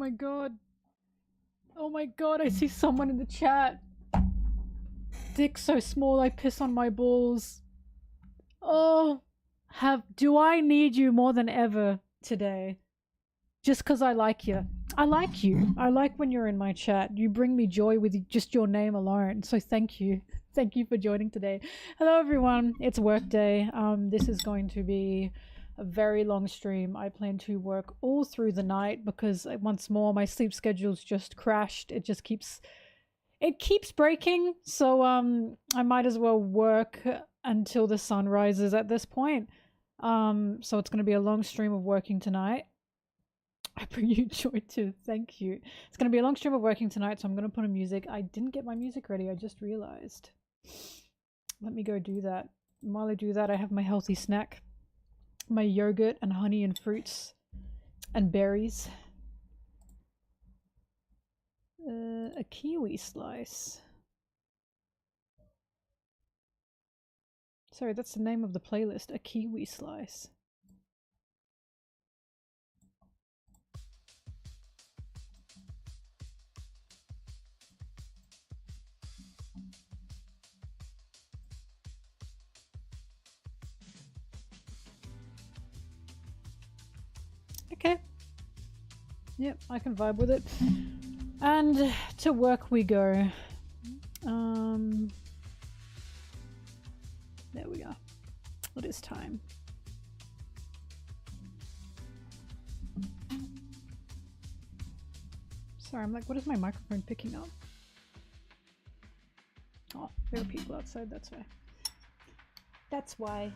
my god. Oh my god, I see someone in the chat. Dick so small I piss on my balls. Oh, do I need you more than ever today? Just because I like you. I like you. I like when you're in my chat. You bring me joy with just your name alone. So thank you. Thank you for joining today. Hello everyone. It's work day. This is going to be a very long stream. I plan to work all through the night because once more my sleep schedule's just crashed. It keeps breaking. So I might as well work until the sun rises at this point. So it's going to be a long stream of working tonight. I bring you joy too. Thank you. It's going to be a long stream of working tonight, so I'm going to put on music. I didn't get my music ready. I just realized. Let me go do that. While I do that, I have my healthy snack. My yogurt and honey and fruits and berries. A kiwi slice. Sorry, that's the name of the playlist. A kiwi slice. Okay. Yep, I can vibe with it. And to work we go. There we go. It is time. Sorry, I'm like, what is my microphone picking up? Oh, there are people outside, that's why. That's why.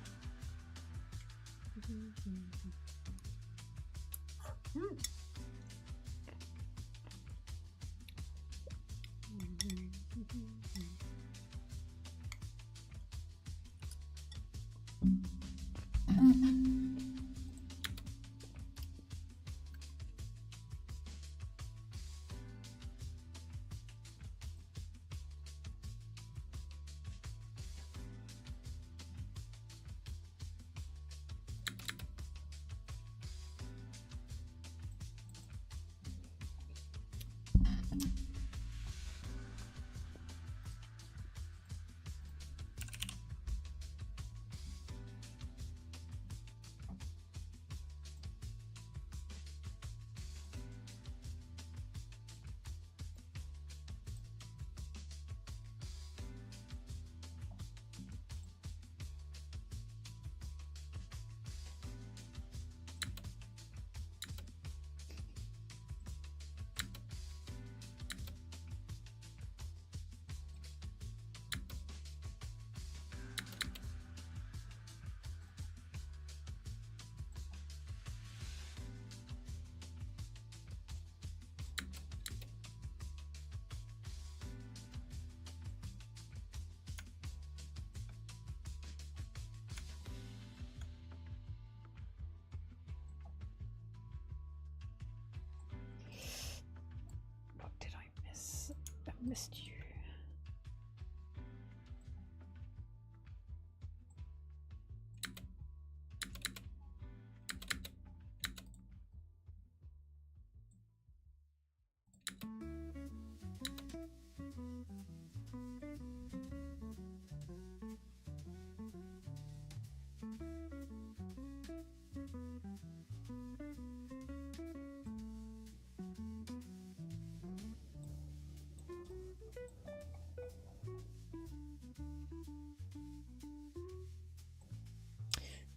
Missed you.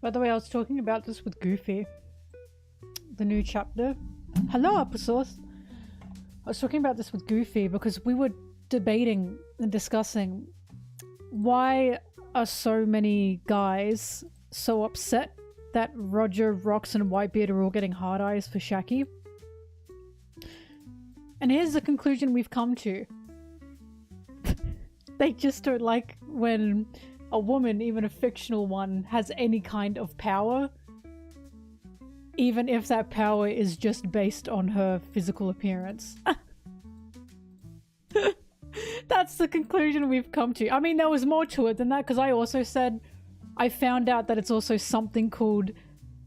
By the way, I was talking about this with Goofy. The new chapter. Hello, Applesauce! I was talking about this with Goofy because we were debating and discussing why are so many guys so upset that Roger, Rox, and Whitebeard are all getting hard eyes for Shaki. And here's the conclusion we've come to. They just don't like when a woman, even a fictional one, has any kind of power, even if that power is just based on her physical appearance. That's the conclusion we've come to. I mean, there was more to it than that, because I also said I found out that it's also something called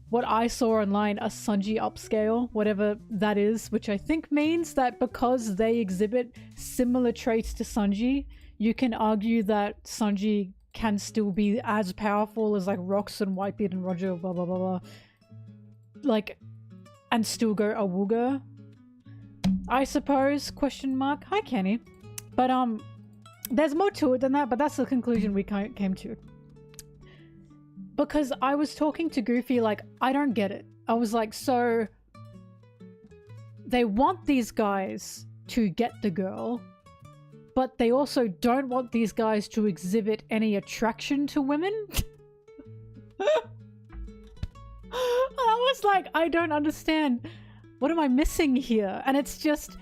what I saw online, a Sanji upscale, whatever that is, which I think means that because they exhibit similar traits to Sanji, you can argue that Sanji can still be as powerful as like Rox and Whitebeard and Roger, blah blah blah blah, like, and still go awooga, I suppose, question mark. Hi Kenny. But there's more to it than that, but that's the conclusion we came to. Because I was talking to Goofy like, I don't get it. I was like, so they want these guys to get the girl, but they also don't want these guys to exhibit any attraction to women? I was like, I don't understand. What am I missing here? And it's just,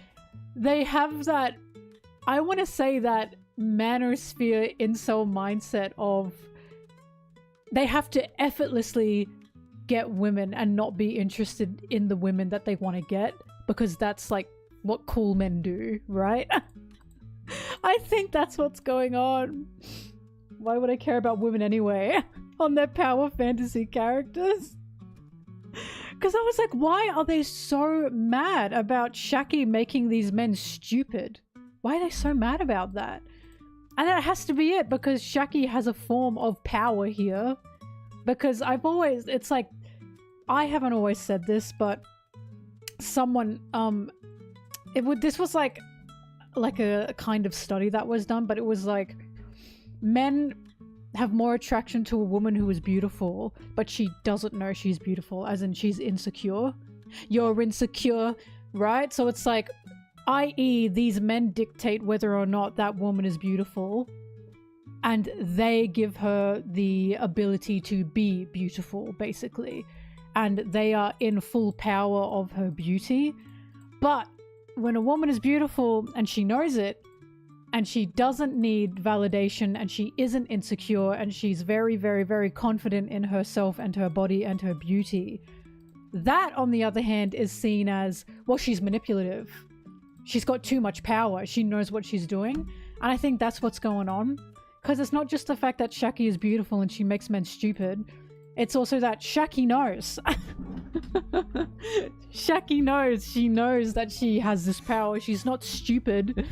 they have that, I want to say that manosphere incel mindset of they have to effortlessly get women and not be interested in the women that they want to get, because that's like what cool men do, right? I think that's what's going on. Why would I care about women anyway? On their power fantasy characters? Because I was like, why are they so mad about Shaki making these men stupid? Why are they so mad about that? And that has to be it, because Shaki has a form of power here. Because I've always, it's like, I haven't always said this, but someone, this was like a kind of study that was done, but it was like, men have more attraction to a woman who is beautiful, but she doesn't know she's beautiful, as in she's insecure. You're insecure, right? So it's like, i.e. these men dictate whether or not that woman is beautiful, and they give her the ability to be beautiful, basically. And they are in full power of her beauty. But when a woman is beautiful and she knows it, and she doesn't need validation, and she isn't insecure, and she's very, very, very confident in herself and her body and her beauty, that, on the other hand, is seen as, well, she's manipulative. She's got too much power. She knows what she's doing. And I think that's what's going on. Because it's not just the fact that Shaki is beautiful and she makes men stupid. It's also that Shaki knows. Shaki knows. She knows that she has this power. She's not stupid.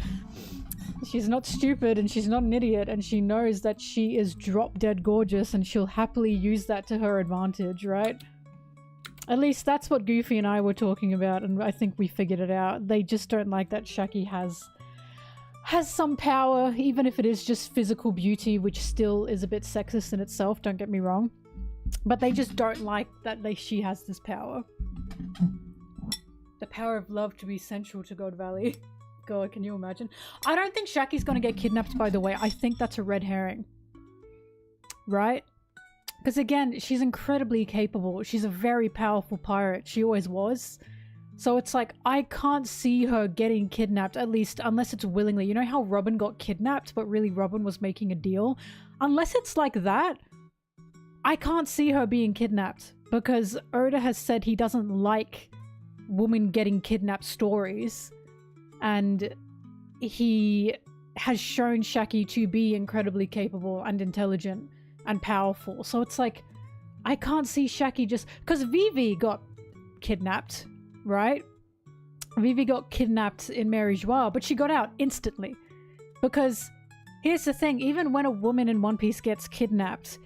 She's not stupid, and she's not an idiot, and she knows that she is drop dead gorgeous, and she'll happily use that to her advantage, right? At least that's what Goofy and I were talking about, and I think we figured it out. They just don't like that Shaki has some power, even if it is just physical beauty, which still is a bit sexist in itself, don't get me wrong. But they just don't like that she has this power. The power of love to be central to God Valley. God, can you imagine? I don't think Shaki's gonna get kidnapped, by the way. I think that's a red herring. Right? Because again, she's incredibly capable. She's a very powerful pirate. She always was. So it's like, I can't see her getting kidnapped, at least unless it's willingly. You know how Robin got kidnapped, but really Robin was making a deal? Unless it's like that, I can't see her being kidnapped. Because Oda has said he doesn't like women getting kidnapped stories. And he has shown Shaki to be incredibly capable and intelligent and powerful. So it's like, I can't see Shaki just... Because Vivi got kidnapped, right? Vivi got kidnapped in Mary Joie, but she got out instantly. Because here's the thing, even when a woman in One Piece gets kidnapped,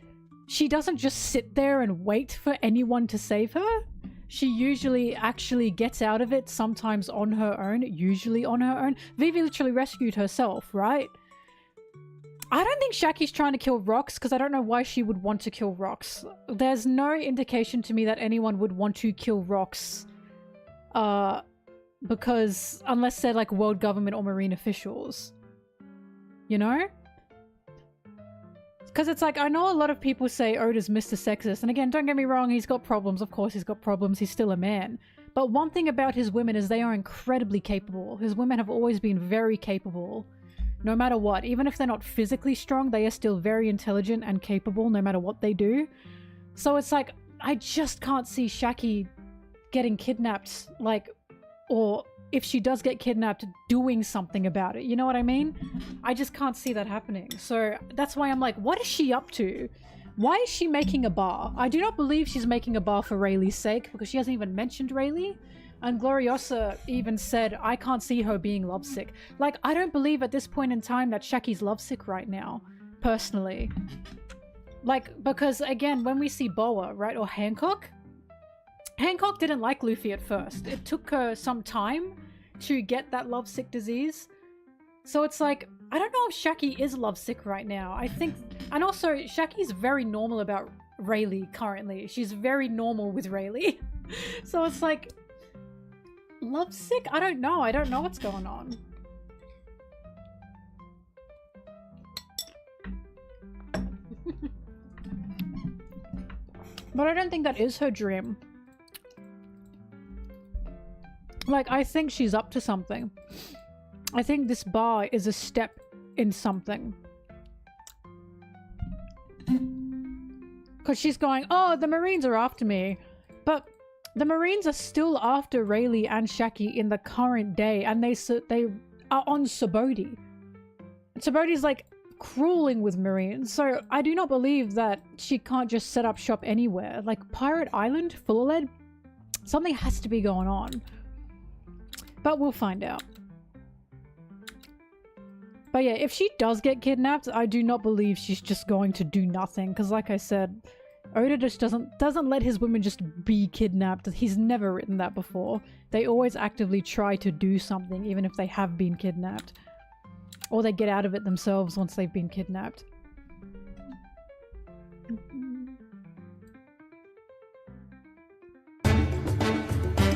she doesn't just sit there and wait for anyone to save her. She usually actually gets out of it, sometimes on her own, usually on her own. Vivi literally rescued herself, right? I don't think Shaki's trying to kill Rox, because I don't know why she would want to kill Rox. There's no indication to me that anyone would want to kill Rox. Because, unless they're like world government or marine officials. You know? Because it's like, I know a lot of people say Oda's Mr. Sexist, and again, don't get me wrong, he's got problems, of course he's got problems, he's still a man. But one thing about his women is they are incredibly capable. His women have always been very capable, no matter what. Even if they're not physically strong, they are still very intelligent and capable, no matter what they do. So it's like, I just can't see Shaki getting kidnapped, like, or if she does get kidnapped, doing something about it. You know what I mean? I just can't see that happening. So that's why I'm like, what is she up to? Why is she making a bar? I do not believe she's making a bar for Rayleigh's sake, because she hasn't even mentioned Rayleigh. And Gloriosa even said, I can't see her being lovesick. Like, I don't believe at this point in time that Shaki's lovesick right now, personally. Like, because again, when we see Boa, right, or Hancock didn't like Luffy at first. It took her some time to get that lovesick disease. So it's like, I don't know if Shaki is lovesick right now. I think, and also Shaki's very normal about Rayleigh currently. She's very normal with Rayleigh. So it's like, lovesick? I don't know. I don't know what's going on. But I don't think that is her dream. Like, I think she's up to something. I think this bar is a step in something. Because she's going, oh, the Marines are after me. But the Marines are still after Rayleigh and Shaki in the current day. And they are on Subodhi. Subodhi's like crueling with Marines. So I do not believe that she can't just set up shop anywhere. Like Pirate Island, Full Lead, something has to be going on. But we'll find out. But yeah, if she does get kidnapped, I do not believe she's just going to do nothing. Because like I said, Oda just doesn't let his women just be kidnapped. He's never written that before. They always actively try to do something, even if they have been kidnapped. Or they get out of it themselves once they've been kidnapped.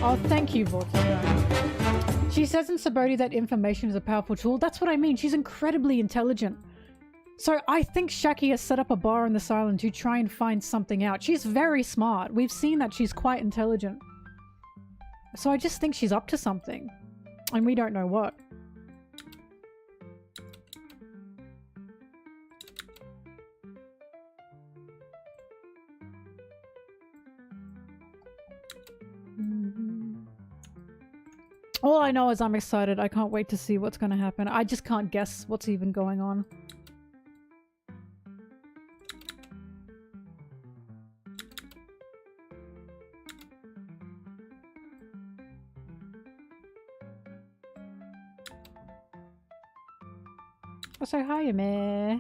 Oh, thank you, Volcano. She says in Subodhi that information is a powerful tool. That's what I mean. She's incredibly intelligent. So I think Shaki has set up a bar on this island to try and find something out. She's very smart. We've seen that she's quite intelligent. So I just think she's up to something. And we don't know what. All I know is I'm excited. I can't wait to see what's going to happen. I just can't guess what's even going on. Oh, so hi, Meh.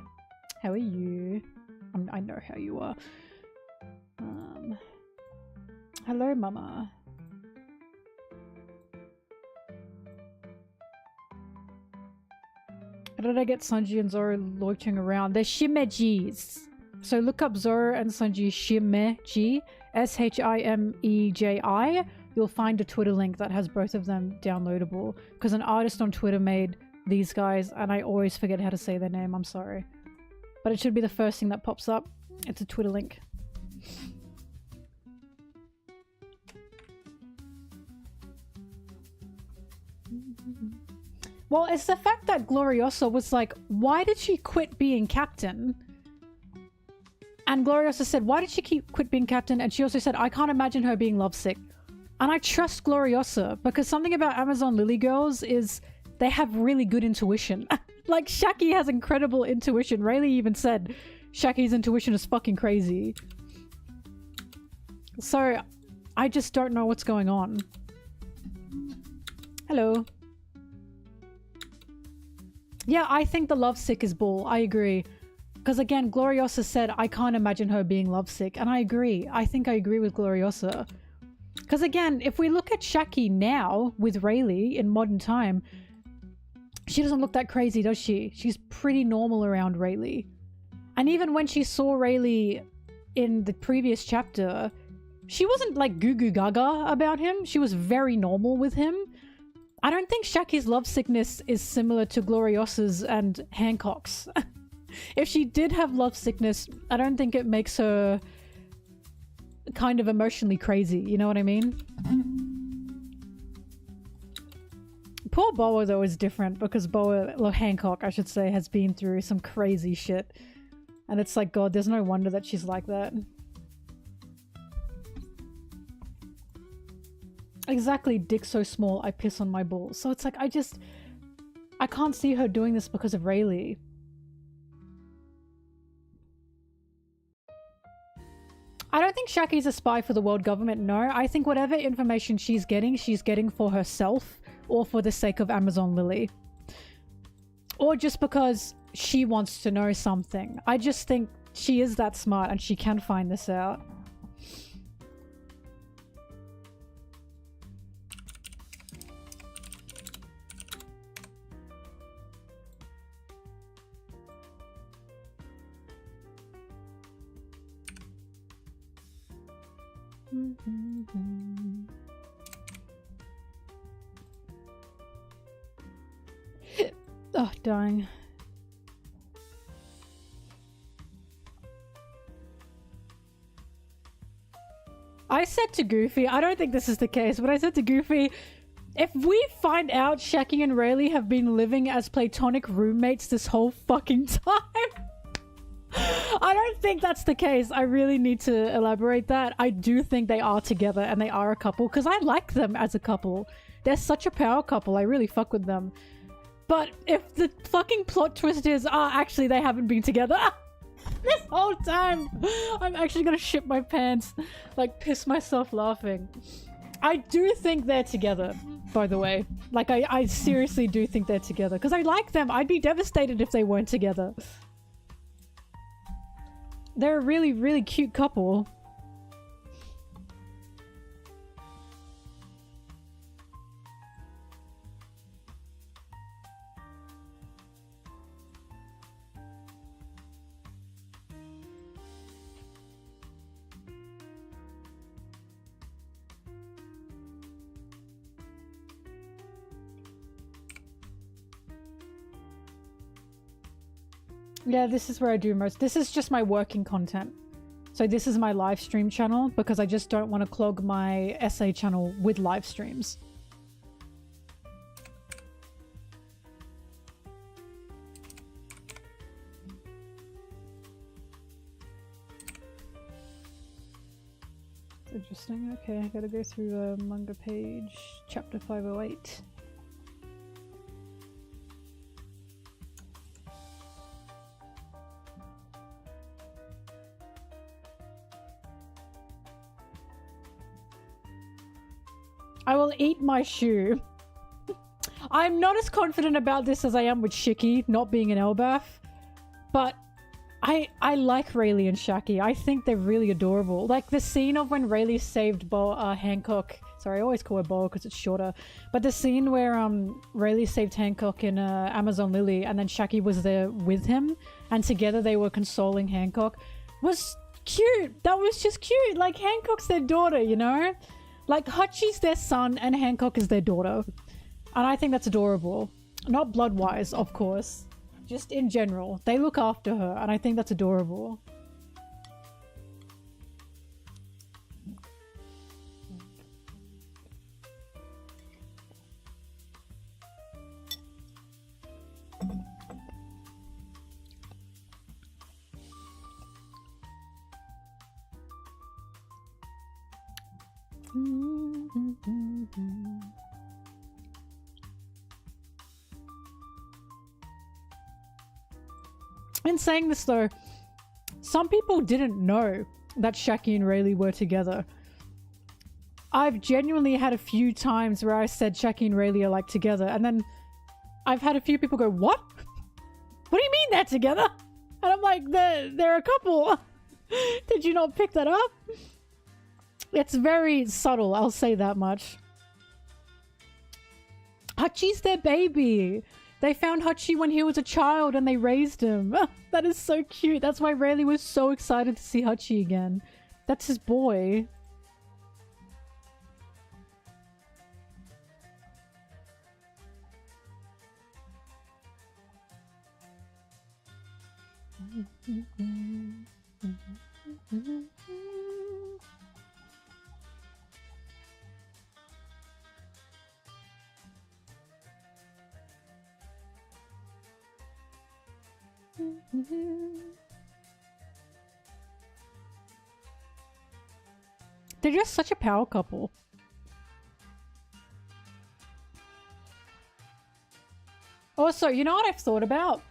How are you? I know how you are. Hello, Mama. How did I get Sanji and Zoro loitering around? They're Shimejis. So look up Zoro and Sanji Shimeji. S-H-I-M-E-J-I. You'll find a Twitter link that has both of them downloadable. Because an artist on Twitter made these guys, and I always forget how to say their name. I'm sorry. But it should be the first thing that pops up. It's a Twitter link. Well, it's the fact that Gloriosa was like, why did she quit being captain? And Gloriosa said, why did she quit being captain? And she also said, I can't imagine her being lovesick. And I trust Gloriosa, because something about Amazon Lily Girls is they have really good intuition. Like, Shaki has incredible intuition. Rayleigh even said Shaki's intuition is fucking crazy. So, I just don't know what's going on. Hello. Yeah, I think the lovesick is bull. I agree. Because again, Gloriosa said, I can't imagine her being lovesick. And I agree. I think I agree with Gloriosa. Because again, if we look at Shaki now with Rayleigh in modern time, she doesn't look that crazy, does she? She's pretty normal around Rayleigh. And even when she saw Rayleigh in the previous chapter, she wasn't like goo goo gaga about him. She was very normal with him. I don't think Shaki's lovesickness is similar to Gloriosa's and Hancock's. If she did have lovesickness, I don't think it makes her kind of emotionally crazy, you know what I mean? Poor Boa though is different because Hancock, I should say, has been through some crazy shit. And it's like, God, there's no wonder that she's like that. Exactly, dick so small, I piss on my balls. So it's like, I can't see her doing this because of Rayleigh. I don't think Shaki's a spy for the world government, no. I think whatever information she's getting for herself or for the sake of Amazon Lily. Or just because she wants to know something. I just think she is that smart and she can find this out. Oh, dying. I said to Goofy, I don't think this is the case, but I said to Goofy, if we find out Shaki and Rayleigh have been living as platonic roommates this whole fucking time, I don't think that's the case. I really need to elaborate that. I do think they are together and they are a couple because I like them as a couple. They're such a power couple. I really fuck with them. But if the fucking plot twist is, actually they haven't been together this whole time, I'm actually gonna shit my pants, like piss myself laughing. I do think they're together, by the way. Like I seriously do think they're together because I like them. I'd be devastated if they weren't together. They're a really, really cute couple. Yeah, this is where I do most. This is just my working content. So this is my live stream channel because I just don't want to clog my essay channel with live streams. Interesting. Okay, I gotta go through the manga page, chapter 508. I will eat my shoe. I'm not as confident about this as I am with Shiki not being an Elbath, but I like Rayleigh and Shaki. I think they're really adorable. Like the scene of when Rayleigh saved Hancock. Sorry, I always call her Bo because it's shorter. But the scene where Rayleigh saved Hancock in Amazon Lily and then Shaki was there with him and together they were consoling Hancock was cute. That was just cute. Like Hancock's their daughter, you know? Like Hachi's their son and Hancock is their daughter. And I think that's adorable. Not blood-wise, of course. Just in general. They look after her and I think that's adorable. In saying this though, some people didn't know that Shaki and Rayleigh were together. I've genuinely had a few times where I said Shaki and Rayleigh are like together and then I've had a few people go, what? What do you mean they're together? And I'm like, they're a couple. Did you not pick that up? It's very subtle, I'll say that much. Hachi's their baby. They found Hachi when he was a child and they raised him. That is so cute. That's why Rayleigh was so excited to see Hachi again. That's his boy. They're just such a power couple. Also, you know what I've thought about?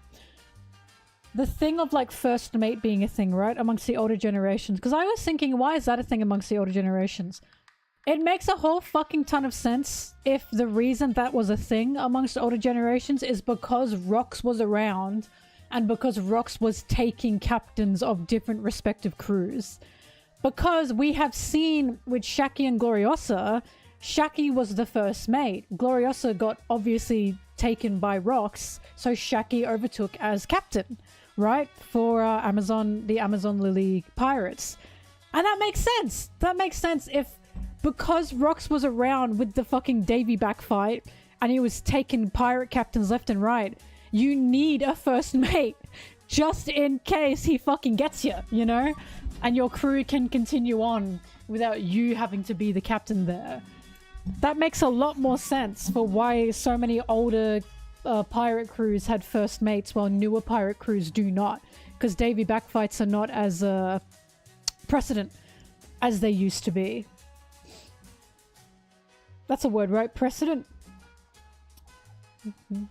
the thing of like first mate being a thing, right, amongst the older generations. Because I was thinking, why is that a thing amongst the older generations? It makes a whole fucking ton of sense if the reason that was a thing amongst older generations is because Rox was around and because Rox was taking captains of different respective crews. Because we have seen with Shaki and Gloriosa, Shaki was the first mate. Gloriosa got obviously taken by Rox, so Shaki overtook as captain, right? For the Amazon Lily pirates. And that makes sense. That makes sense if, because Rox was around with the fucking Davy back fight and he was taking pirate captains left and right, you need a first mate just in case he fucking gets you, you know? And your crew can continue on without you having to be the captain there. That makes a lot more sense for why so many older pirate crews had first mates while newer pirate crews do not. Because Davy backfights are not as precedent as they used to be. That's a word, right? Precedent? Mm-hmm.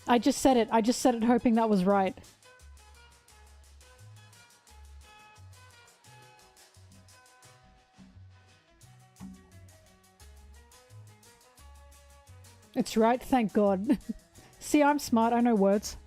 I just said it. I just said it hoping that was right. It's right, thank God. See, I'm smart, I know words.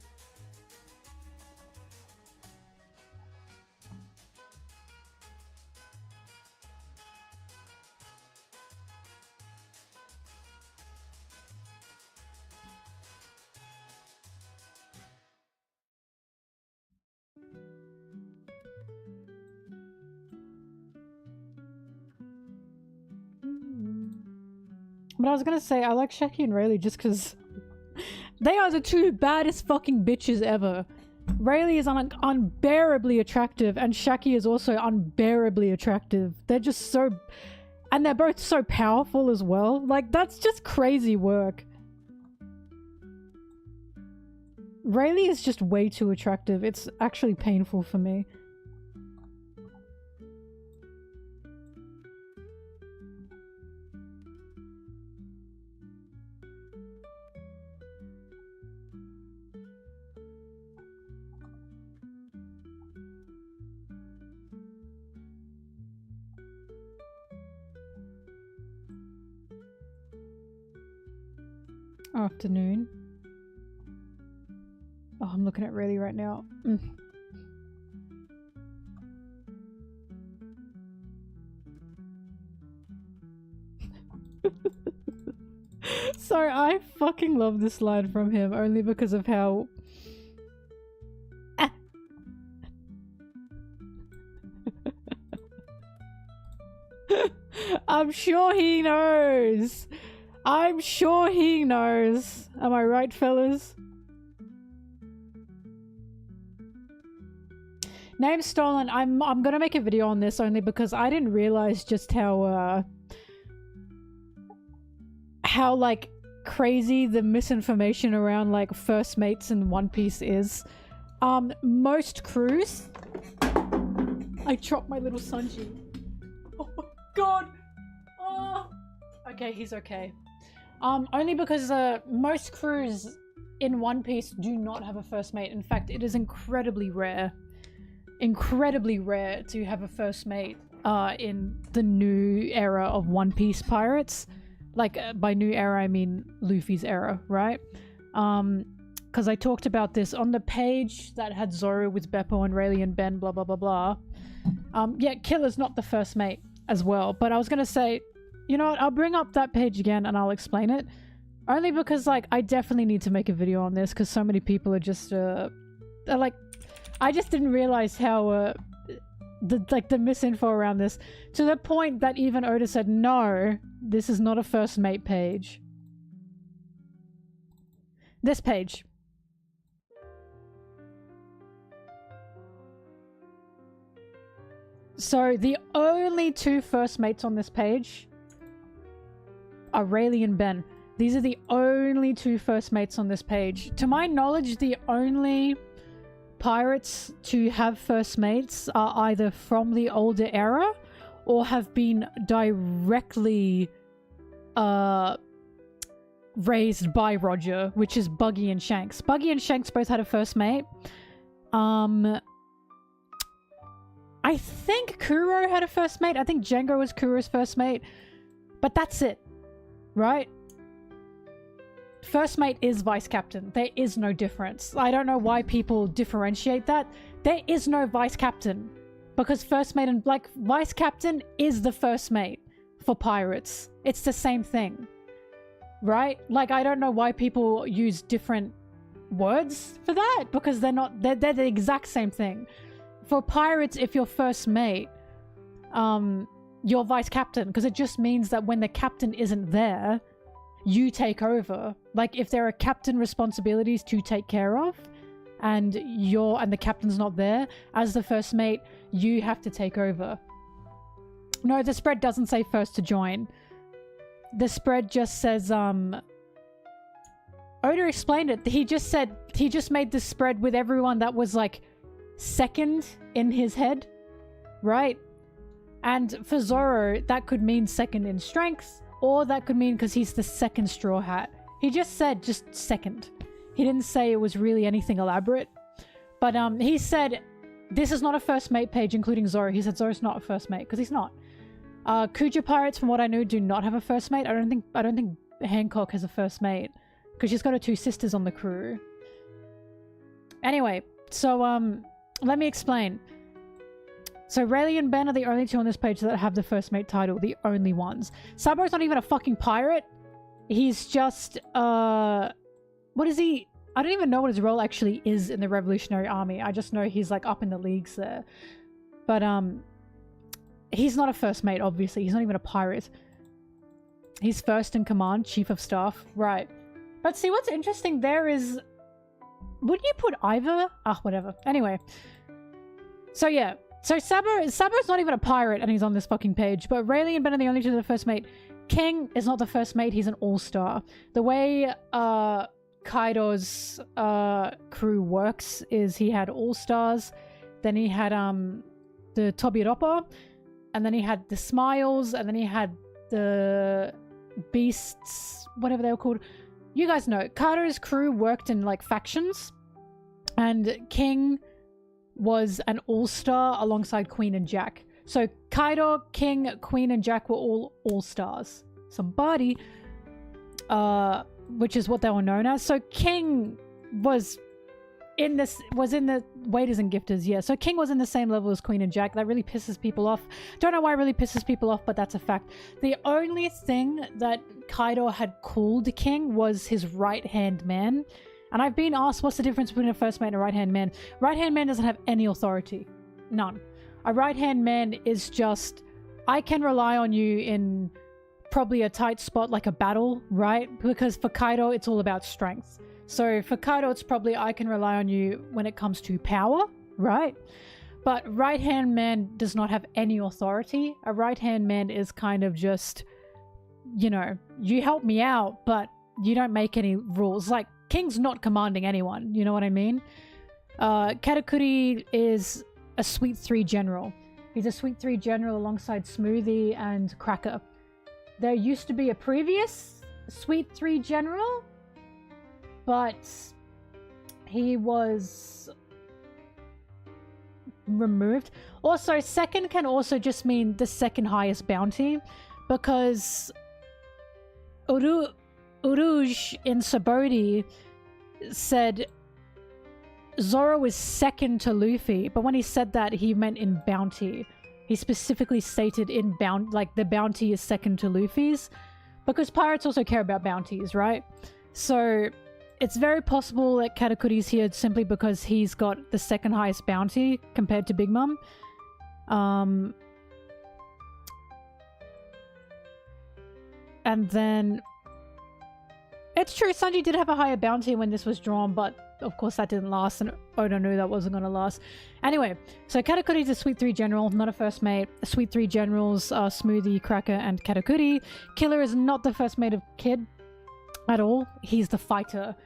But I was gonna say, I like Shaki and Rayleigh just because they are the two baddest fucking bitches ever. Rayleigh is unbearably attractive, and Shaki is also unbearably attractive. They're just so... And they're both so powerful as well. Like, that's just crazy work. Rayleigh is just way too attractive. It's actually painful for me. Afternoon. Oh, I'm looking at Rayleigh right now. Sorry, I fucking love this line from him only because of how... I'm sure he knows. I'm sure he knows. Am I right, fellas? Name stolen. I'm gonna make a video on this only because I didn't realize just how like crazy the misinformation around like first mates in One Piece is. Most crews... I dropped my little Sanji. Oh my god! Oh! Okay, he's okay. Only because most crews in One Piece do not have a first mate. In fact, it is incredibly rare to have a first mate in the new era of One Piece pirates. Like, by new era, I mean Luffy's era, right? Because I talked about this on the page that had Zoro with Beppo and Rayleigh and Ben, blah, blah, blah, blah. Yeah, Killer's not the first mate as well. But I was gonna say... You know what, I'll bring up that page again and I'll explain it. Only because, like, I definitely need to make a video on this because so many people are just, like... I just didn't realize how, the misinfo around this. To the point that even Oda said, no, this is not a first mate page. This page. So, the only two first mates on this page... are Rayleigh and Ben. These are the only two first mates on this page. To my knowledge, the only pirates to have first mates are either from the older era or have been directly raised by Roger, which is Buggy and Shanks. Buggy and Shanks both had a first mate. I think Kuro had a first mate. I think Django was Kuro's first mate. But that's it. Right? First mate is vice captain. There is no difference. I don't know why people differentiate that. There is no vice captain. Because first mate and like vice captain is the first mate for pirates. It's the same thing. Right? Like I don't know why people use different words for that, because they're the exact same thing. For pirates, if you're first mate, you're vice captain, because it just means that when the captain isn't there, you take over. Like if there are captain responsibilities to take care of, and the captain's not there, as the first mate, you have to take over. No, the spread doesn't say first to join. The spread just says, Oda explained it. He just said, he just made the spread with everyone that was like second in his head, right? And for Zoro, that could mean second in strength, or that could mean because he's the second Straw Hat. He just said just second. He didn't say it was really anything elaborate. But he said, this is not a first mate page, including Zoro. He said Zoro's not a first mate, because he's not. Kuja pirates, from what I know, do not have a first mate. I don't think Hancock has a first mate, because she's got her two sisters on the crew. Anyway, so let me explain. So Rayleigh and Ben are the only two on this page that have the first mate title, the only ones. Sabo's not even a fucking pirate. He's just what is he? I don't even know what his role actually is in the Revolutionary Army. I just know he's like up in the leagues there. But he's not a first mate, obviously. He's not even a pirate. He's first in command, chief of staff. Right. But see, what's interesting there is... Wouldn't you put either? Ah, whatever. Anyway. So yeah. So Sabo's not even a pirate and he's on this fucking page. But Rayleigh and Ben are the only two that are first mate. King is not the first mate. He's an all-star. The way Kaido's crew works is he had all-stars. Then he had the Tobiroppo. And then he had the Smiles. And then he had the Beasts. Whatever they were called. You guys know. Kaido's crew worked in like factions. And King was an all-star alongside Queen and Jack. So Kaido, King, Queen, and Jack were all all-stars. Somebody, which is what they were known as. So King was in the waiters and gifters, yeah. So King was in the same level as Queen and Jack. That really pisses people off. Don't know why it really pisses people off, but that's a fact. The only thing that Kaido had called King was his right-hand man. And I've been asked what's the difference between a first mate and a right-hand man. Right-hand man doesn't have any authority. None. A right-hand man is just, I can rely on you in probably a tight spot like a battle, right? Because for Kaido, it's all about strength. So for Kaido, it's probably I can rely on you when it comes to power, right? But right-hand man does not have any authority. A right-hand man is kind of just, you know, you help me out, but you don't make any rules. Like, King's not commanding anyone, you know what I mean? Katakuri is a Sweet 3 general. He's a Sweet 3 general alongside Smoothie and Cracker. There used to be a previous Sweet 3 general, but he was removed. Also, second can also just mean the second highest bounty, because Uruj in Sabodi said Zoro is second to Luffy, but when he said that, he meant in bounty. He specifically stated in the bounty is second to Luffy's, because pirates also care about bounties, right? So it's very possible that Katakuri's here simply because he's got the second highest bounty compared to Big Mom. And then it's true, Sanji did have a higher bounty when this was drawn, but of course that didn't last, and Oda knew that wasn't going to last. Anyway, so Katakuri's a Sweet 3 general, not a first mate. Sweet 3 generals are Smoothie, Cracker, and Katakuri. Killer is not the first mate of Kid at all. He's the fighter.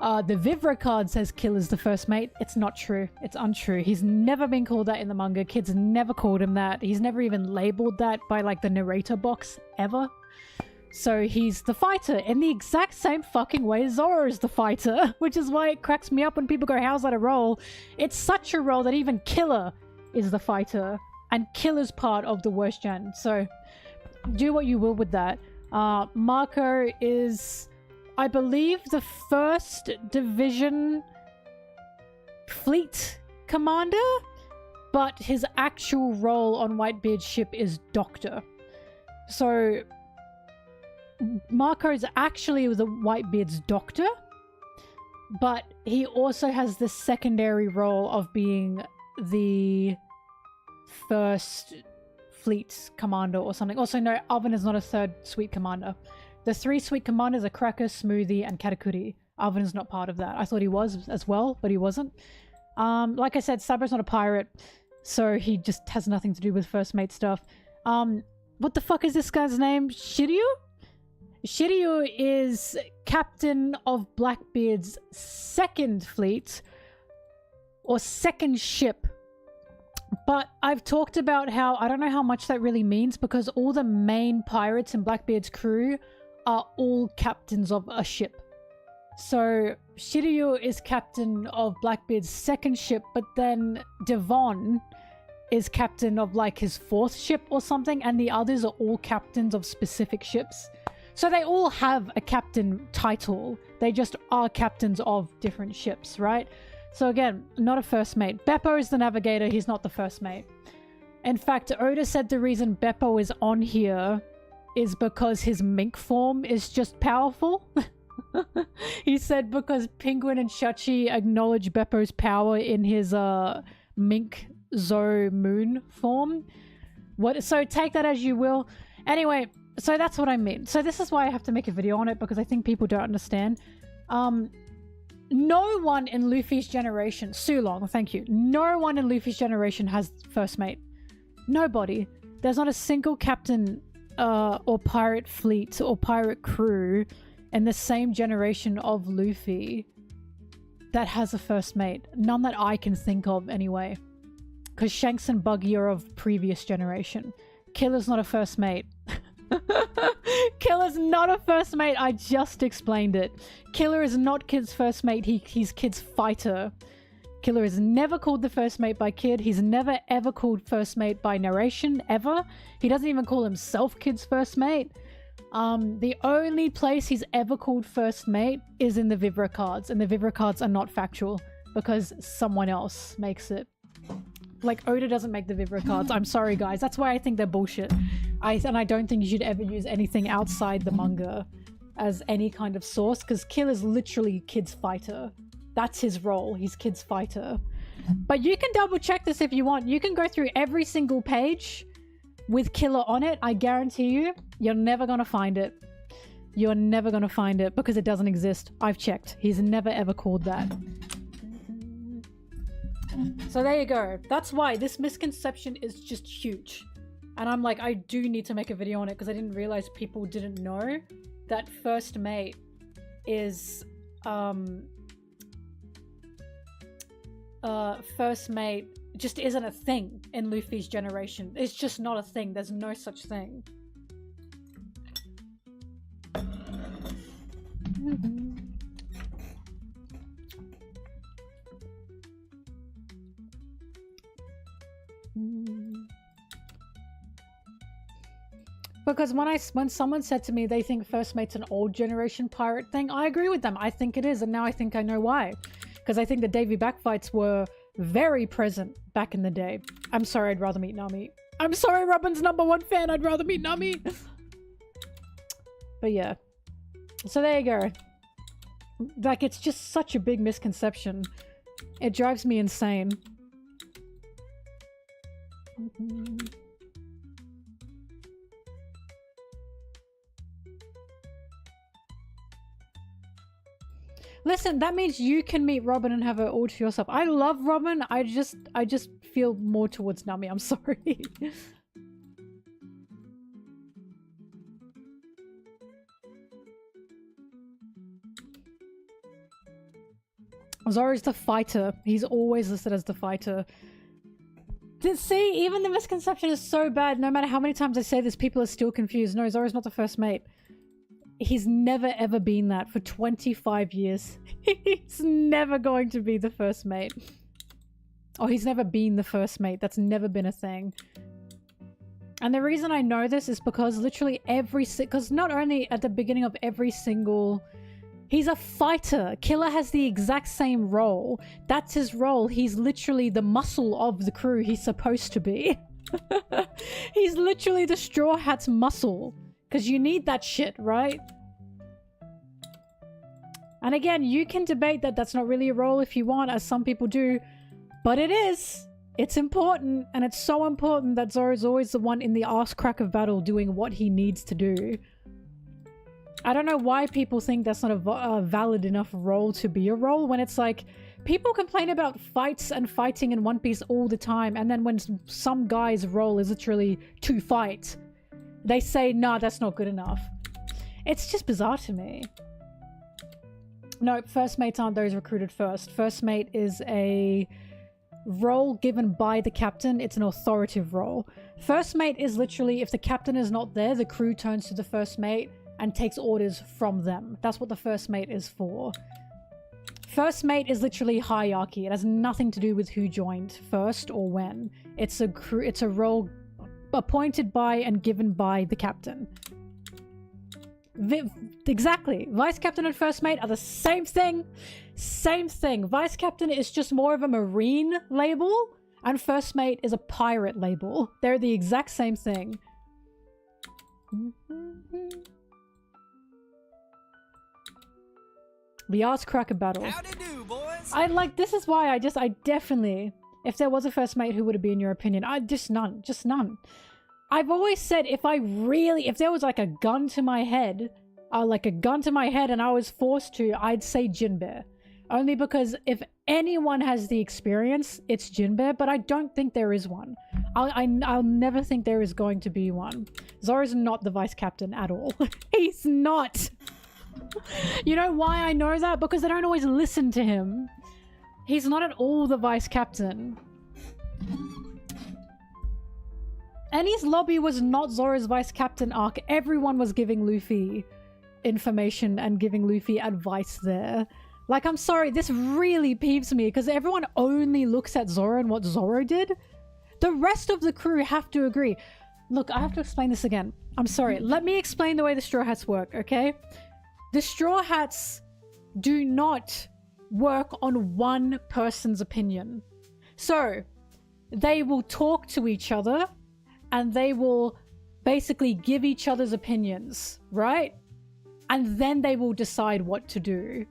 The Vivre card says Killer's the first mate. It's not true. It's untrue. He's never been called that in the manga. Kid's never called him that. He's never even labeled that by like the narrator box ever. So he's the fighter in the exact same fucking way Zoro is the fighter, which is why it cracks me up when people go, how's that a role? It's such a role that even Killer is the fighter, and Killer's part of the worst gen. So do what you will with that. Marco is, I believe, the 1st Division Fleet Commander, but his actual role on Whitebeard's ship is Doctor. So Marco's actually the Whitebeard's doctor, but he also has the secondary role of being the 1st fleet commander or something. Also, no, Oven is not a 3rd suite commander. The 3 suite commanders are Cracker, Smoothie, and Katakuri. Oven is not part of that. I thought he was as well, but he wasn't. Like I said, Sabo's not a pirate, so he just has nothing to do with first mate stuff. What the fuck is this guy's name? Shiryu? Shiryu is captain of Blackbeard's 2nd fleet, or 2nd ship. But I've talked about how I don't know how much that really means, because all the main pirates in Blackbeard's crew are all captains of a ship. So Shiryu is captain of Blackbeard's 2nd ship, but then Devon is captain of like his 4th ship or something, and the others are all captains of specific ships. So they all have a captain title. They just are captains of different ships, right? So again, not a first mate. Beppo is the navigator. He's not the first mate. In fact, Oda said the reason Beppo is on here is because his mink form is just powerful. He said because Penguin and Shachi acknowledge Beppo's power in his mink Zo moon form. So take that as you will. Anyway, so that's what I mean. So this is why I have to make a video on it, because I think people don't understand. No one in Luffy's generation, Sulong, thank you. No one in Luffy's generation has first mate. Nobody. There's not a single captain or pirate fleet or pirate crew in the same generation of Luffy that has a first mate. None that I can think of anyway. Because Shanks and Buggy are of previous generation. Killer's not a first mate. Killer's not a first mate. I just explained it. Killer is not Kid's first mate. He's Kid's fighter. Killer is never called the first mate by Kid. He's never ever called first mate by narration, ever. He doesn't even call himself Kid's first mate. The only place he's ever called first mate is in the Vivra cards, and the Vivra cards are not factual because someone else makes it. Like, Oda doesn't make the Vivra cards. I'm sorry, guys. That's why I think they're bullshit. And I don't think you should ever use anything outside the manga as any kind of source, because Kill is literally Kid's fighter. That's his role. He's Kid's fighter. But you can double check this if you want. You can go through every single page with Killer on it. I guarantee you, you're never gonna find it. You're never gonna find it because it doesn't exist. I've checked. He's never ever called that. So there you go. That's why this misconception is just huge. And I'm like, I do need to make a video on it because I didn't realize people didn't know that first mate is first mate just isn't a thing in Luffy's generation. It's just not a thing. There's no such thing. Because when someone said to me they think first mate's an old generation pirate thing, I agree with them. I think it is, and now I think I know why. Because I think the Davy backfights were very present back in the day. I'm sorry, I'd rather meet Nami. I'm sorry, Robin's #1 fan. I'd rather meet Nami. But yeah. So there you go. Like, it's just such a big misconception. It drives me insane. Listen, that means you can meet Robin and have her all to yourself. I love Robin. I just feel more towards Nami. I'm sorry. Zoro's the fighter. He's always listed as the fighter. See, even the misconception is so bad. No matter how many times I say this, people are still confused. No, Zoro's not the first mate. He's never ever been that for 25 years. He's never going to be the first mate. Oh, he's never been the first mate. That's never been a thing. And the reason I know this is because literally because not only at the beginning of every single... He's a fighter. Killer has the exact same role. That's his role. He's literally the muscle of the crew he's supposed to be. He's literally the Straw Hat's muscle. Because you need that shit, right? And again, you can debate that that's not really a role if you want, as some people do. But it is. It's important. And it's so important that Zoro's always the one in the ass crack of battle doing what he needs to do. I don't know why people think that's not a valid enough role to be a role, when it's like, people complain about fights and fighting in One Piece all the time, and then when some guy's role is literally to fight, they say, nah, that's not good enough. It's just bizarre to me. No, first mates aren't those recruited first. First mate is a role given by the captain. It's an authoritative role. First mate is literally, if the captain is not there, the crew turns to the first mate and takes orders from them. That's what the first mate is for. First mate is literally hierarchy. It has nothing to do with who joined first or when. It's a role appointed by and given by the captain. Exactly. Vice captain and first mate are the same thing. Same thing. Vice captain is just more of a marine label, and first mate is a pirate label. They're the exact same thing. The ass cracker battle. Howdy do, boys. This is why I definitely, if there was a first mate, who would it be in your opinion? Just none. I've always said, if there was like a gun to my head, and I was forced to, I'd say Jinbe. Only because if anyone has the experience, it's Jinbe, but I don't think there is one. I'll never think there is going to be one. Zoro's not the vice captain at all. He's not. You know why I know that? Because they don't always listen to him. He's not at all the vice captain. Enies lobby was not Zoro's vice captain arc. Everyone was giving Luffy information and giving Luffy advice there. Like, I'm sorry, this really peeves me because everyone only looks at Zoro and what Zoro did. The rest of the crew have to agree. Look, I have to explain this again. I'm sorry. Let me explain the way the Straw Hats work, okay? The Straw Hats do not work on one person's opinion. So, they will talk to each other and they will basically give each other's opinions, right? And then they will decide what to do.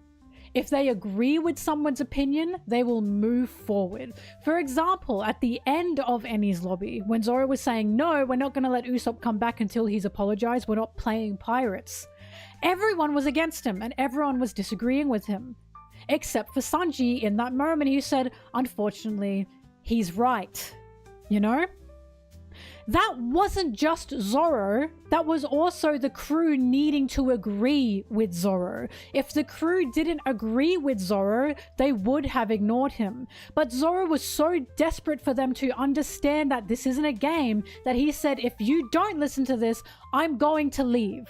If they agree with someone's opinion, they will move forward. For example, at the end of Enies lobby, when Zoro was saying, no, we're not going to let Usopp come back until he's apologized, we're not playing pirates. Everyone was against him and everyone was disagreeing with him. Except for Sanji in that moment, he said, unfortunately, he's right. You know? That wasn't just Zoro, that was also the crew needing to agree with Zoro. If the crew didn't agree with Zoro, they would have ignored him. But Zoro was so desperate for them to understand that this isn't a game that he said, if you don't listen to this, I'm going to leave.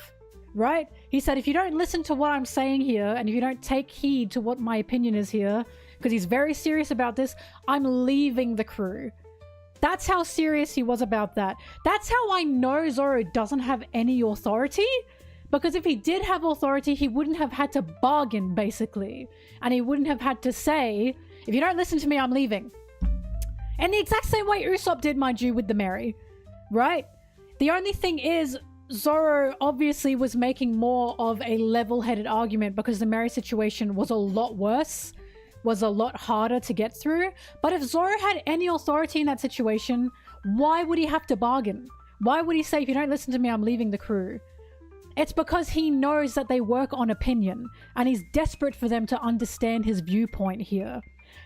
Right? He said, if you don't listen to what I'm saying here, and if you don't take heed to what my opinion is here, because he's very serious about this, I'm leaving the crew. That's how serious he was about that. That's how I know Zoro doesn't have any authority. Because if he did have authority, he wouldn't have had to bargain, basically. And he wouldn't have had to say, if you don't listen to me, I'm leaving. And the exact same way Usopp did, mind you, with the Mary. Right? The only thing is, Zoro obviously was making more of a level-headed argument because the Mary situation was a lot worse. Was a lot harder to get through. But if Zoro had any authority in that situation, why would he have to bargain? Why would he say, if you don't listen to me, I'm leaving the crew? It's because he knows that they work on opinion, and he's desperate for them to understand his viewpoint here.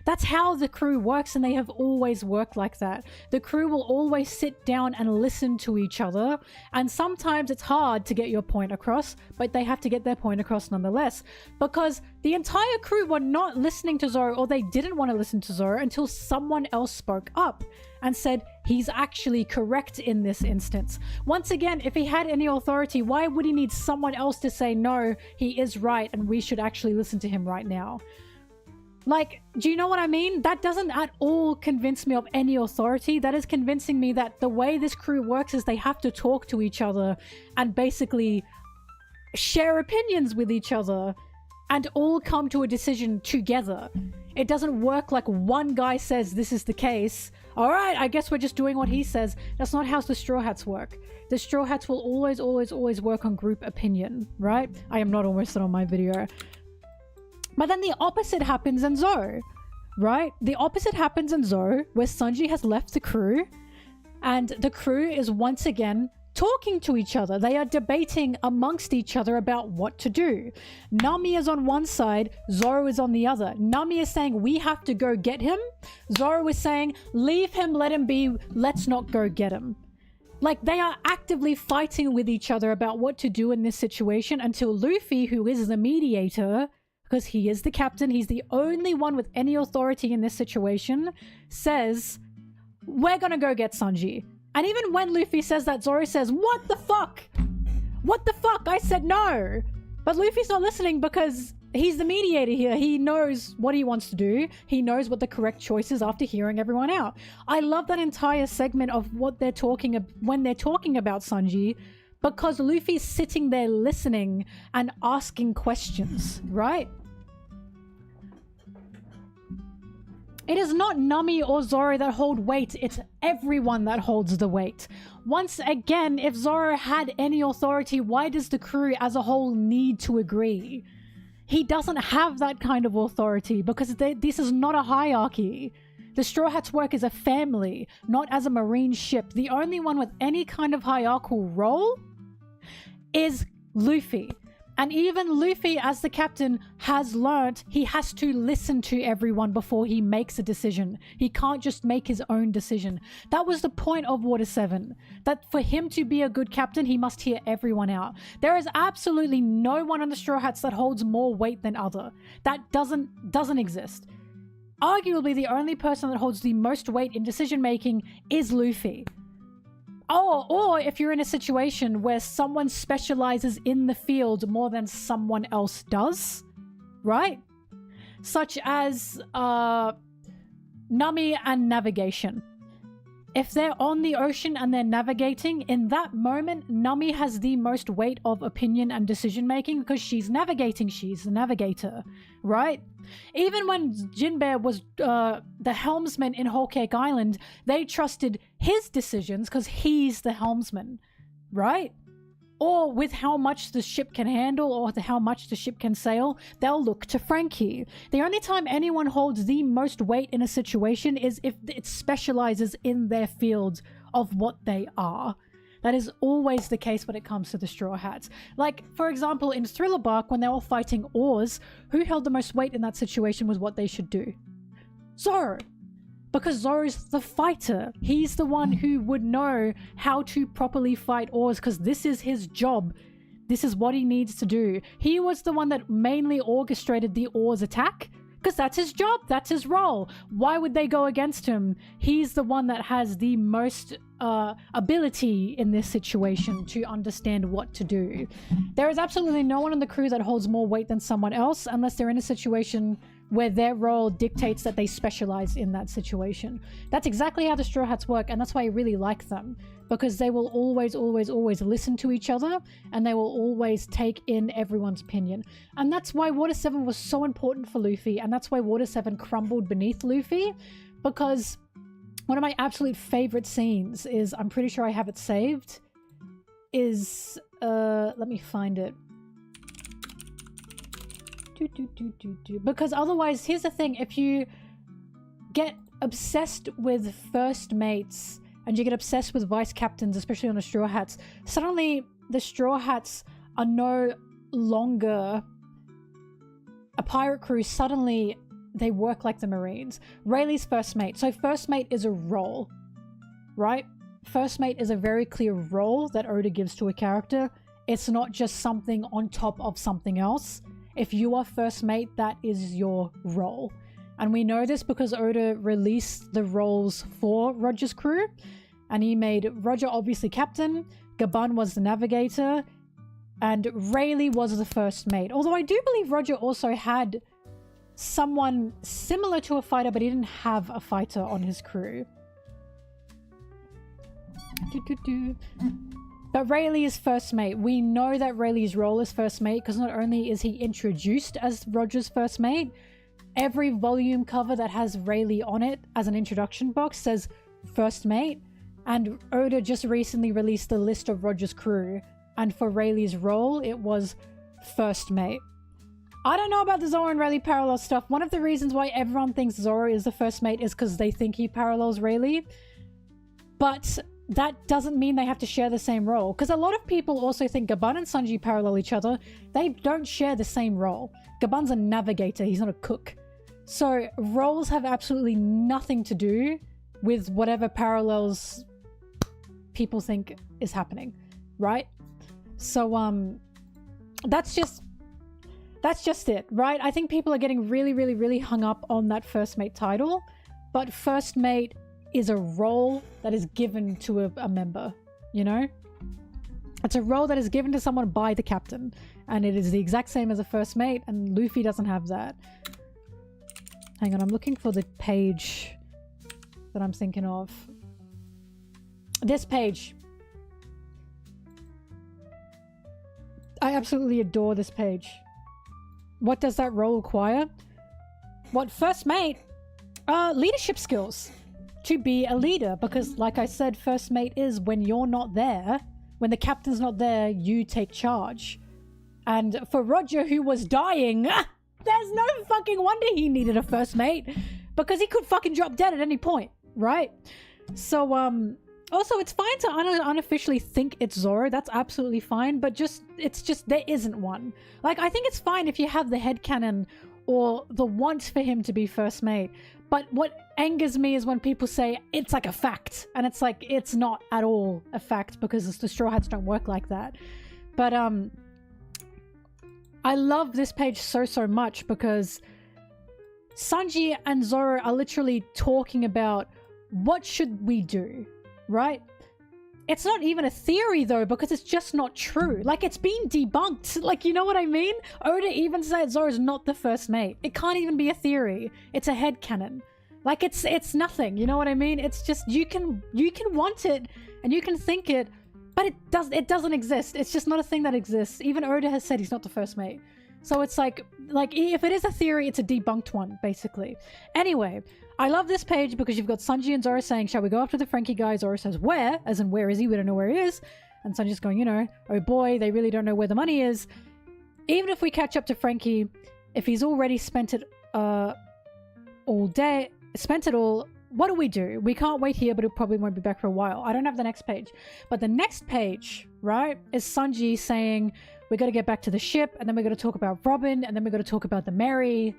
That's how the crew works, and they have always worked like that. The crew will always sit down and listen to each other, and sometimes it's hard to get your point across, but they have to get their point across nonetheless, because the entire crew were not listening to Zoro, or they didn't want to listen to Zoro until someone else spoke up and said he's actually correct in this instance. Once again, if he had any authority, why would he need someone else to say, no, he is right and we should actually listen to him right now? Like, do you know what I mean? That doesn't at all convince me of any authority. That is convincing me that the way this crew works is they have to talk to each other and basically share opinions with each other and all come to a decision together. It doesn't work like one guy says this is the case. All right, I guess we're just doing what he says. That's not how the Straw Hats work. The Straw Hats will always work on group opinion, right? I am not almost done on my video. But then the opposite happens in Zoro, right? The opposite happens in Zoro, where Sanji has left the crew, and the crew is once again talking to each other. They are debating amongst each other about what to do. Nami is on one side, Zoro is on the other. Nami is saying, we have to go get him. Zoro is saying, leave him, let him be, let's not go get him. Like, they are actively fighting with each other about what to do in this situation until Luffy, who is the mediator, because he is the captain, he's the only one with any authority in this situation, says, we're gonna go get Sanji. And even when Luffy says that, Zoro says, what the fuck? What the fuck? I said no. But Luffy's not listening because he's the mediator here. He knows what he wants to do. He knows what the correct choice is after hearing everyone out. I love that entire segment of what they're talking when they're talking about Sanji, because Luffy's sitting there listening and asking questions, right? It is not Nami or Zoro that hold weight, it's everyone that holds the weight. Once again, if Zoro had any authority, why does the crew as a whole need to agree? He doesn't have that kind of authority because this is not a hierarchy. The Straw Hats work as a family, not as a marine ship. The only one with any kind of hierarchical role is Luffy. And even Luffy, as the captain, has learnt he has to listen to everyone before he makes a decision. He can't just make his own decision. That was the point of Water 7. That for him to be a good captain, he must hear everyone out. There is absolutely no one on the Straw Hats that holds more weight than other. That doesn't exist. Arguably, the only person that holds the most weight in decision-making is Luffy. Or if you're in a situation where someone specializes in the field more than someone else does, right? Such as Nami and navigation. If they're on the ocean and they're navigating, in that moment, Nami has the most weight of opinion and decision-making because she's navigating, she's the navigator, right? Even when Jinbei was the helmsman in Whole Cake Island, they trusted his decisions because he's the helmsman, right? Or with how much the ship can handle or how much the ship can sail, they'll look to Frankie. The only time anyone holds the most weight in a situation is if it specializes in their field of what they are. That is always the case when it comes to the Straw Hats. Like, for example, in Thriller Bark, when they were fighting Oars, who held the most weight in that situation was what they should do? Zoro. Because Zoro's the fighter. He's the one who would know how to properly fight Oars because this is his job. This is what he needs to do. He was the one that mainly orchestrated the Oars attack because that's his job. That's his role. Why would they go against him? He's the one that has the most ability in this situation to understand what to do. There is absolutely no one on the crew that holds more weight than someone else unless they're in a situation where their role dictates that they specialize in that situation. That's exactly how the Straw Hats work, and that's why I really like them, because they will always listen to each other, and they will always take in everyone's opinion. And that's why Water 7 was so important for Luffy, and that's why Water 7 crumbled beneath Luffy, because one of my absolute favorite scenes is, I'm pretty sure I have it saved, is, let me find it. Because otherwise, here's the thing, if you get obsessed with first mates and you get obsessed with vice captains, especially on the Straw Hats, suddenly the Straw Hats are no longer a pirate crew. Suddenly they work like the Marines. Rayleigh's first mate. So first mate is a role, right? First mate is a very clear role that Oda gives to a character. It's not just something on top of something else. If you are first mate, that is your role. And we know this because Oda released the roles for Roger's crew. And he made Roger obviously captain, Gaban was the navigator, and Rayleigh was the first mate. Although I do believe Roger also had someone similar to a fighter, but he didn't have a fighter on his crew. But Rayleigh is first mate. We know that Rayleigh's role is first mate because not only is he introduced as Roger's first mate, every volume cover that has Rayleigh on it as an introduction box says first mate. And Oda just recently released the list of Roger's crew, and for Rayleigh's role, it was first mate. I don't know about the Zoro and Rayleigh parallel stuff. One of the reasons why everyone thinks Zoro is the first mate is because they think he parallels Rayleigh. But that doesn't mean they have to share the same role. Because a lot of people also think Gaban and Sanji parallel each other. They don't share the same role. Gaban's a navigator, he's not a cook. So roles have absolutely nothing to do with whatever parallels people think is happening, right? So that's just it, right? I think people are getting really hung up on that first mate title, but first mate is a role that is given to a member, you know? It's a role that is given to someone by the captain, and it is the exact same as a first mate, and Luffy doesn't have that. Hang on, I'm looking for the page that I'm thinking of. This page. I absolutely adore this page. What does that role require? What, first mate? Leadership skills. To be a leader, because like I said, first mate is when you're not there, when the captain's not there, you take charge. And for Roger, who was dying, there's no fucking wonder he needed a first mate, because he could fucking drop dead at any point, right? So, also, it's fine to unofficially think it's Zoro. That's absolutely fine. But it's just there isn't one. Like, I think it's fine if you have the headcanon or the want for him to be first mate. But what angers me is when people say it's like a fact. And it's like, it's not at all a fact because the Straw Hats don't work like that. But I love this page so much because Sanji and Zoro are literally talking about what should we do? Right? It's not even a theory though, because it's just not true. Like, it's been debunked. Like, you know what I mean? Oda even said Zoro's not the first mate. It can't even be a theory. It's a headcanon. Like, it's nothing. You know what I mean? It's just, you can want it and you can think it, but it doesn't exist. It's just not a thing that exists. Even Oda has said he's not the first mate. So it's like if it is a theory, it's a debunked one, basically. Anyway, I love this page because you've got Sanji and Zoro saying, shall we go after the Frankie guy? Zoro says, where? As in, where is he? We don't know where he is. And Sanji's going, you know, oh boy, they really don't know where the money is. Even if we catch up to Frankie, if he's already spent it all day, spent it all, what do we do? We can't wait here, but it probably won't be back for a while. I don't have the next page. But the next page, right, is Sanji saying, we got to get back to the ship, and then we're going to talk about Robin, and then we're going to talk about the Mary.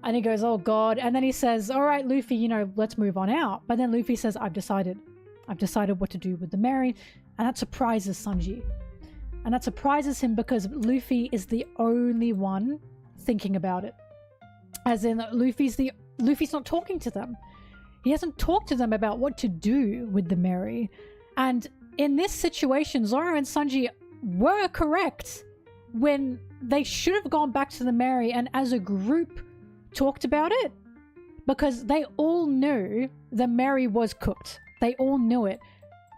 And he goes, oh god. And then he says, all right, Luffy, you know, let's move on out. But then Luffy says, I've decided what to do with the Mary. And that surprises Sanji. And that surprises him because Luffy is the only one thinking about it. As in, Luffy's not talking to them. He hasn't talked to them about what to do with the Mary. And in this situation, Zoro and Sanji were correct when they should have gone back to the Mary and as a group talked about it, because they all knew the Mary was cooked. They all knew it.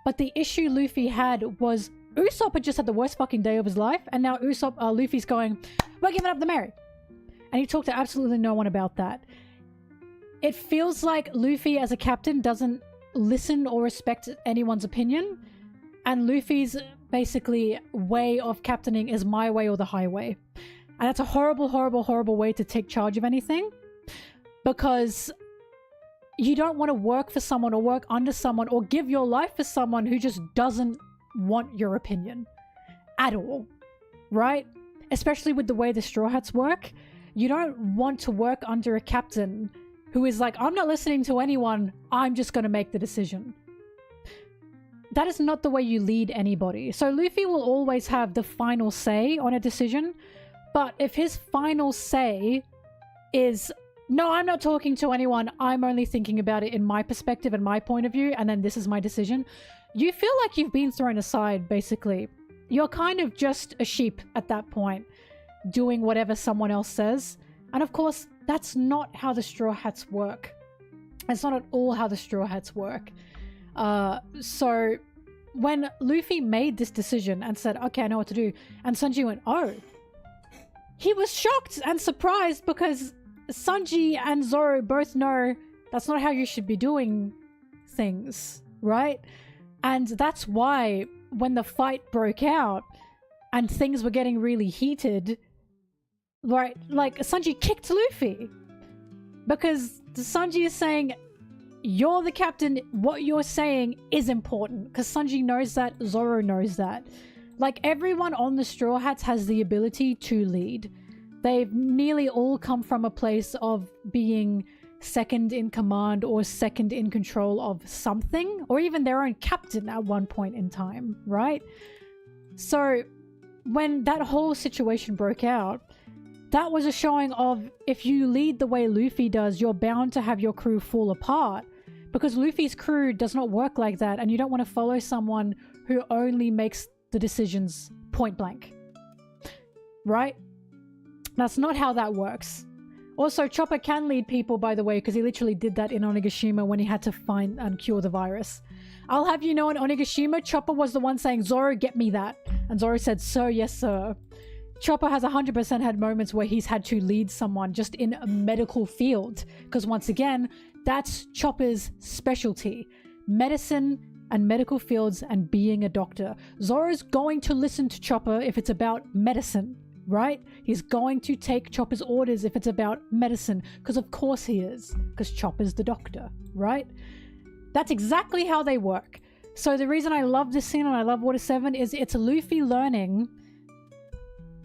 But the issue Luffy had was Usopp had just had the worst fucking day of his life, and now Luffy's going, we're giving up the Mary. And he talked to absolutely no one about that. It feels like Luffy as a captain doesn't listen or respect anyone's opinion, and Luffy's basically way of captaining is my way or the highway. And that's a horrible way to take charge of anything, because you don't want to work for someone or work under someone or give your life for someone who just doesn't want your opinion at all, right? Especially with the way the Straw Hats work. You don't want to work under a captain who is like, I'm not listening to anyone, I'm just going to make the decision. That is not the way you lead anybody. So Luffy will always have the final say on a decision, but if his final say is, no, I'm not talking to anyone, I'm only thinking about it in my perspective and my point of view, and then this is my decision, you feel like you've been thrown aside, basically. You're kind of just a sheep at that point, doing whatever someone else says. And of course, that's not how the Straw Hats work. It's not at all how the Straw Hats work. So when Luffy made this decision and said, okay, I know what to do, and Sanji went, oh, he was shocked and surprised because Sanji and Zoro both know that's not how you should be doing things, right? And that's why when the fight broke out and things were getting really heated, right, like Sanji kicked Luffy because Sanji is saying, you're the captain, what you're saying is important, because Sanji knows that, Zoro knows that. Like, everyone on the Straw Hats has the ability to lead. They've nearly all come from a place of being second in command or second in control of something, or even their own captain at one point in time, right? So when that whole situation broke out, that was a showing of, if you lead the way Luffy does, you're bound to have your crew fall apart, because Luffy's crew does not work like that, and you don't want to follow someone who only makes the decisions point blank, right? That's not how that works. Also, Chopper can lead people, by the way, because he literally did that in Onigashima when he had to find and cure the virus. I'll have you know, in Onigashima, Chopper was the one saying, Zoro, get me that. And Zoro said, sir, yes, sir. Chopper has 100% had moments where he's had to lead someone just in a medical field. Because once again, that's Chopper's specialty. Medicine and medical fields and being a doctor. Zoro's going to listen to Chopper if it's about medicine, right? He's going to take Chopper's orders if it's about medicine. Because of course he is. Because Chopper's the doctor, right? That's exactly how they work. So the reason I love this scene and I love Water 7 is it's Luffy learning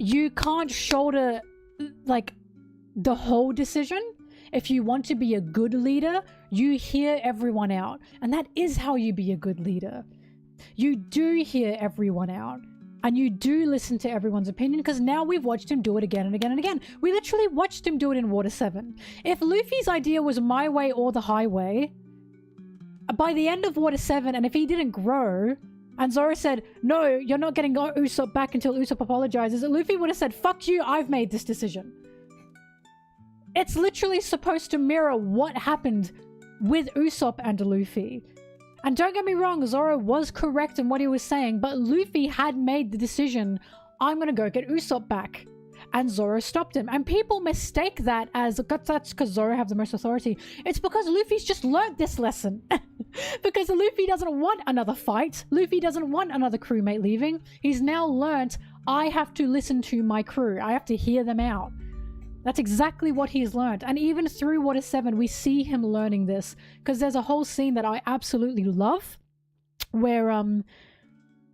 you can't shoulder, like, the whole decision. If you want to be a good leader, you hear everyone out. And that is how you be a good leader. You do hear everyone out. And you do listen to everyone's opinion, because now we've watched him do it again and again and again. We literally watched him do it in Water 7. If Luffy's idea was my way or the highway, by the end of Water 7, and if he didn't grow, and Zoro said, no, you're not getting Usopp back until Usopp apologizes, Luffy would have said, fuck you, I've made this decision. It's literally supposed to mirror what happened with Usopp and Luffy. And don't get me wrong, Zoro was correct in what he was saying, but Luffy had made the decision, I'm gonna go get Usopp back. And Zoro stopped him. And people mistake that as, that's because Zoro have the most authority. It's because Luffy's just learnt this lesson. Because Luffy doesn't want another fight. Luffy doesn't want another crewmate leaving. He's now learnt, I have to listen to my crew. I have to hear them out. That's exactly what he's learned. And even through Water 7, we see him learning this. Because there's a whole scene that I absolutely love. Where,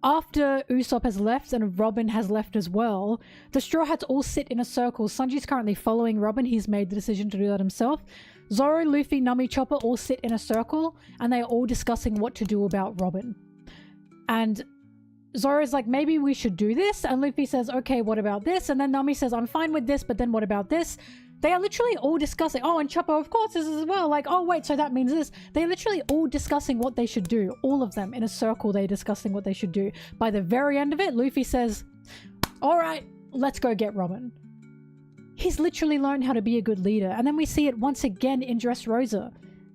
after Usopp has left and Robin has left as well, the Straw Hats all sit in a circle. Sanji's currently following Robin. He's made the decision to do that himself. Zoro, Luffy, Nami, Chopper all sit in a circle, and they're all discussing what to do about Robin. And Zoro's like, maybe we should do this. And Luffy says, okay, what about this? And then Nami says, I'm fine with this, but then what about this? They are literally all discussing, oh, and Chopper, of course, this as well. Like, oh, wait, so that means this. They're literally all discussing what they should do. All of them in a circle, they're discussing what they should do. By the very end of it, Luffy says, all right, let's go get Robin. He's literally learned how to be a good leader. And then we see it once again in Dressrosa,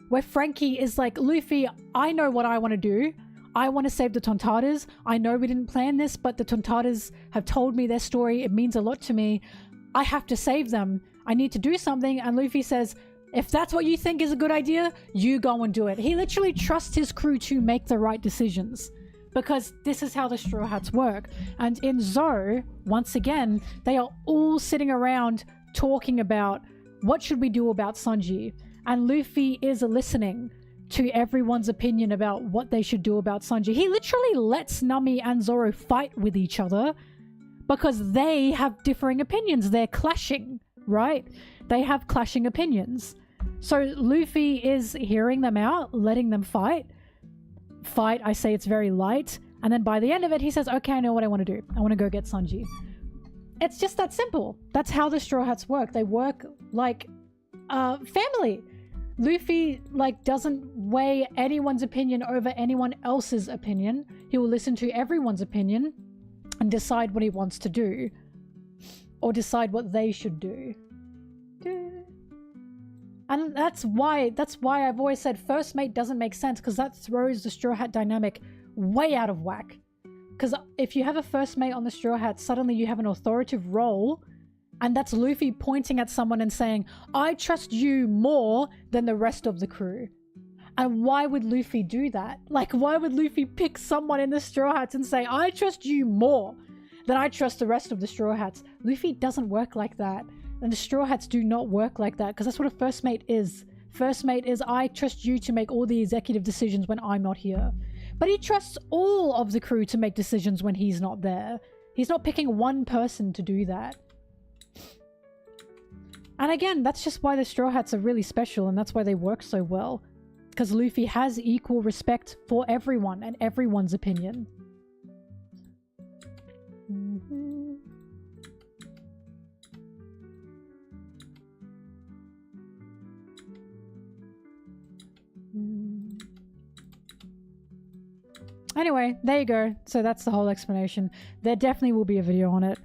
where Frankie is like, Luffy, I know what I want to do. I want to save the Tontatas. I know we didn't plan this, but the Tontatas have told me their story. It means a lot to me. I have to save them. I need to do something. And Luffy says, if that's what you think is a good idea, you go and do it. He literally trusts his crew to make the right decisions, because this is how the Straw Hats work. And in Zou, once again, they are all sitting around talking about what should we do about Sanji. And Luffy is listening to everyone's opinion about what they should do about Sanji. He literally lets Nami and Zoro fight with each other because they have differing opinions. They're clashing, right? They have clashing opinions. So Luffy is hearing them out, letting them fight. I say it's very light. And then by the end of it, he says, okay, I know what I want to do. I want to go get Sanji. It's just that simple. That's how the Straw Hats work. They work like family. Luffy like doesn't weigh anyone's opinion over anyone else's opinion. He will listen to everyone's opinion and decide what he wants to do, or decide what they should do. And that's why I've always said first mate doesn't make sense, because that throws the Straw Hat dynamic way out of whack. Because if you have a first mate on the Straw Hat, suddenly you have an authoritative role, and that's Luffy pointing at someone and saying, I trust you more than the rest of the crew. And why would Luffy do that? Like, why would Luffy pick someone in the Straw Hats and say, I trust you more than I trust the rest of the Straw Hats? Luffy doesn't work like that. And the Straw Hats do not work like that, because that's what a first mate is. First mate is, I trust you to make all the executive decisions when I'm not here. But he trusts all of the crew to make decisions when he's not there. He's not picking one person to do that. And again, that's just why the Straw Hats are really special, and that's why they work so well. Because Luffy has equal respect for everyone and everyone's opinion. Anyway, there you go. So that's the whole explanation. There definitely will be a video on it.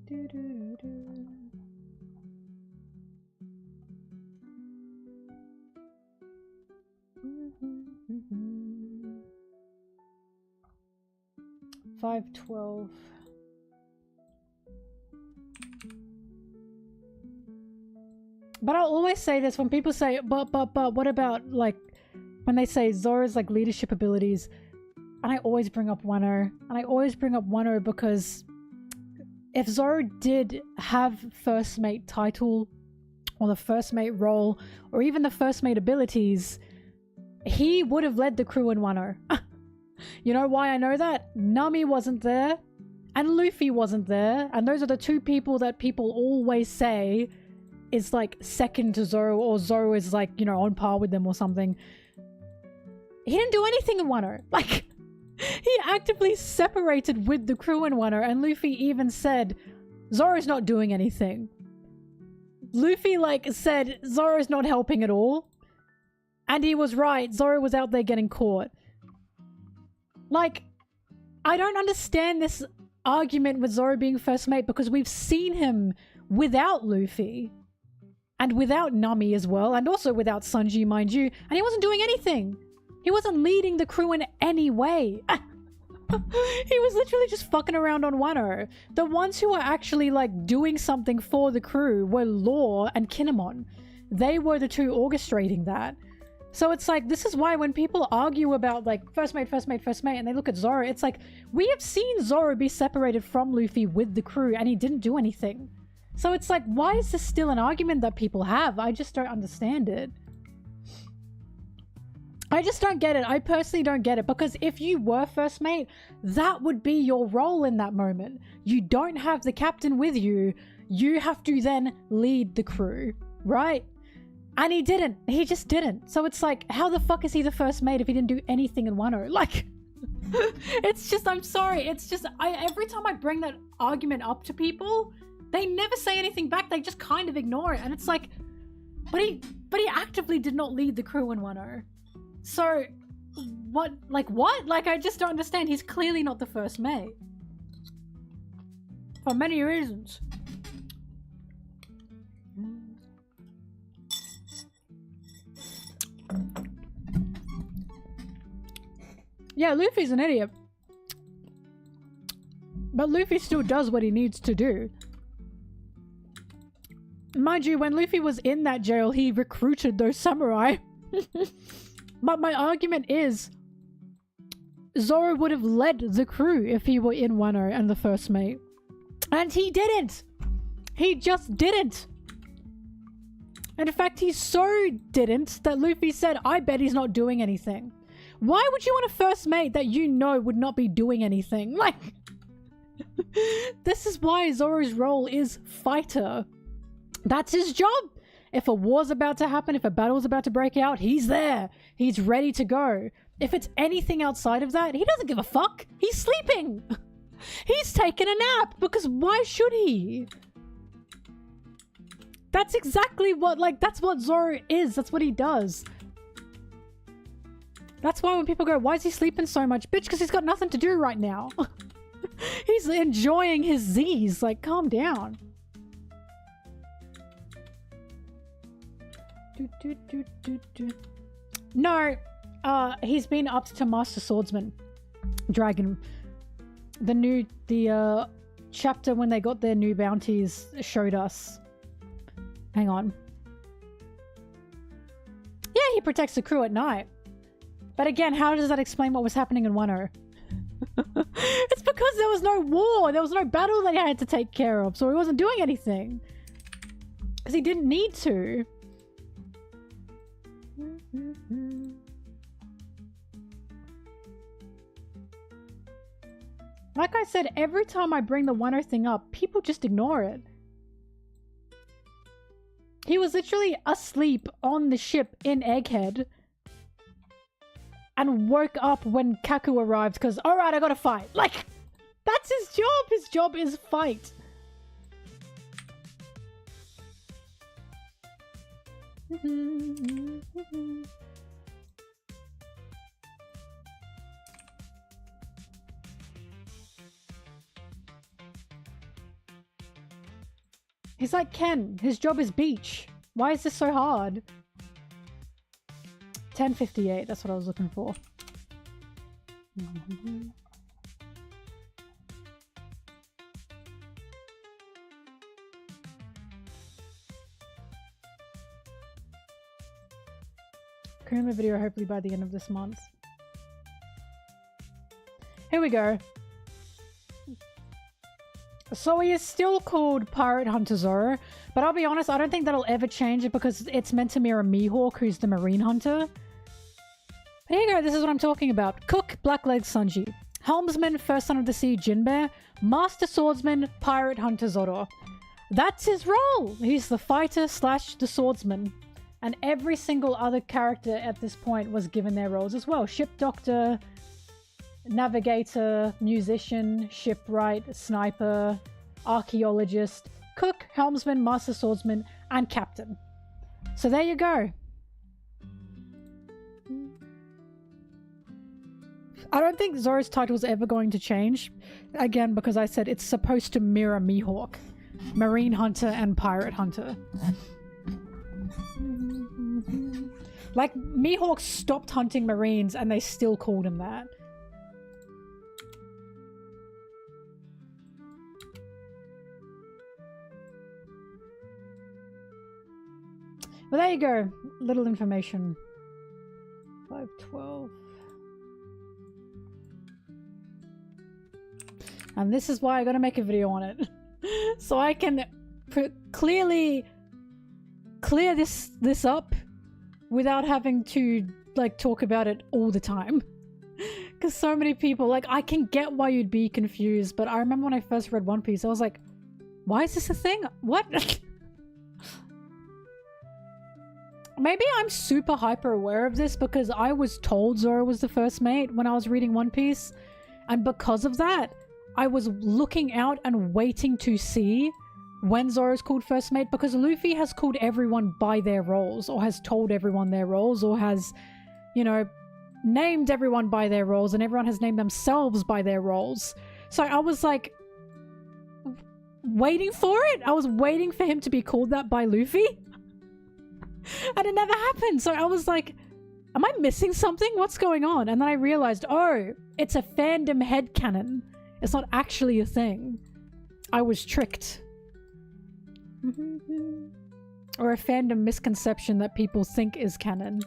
Doo-doo-doo-doo. 512. But I'll always say this when people say, but what about, like, when they say Zoro's, like, leadership abilities, and I always bring up Wano, and I always bring up Wano because if Zoro did have first mate title, or the first mate role, or even the first mate abilities, he would have led the crew in Wano. You know why I know that? Nami wasn't there, and Luffy wasn't there, and those are the two people that people always say is like second to Zoro, or Zoro is like, you know, on par with them or something. He didn't do anything in Wano. Like, he actively separated with the crew in Wano, and Luffy even said, Zoro's not doing anything. Luffy, like, said, Zoro's not helping at all. And he was right. Zoro was out there getting caught. Like, I don't understand this argument with Zoro being first mate, because we've seen him without Luffy. And without Nami as well. And also without Sanji, mind you. And he wasn't doing anything. He wasn't leading the crew in any way. He was literally just fucking around on Wano. The ones who were actually, like, doing something for the crew were Law and Kinemon. They were the two orchestrating that. So it's like, this is why when people argue about, like, first mate, and they look at Zoro, it's like, we have seen Zoro be separated from Luffy with the crew, and he didn't do anything. So it's like, why is this still an argument that people have? I just don't understand it. I just don't get it. I personally don't get it, because if you were first mate, that would be your role in that moment. You don't have the captain with you. You have to then lead the crew, right? And he didn't. He just didn't. So it's like, how the fuck is he the first mate if he didn't do anything in Wano? Like, it's just, I'm sorry. It's just, every time I bring that argument up to people, they never say anything back. They just kind of ignore it. And it's like, but he actively did not lead the crew in Wano. So, what? Like, what? Like, I just don't understand. He's clearly not the first mate. For many reasons. Yeah, Luffy's an idiot. But Luffy still does what he needs to do. Mind you, when Luffy was in that jail, he recruited those samurai. But my argument is, Zoro would have led the crew if he were in Wano and the first mate. And he didn't! He just didn't! And in fact, he so didn't that Luffy said, I bet he's not doing anything. Why would you want a first mate that you know would not be doing anything? Like, this is why Zoro's role is fighter. That's his job. If a war's about to happen, if a battle's about to break out, he's there. He's ready to go. If it's anything outside of that, he doesn't give a fuck. He's sleeping. He's taking a nap because why should he? That's exactly what, like, that's what Zoro is. That's what he does. That's why when people go, why is he sleeping so much? Bitch, because he's got nothing to do right now. He's enjoying his Z's. Like, calm down. No, he's been upped to Master Swordsman. Dragon. The chapter when they got their new bounties showed us. Hang on. Yeah, he protects the crew at night. But again, how does that explain what was happening in Wano? It's because there was no war. There was no battle that he had to take care of. So he wasn't doing anything. Because he didn't need to. Like I said, every time I bring the Wano thing up, people just ignore it. He was literally asleep on the ship in Egghead. And woke up when Kaku arrived because, alright, I gotta fight. Like, that's his job. His job is fight. He's like Ken. His job is beach. Why is this so hard? 10:58. That's what I was looking for. Kuma video hopefully by the end of this month. Here we go. So he is still called Pirate Hunter Zoro, but I'll be honest, I don't think that'll ever change it because it's meant to mirror Mihawk, who's the Marine Hunter. But here you go, this is what I'm talking about. Cook, Blackleg Sanji. Helmsman, First Son of the Sea, Jinbei. Master Swordsman, Pirate Hunter Zoro. That's his role! He's the fighter slash the swordsman. And every single other character at this point was given their roles as well. Ship Doctor, Navigator, Musician, Shipwright, Sniper, Archaeologist, Cook, Helmsman, Master Swordsman, and Captain. So there you go. I don't think Zoro's title is ever going to change. Again, because I said it's supposed to mirror Mihawk. Marine Hunter and Pirate Hunter. Like, Mihawk stopped hunting Marines and they still called him that. Well, there you go. Little information. 512. And this is why I gotta make a video on it. So I can clearly clear this up without having to, like, talk about it all the time. Because so many people, like, I can get why you'd be confused, but I remember when I first read One Piece, I was like, why is this a thing? What? Maybe I'm super hyper aware of this because I was told Zoro was the first mate when I was reading One Piece. And because of that, I was looking out and waiting to see when Zoro's called first mate, because Luffy has called everyone by their roles, or has told everyone their roles, or has, you know, named everyone by their roles, and everyone has named themselves by their roles. So I was like, waiting for it. I was waiting for him to be called that by Luffy. And it never happened. So I was like, am I missing something? What's going on? And then I realized, oh, it's a fandom headcanon. It's not actually a thing. I was tricked. Or a fandom misconception that people think is canon.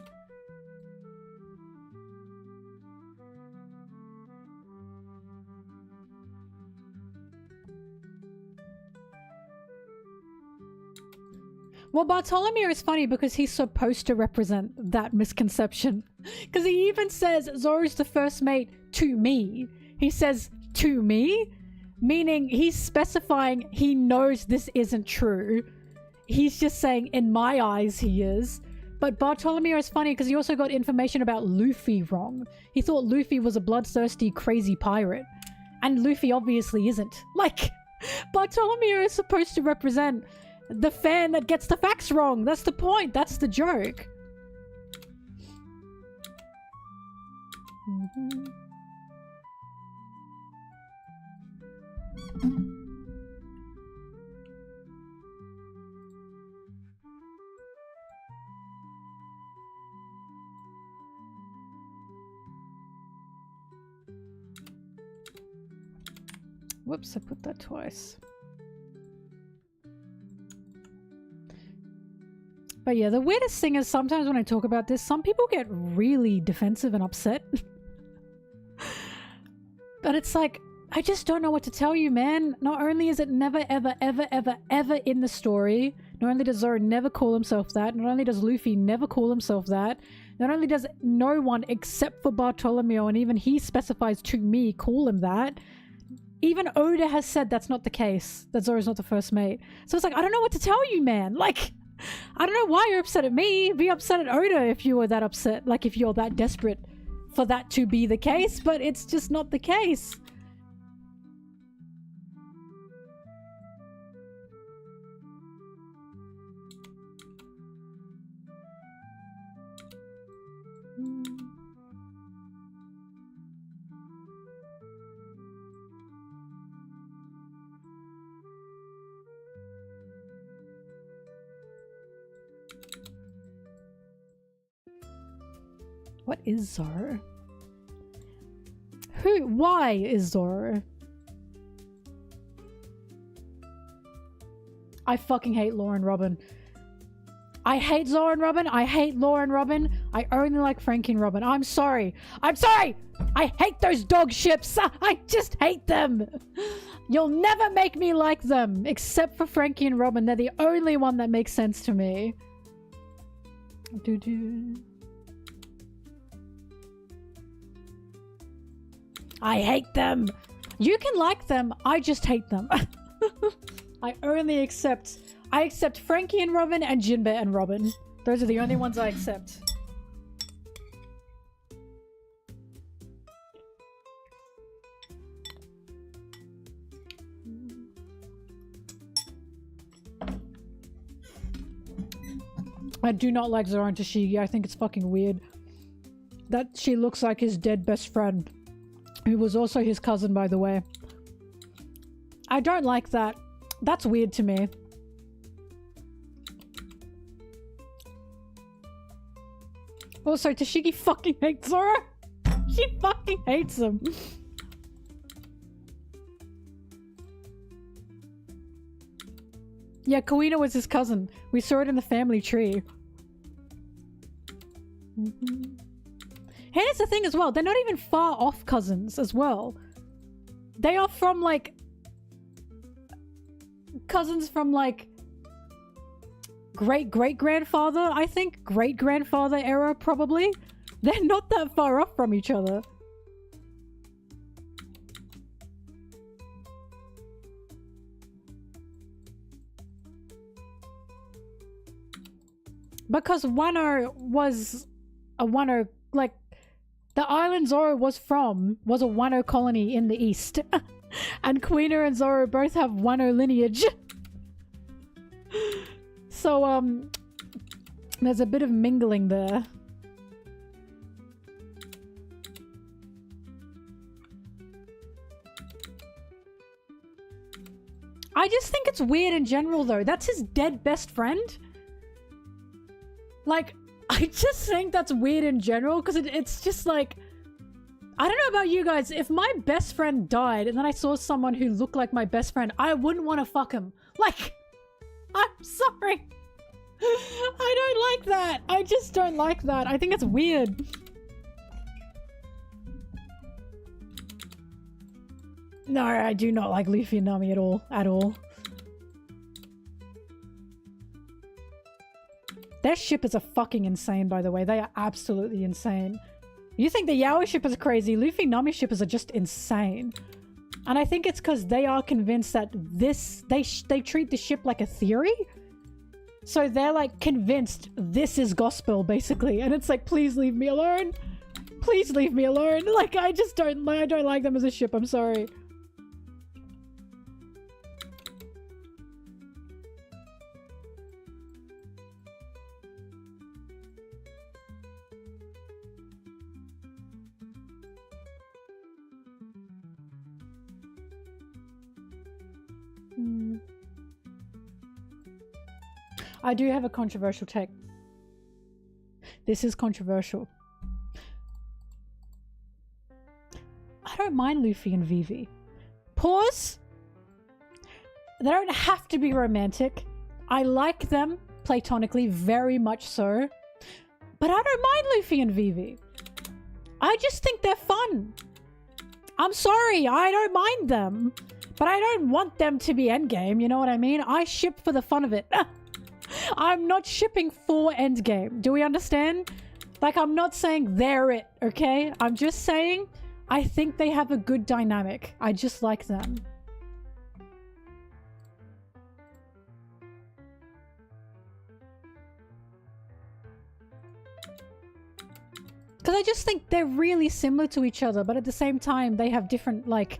Well, Bartholomew is funny because he's supposed to represent that misconception. Because he even says Zoro's the first mate to me. He says to me, meaning he's specifying he knows this isn't true. He's just saying in my eyes he is. But Bartholomew is funny because he also got information about Luffy wrong. He thought Luffy was a bloodthirsty, crazy pirate. And Luffy obviously isn't. Like, Bartholomew is supposed to represent the fan that gets the facts wrong. That's the point. That's the joke. Whoops, I put that twice. But yeah, the weirdest thing is sometimes when I talk about this, some people get really defensive and upset. But it's like, I just don't know what to tell you, man. Not only is it never, ever, ever, ever, ever in the story, not only does Zoro never call himself that, not only does Luffy never call himself that, not only does no one except for Bartholomew, and even he specifies to me, call him that, even Oda has said that's not the case, that Zoro's not the first mate. So it's like, I don't know what to tell you, man. Like, I don't know why you're upset at me. Be upset at Oda if you were that upset. Like, if you're that desperate for that to be the case, but it's just not the case. What is Zoro? Why is Zoro? I fucking hate Law and Robin. I hate Zoro and Robin. I hate Law and Robin. I only like Frankie and Robin. I'm sorry. I'm sorry! I hate those dog ships. I just hate them. You'll never make me like them. Except for Frankie and Robin. They're the only one that makes sense to me. I hate them. You can like them. I just hate them. I accept Frankie and Robin and Jinbei and Robin. Those are the only ones I accept. I do not like Zoro and Tashigi. I think it's fucking weird that she looks like his dead best friend, who was also his cousin, by the way. I don't like that. That's weird to me. Also, Tashigi fucking hates Zoro. She fucking hates him. Yeah, Kuina was his cousin. We saw it in the family tree. Here's the thing as well. They're not even far off cousins as well. They are from like... cousins from like... great-great-grandfather, I think. Great-grandfather era, probably. They're not that far off from each other. Because Wano was a Wano, like, the island Zoro was from was a Wano colony in the east. And Kuina and Zoro both have Wano lineage. So, there's a bit of mingling there. I just think it's weird in general, though. That's his dead best friend. Like, I just think that's weird in general, because it's just like... I don't know about you guys, if my best friend died and then I saw someone who looked like my best friend, I wouldn't want to fuck him. Like, I'm sorry. I don't like that. I just don't like that. I think it's weird. No, I do not like Luffy and Nami at all. At all. Their shippers are fucking insane, by the way. They are absolutely insane. You think the Yaoi shippers are crazy. Luffy Nami shippers are just insane. And I think it's because they are convinced that this... They treat the ship like a theory. So they're like convinced this is gospel, basically. And it's like, please leave me alone. Please leave me alone. Like, I don't like them as a ship. I'm sorry. I do have a controversial take. This is controversial. I don't mind Luffy and Vivi. Pause. They don't have to be romantic. I like them platonically, very much so. But I don't mind Luffy and Vivi. I just think they're fun. I'm sorry, I don't mind them. But I don't want them to be endgame, you know what I mean? I ship for the fun of it. I'm not shipping for endgame. Do we understand? Like, I'm not saying they're it, okay? I'm just saying I think they have a good dynamic. I just like them. Because I just think they're really similar to each other, but at the same time, they have different, like,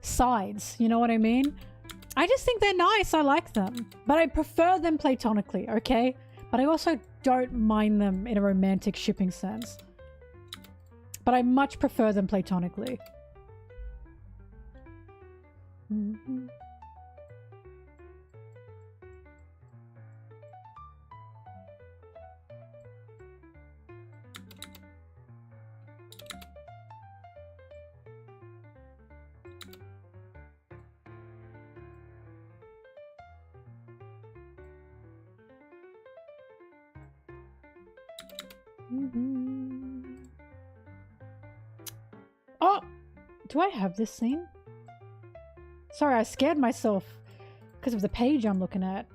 sides. You know what I mean? I just think they're nice. I like them. But I prefer them platonically, okay? But I also don't mind them in a romantic shipping sense. But I much prefer them platonically. Mm-hmm. Oh! Do I have this scene? Sorry, I scared myself because of the page I'm looking at.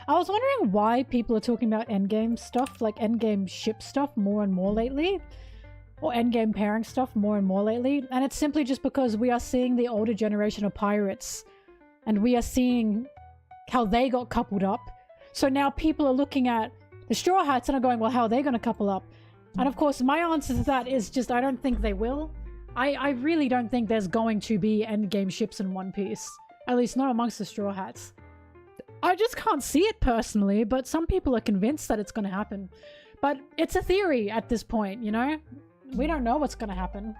I was wondering why people are talking about endgame stuff, like endgame ship stuff more and more lately. Or endgame pairing stuff more and more lately. And it's simply just because we are seeing the older generation of pirates. And we are seeing how they got coupled up. So now people are looking at the Straw Hats and are going, well, how are they going to couple up? And of course, my answer to that is just, I don't think they will. I really don't think there's going to be endgame ships in One Piece. At least not amongst the Straw Hats. I just can't see it personally, but some people are convinced that it's going to happen. But it's a theory at this point, you know? We don't know what's going to happen.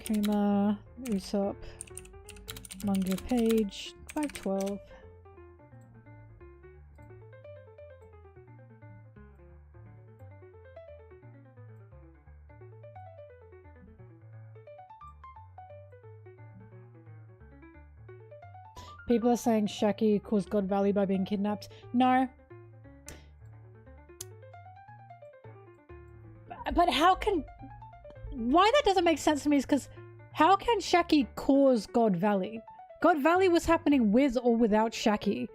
Kuma, Usopp, manga page 512. People are saying Shaki caused God Valley by being kidnapped. No. But how can... Why that doesn't make sense to me is because how can Shaki cause God Valley? God Valley was happening with or without Shaki.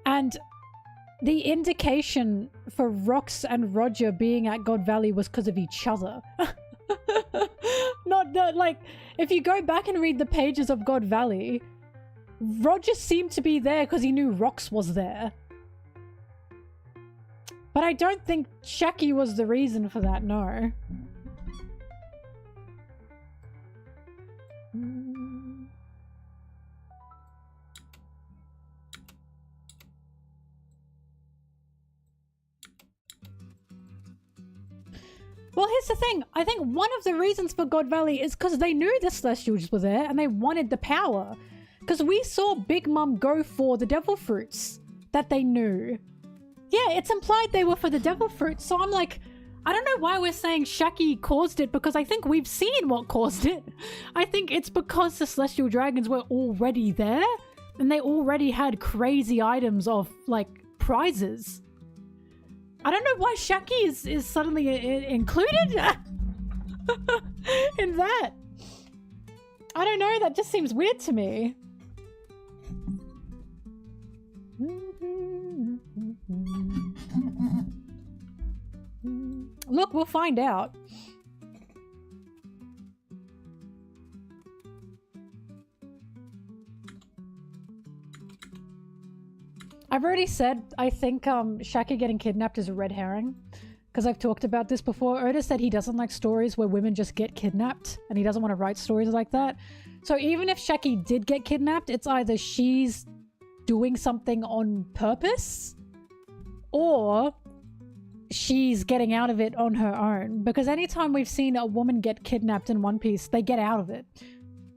And the indication for Rox and Roger being at God Valley was because of each other. Not that, like, if you go back and read the pages of God Valley, Roger seemed to be there because he knew Rox was there. But I don't think Shaki was the reason for that, no. Well, here's the thing. I think one of the reasons for God Valley is because they knew the Celestials were there and they wanted the power. Because we saw Big Mum go for the devil fruits that they knew. Yeah, it's implied they were for the devil fruits. So I'm like, I don't know why we're saying Shaki caused it, because I think we've seen what caused it. I think it's because the celestial dragons were already there and they already had crazy items of like prizes. I don't know why Shaki is suddenly included in that. I don't know, that just seems weird to me. Look, we'll find out. I've already said I think Shaki getting kidnapped is a red herring, because I've talked about this before. Otis said he doesn't like stories where women just get kidnapped, and he doesn't want to write stories like that. So even if Shaki did get kidnapped, it's either she's doing something on purpose or she's getting out of it on her own. Because anytime we've seen a woman get kidnapped in One Piece, they get out of it.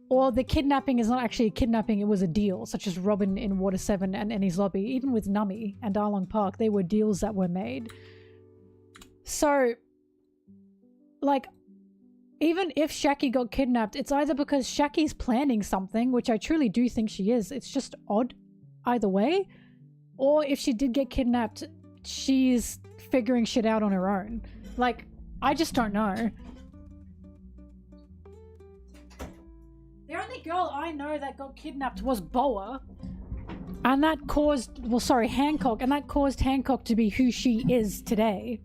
Or the kidnapping is not actually a kidnapping, it was a deal, such as Robin in Water 7 and Enies Lobby. Even with Nami and Darlong Park, they were deals that were made. So, like, even if Shaki got kidnapped, it's either because Shaki's planning something, which I truly do think she is. It's just odd either way. Or if she did get kidnapped, she's figuring shit out on her own. Like, I just don't know. The only girl I know that got kidnapped was Boa. And that caused, well, sorry, Hancock. And that caused Hancock to be who she is today.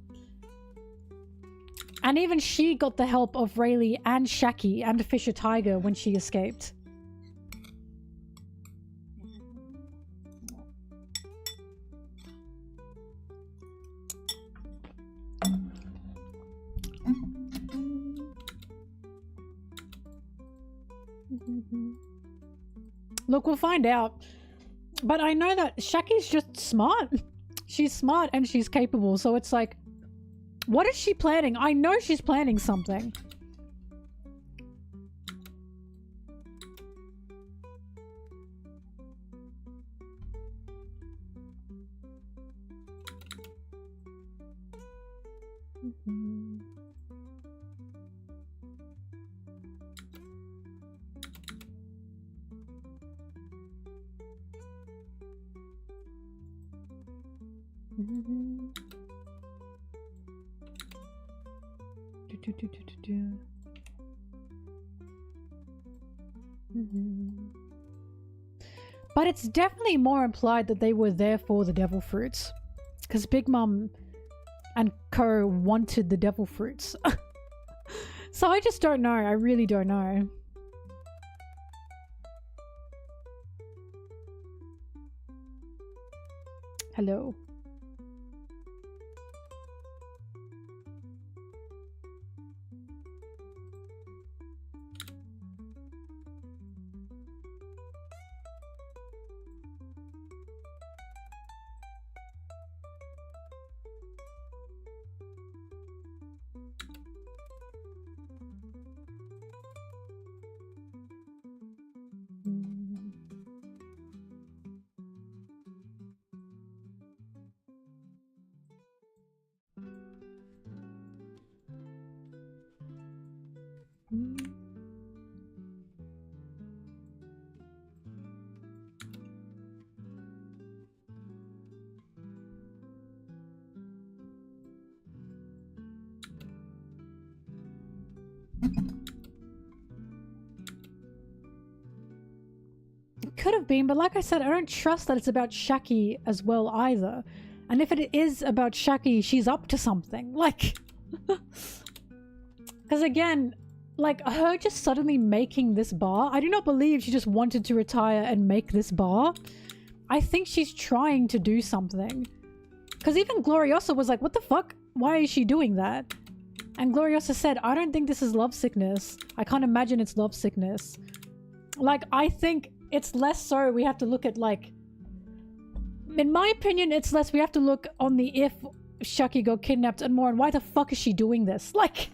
And even she got the help of Rayleigh and Shaki and Fisher Tiger when she escaped. Look, we'll find out. But I know that Shaki's just smart. She's smart and she's capable, so it's like, what is she planning? I know she's planning something. But it's definitely more implied that they were there for the devil fruits, because Big Mum and Co wanted the devil fruits. So I just don't know. I really don't know. Hello. Could have been, but like I said, I don't trust that it's about Shaki as well either. And if it is about Shaki, she's up to something. Like, because again, like her just suddenly making this bar, I do not believe she just wanted to retire and make this bar. I think she's trying to do something. Because even Gloriosa was like, what the fuck? Why is she doing that? And Gloriosa said, I don't think this is lovesickness. I can't imagine it's lovesickness. Like, I think it's less so we have to look at, like, in my opinion, it's less we have to look on the if Shaki got kidnapped and more on why the fuck is she doing this? Like,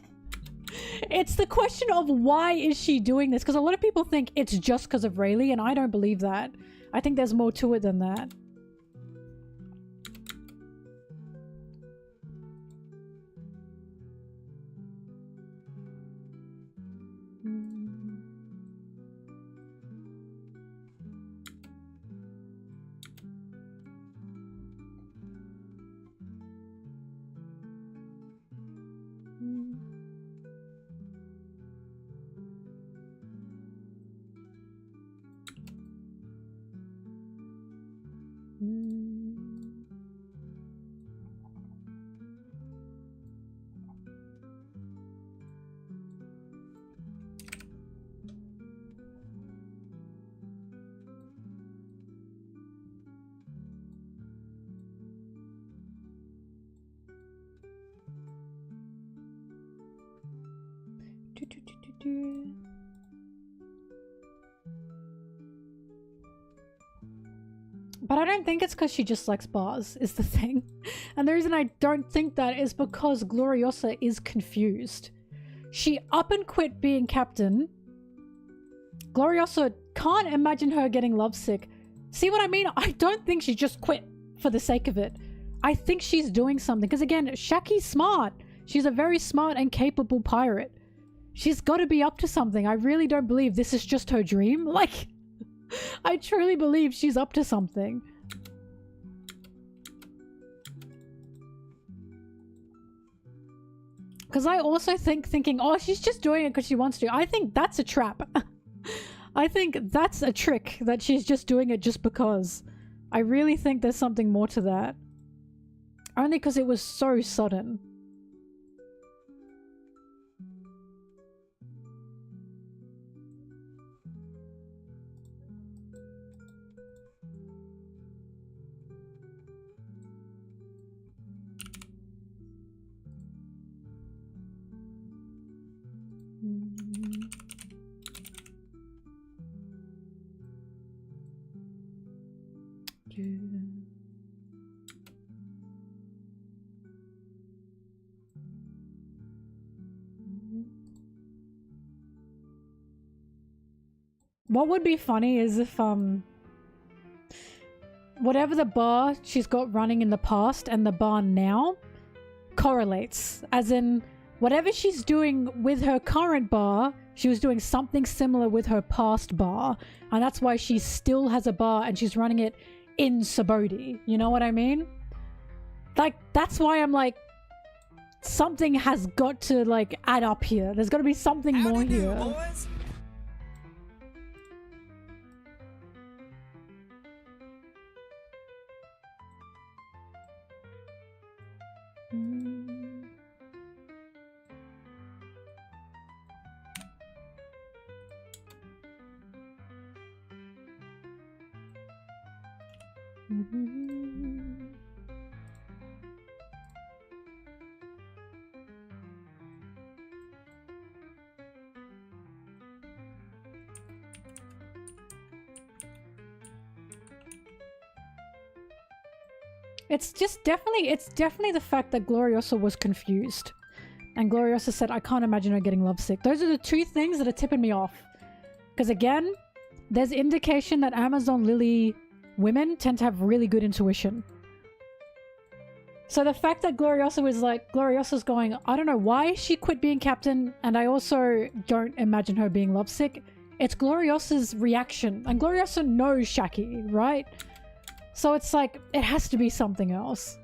It's the question of why is she doing this? Because a lot of people think it's just because of Rayleigh, and I don't believe that. I think there's more to it than that. But I don't think it's because she just likes bars, is the thing. And the reason I don't think that is because Gloriosa is confused. She up and quit being captain. Gloriosa can't imagine her getting lovesick. See what I mean? I don't think she just quit for the sake of it. I think she's doing something. Because again, Shaki's smart. She's a very smart and capable pirate. She's got to be up to something. I really don't believe this is just her dream. Like, I truly believe she's up to something. Because I also thinking, oh, she's just doing it because she wants to. I think that's a trap. I think that's a trick that she's just doing it just because. I really think there's something more to that. Only because it was so sudden. What would be funny is if, whatever the bar she's got running in the past and the bar now correlates. As in, whatever she's doing with her current bar, she was doing something similar with her past bar. And that's why she still has a bar and she's running it in Sabodi. You know what I mean? Like, that's why I'm like, something has got to, like, add up here. There's got to be something more here. Boys? It's definitely the fact that Gloriosa was confused. And Gloriosa said, I can't imagine her getting lovesick. Those are the two things that are tipping me off. Because again, there's indication that Amazon Lily women tend to have really good intuition. So the fact that Gloriosa was like, Gloriosa's going, I don't know why she quit being captain, and I also don't imagine her being lovesick. It's Gloriosa's reaction. And Gloriosa knows Shaki, right? So it's like, it has to be something else.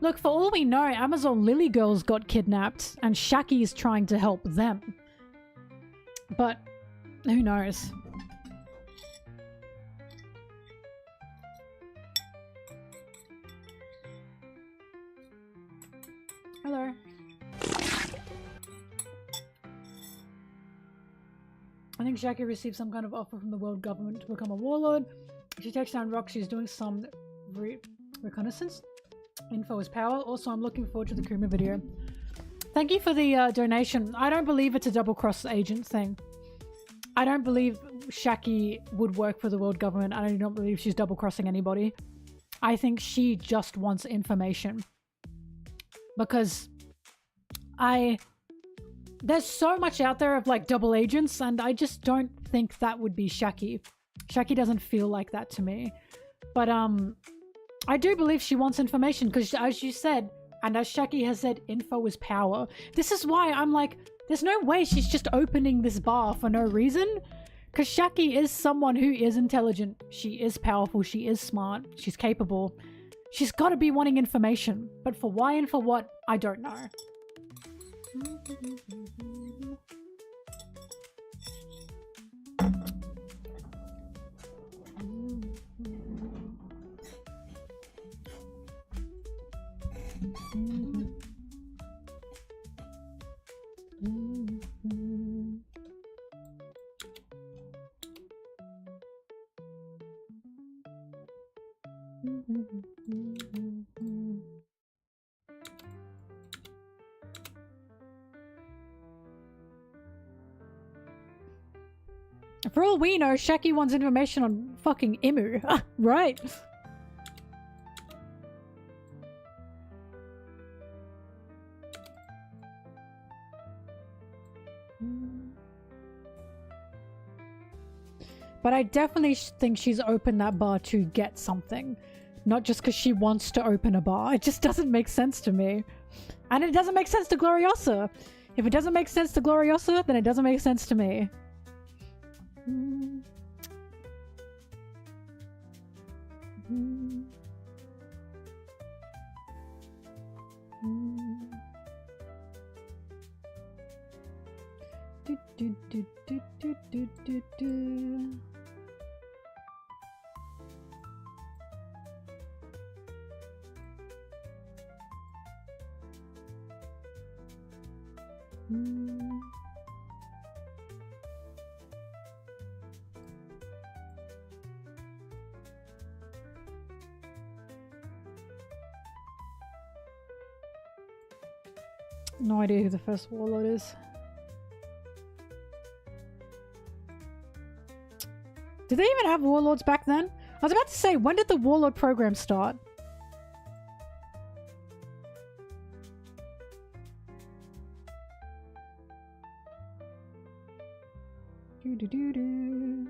Look, for all we know, Amazon Lily Girls got kidnapped and Shaki is trying to help them. But who knows? Hello. I think Shaki received some kind of offer from the world government to become a warlord. If she takes down Rock, she's doing some reconnaissance. Info is power. Also, I'm looking forward to the Kuma video. Thank you for the donation. I don't believe it's a double-cross agent thing. I don't believe Shaki would work for the world government. I do not believe she's double-crossing anybody. I think she just wants information. Because there's so much out there of like double agents, and I just don't think that would be Shaki. Shaki doesn't feel like that to me. But I do believe she wants information because, as you said, and as Shaki has said, info is power. This is why I'm like, there's no way she's just opening this bar for no reason. Because Shaki is someone who is intelligent. She is powerful. She is smart. She's capable. She's got to be wanting information. But for why and for what, I don't know. For all we know, Shaki wants information on fucking Imu. Right. But I definitely think she's opened that bar to get something. Not just because she wants to open a bar. It just doesn't make sense to me. And it doesn't make sense to Gloriosa. If it doesn't make sense to Gloriosa, then it doesn't make sense to me. No idea who the first warlord is. Did they even have warlords back then? I was about to say, when did the warlord program start? Do-do-do-do.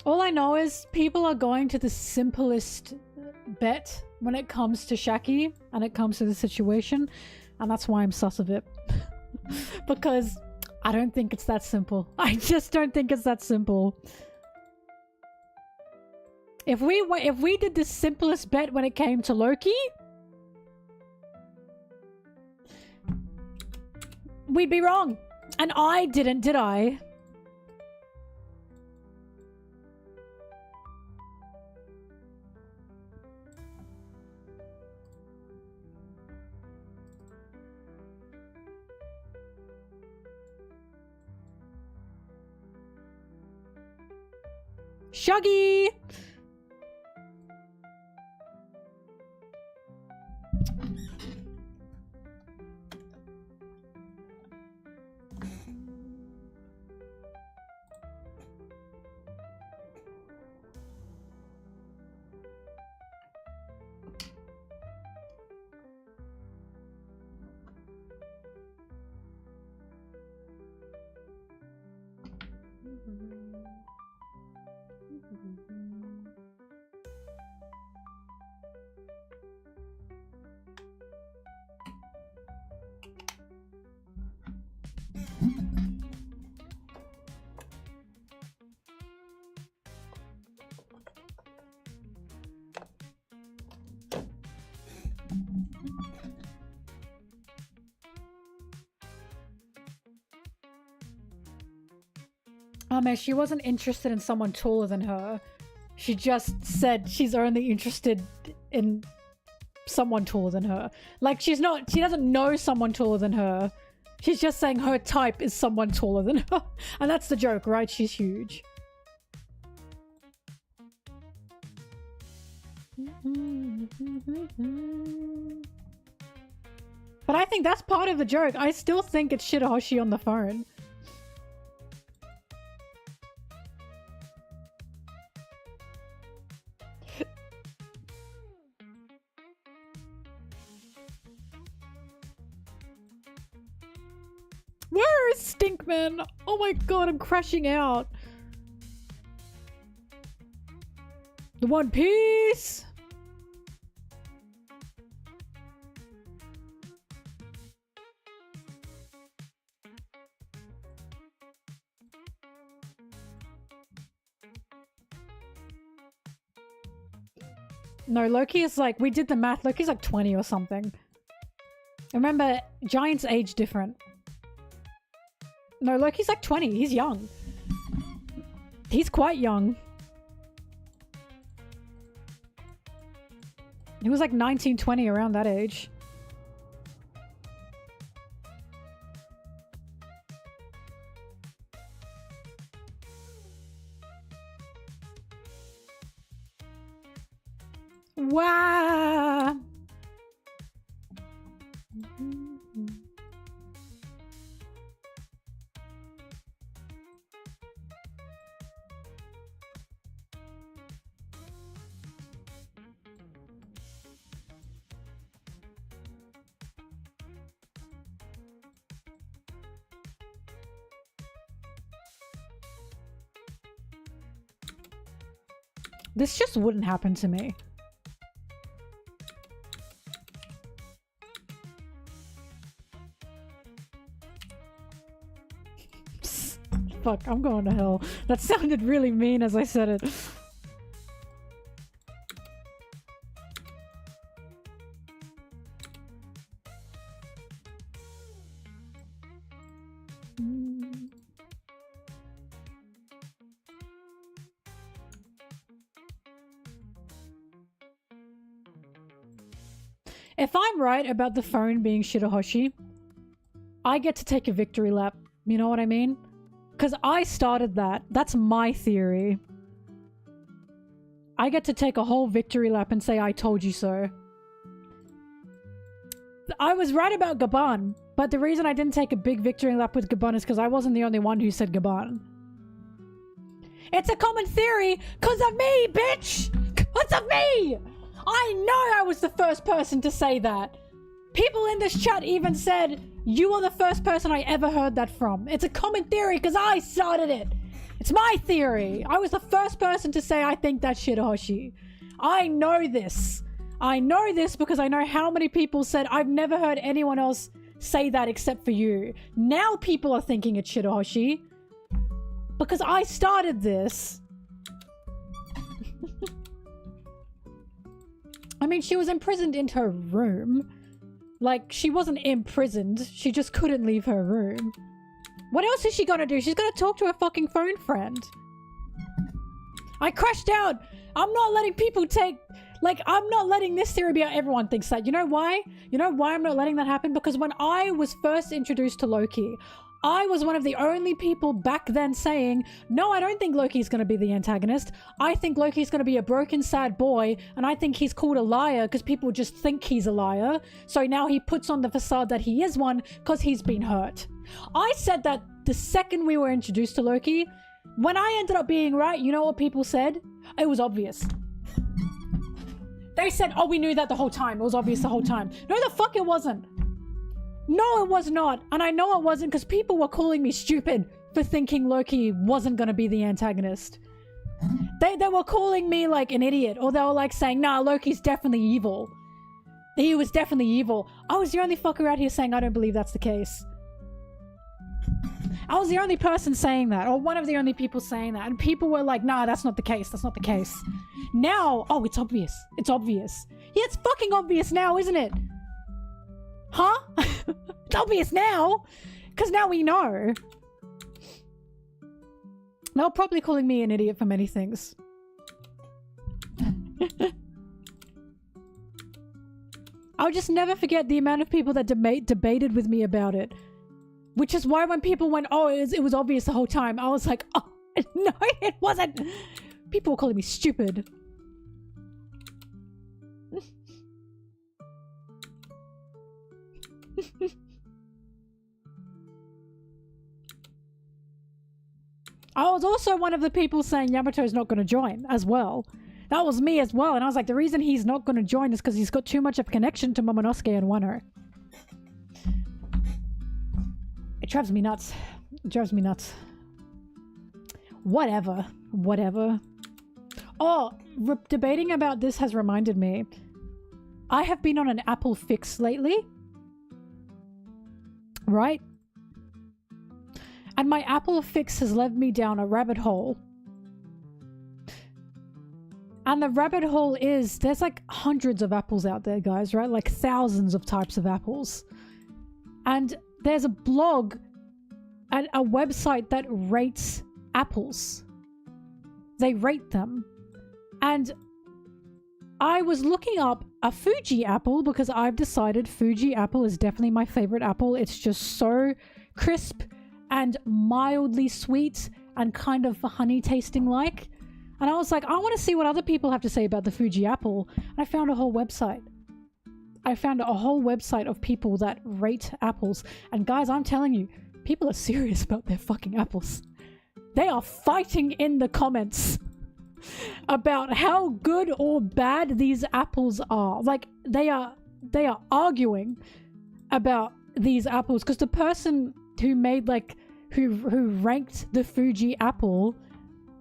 All I know is people are going to the simplest bet when it comes to Shaki and it comes to the situation, and that's why I'm sus of it. Because I don't think it's that simple. I just don't think it's that simple. If we did the simplest bet when it came to Loki, we'd be wrong. And I didn't, did I? Shuggy! Oh man, she wasn't interested in someone taller than her. She just said she's only interested in someone taller than her. Like, she doesn't know someone taller than her. She's just saying her type is someone taller than her. And that's the joke, right? She's huge. But I think that's part of the joke. I still think it's Shirahoshi on the phone. Where is Stinkman? Oh my god, I'm crashing out. The One Piece! No, Loki is like, we did the math, Loki's like 20 or something. Remember, giants age different. No, Loki's like 20, he's young. He's quite young. He was like 19, 20, around that age. Wow. This just wouldn't happen to me. Fuck, I'm going to hell. That sounded really mean as I said it. If I'm right about the phone being Shirahoshi, I get to take a victory lap. You know what I mean? Because I started that. That's my theory. I get to take a whole victory lap and say, I told you so. I was right about Gaban, but the reason I didn't take a big victory lap with Gaban is because I wasn't the only one who said Gaban. It's a common theory because of me, bitch! Because of me! I know I was the first person to say that. People in this chat even said, you are the first person I ever heard that from. It's a common theory because I started it. It's my theory. I was the first person to say I think that's Shirahoshi. I know this. I know this because I know how many people said I've never heard anyone else say that except for you. Now people are thinking it's Shirahoshi because I started this. I mean, she was imprisoned in her room. Like, she wasn't imprisoned. She just couldn't leave her room. What else is she gonna do? She's gonna talk to her fucking phone friend. I crashed out. I'm not letting people take... Like, I'm not letting this theory be out. Everyone thinks that. You know why? You know why I'm not letting that happen? Because when I was first introduced to Loki, I was one of the only people back then saying, no, I don't think Loki's going to be the antagonist. I think Loki's going to be a broken, sad boy, and I think he's called a liar because people just think he's a liar. So now he puts on the facade that he is one because he's been hurt. I said that the second we were introduced to Loki. When I ended up being right, you know what people said? It was obvious. They said, oh, we knew that the whole time. It was obvious the whole time. No, the fuck it wasn't. No, it was not. And I know it wasn't because people were calling me stupid for thinking Loki wasn't gonna be the antagonist. They were calling me like an idiot, or they were like saying, nah, Loki's definitely evil. He was definitely evil. I was the only fucker out here saying I don't believe that's the case. I was the only person saying that, or one of the only people saying that, and people were like, nah, that's not the case, that's not the case. Now, oh, it's obvious. It's obvious. Yeah, it's fucking obvious now, isn't it? Huh? It's obvious now, because now we know. They're probably calling me an idiot for many things. I'll just never forget the amount of people that debated with me about it. Which is why when people went, oh, it was obvious the whole time, I was like, oh, no, it wasn't. People were calling me stupid. I was also one of the people saying Yamato's not going to join as well. That was me as well. And I was like, the reason he's not going to join is because he's got too much of a connection to Momonosuke and Wano. It drives me nuts. It drives me nuts. Whatever. Whatever. Oh, debating about this has reminded me. I have been on an Apple fix lately. Right? And my Apple fix has led me down a rabbit hole. And the rabbit hole is, there's like hundreds of apples out there, guys, right? Like thousands of types of apples. And there's a blog and a website that rates apples. They rate them. And I was looking up a Fuji apple because I've decided Fuji apple is definitely my favorite apple. It's just so crisp and mildly sweet and kind of honey tasting like. And I was like, I want to see what other people have to say about the Fuji apple. And I found a whole website. I found a whole website of people that rate apples. And guys, I'm telling you, people are serious about their fucking apples. They are fighting in the comments about how good or bad these apples are. Like, they are arguing about these apples. Because the person who made, like, who ranked the Fuji apple,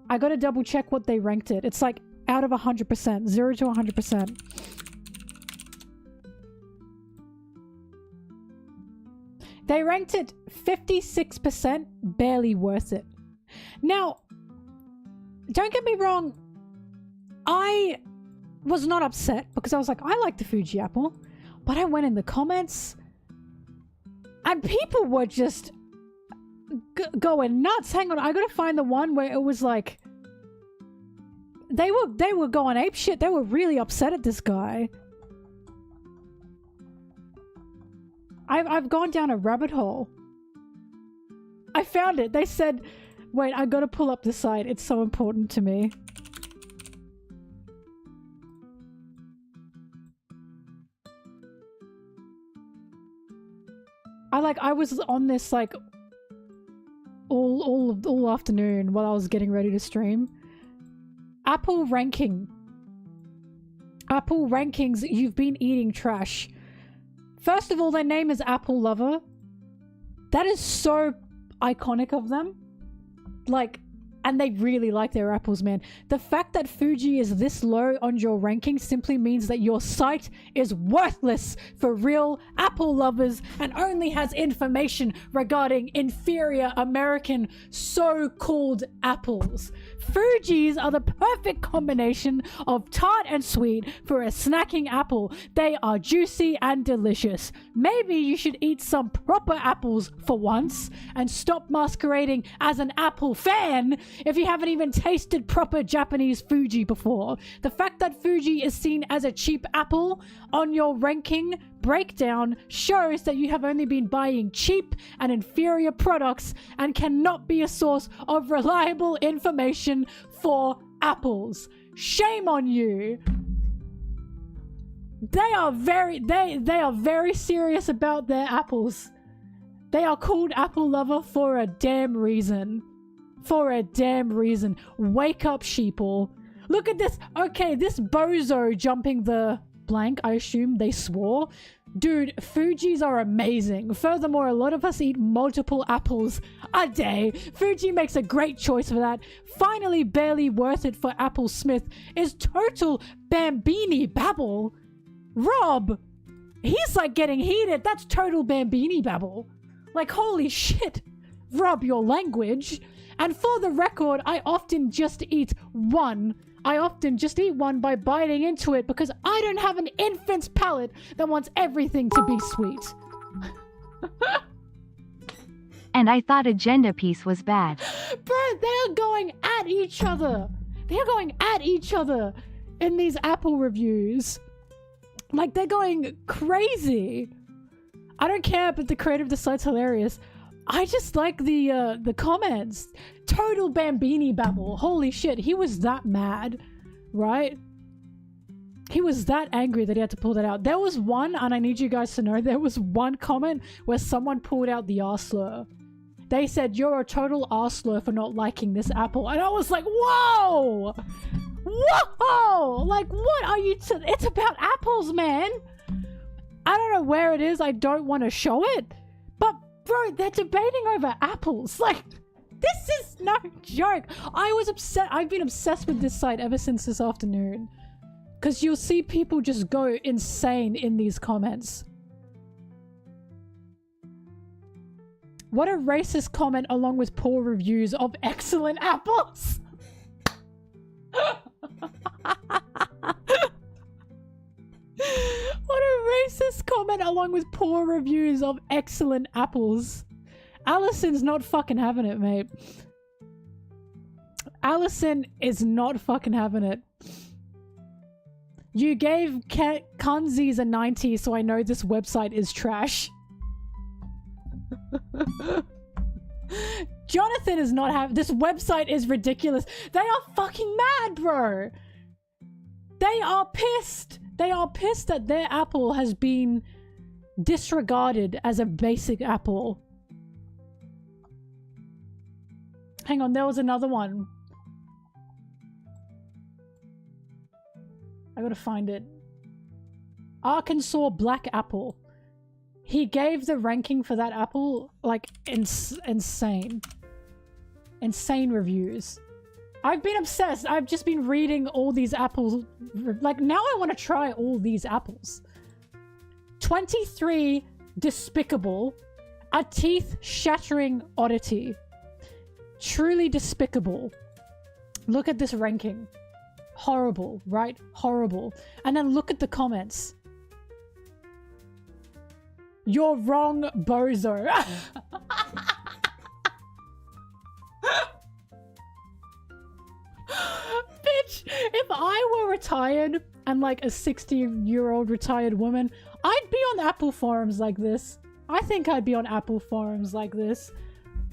I gotta double check what they ranked it. It's like out of 100%, 0 to 100%. They ranked it 56%, barely worth it. Now, don't get me wrong, I was not upset because I was like, I like the Fuji apple, but I went in the comments and people were just going nuts. Hang on, I gotta find the one where it was like they were going ape shit. They were really upset at this guy. I've gone down a rabbit hole. I found it. They said, wait, I gotta pull up the site. It's so important to me. I was on this like all afternoon while I was getting ready to stream. Apple ranking. Apple rankings, you've been eating trash. First of all, their name is Apple Lover. That is so iconic of them. Like, and they really like their apples, man. The fact that Fuji is this low on your ranking simply means that your site is worthless for real apple lovers and only has information regarding inferior American so-called apples. Fujis are the perfect combination of tart and sweet for a snacking apple. They are juicy and delicious. Maybe you should eat some proper apples for once and stop masquerading as an apple fan if you haven't even tasted proper Japanese Fuji before. The fact that Fuji is seen as a cheap apple on your ranking breakdown shows that you have only been buying cheap and inferior products and cannot be a source of reliable information for apples. Shame on you. They are very serious about their apples. They are called Apple Lover for a damn reason. For a damn reason. Wake up, sheeple. Look at this. Okay, this bozo jumping the blank, I assume they swore. Dude, Fujis are amazing. Furthermore, a lot of us eat multiple apples a day. Fuji makes a great choice for that. Finally, barely worth it for Apple Smith is total Bambini babble. Rob, he's like getting heated. That's total Bambini babble. Like, holy shit. Rob, your language. And for the record, I often just eat one by biting into it because I don't have an infant's palate that wants everything to be sweet. And I thought Agenda Piece was bad. Bro, they're going at each other. They're going at each other in these Apple reviews. Like, they're going crazy. I don't care, but the creator of the site's hilarious. I just like the comments. Total Bambini babble. Holy shit, he was that mad, right? He was that angry that he had to pull that out. There was one, and I need you guys to know, there was one comment where someone pulled out the arse slur. They said, "You're a total arse slur for not liking this apple." And I was like, whoa! Whoa! Like, what are you... It's about apples, man! I don't know where it is. I don't want to show it. But, bro, they're debating over apples. Like, this is no joke. I've been obsessed with this site ever since this afternoon. Because you'll see people just go insane in these comments. What a racist comment along with poor reviews of excellent apples. What a racist comment along with poor reviews of excellent apples. Allison's not fucking having it, mate. Allison is not fucking having it. You gave Kanzis a 90, so I know this website is trash. Jonathan is not having... This website is ridiculous. They are fucking mad, bro. They are pissed. They are pissed that their apple has been disregarded as a basic apple. Hang on, there was another one. I gotta find it. Arkansas Black Apple. He gave the ranking for that apple, like, insane. Insane reviews. I've been obsessed. I've just been reading all these apples. Like, now I want to try all these apples. 23, despicable. A teeth-shattering oddity. Truly despicable. Look at this ranking. Horrible, right? Horrible. And then look at the comments. You're wrong, bozo. Bitch, if I were retired and like a 60-year-old retired woman, I'd be on Apple forums like this. I think I'd be on Apple forums like this.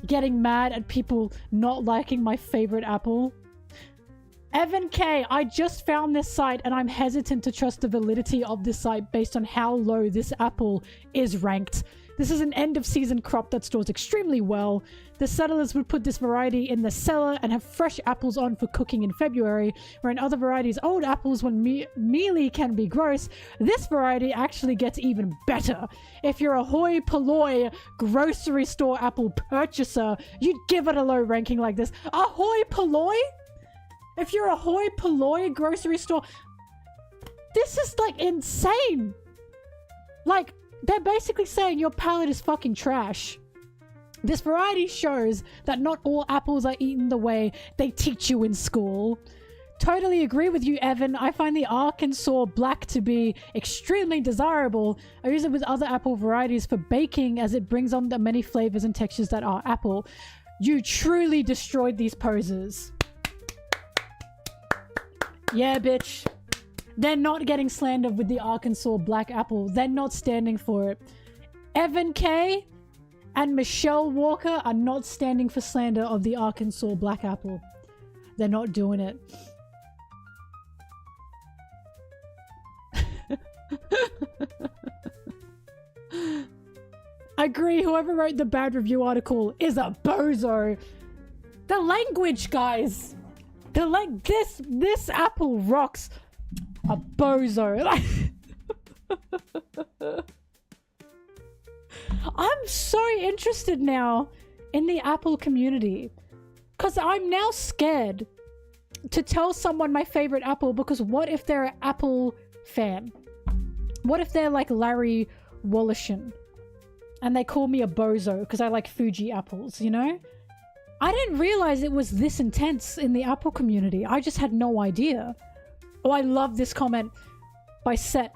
Getting mad at people not liking my favorite apple. Evan K, I just found this site and I'm hesitant to trust the validity of this site based on how low this apple is ranked. This is an end-of-season crop that stores extremely well. The settlers would put this variety in the cellar and have fresh apples on for cooking in February, where in other varieties, old apples when mealy can be gross. This variety actually gets even better. If you're a hoi polloi grocery store apple purchaser, you'd give it a low ranking like this. A hoi polloi? If you're a hoi polloi grocery store, this is like insane. Like, they're basically saying your palate is fucking trash. This variety shows that not all apples are eaten the way they teach you in school. Totally agree with you, Evan. I find the Arkansas Black to be extremely desirable. I use it with other apple varieties for baking as it brings on the many flavors and textures that are apple. You truly destroyed these poses. Yeah, bitch. They're not getting slandered with the Arkansas Black Apple. They're not standing for it. Evan K and Michelle Walker are not standing for slander of the Arkansas Black Apple. They're not doing it. I agree, whoever wrote the bad review article is a bozo. The language, guys. This apple rocks. A bozo. I'm so interested now in the Apple community. Because I'm now scared to tell someone my favorite Apple, because what if they're an Apple fan? What if they're like Larry Wollashin and they call me a bozo because I like Fuji apples, you know? I didn't realize it was this intense in the Apple community. I just had no idea. Oh, I love this comment by Seth.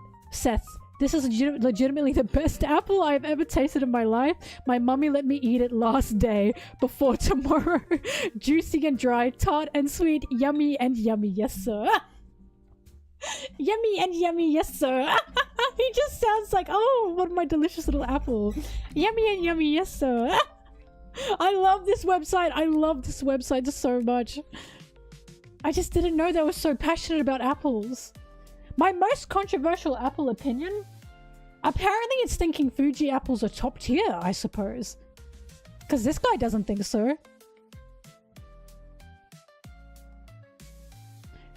This is legitimately the best apple I've ever tasted in my life. My mummy let me eat it last day before tomorrow. Juicy and dry, tart and sweet, yummy and yummy, yes sir. Yummy and yummy, yes sir. He just sounds like, oh, what my delicious little apple. Yummy and yummy, yes sir. I love this website. I love this website so much. I just didn't know they were so passionate about apples. My most controversial Apple opinion? Apparently it's thinking Fuji apples are top tier, I suppose. Because this guy doesn't think so.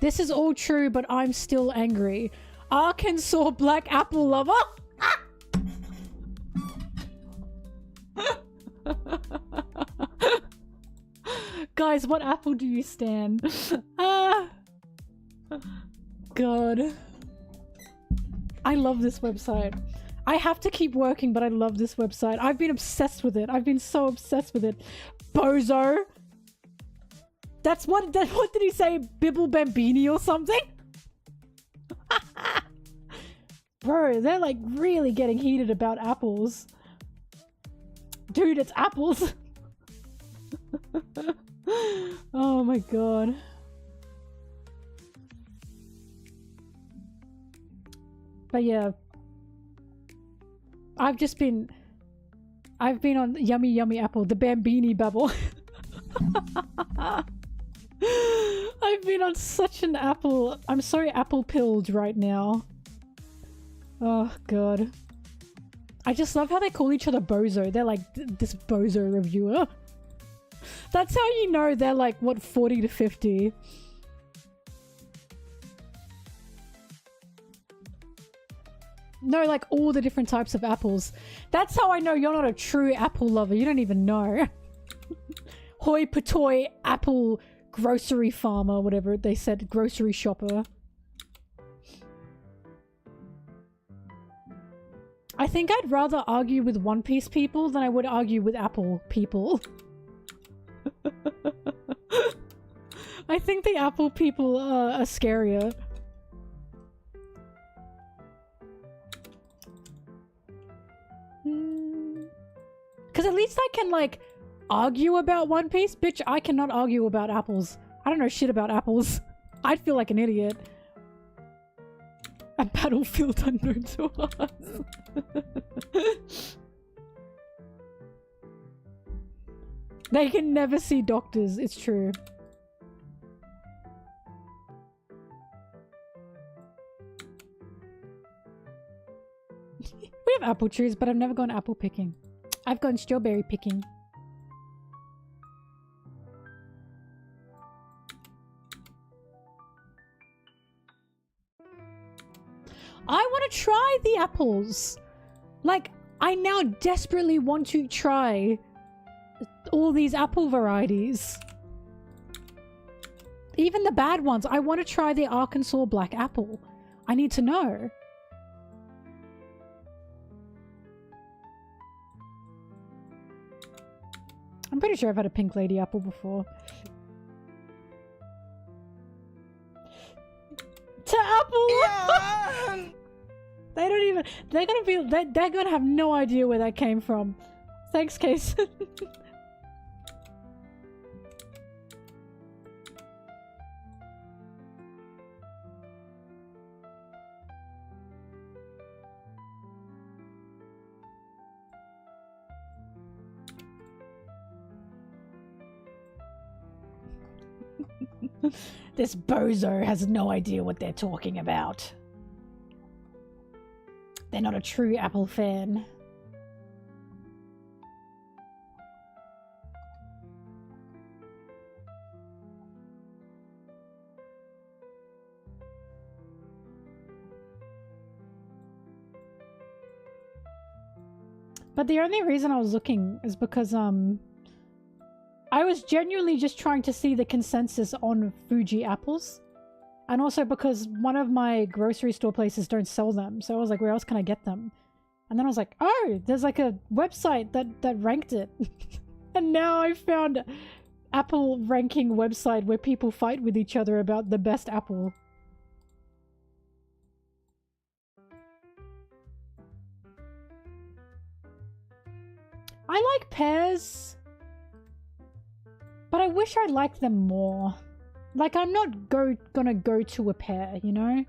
This is all true, but I'm still angry. Arkansas black apple lover? Guys, what apple do you stand? God. I love this website. I have to keep working, but I love this website. I've been obsessed with it. I've been so obsessed with it. Bozo. That's what did he say? Bibble Bambini or something? Bro, they're like really getting heated about apples. Dude, it's apples. Oh my god. But yeah, I've been on Yummy Yummy Apple, the Bambini bubble. I've been on such an apple, I'm so apple pilled right now. Oh god. I just love how they call each other bozo. They're like, this bozo reviewer. That's how you know they're like, what, 40 to 50. No, like all the different types of apples. That's how I know you're not a true apple lover. You don't even know. Hoi potoy apple grocery farmer, whatever they said, grocery shopper. I think I'd rather argue with One Piece people than I would argue with Apple people. I think the Apple people are scarier. Because at least I can, like, argue about One Piece. Bitch, I cannot argue about apples. I don't know shit about apples. I'd feel like an idiot. A battlefield unknown to us. They can never see doctors. It's true. We have apple trees, but I've never gone apple picking. I've gone strawberry picking. I want to try the apples. Like, I now desperately want to try all these apple varieties. Even the bad ones. I want to try the Arkansas black apple. I need to know. I'm pretty sure I've had a pink lady apple before. To apple! Yeah. They don't even... They're gonna be... They're gonna have no idea where that came from. Thanks, Case. This bozo has no idea what they're talking about. They're not a true Apple fan. But the only reason I was looking is because, I was genuinely just trying to see the consensus on Fuji apples. And also because one of my grocery store places don't sell them. So I was like, where else can I get them? And then I was like, oh, there's like a website that ranked it. And now I found Apple ranking website where people fight with each other about the best apple. I like pears. But I wish I liked them more. Like, I'm not gonna go to a pear, you know?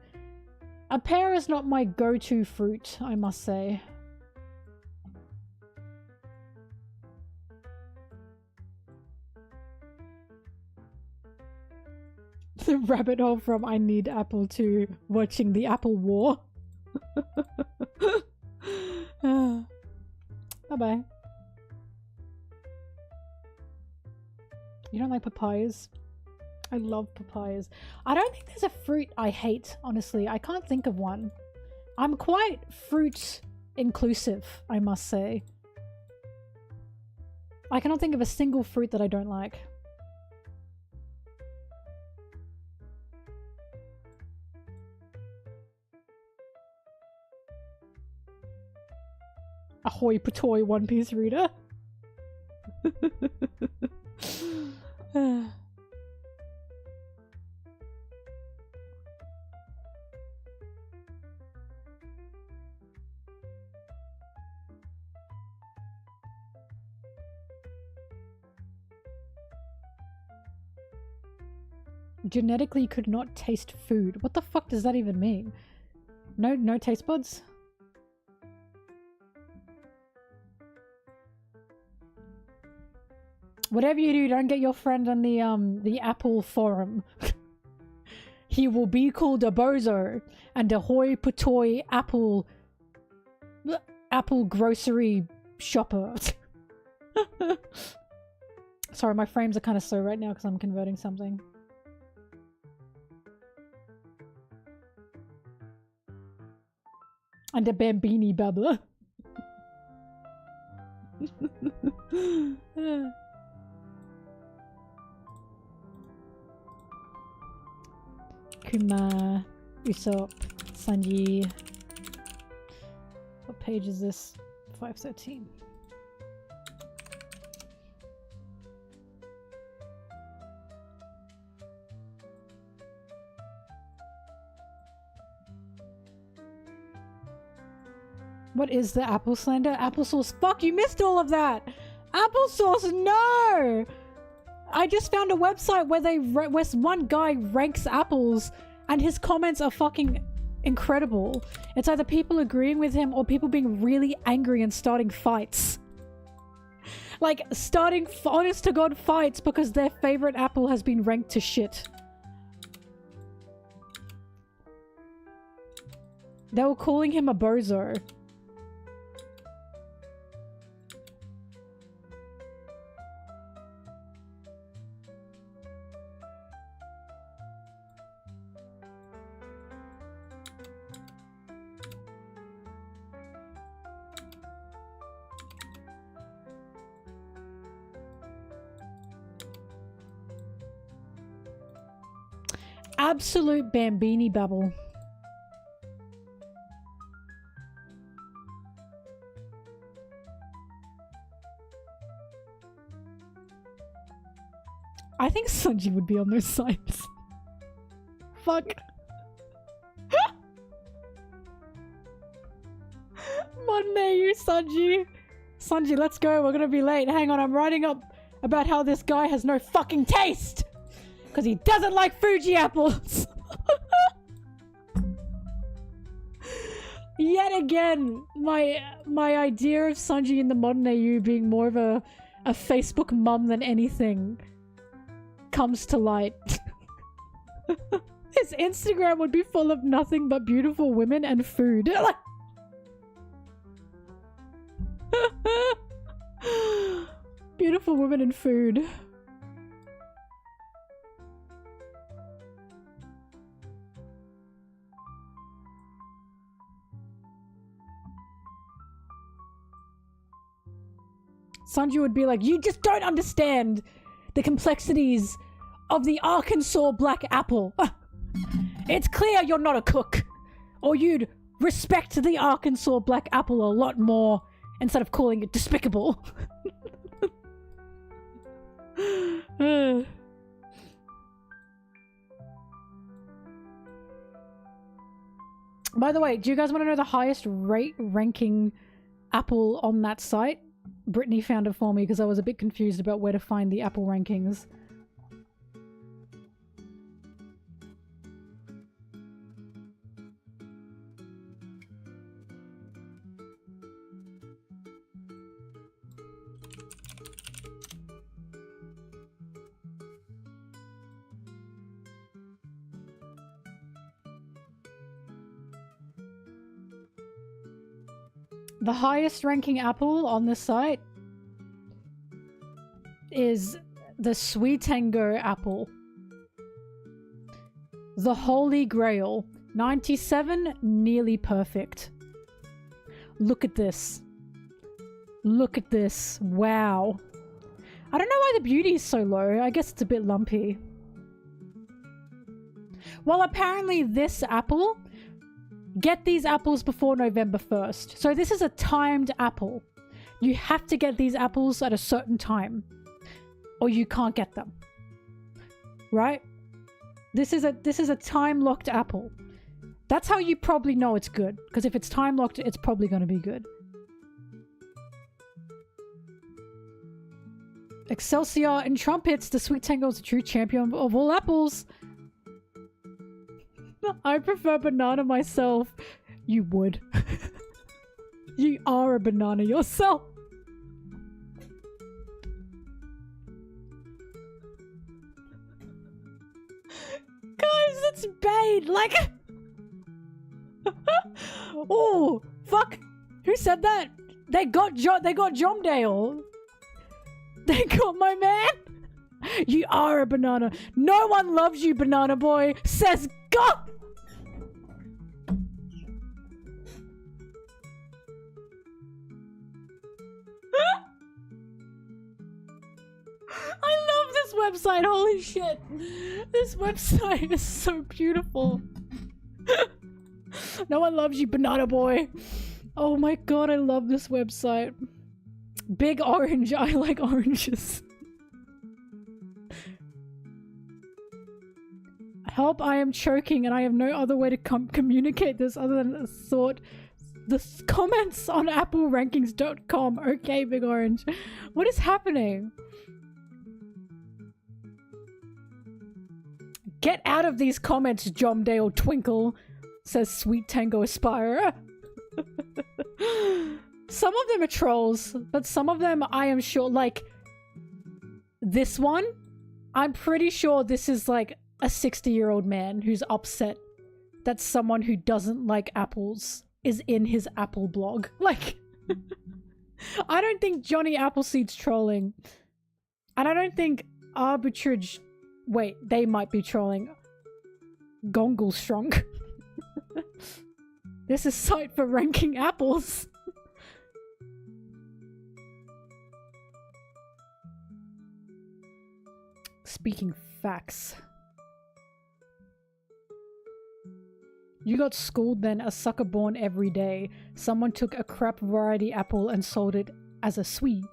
A pear is not my go-to fruit, I must say. The rabbit hole from I Need Apple to watching the Apple War. Bye-bye. You don't like papayas? I love papayas. I don't think there's a fruit I hate, honestly. I can't think of one. I'm quite fruit inclusive, I must say. I cannot think of a single fruit that I don't like. Ahoy patoy One Piece reader. Genetically could not taste food. What the fuck does that even mean? No taste buds? Whatever you do, don't get your friend on the Apple forum. He will be called a bozo and a hoi potoy Apple grocery shopper. Sorry, my frames are kind of slow right now because I'm converting something. And a bambini babbler. Kuma, Usopp, Sanji. What page is this? 513. What is the apple slander? Applesauce. Fuck, you missed all of that! Applesauce, no! I just found a website where one guy ranks apples and his comments are fucking incredible. It's either people agreeing with him or people being really angry and starting fights. Like, starting honest to god fights because their favorite apple has been ranked to shit. They were calling him a bozo. Absolute bambini babble. I think Sanji would be on those sites. Fuck. Monday, you Sanji. Sanji, let's go. We're gonna be late. Hang on, I'm writing up about how this guy has no fucking taste. Because he doesn't like Fuji apples. Yet again, my idea of Sanji in the modern AU being more of a Facebook mum than anything comes to light. His Instagram would be full of nothing but beautiful women and food. Beautiful women and food. Sanju would be like, you just don't understand the complexities of the Arkansas black apple. It's clear you're not a cook, or you'd respect the Arkansas black apple a lot more instead of calling it despicable. By the way, do you guys want to know the highest ranking apple on that site? Brittany found it for me because I was a bit confused about where to find the apple rankings. The highest ranking apple on this site is the Sweetango apple. The Holy Grail. 97, nearly perfect. Look at this. Look at this. Wow. I don't know why the beauty is so low. I guess it's a bit lumpy. Well, apparently this apple... Get these apples before November 1st. So this is a timed apple. You have to get these apples at a certain time, or you can't get them. Right? This is a time-locked apple. That's how you probably know it's good, because if it's time-locked, it's probably going to be good. Excelsior and trumpets, the Sweetango is the true champion of all apples. I prefer banana myself. You would. You are a banana yourself. Guys, it's Bane. Like... Oh, fuck. Who said that? They got Jomdale. They got my man. You are a banana. No one loves you, banana boy. Says God. I love this website. Holy shit. This website is so beautiful. No one loves you, banana boy. Oh my god, I love this website. Big orange. I like oranges. Help, I am choking and I have no other way to communicate this other than sort the comments on applerankings.com. Okay, Big Orange. What is happening? Get out of these comments, Jomdale Twinkle, says Sweetango Aspirer. Some of them are trolls, but some of them I am sure, like this one, I'm pretty sure this is like a 60-year-old man who's upset that someone who doesn't like apples is in his apple blog. Like, I don't think Johnny Appleseed's trolling. And I don't think Arbitrage... Wait, they might be trolling. Gonglestrong. This is site for ranking apples. Speaking facts. You got schooled then, a sucker born every day. Someone took a crap variety apple and sold it as a sweet.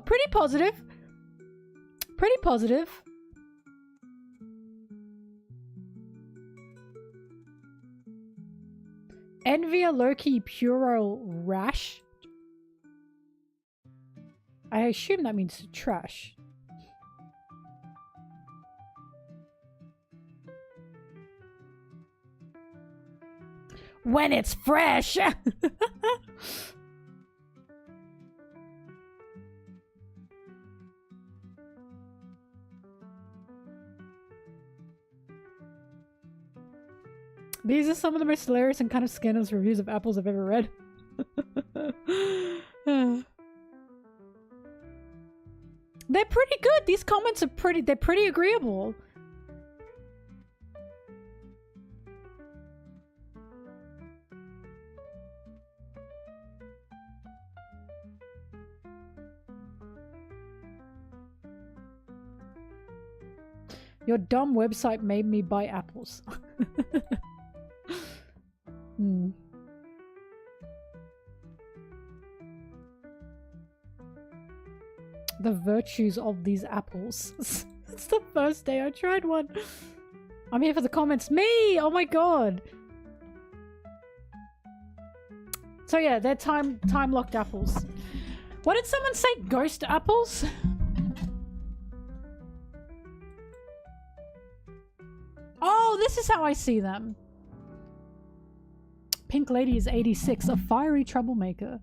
Pretty positive. Pretty positive. Envia Loki Puro Rash? I assume that means trash. When it's fresh! These are some of the most hilarious and kind of scandalous reviews of apples I've ever read. They're pretty good. These comments are they're pretty agreeable. Your dumb website made me buy apples. Hmm. The virtues of these apples. It's the first day I tried one. I'm here for the comments. Me! Oh my god! So yeah, they're time-locked apples. What did someone say? Ghost apples? Oh, this is how I see them. Pink Lady is 86, a fiery troublemaker.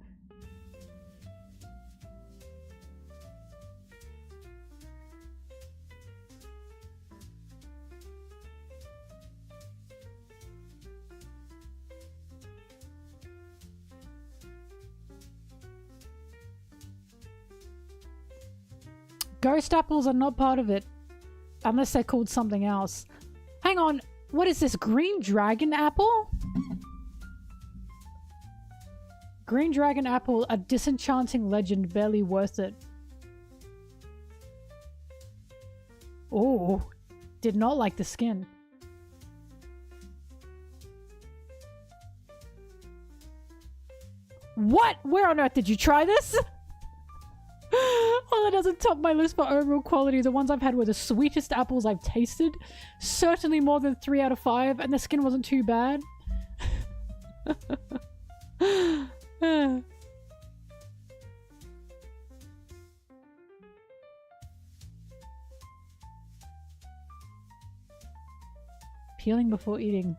Ghost apples are not part of it. Unless they're called something else. Hang on. What is this? Green dragon apple? Green dragon apple, a disenchanting legend, barely worth it. Oh. Did not like the skin. What? Where on earth did you try this? While it doesn't top my list for overall quality, the ones I've had were the sweetest apples I've tasted. Certainly more than 3 out of 5, and the skin wasn't too bad. Peeling before eating.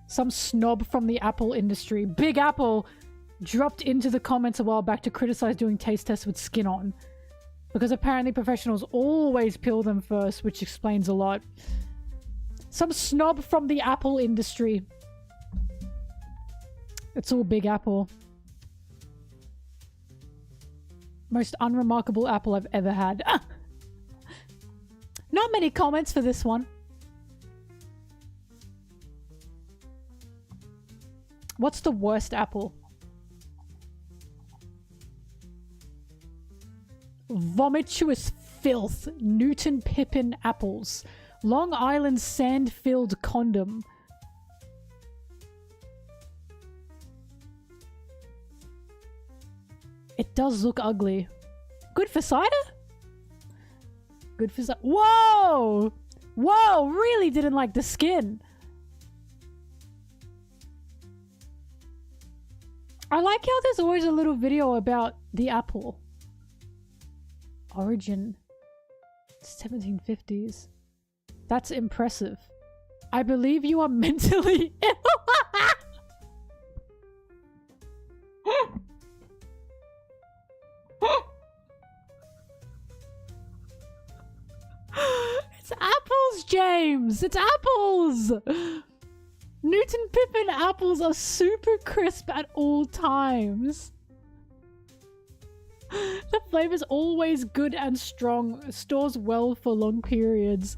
Some snob from the apple industry. Big Apple! Dropped into the comments a while back to criticize doing taste tests with skin on. Because apparently professionals always peel them first, which explains a lot. Some snob from the apple industry. It's all Big Apple. Most unremarkable apple I've ever had. Not many comments for this one. What's the worst apple? Vomitous filth. Newton Pippin apples. Long Island sand-filled condom. It does look ugly. Good for cider? Good for cider. Whoa! Whoa! Really didn't like the skin. I like how there's always a little video about the apple. Origin. 1750s. That's impressive. I believe you are mentally ill. It's apples, James! It's apples! Newton Pippin apples are super crisp at all times. The flavor's always good and strong. Stores well for long periods.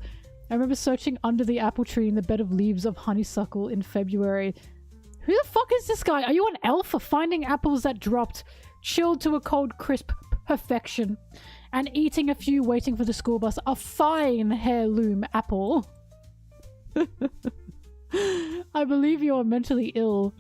I remember searching under the apple tree in the bed of leaves of honeysuckle in February. Who the fuck is this guy? Are you an elf for finding apples that dropped, chilled to a cold crisp perfection, and eating a few waiting for the school bus? A fine heirloom apple. I believe you are mentally ill.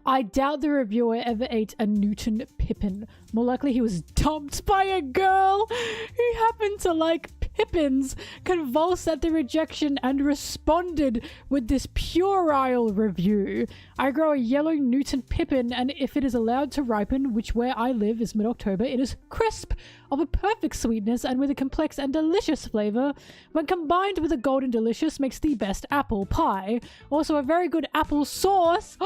I doubt the reviewer ever ate a Newton Pippin. More likely he was dumped by a girl who happened to like Pippins, convulsed at the rejection, and responded with this puerile review. I grow a yellow Newton Pippin, and if it is allowed to ripen, which where I live is mid-October, it is crisp, of a perfect sweetness, and with a complex and delicious flavor. When combined with a golden delicious, makes the best apple pie. Also a very good apple sauce.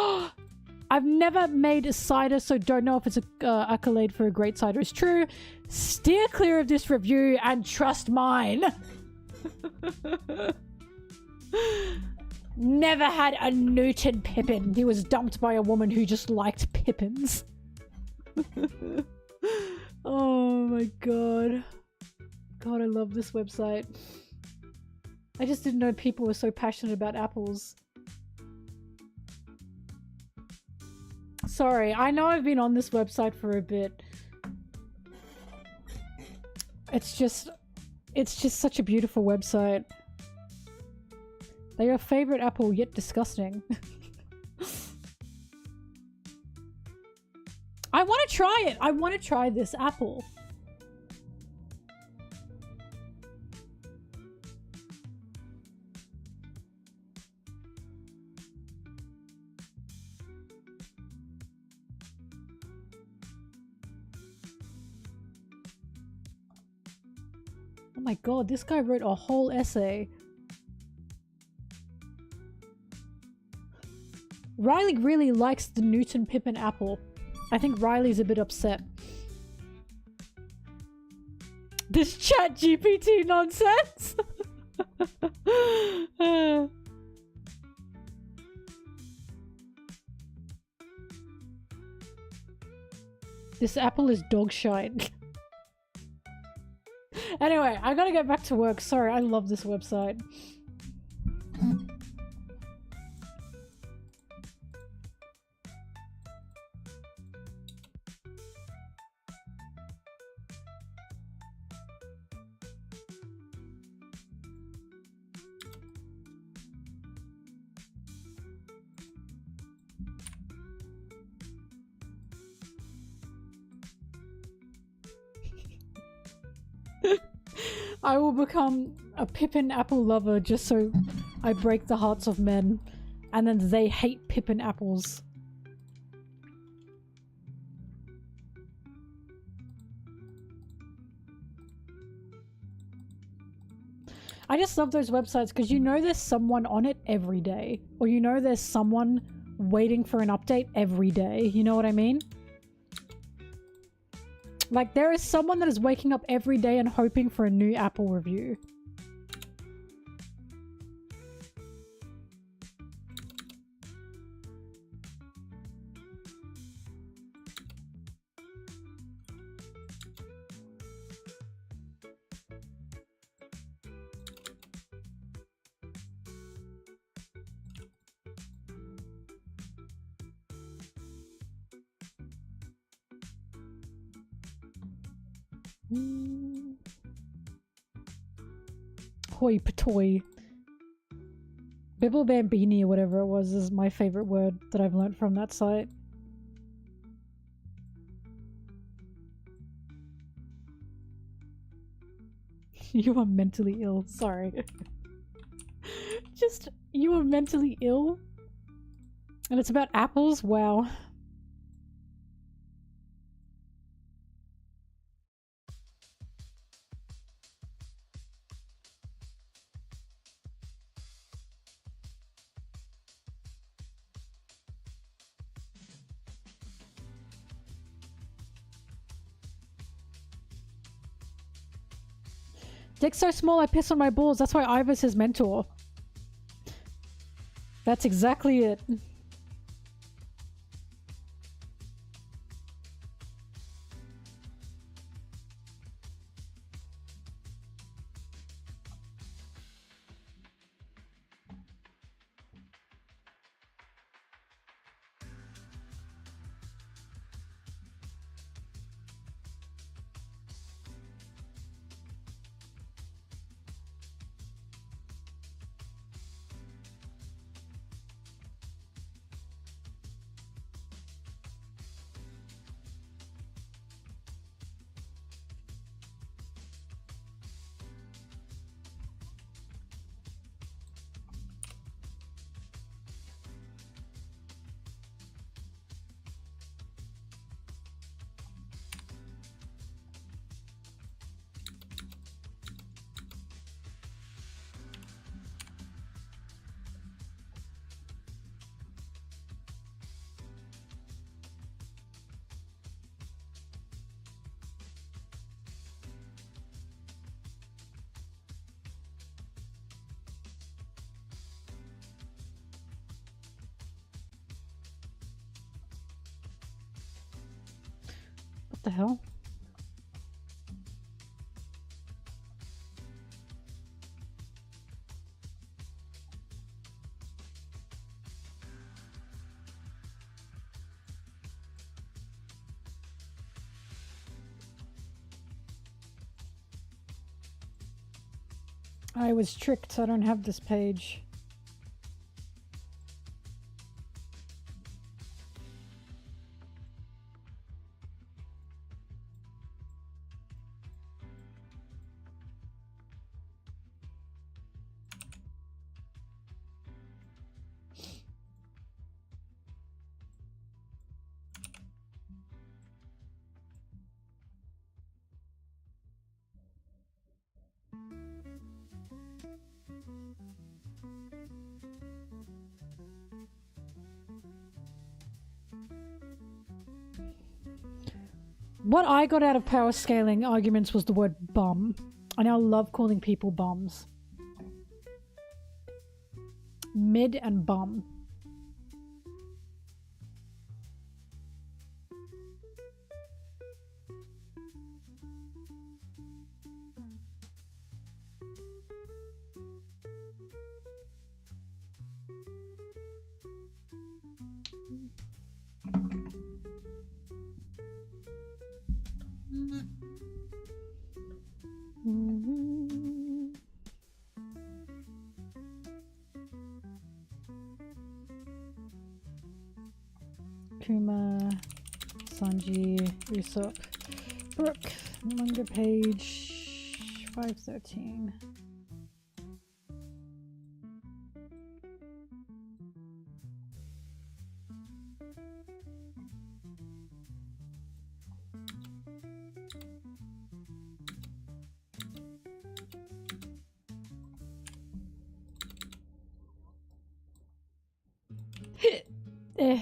I've never made a cider, so don't know if it's a accolade for a great cider is true. Steer clear of this review and trust mine. Never had a Newton Pippin. He was dumped by a woman who just liked Pippins. Oh my god. God, I love this website. I just didn't know people were so passionate about apples. Sorry, I know I've been on this website for a bit. It's just such a beautiful website. They're your favorite apple, yet disgusting. I want to try it. I want to try this apple. Oh my god, this guy wrote a whole essay. Riley really likes the Newton Pippin apple. I think Riley's a bit upset. This chat GPT nonsense! This apple is dog shite. Anyway, I gotta get back to work. Sorry, I love this website. I will become a Pippin apple lover just so I break the hearts of men, and then they hate Pippin apples. I just love those websites because you know there's someone on it every day, or you know there's someone waiting for an update every day. You know what I mean? Like, there is someone that is waking up every day and hoping for a new Apple review. Hoi patoi. Bibble Bambini or whatever it was is my favorite word that I've learnt from that site. You are mentally ill. Sorry. Just, you are mentally ill? And it's about apples? Wow. Dick's so small I piss on my balls. That's why Ivor's his mentor. That's exactly it. the hell? I was tricked. I don't have this page. What I got out of power scaling arguments was the word bum. I now love calling people bums. Mid and bum. Kuma, Sanji, Usopp, Brooke, manga page 513. Eh.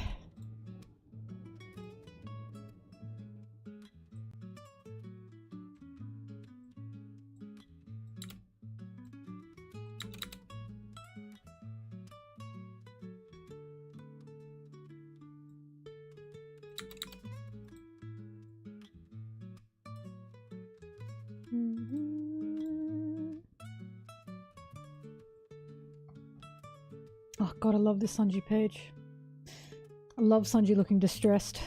Oh god, I love this Sanji page. I love Sanji looking distressed.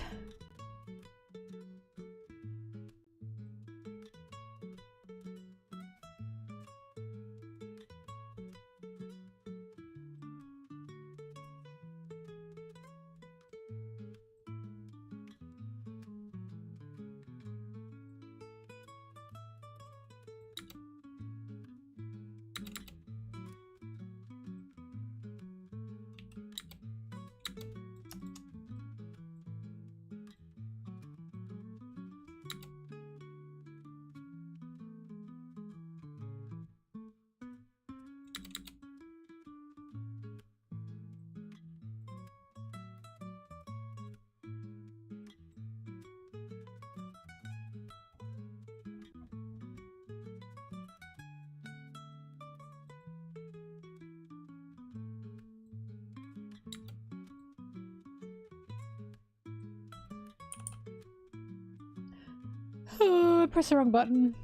Press the wrong button.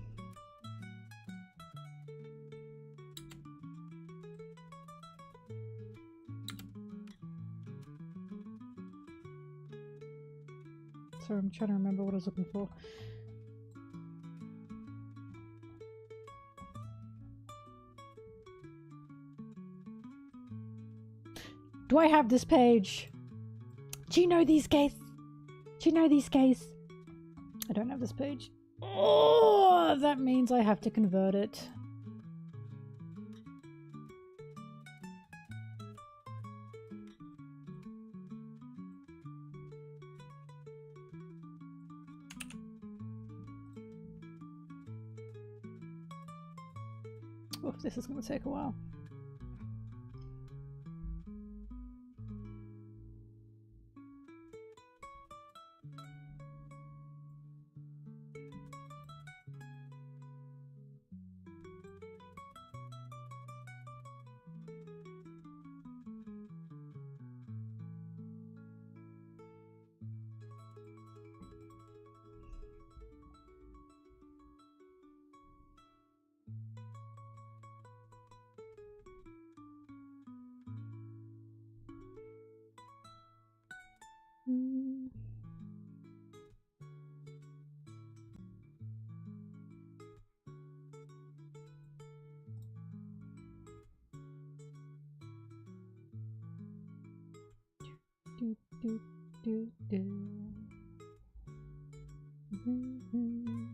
Sorry, I'm trying to remember what I was looking for. Do I have this page? Do you know these guys? Do you know these guys? I don't have this page. Oh, that means I have to convert it. Oh, this is going to take a while. Mm. Do, do, do, do. Mm-hmm.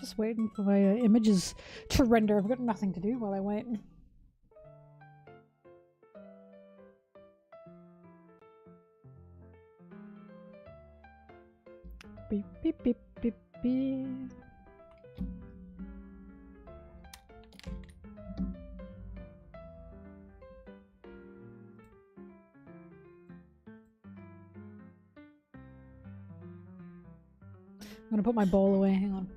Just waiting for my images to render. I've got nothing to do while I wait. Beep, beep, beep, beep, beep. I'm gonna put my bowl away, hang on.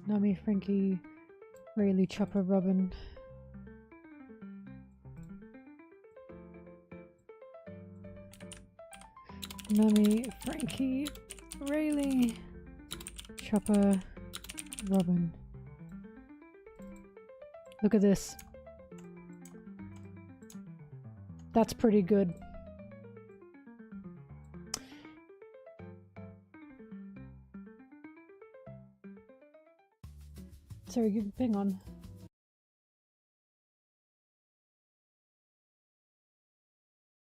Nami, Frankie, Rayleigh, Chopper, Robin. Nami, Frankie, Rayleigh, Chopper, Robin. Look at this. That's pretty good. Sorry, hang on.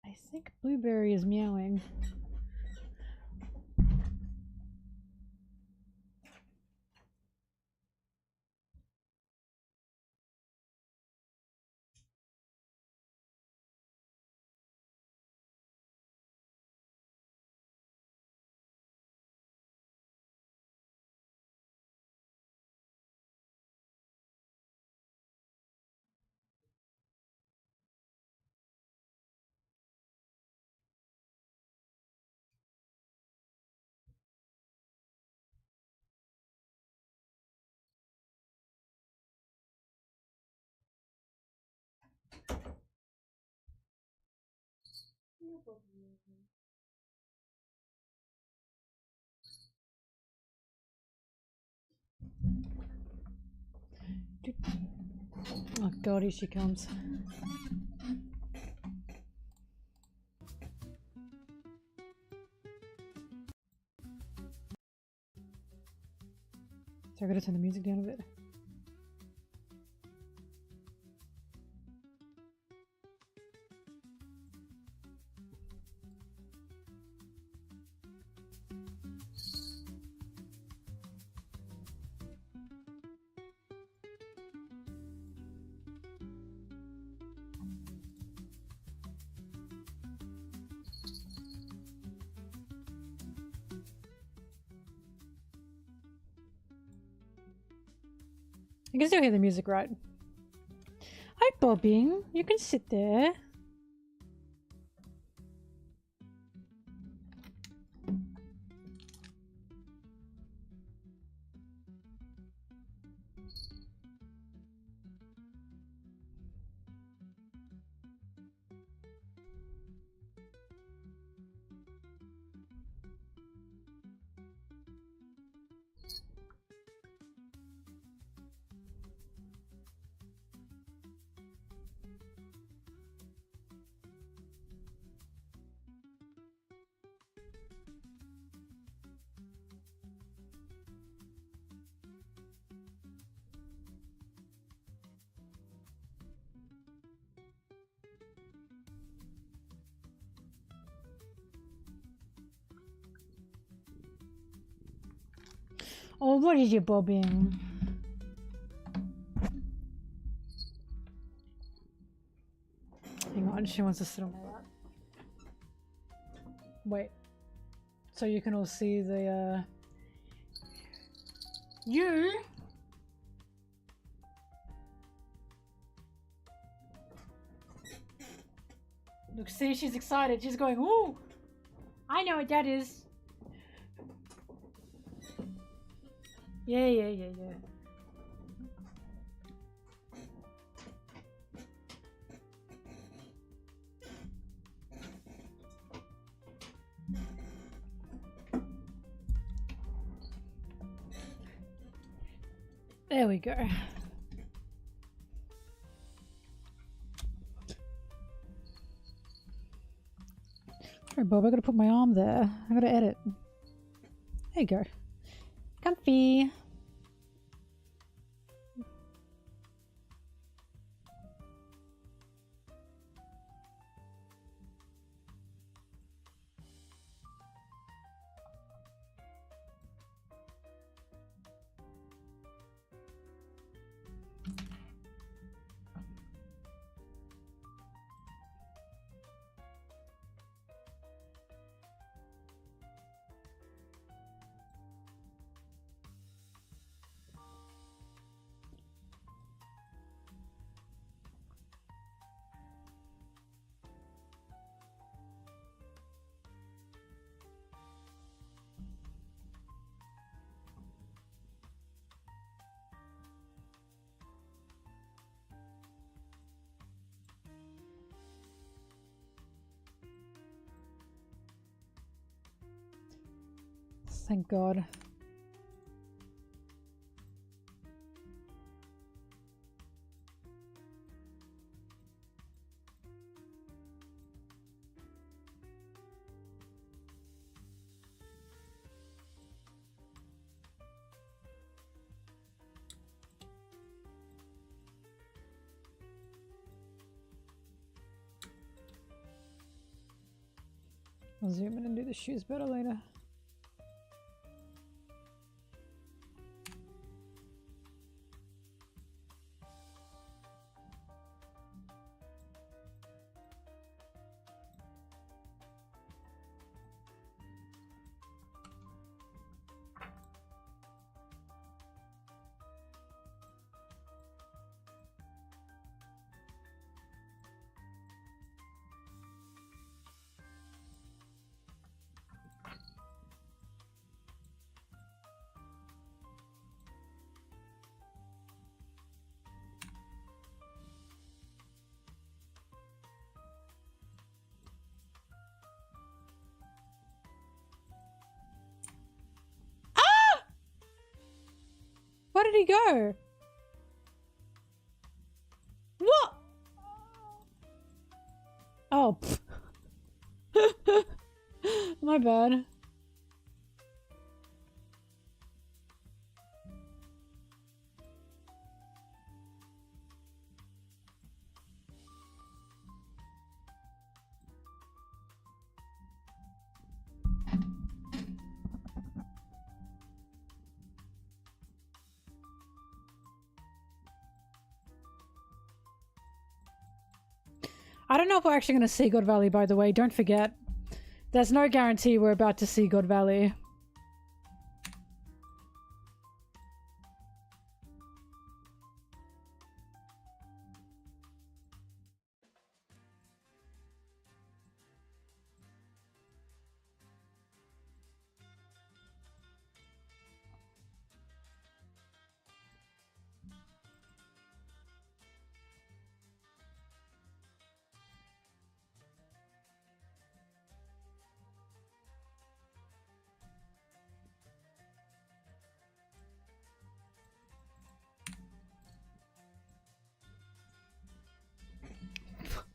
I think Blueberry is meowing. Oh god, here she comes. So I gotta turn the music down a bit. You can still hear the music, right? Hi, Bobbing. You can sit there. Oh, what is you bobbing? Hang on, she wants to sit on my lap. Wait. So you can all see the, You! Look, see, she's excited. She's going, ooh! I know what that is. Yeah. There we go. Alright, Bob, I gotta put my arm there. I gotta edit. There you go. Comfy. Thank God. I'll zoom in and do the shoes better later. Where did he go? What? Oh. My bad. I don't know if we're actually going to see God Valley, by the way. Don't forget. There's no guarantee we're about to see God Valley.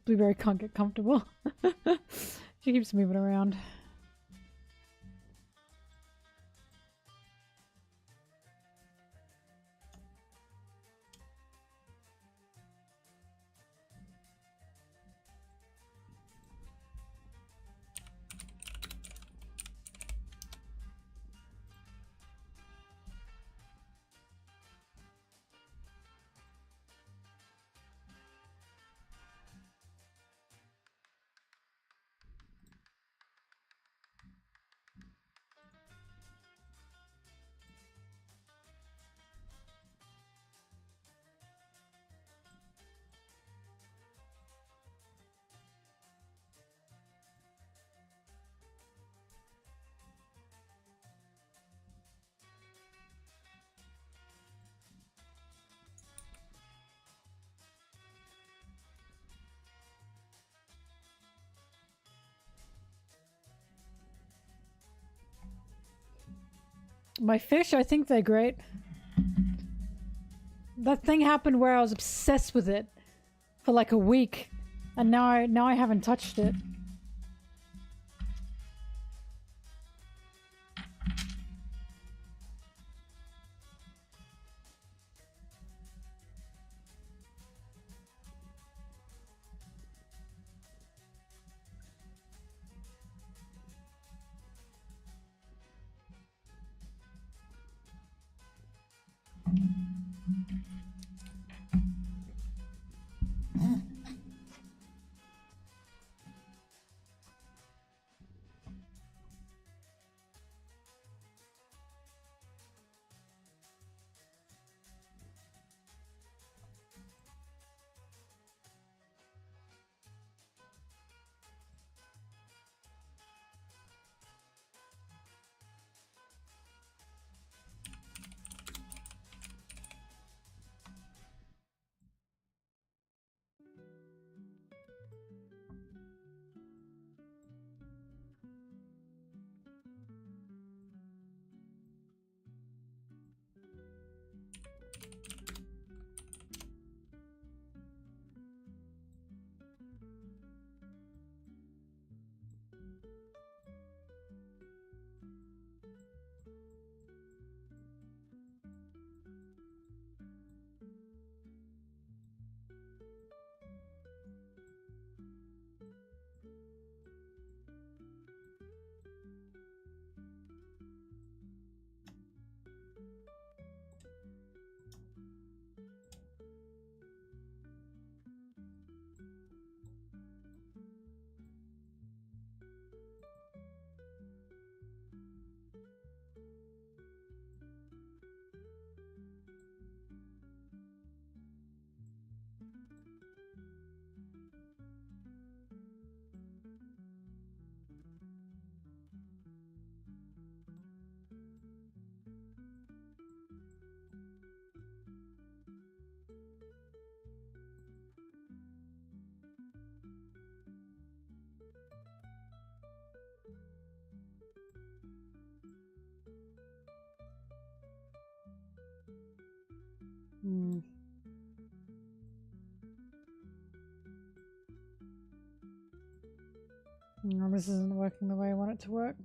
Blueberry can't get comfortable. She keeps moving around. My fish, I think they're great. That thing happened where I was obsessed with it for like a week, and now I haven't touched it. Hmm. No, this isn't working the way I want it to work.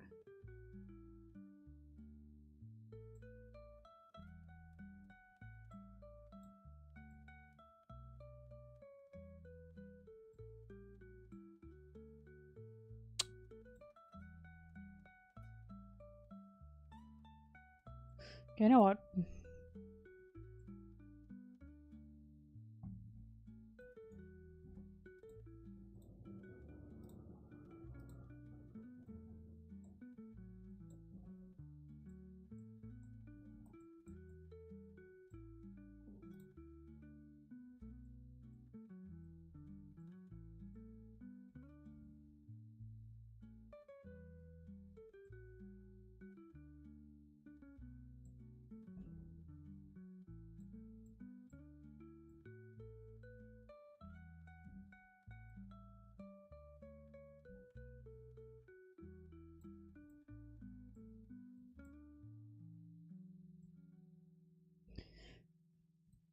Okay, you know what?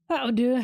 That'll do.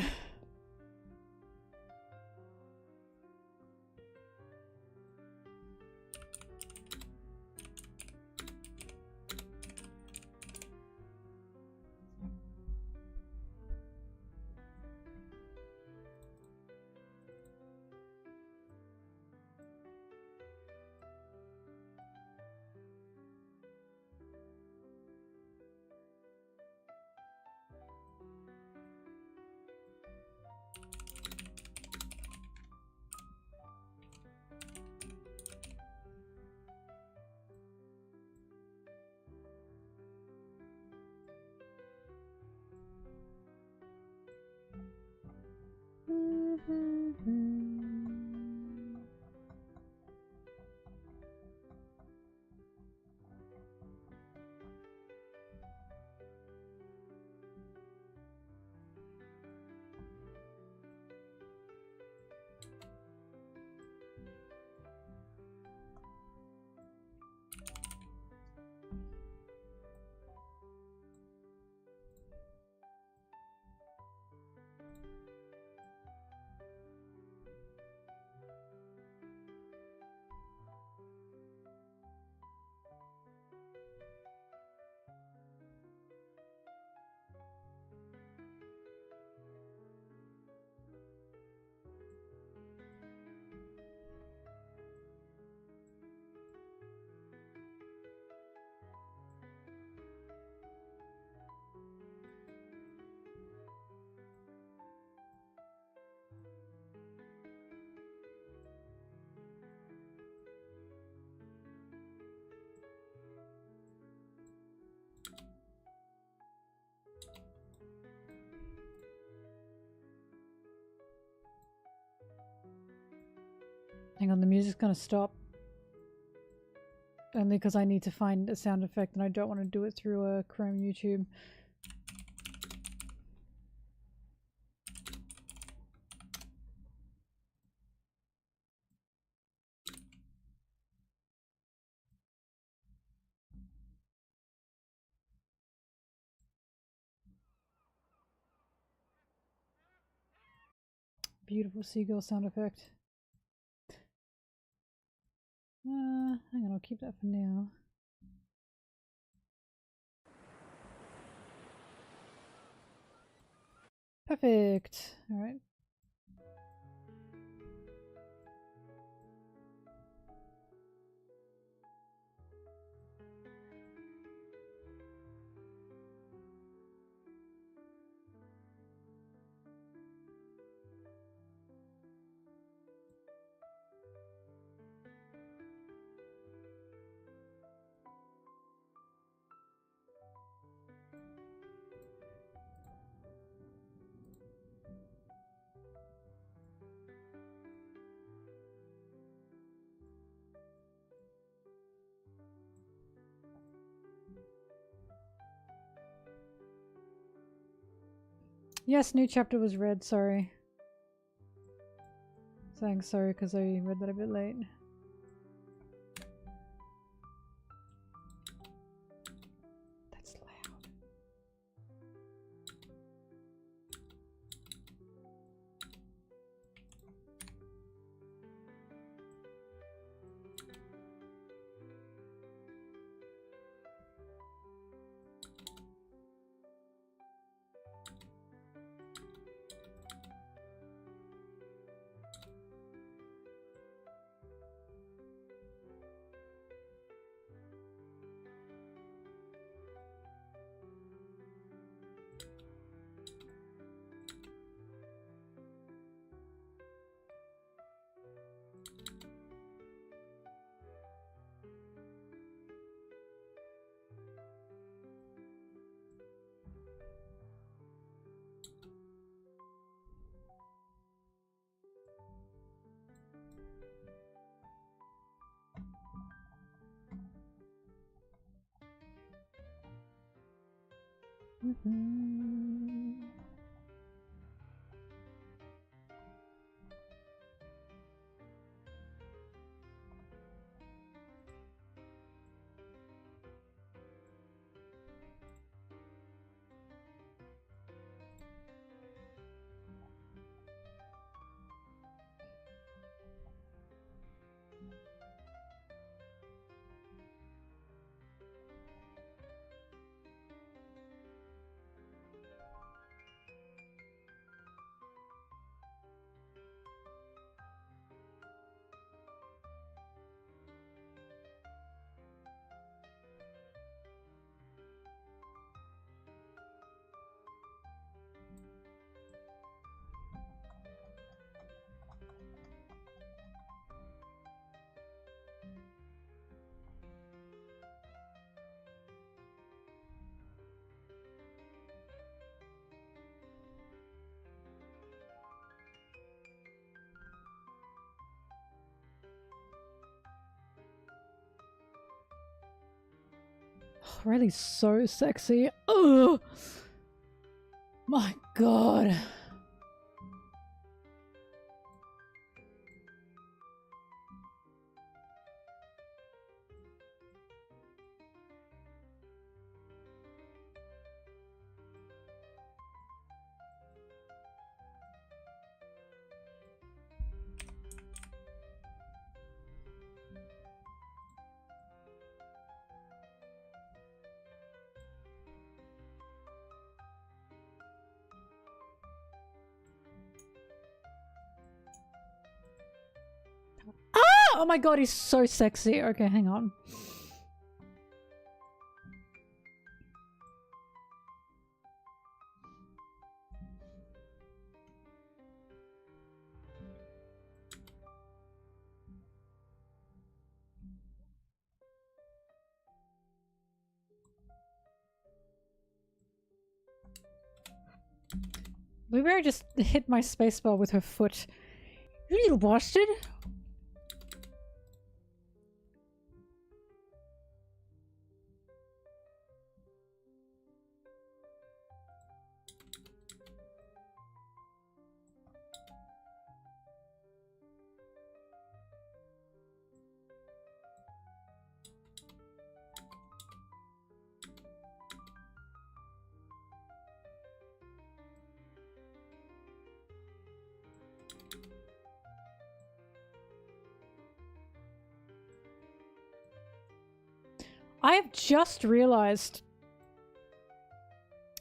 Hang on, the music's gonna stop. Only because I need to find a sound effect and I don't want to do it through a Chrome YouTube. Beautiful seagull sound effect. Hang on, I'll keep that for now. Perfect. All right. Yes, new chapter was read, sorry. Saying sorry because I read that a bit late. That's loud. Really so sexy. Oh my god. Oh my god, he's so sexy. Okay, hang on. Blueberry just hit my spacebar with her foot. You little bastard! I have just realized,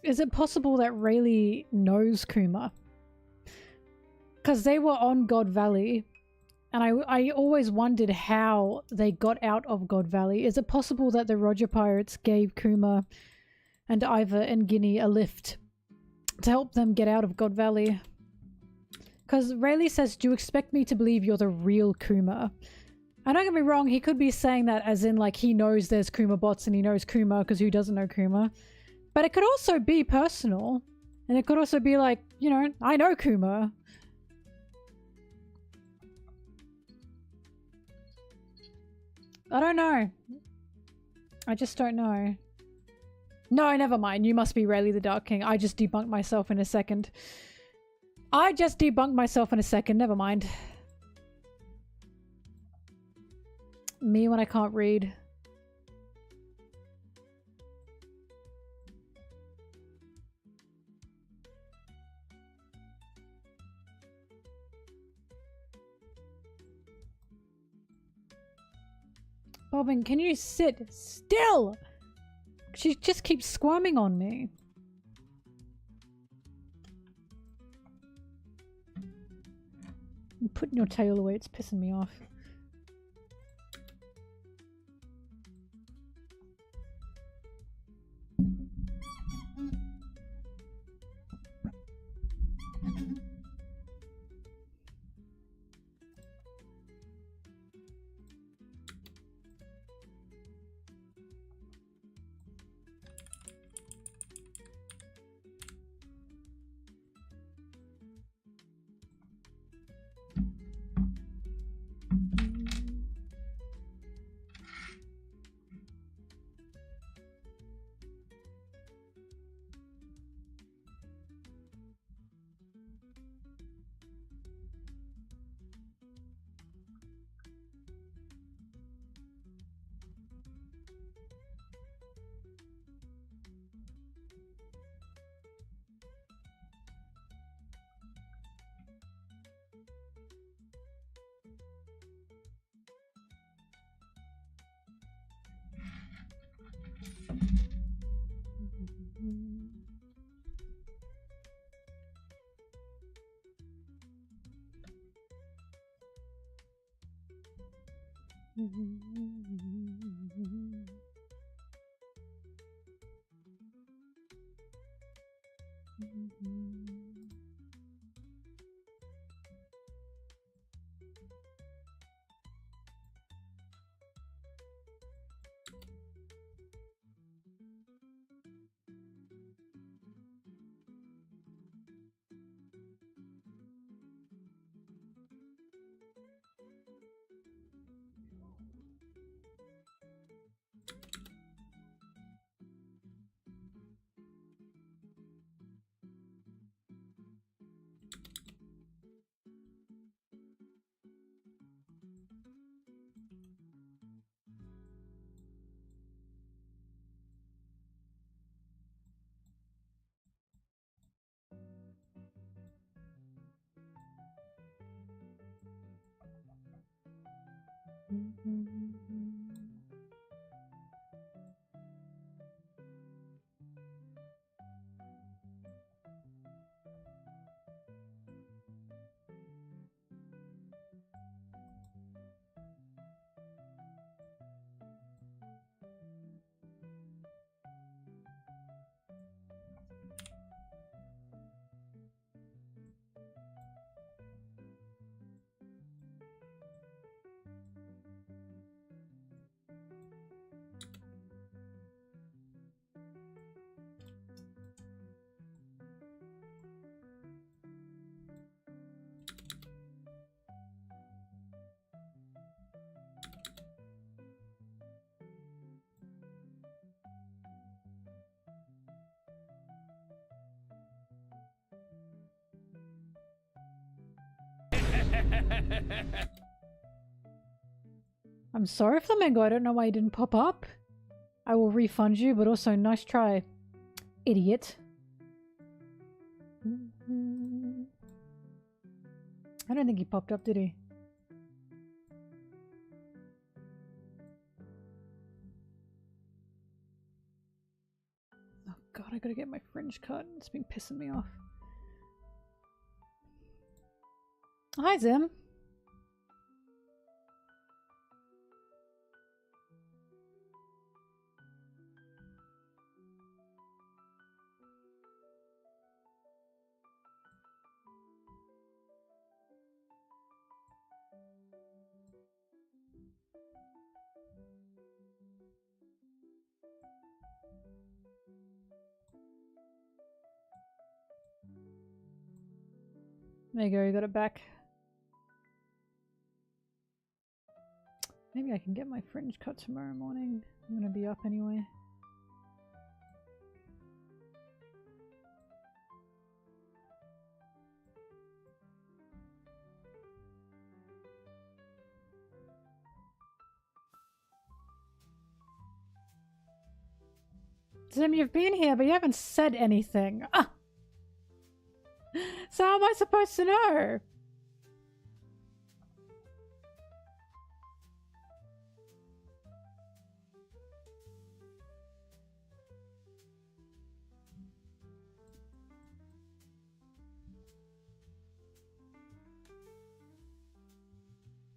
is it possible that Rayleigh knows Kuma? Because they were on God Valley, and I always wondered how they got out of God Valley. Is it possible that the Roger Pirates gave Kuma and Ivor and Guinea a lift to help them get out of God Valley? Because Rayleigh says, do you expect me to believe you're the real Kuma? And don't get me wrong, he could be saying that as in like he knows there's Kuma bots and he knows Kuma because who doesn't know Kuma? But it could also be personal. And it could also be like, you know, I know Kuma. I don't know. I just don't know. No, never mind. You must be Rayleigh the Dark King. I just debunked myself in a second. Never mind. Me when I can't read. Bobbin, can you sit still? She just keeps squirming on me. I'm putting your tail away, it's pissing me off. I'm sorry, Flamingo. I don't know why you didn't pop up. I will refund you, but also nice try, idiot. I don't think he popped up, did he? Oh god, I gotta get my fringe cut. It's been pissing me off. Hi, Zim. There you go, you got it back. Maybe I can get my fringe cut tomorrow morning. I'm gonna be up anyway. Zim, you've been here, but you haven't said anything. Ah! So how am I supposed to know?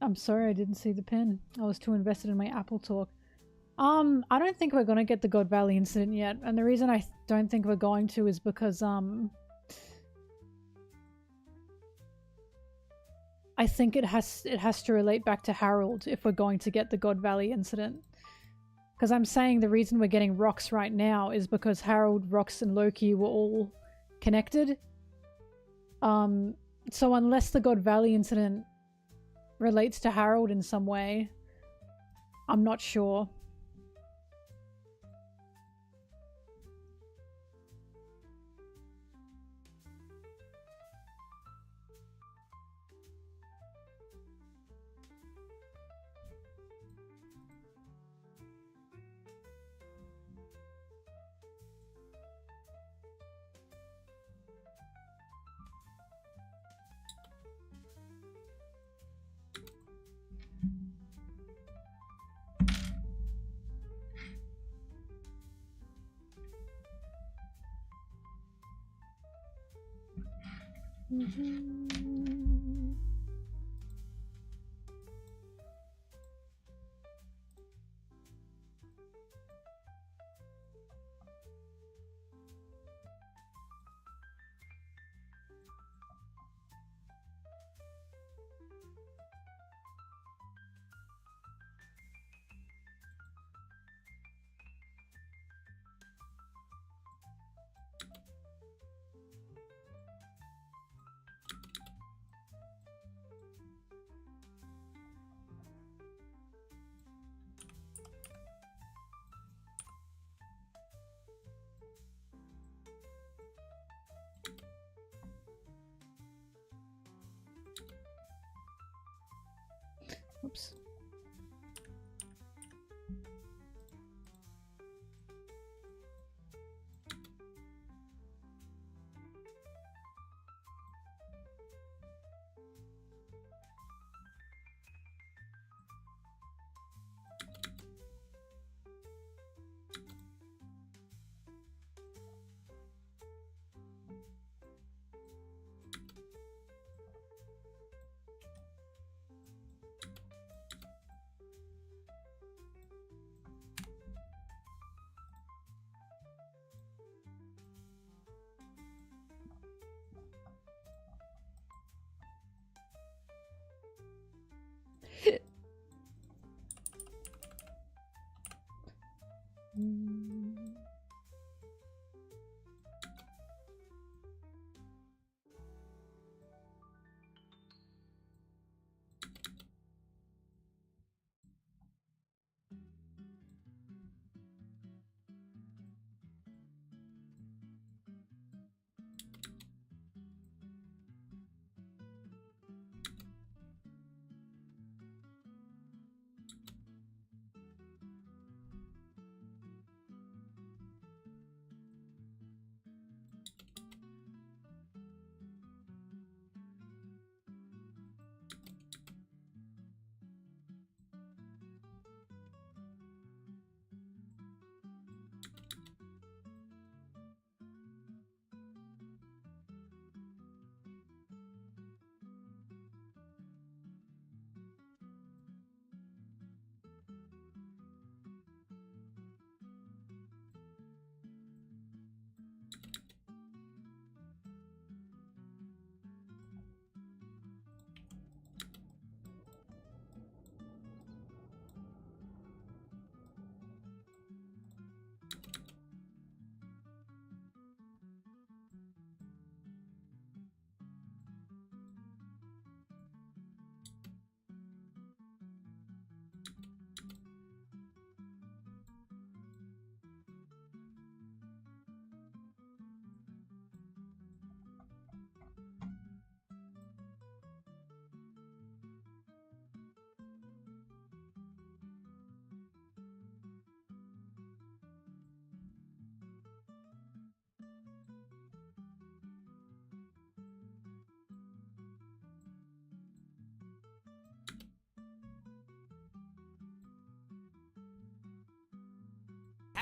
I'm sorry I didn't see the pin. I was too invested in my Apple talk. I don't think we're gonna get the God Valley incident yet, and the reason I don't think we're going to is because, I think it has to relate back to Harold if we're going to get the God Valley incident. Because I'm saying the reason we're getting Rox right now is because Harold, Rox, and Loki were all connected. So unless the God Valley incident relates to Harold in some way, I'm not sure. Oops.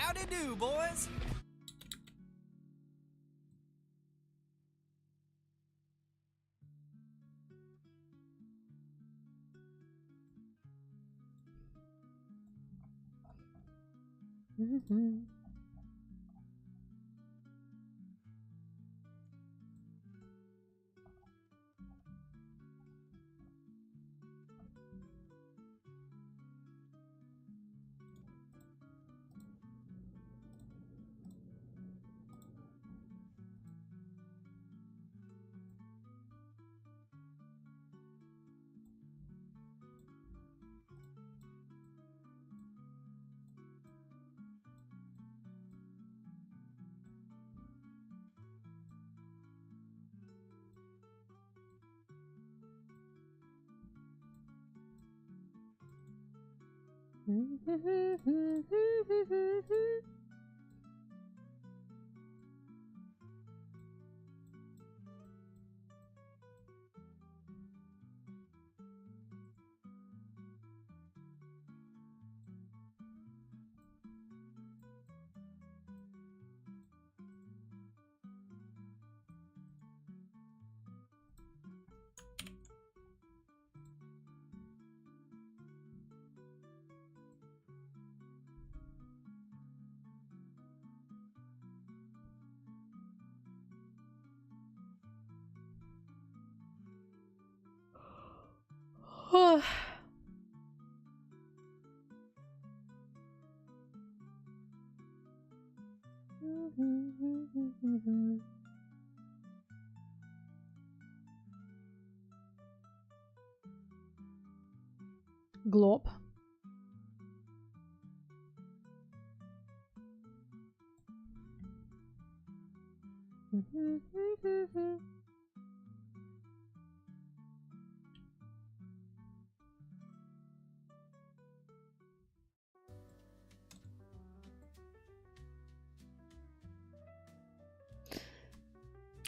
Howdy do, boys! Glop.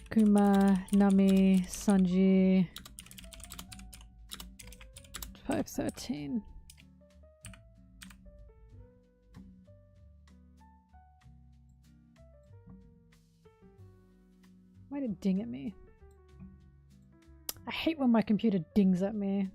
Kuma, Nami, Sanji. 513. Why did it ding at me? I hate when my computer dings at me.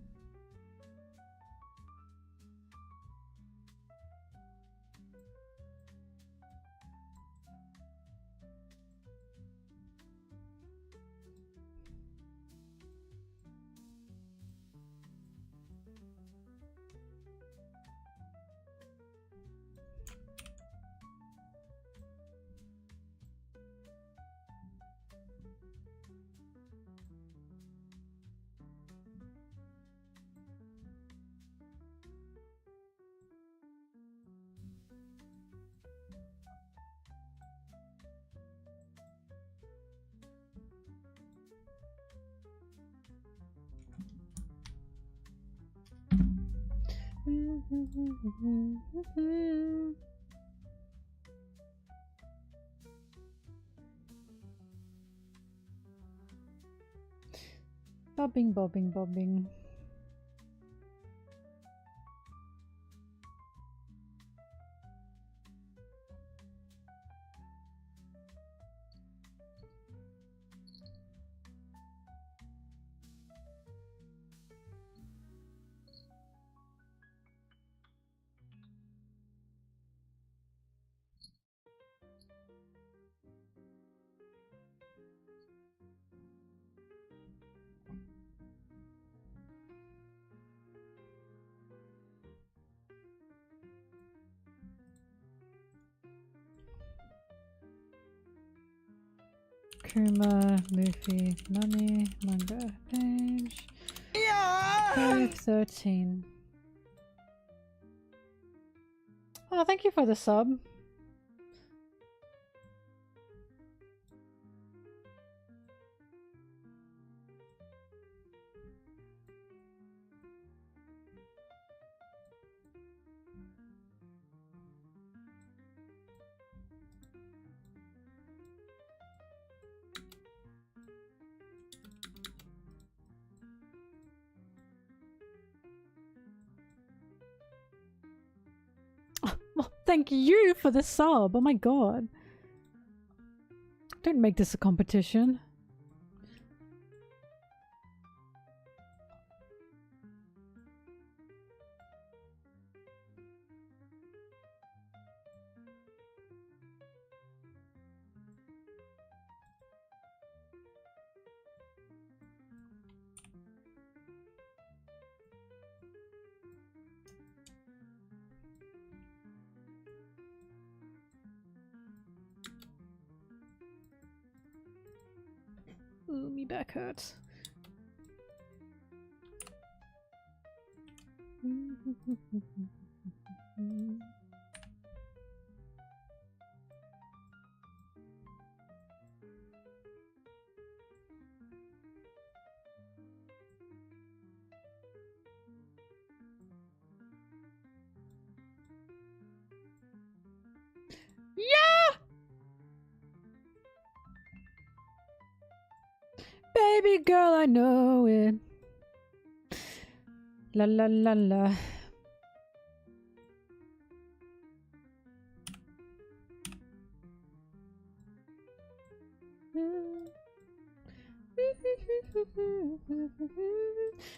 Bobbing, bobbing, bobbing. Kuma, Luffy, Nami, manga page. Yeah! 513. Oh, thank you for the sub. Well, thank you for the sub. Oh my god. Don't make this a competition. Ooh, me back hurts. Yeah! Baby girl, I know it. La la la la.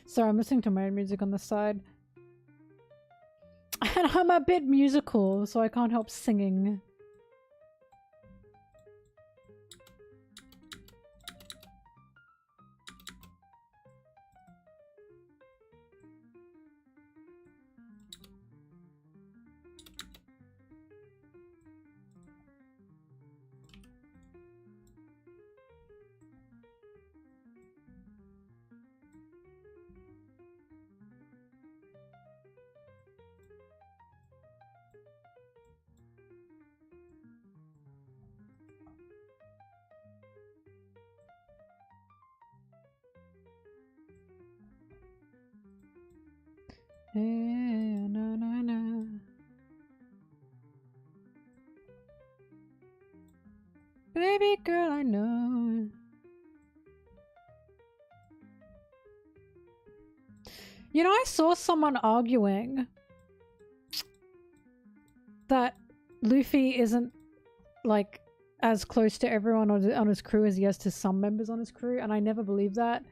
Sorry, I'm listening to my own music on the side. And I'm a bit musical, so I can't help singing. Na, na, na. Baby girl, I know. You know, I saw someone arguing that Luffy isn't, like, as close to everyone on his crew as he is to some members on his crew, and I never believed that.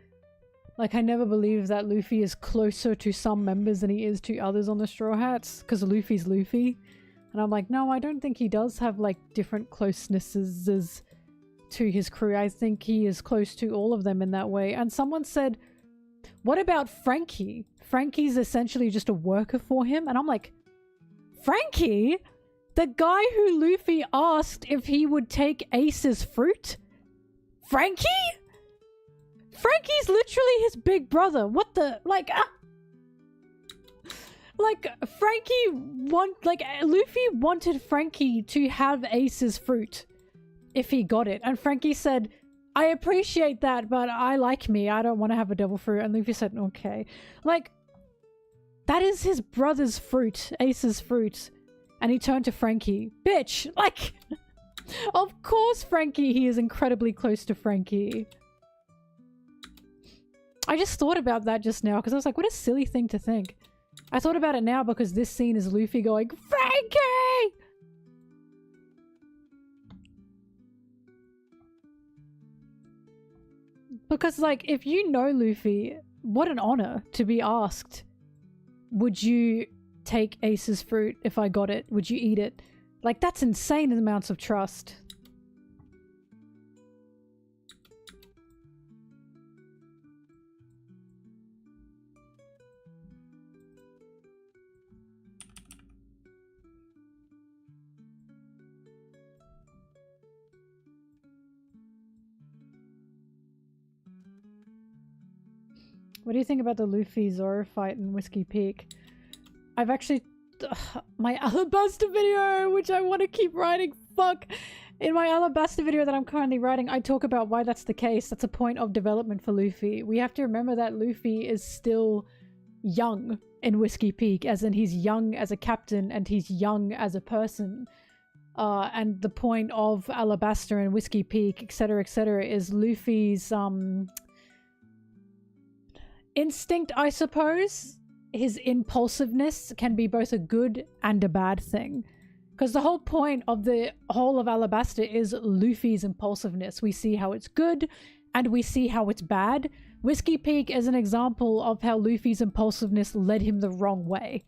Like, I never believed that Luffy is closer to some members than he is to others on the Straw Hats, because Luffy's Luffy. And I'm like, no, I don't think he does have, like, different closenesses to his crew. I think he is close to all of them in that way. And someone said, what about Frankie? Frankie's essentially just a worker for him. And I'm like, Frankie? The guy who Luffy asked if he would take Ace's fruit? Frankie? Frankie's literally his big brother. What the? Like, like, Luffy wanted Frankie to have Ace's fruit if he got it. And Frankie said, I appreciate that, but I like me. I don't want to have a devil fruit. And Luffy said, okay. Like, that is his brother's fruit, Ace's fruit. And he turned to Frankie. Bitch! Like, of course Frankie, he is incredibly close to Frankie. I just thought about that just now, because I was like, what a silly thing to think. I thought about it now because this scene is Luffy going, Frankie! Because, like, if you know Luffy, what an honor to be asked. Would you take Ace's fruit if I got it? Would you eat it? Like, that's insane amounts of trust. What do you think about the Luffy-Zoro fight in Whiskey Peak? I've actually... my Alabasta video, which I want to keep writing, fuck! In my Alabasta video that I'm currently writing, I talk about why that's the case. That's a point of development for Luffy. We have to remember that Luffy is still young in Whiskey Peak, as in he's young as a captain and he's young as a person. And the point of Alabasta and Whiskey Peak, etc., is Luffy's, instinct, I suppose. His impulsiveness can be both a good and a bad thing. Because the whole point of the whole of Alabasta is Luffy's impulsiveness. We see how it's good and we see how it's bad. Whiskey Peak is an example of how Luffy's impulsiveness led him the wrong way.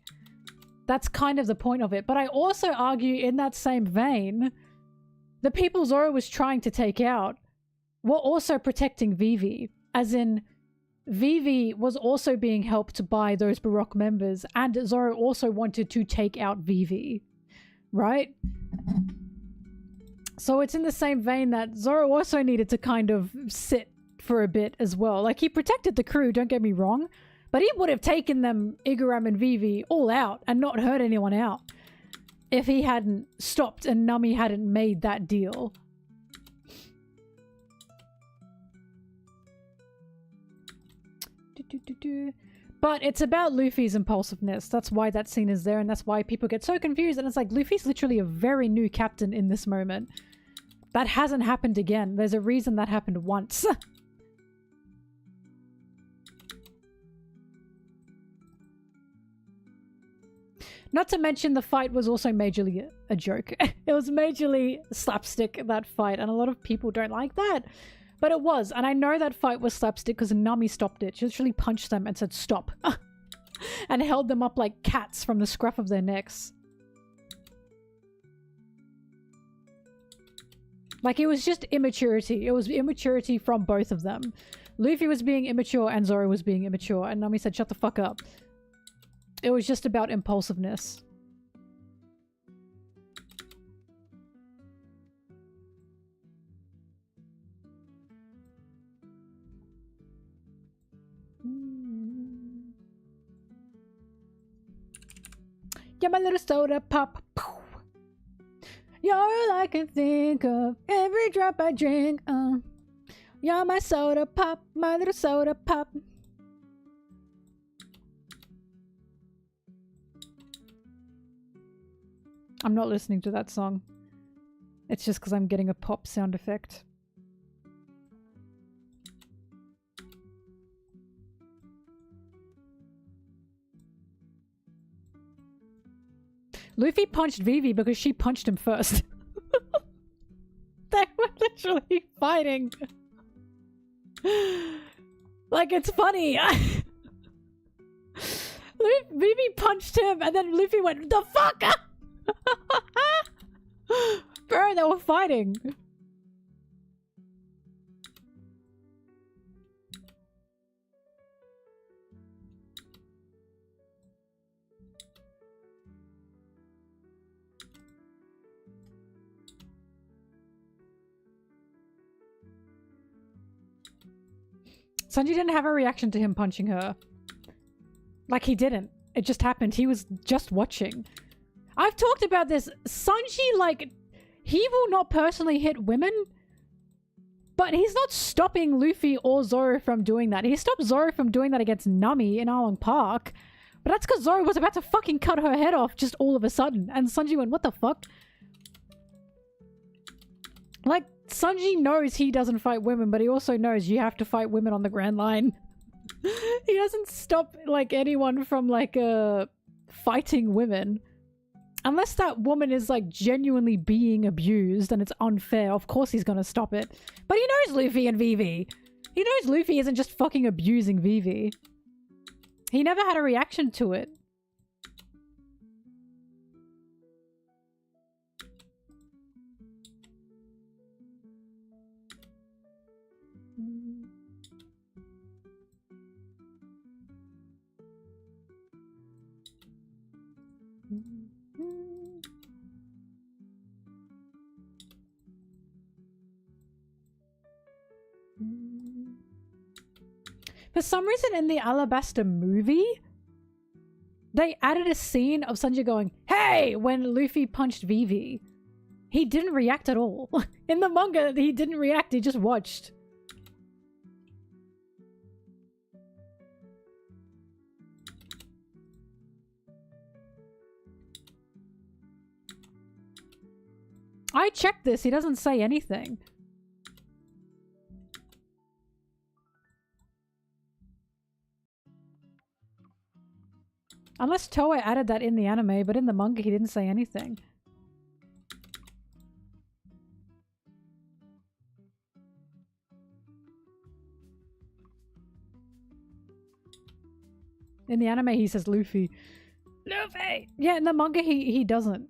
That's kind of the point of it. But I also argue in that same vein, the people Zoro was trying to take out were also protecting Vivi. As in, Vivi was also being helped by those Baroque members, and Zoro also wanted to take out Vivi, right? So it's in the same vein that Zoro also needed to kind of sit for a bit as well. Like, he protected the crew, don't get me wrong, but he would have taken them, Igaram and Vivi, all out and not hurt anyone out if he hadn't stopped and Nami hadn't made that deal. But it's about Luffy's impulsiveness. That's why that scene is there, and that's why people get so confused. And it's like, Luffy's literally a very new captain in this moment. That hasn't happened again. There's a reason that happened once. Not to mention the fight was also majorly a joke. It was majorly slapstick, that fight, and a lot of people don't like that. But it was, and I know that fight was slapstick because Nami stopped it. She literally punched them and said, stop. And held them up like cats from the scruff of their necks. Like, it was just immaturity. It was immaturity from both of them. Luffy was being immature and Zoro was being immature, and Nami said, shut the fuck up. It was just about impulsiveness. You're my little soda pop. You're all I can think of. Every drop I drink. You're my soda pop. My little soda pop. I'm not listening to that song. It's just because I'm getting a pop sound effect. Luffy punched Vivi because she punched him first. They were literally fighting. Like, it's funny. Vivi punched him and then Luffy went, the fuck? Bro, they were fighting. Sanji didn't have a reaction to him punching her. Like, he didn't. It just happened. He was just watching. I've talked about this. Sanji, like, he will not personally hit women, but he's not stopping Luffy or Zoro from doing that. He stopped Zoro from doing that against Nami in Arlong Park, but that's because Zoro was about to fucking cut her head off just all of a sudden, and Sanji went, what the fuck? Like, Sanji knows he doesn't fight women, but he also knows you have to fight women on the Grand Line. He doesn't stop, like, anyone from, like, fighting women. Unless that woman is, like, genuinely being abused and it's unfair, of course he's gonna stop it. But he knows Luffy and Vivi. He knows Luffy isn't just fucking abusing Vivi. He never had a reaction to it. For some reason in the Alabasta movie, they added a scene of Sanji going, hey, when Luffy punched Vivi. He didn't react at all. In the manga, he didn't react, he just watched. I checked this, he doesn't say anything. Unless Toei added that in the anime, but in the manga he didn't say anything. In the anime he says Luffy. Luffy! Yeah, in the manga he doesn't.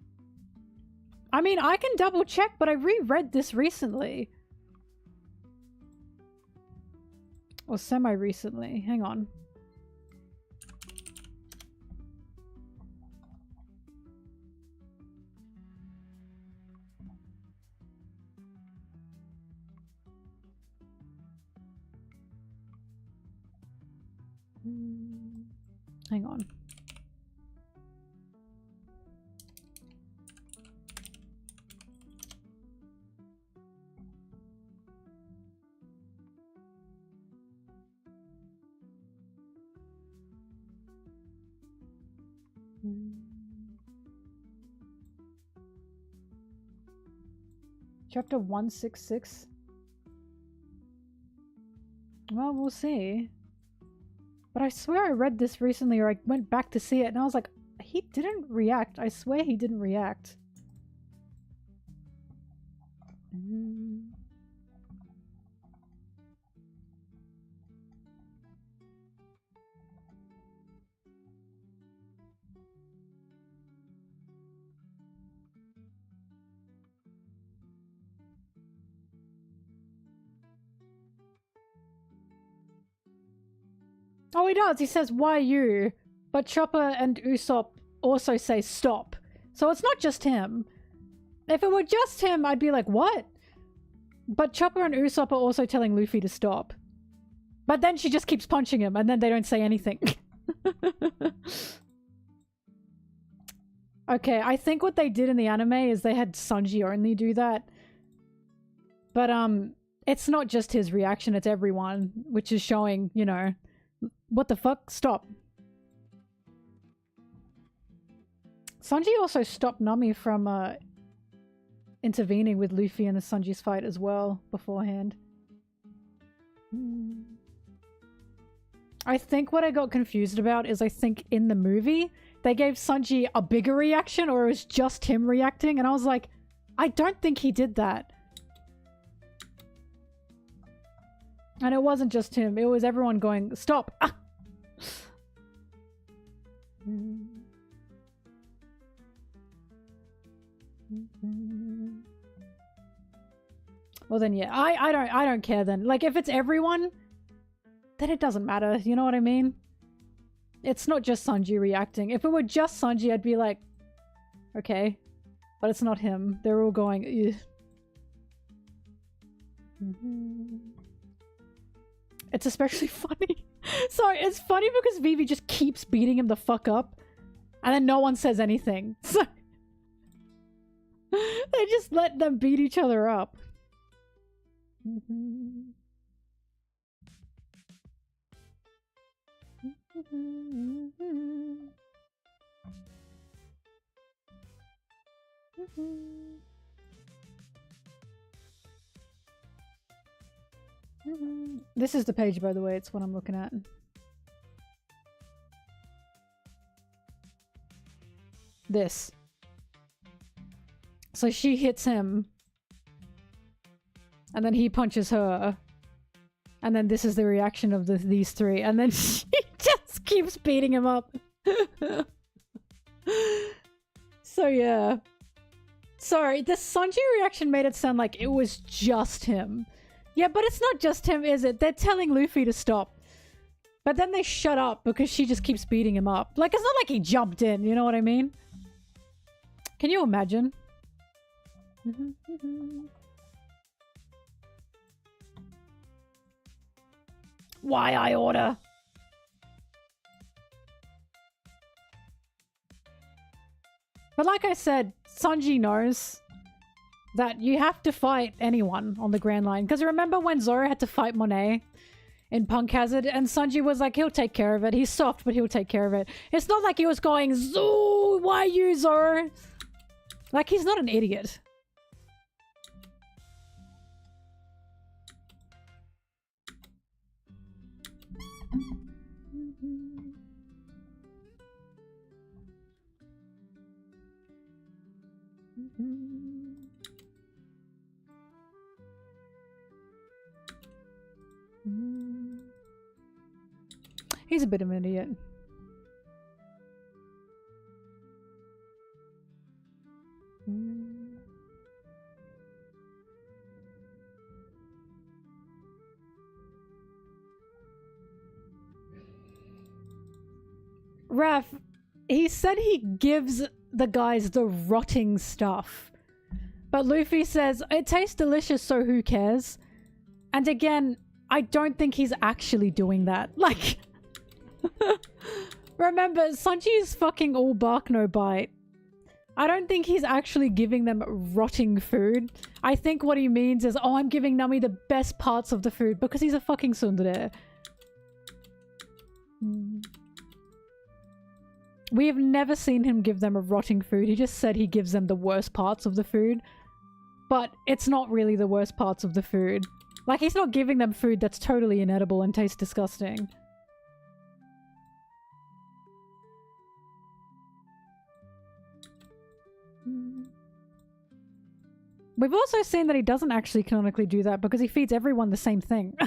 I mean, I can double check, but I reread this recently. Or semi-recently. Hang on. Hang on. Chapter 166. Well, we'll see. But I swear I read this recently, or I went back to see it, and I was like, he didn't react. I swear he didn't react. Oh, he does. He says, why you? But Chopper and Usopp also say stop. So it's not just him. If it were just him, I'd be like, what? But Chopper and Usopp are also telling Luffy to stop. But then she just keeps punching him, and then they don't say anything. Okay, I think what they did in the anime is they had Sanji only do that. But, it's not just his reaction, it's everyone, which is showing, you know, what the fuck? Stop. Sanji also stopped Nami from intervening with Luffy in the Sanji's fight as well beforehand. I think what I got confused about is I think in the movie they gave Sanji a bigger reaction, or it was just him reacting, and I was like, I don't think he did that. And it wasn't just him, it was everyone going, stop! Ah! Well then, yeah, I don't care then. Like, if it's everyone, then it doesn't matter, you know what I mean? It's not just Sanji reacting. If it were just Sanji, I'd be like, okay. But it's not him. They're all going, ew. It's especially funny. Sorry, it's funny because Vivi just keeps beating him the fuck up, and then no one says anything. So they just let them beat each other up. This is the page, by the way. It's what I'm looking at. This. So she hits him. And then he punches her. And then this is the reaction of these three. And then she just keeps beating him up. So yeah. Sorry, the Sanji reaction made it sound like it was just him. Yeah, but it's not just him, is it? They're telling Luffy to stop. But then they shut up because she just keeps beating him up. Like, it's not like he jumped in, you know what I mean? Can you imagine? Why I order? But like I said, Sanji knows that you have to fight anyone on the Grand Line. Because remember when Zoro had to fight Monet in Punk Hazard, and Sanji was like, he'll take care of it. He's soft, but he'll take care of it. It's not like he was going, Zoo, why you, Zoro? Like, he's not an idiot. He's a bit of an idiot. Raph, he said he gives the guys the rotting stuff. But Luffy says, it tastes delicious, so who cares? And again, I don't think he's actually doing that. Like, remember, Sanji is fucking all bark, no bite. I don't think he's actually giving them rotting food. I think what he means is, oh, I'm giving Nami the best parts of the food because he's a fucking tsundere. We have never seen him give them a rotting food. He just said he gives them the worst parts of the food. But it's not really the worst parts of the food. Like, he's not giving them food that's totally inedible and tastes disgusting. We've also seen that he doesn't actually canonically do that because he feeds everyone the same thing.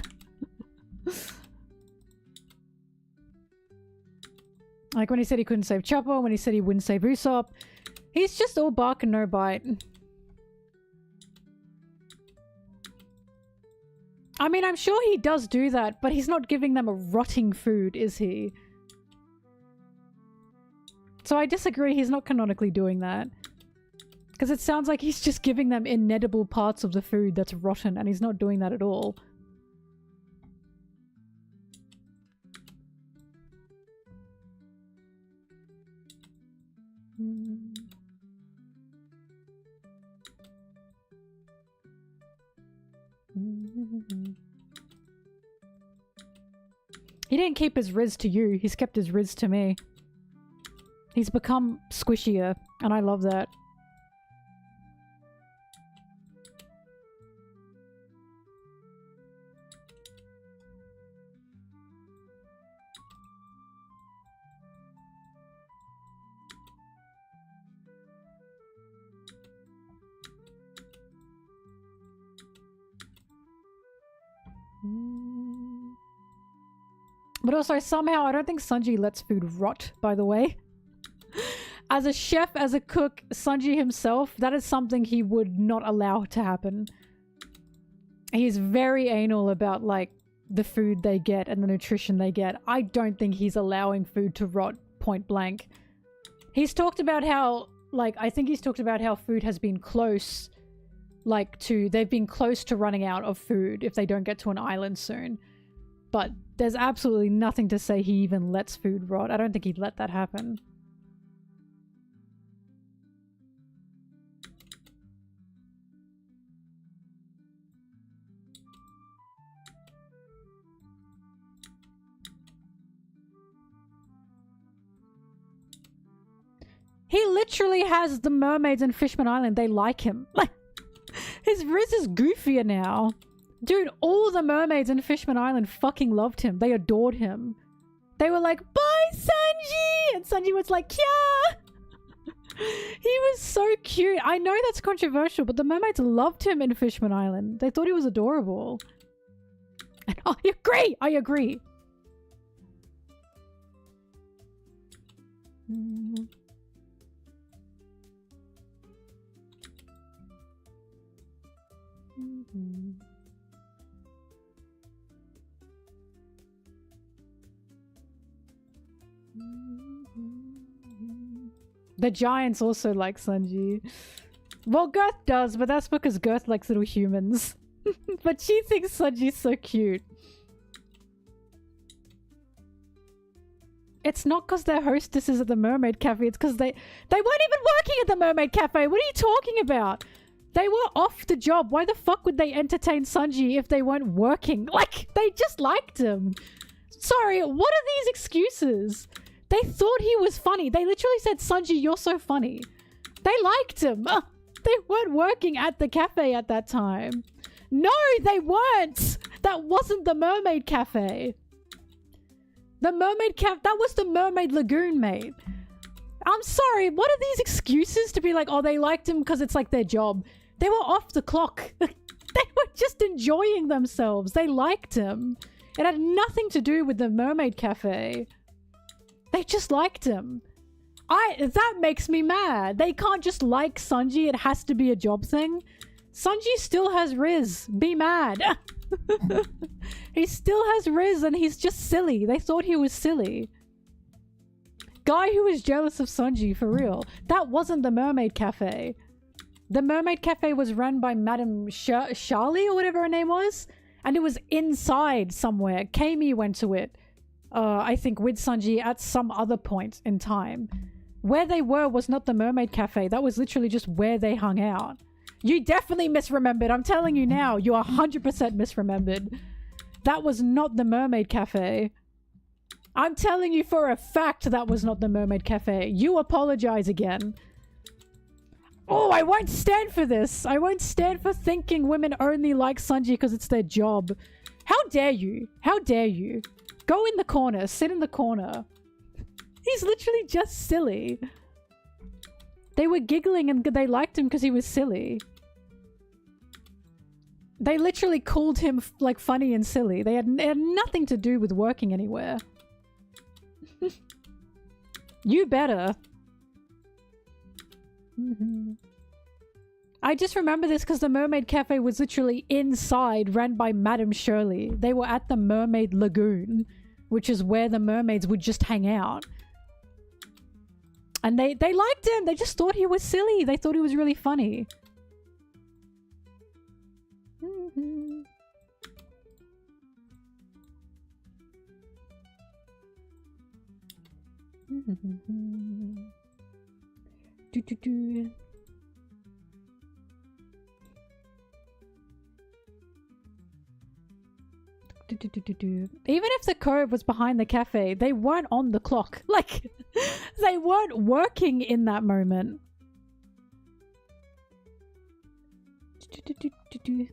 Like when he said he couldn't save Chopper, when he said he wouldn't save Usopp. He's just all bark and no bite. I mean, I'm sure he does do that, but he's not giving them a rotting food, is he? So I disagree, he's not canonically doing that. Because it sounds like he's just giving them inedible parts of the food that's rotten, and he's not doing that at all. He didn't keep his riz to you, he's kept his riz to me. He's become squishier. And I love that. But also, somehow, I don't think Sanji lets food rot, by the way. As a chef, as a cook, Sanji himself, that is something he would not allow to happen. He's very anal about, like, the food they get and the nutrition they get. I don't think he's allowing food to rot point blank. He's talked about how, like, I think he's talked about how food has been close, like, they've been close to running out of food if they don't get to an island soon. But there's absolutely nothing to say he even lets food rot. I don't think he'd let that happen. He literally has the mermaids in Fishman Island. They like him. Like, his Riz is goofier now. Dude, all the mermaids in Fishman Island fucking loved him. They adored him. They were like, bye, Sanji! And Sanji was like, yeah! He was so cute. I know that's controversial, but the mermaids loved him in Fishman Island. They thought he was adorable. And I agree! I agree. The giants also like Sanji. Well, Girth does, but that's because Girth likes little humans. But she thinks Sanji's so cute. It's not because they're hostesses at the Mermaid Cafe. It's because they weren't even working at the Mermaid Cafe. What are you talking about? They were off the job. Why the fuck would they entertain Sanji if they weren't working? Like, they just liked him. Sorry, what are these excuses? They thought he was funny. They literally said, Sanji, you're so funny. They liked him. They weren't working at the cafe at that time. No, they weren't. That wasn't the Mermaid Cafe. The Mermaid Cafe, that was the Mermaid Lagoon, mate. I'm sorry, what are these excuses to be like, oh, they liked him because it's like their job? They were off the clock. They were just enjoying themselves. They liked him. It had nothing to do with the Mermaid Cafe. They just liked him. That makes me mad. They can't just like Sanji. It has to be a job thing. Sanji still has Riz. Be mad. He still has Riz and he's just silly. They thought he was silly. Guy who was jealous of Sanji, for real. That wasn't the Mermaid Cafe. The Mermaid Cafe was run by Madame Charlie or whatever her name was. And it was inside somewhere. Kami went to it. I think with Sanji at some other point in time. Where they were was not the Mermaid Cafe. That was literally just where they hung out. You definitely misremembered. I'm telling you now. You are 100% misremembered. That was not the Mermaid Cafe. I'm telling you for a fact that was not the Mermaid Cafe. You apologize again. Oh, I won't stand for this. I won't stand for thinking women only like Sanji because it's their job. How dare you? How dare you? Go in the corner. Sit in the corner. He's literally just silly. They were giggling and they liked him because he was silly. They literally called him like funny and silly. They had nothing to do with working anywhere. You better. I just remember this because the Mermaid Cafe was literally inside, ran by Madame Shirley. They were at the Mermaid Lagoon, which is where the mermaids would just hang out. And they liked him. They just thought he was silly. They thought he was really funny. Even if the cove was behind the cafe, they weren't on the clock. Like, they weren't working in that moment. Do. Do. Do.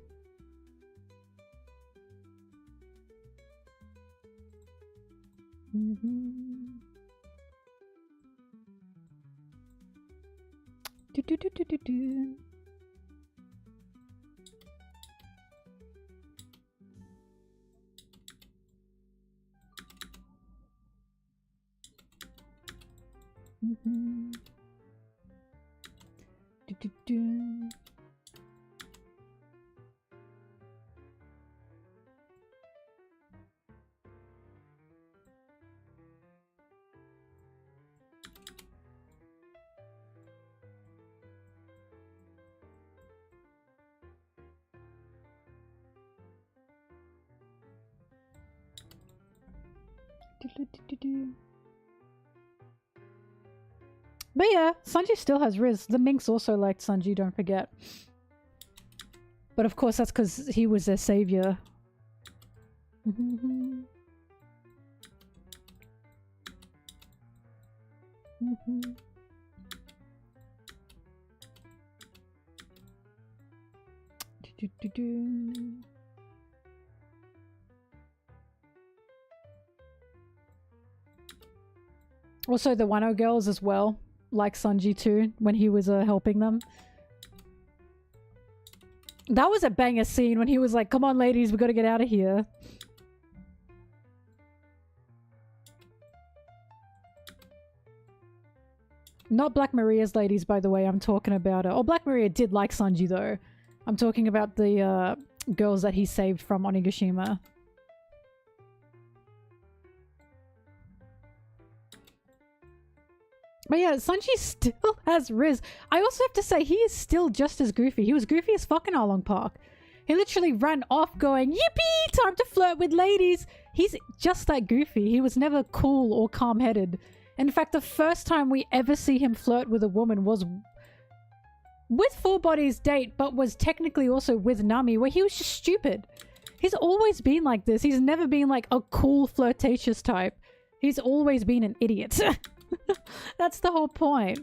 But yeah, Sanji still has Riz. The Minks also liked Sanji, don't forget. But of course that's because he was their savior. Also the Wano girls as well, like Sanji too, when he was helping them. That was a banger scene when he was like, come on ladies, we gotta get out of here. Not Black Maria's ladies, by the way, I'm talking about. Oh, Black Maria did like Sanji though. I'm talking about the girls that he saved from Onigashima. But yeah, Sanji still has Riz. I also have to say, he is still just as goofy. He was goofy as fucking Arlong Park. He literally ran off going, yippee, time to flirt with ladies. He's just that goofy. He was never cool or calm-headed. In fact, the first time we ever see him flirt with a woman was with Four Bodies' date, but was technically also with Nami, where he was just stupid. He's always been like this. He's never been like a cool, flirtatious type. He's always been an idiot. That's the whole point.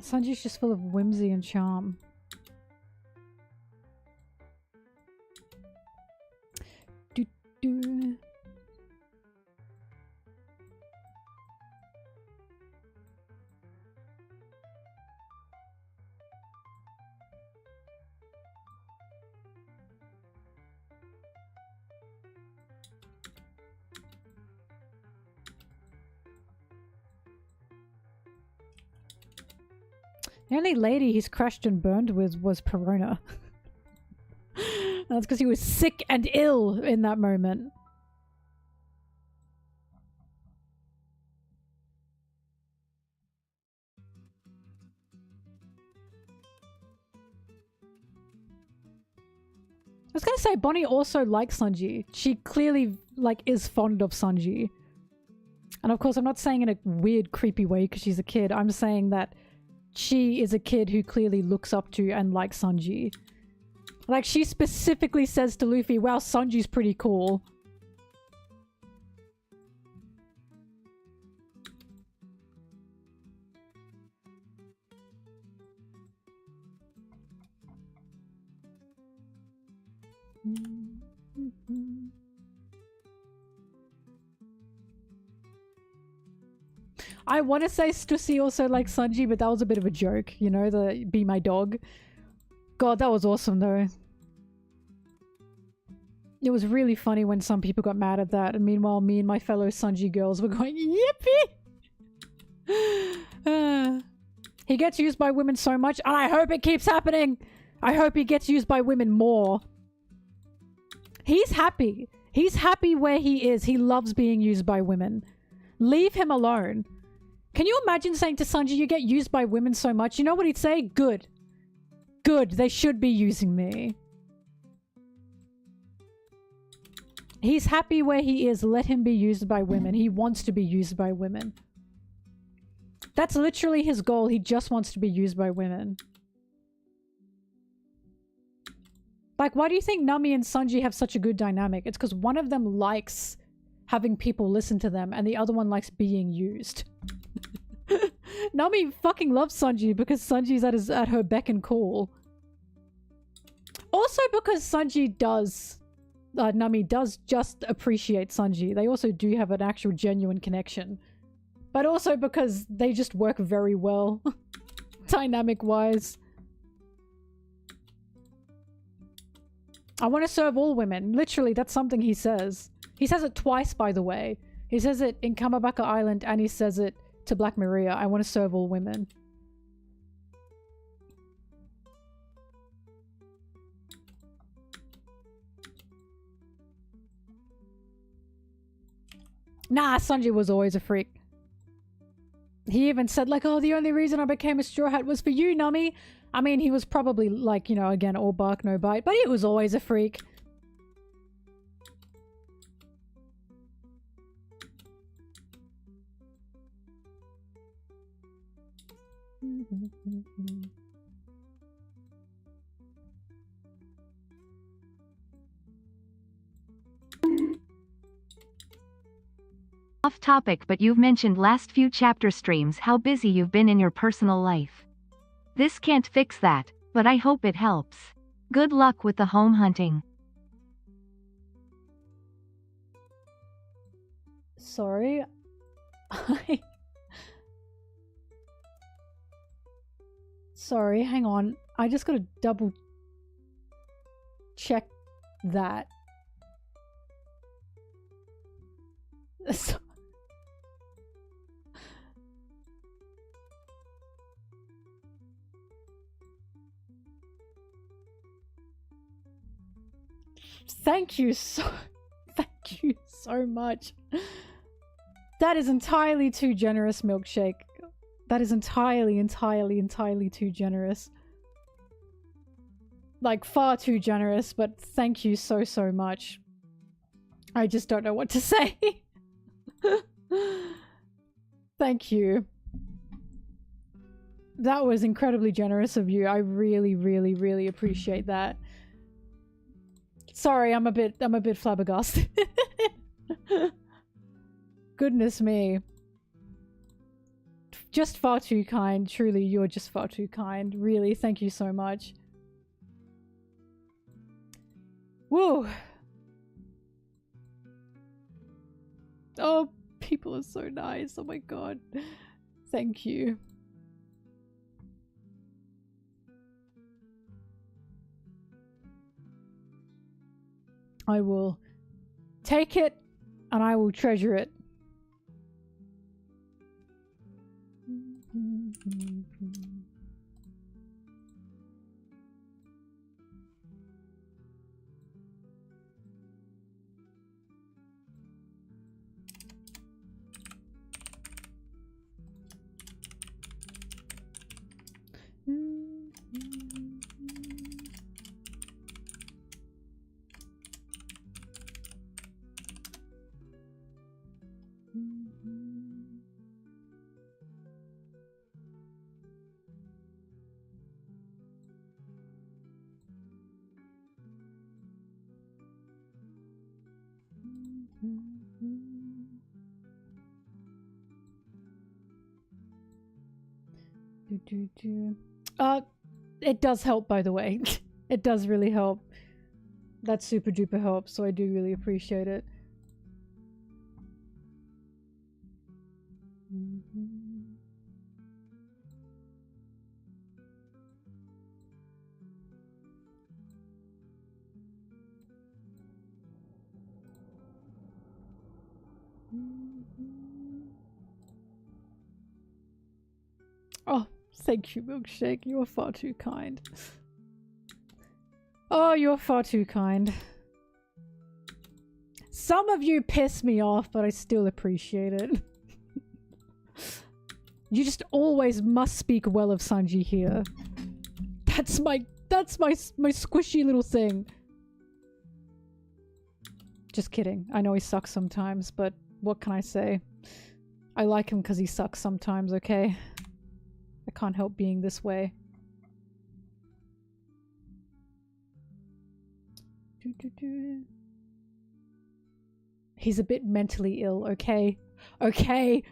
Sanji's just full of whimsy and charm. Do. The only lady he's crashed and burned with was Perona. That's because he was sick and ill in that moment. I was gonna say, Bonnie also likes Sanji. She clearly, like, is fond of Sanji. And of course, I'm not saying in a weird, creepy way because she's a kid. I'm saying that she is a kid who clearly looks up to and likes Sanji. Like, she specifically says to Luffy, wow, Sanji's pretty cool. I want to say Stussy also likes Sanji, but that was a bit of a joke, you know, the be my dog. God, that was awesome though. It was really funny when some people got mad at that, and meanwhile me and my fellow Sanji girls were going, yippee! He gets used by women so much, and I hope it keeps happening! I hope he gets used by women more. He's happy. He's happy where he is. He loves being used by women. Leave him alone. Can you imagine saying to Sanji, you get used by women so much? You know what he'd say? Good. Good. They should be using me. He's happy where he is. Let him be used by women. He wants to be used by women. That's literally his goal. He just wants to be used by women. Like, why do you think Nami and Sanji have such a good dynamic? It's because one of them likes having people listen to them and the other one likes being used. Nami fucking loves Sanji because Sanji's at her beck and call. Also because Sanji does... Nami does just appreciate Sanji. They also do have an actual genuine connection. But also because they just work very well. Dynamic-wise. I want to serve all women. Literally, that's something he says. He says it twice, by the way. He says it in Kamabaka Island and he says it to Black Maria. I want to serve all women. Nah, Sanji was always a freak. He even said like, oh, the only reason I became a Straw Hat was for you, Nami. I mean, he was probably like, you know, again, all bark, no bite, but he was always a freak. Off topic, but you've mentioned last few chapter streams how busy you've been in your personal life. This can't fix that, but I hope it helps. Good luck with the home hunting. Sorry. Sorry, hang on. I just gotta double check that. Thank you so much. That is entirely too generous, Milkshake. That is entirely too generous. Like, far too generous, but thank you so much. I just don't know what to say. Thank you. That was incredibly generous of you. I really appreciate that. Sorry, I'm a bit flabbergasted. Goodness me. Just far too kind. Truly, you're just far too kind. Really, thank you so much. Woo. Oh, people are so nice. Oh my god. Thank you. I will take it and I will treasure it. It does help, by the way. It does really help. That super duper helps, so I do really appreciate it. Oh, thank you, Milkshake. You're far too kind. Oh, you're far too kind. Some of you piss me off, but I still appreciate it. You just always must speak well of Sanji here. That's my squishy little thing. Just kidding. I know he sucks sometimes, but what can I say? I like him because he sucks sometimes, okay? I can't help being this way. He's a bit mentally ill, okay? Okay?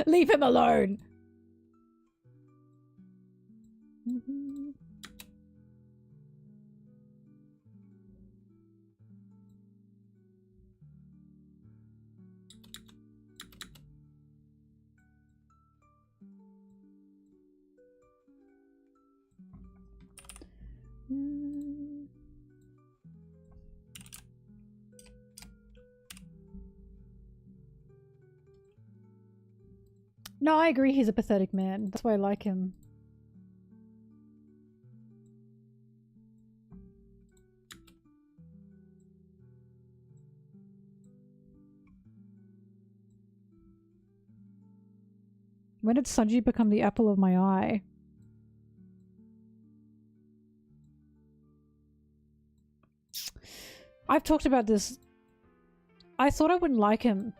Leave him alone! No, I agree he's a pathetic man. That's why I like him. When did Sanji become the apple of my eye? I've talked about this. I thought I wouldn't like him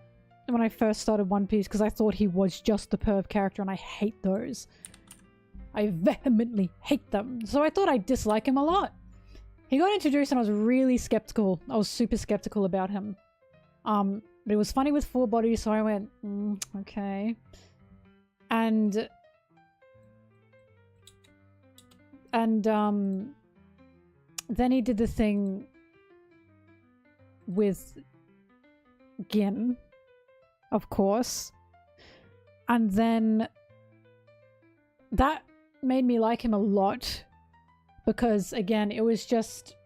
when I first started One Piece because I thought he was just the perv character, and I hate those. I vehemently hate them. So I thought I'd dislike him a lot. He got introduced and I was really skeptical. I was super skeptical about him. But it was funny with Four Bodies, so I went, okay. And then he did the thing with Gin, of course. And then that made me like him a lot because, again, it was just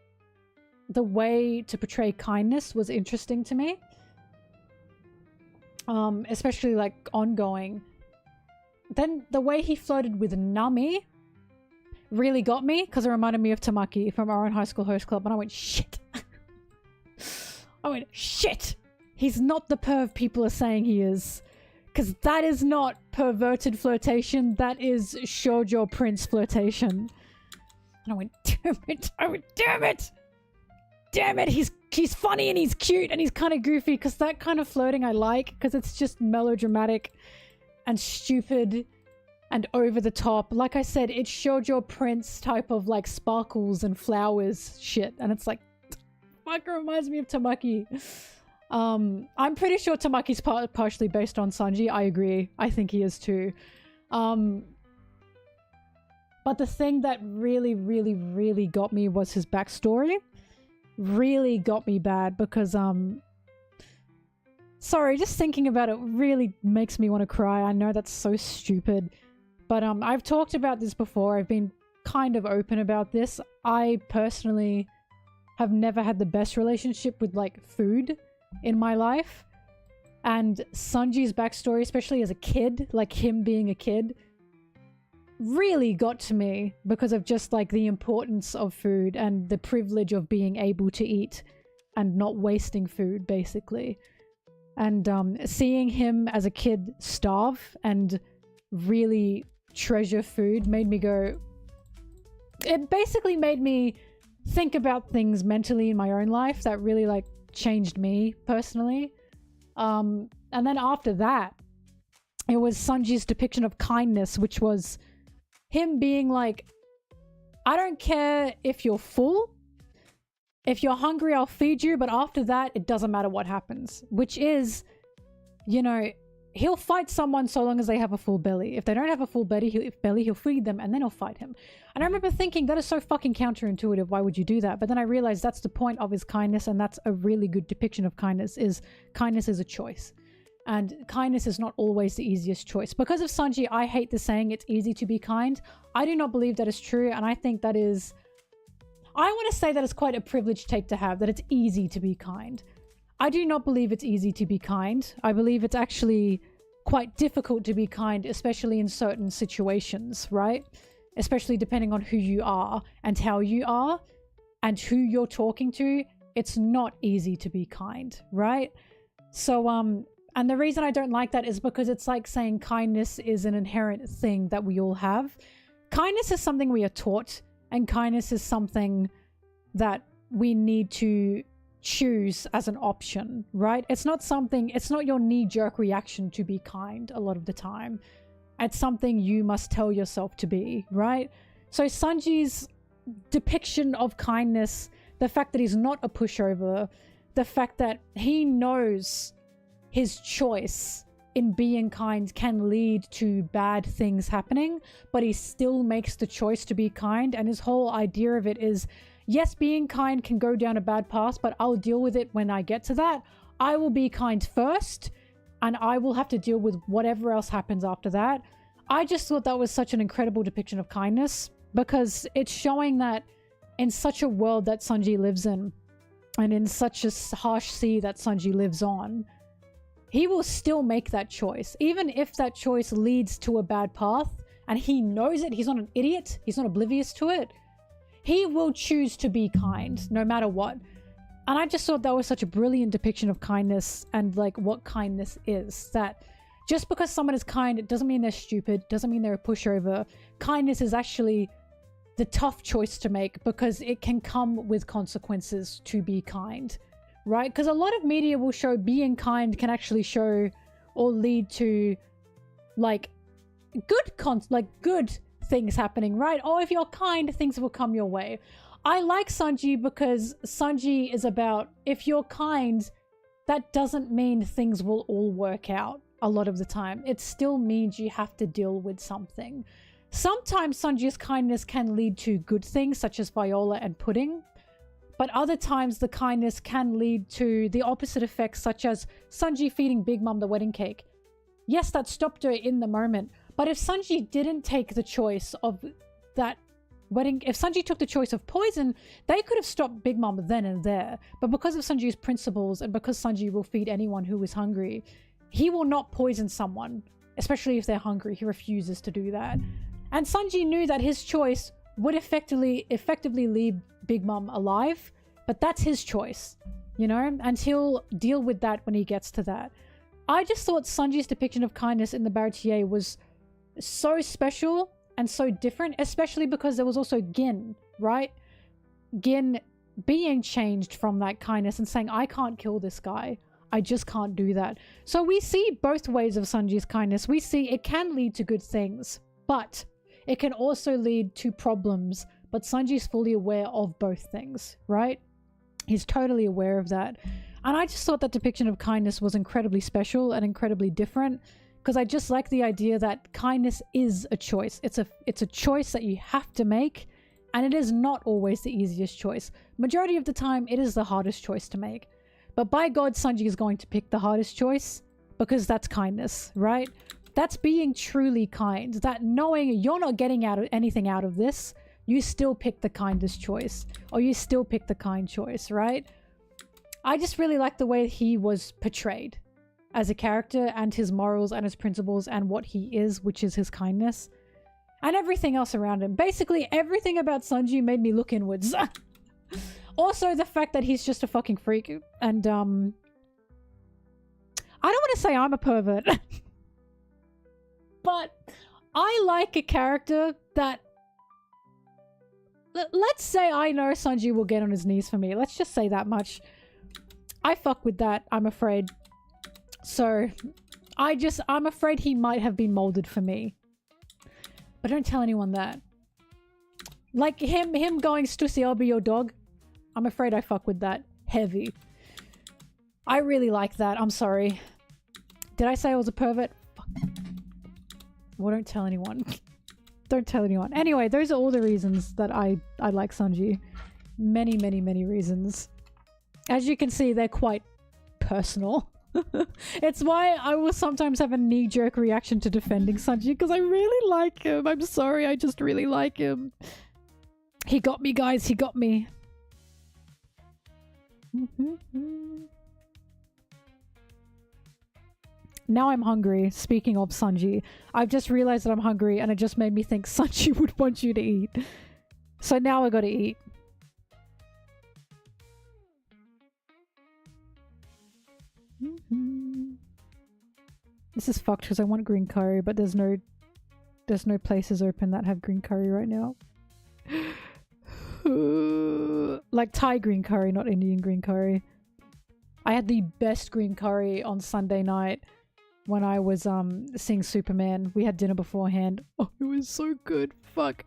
the way to portray kindness was interesting to me. Especially like ongoing. Then the way he flirted with Nami really got me because it reminded me of Tamaki from our own high school host club, and I went, shit. I went, shit! He's not the perv people are saying he is. Because that is not perverted flirtation, that is shoujo prince flirtation. And I went, damn it! I went, damn it! Damn it! He's funny and he's cute and he's kind of goofy, because that kind of flirting I like, because it's just melodramatic and stupid and over the top. Like I said, it's shoujo prince type of like sparkles and flowers shit, and it's like, fuck, it reminds me of Tamaki. I'm pretty sure Tamaki's partially based on Sanji. I agree. I think he is too. But the thing that really, really, really got me was his backstory. Really got me bad because, sorry, just thinking about it really makes me want to cry. I know that's so stupid. But, I've talked about this before. I've been kind of open about this. I personally have never had the best relationship with, like, food in my life. And Sanji's backstory, especially as a kid, like him being a kid, really got to me because of just like the importance of food and the privilege of being able to eat and not wasting food, basically. And seeing him as a kid starve and really treasure food made me go... It basically made me think about things mentally in my own life that really like changed me personally. And then after that, it was Sanji's depiction of kindness, which was him being like, I don't care if you're full. If you're hungry, I'll feed you. But after that, it doesn't matter what happens. Which is, you know, he'll fight someone so long as they have a full belly. If they don't have a full belly, he'll feed them and then he'll fight him. And I remember thinking, that is so fucking counterintuitive. Why would you do that? But then I realized that's the point of his kindness, and that's a really good depiction of kindness is a choice. And kindness is not always the easiest choice. Because of Sanji, I hate the saying it's easy to be kind. I do not believe that is true, and I think that is... I want to say that it's quite a privileged take to have, that it's easy to be kind. I do not believe it's easy to be kind. I believe it's actually quite difficult to be kind, especially in certain situations, right? Especially depending on who you are and how you are and who you're talking to. It's not easy to be kind, right? So, and the reason I don't like that is because it's like saying kindness is an inherent thing that we all have. Kindness is something we are taught, and kindness is something that we need to choose as an option, right? It's not your knee-jerk reaction to be kind a lot of the time. It's something you must tell yourself to be, right? So Sanji's depiction of kindness, the fact that he's not a pushover, the fact that he knows his choice in being kind can lead to bad things happening, but he still makes the choice to be kind. And his whole idea of it is, yes, being kind can go down a bad path, but I'll deal with it when I get to that. I will be kind first, and I will have to deal with whatever else happens after that. I just thought that was such an incredible depiction of kindness, because it's showing that in such a world that Sanji lives in, and in such a harsh sea that Sanji lives on, he will still make that choice. Even if that choice leads to a bad path, and he knows it, he's not an idiot, he's not oblivious to it, he will choose to be kind, no matter what. And I just thought that was such a brilliant depiction of kindness, and like what kindness is. That just because someone is kind, it doesn't mean they're stupid, doesn't mean they're a pushover. Kindness is actually the tough choice to make, because it can come with consequences to be kind, right? Because a lot of media will show being kind can actually show or lead to like good things happening, right? Oh, if you're kind, things will come your way. I like Sanji because Sanji is about, if you're kind, that doesn't mean things will all work out a lot of the time. It still means you have to deal with something. Sometimes Sanji's kindness can lead to good things, such as Viola and Pudding. But other times the kindness can lead to the opposite effects, such as Sanji feeding Big Mom the wedding cake. Yes, that stopped her in the moment. But if Sanji didn't take the choice of that wedding, if Sanji took the choice of poison, they could have stopped Big Mom then and there. But because of Sanji's principles, and because Sanji will feed anyone who is hungry, he will not poison someone, especially if they're hungry. He refuses to do that. And Sanji knew that his choice would effectively leave Big Mom alive, but that's his choice, you know, and he'll deal with that when he gets to that. I just thought Sanji's depiction of kindness in the Baratier was so special and so different, especially because there was also Gin, right? Gin being changed from that kindness and saying, I can't kill this guy. I just can't do that. So we see both ways of Sanji's kindness. We see it can lead to good things, but it can also lead to problems. But Sanji's fully aware of both things, right? He's totally aware of that. And I just thought that depiction of kindness was incredibly special and incredibly different, because I just like the idea that kindness is a choice. It's a choice that you have to make, and it is not always the easiest choice. Majority of the time, it is the hardest choice to make. But by God, Sanji is going to pick the hardest choice, because that's kindness, right? That's being truly kind. That knowing you're not getting anything out of this, you still pick the kindest choice, or you still pick the kind choice, right? I just really like the way he was portrayed as a character, and his morals and his principles and what he is, which is his kindness, and everything else around him. Basically, everything about Sanji made me look inwards. Also, the fact that he's just a fucking freak, and I don't want to say I'm a pervert, but I like a character that, let's say I know Sanji will get on his knees for me. Let's just say that much. I fuck with that, I'm afraid. So, I'm afraid he might have been molded for me. But don't tell anyone that. Like him going, Stussy, I'll be your dog. I'm afraid I fuck with that heavy. I really like that, I'm sorry. Did I say I was a pervert? Fuck. Well, don't tell anyone. Don't tell anyone. Anyway, those are all the reasons that I like Sanji. Many, many, many reasons. As you can see, they're quite personal. It's why I will sometimes have a knee-jerk reaction to defending Sanji, because I really like him. I'm sorry, I just really like him. He got me, guys. He got me. Now I'm hungry. Speaking of Sanji, I've just realized that I'm hungry and it just made me think Sanji would want you to eat. So now I gotta eat. This is fucked because I want green curry, but there's no places open that have green curry right now. Like Thai green curry, not Indian green curry. I had the best green curry on Sunday night when I was seeing Superman. We had dinner beforehand. Oh, it was so good. Fuck.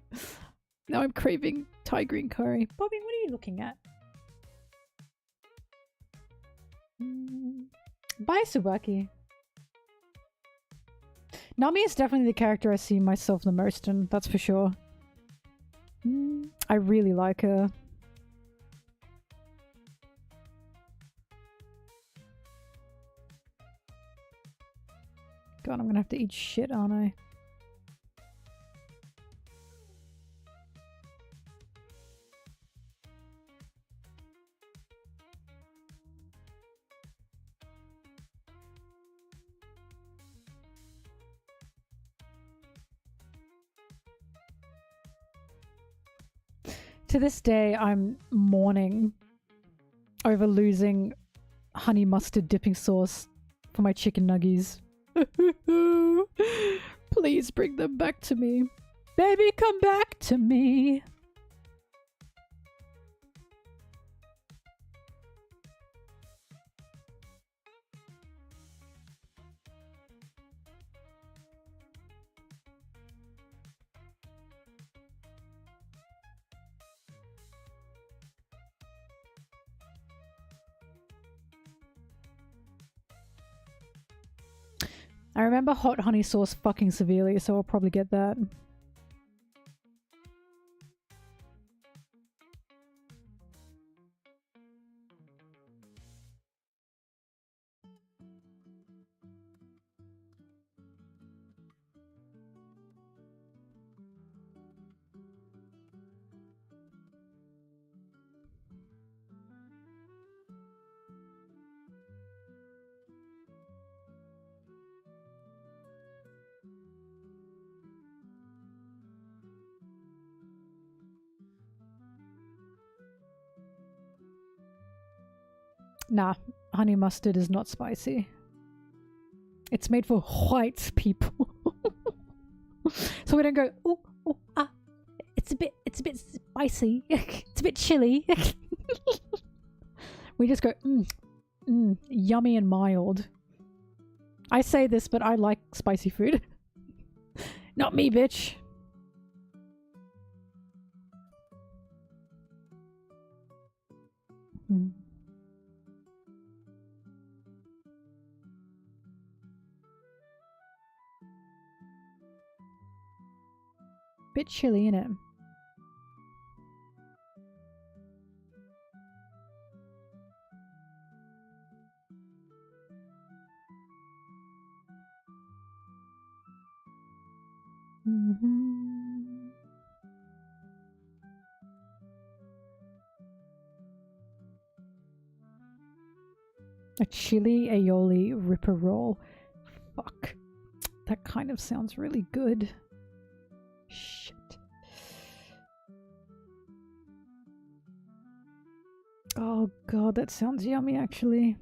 Now I'm craving Thai green curry. Bobby, what are you looking at? Bye, Subaki. Nami is definitely the character I see myself the most in, that's for sure. I really like her. God, I'm gonna have to eat shit, aren't I? To this day, I'm mourning over losing honey mustard dipping sauce for my chicken nuggies. Please bring them back to me. Baby, come back to me. I remember hot honey sauce fucking severely, so I'll probably get that. Nah, honey mustard is not spicy. It's made for white people. So we don't go, oh, oh, ah, it's a bit spicy. It's a bit chilly. We just go, yummy and mild. I say this, but I like spicy food. Not me, bitch. Bit chilly, innit? A chili aioli ripper roll. Fuck. That kind of sounds really good. Shit. Oh god, that sounds yummy actually.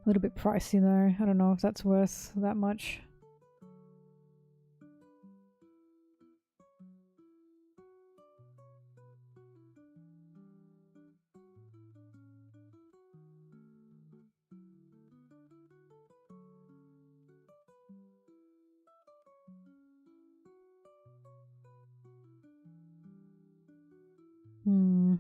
A little bit pricey though. I don't know if that's worth that much. Hmm.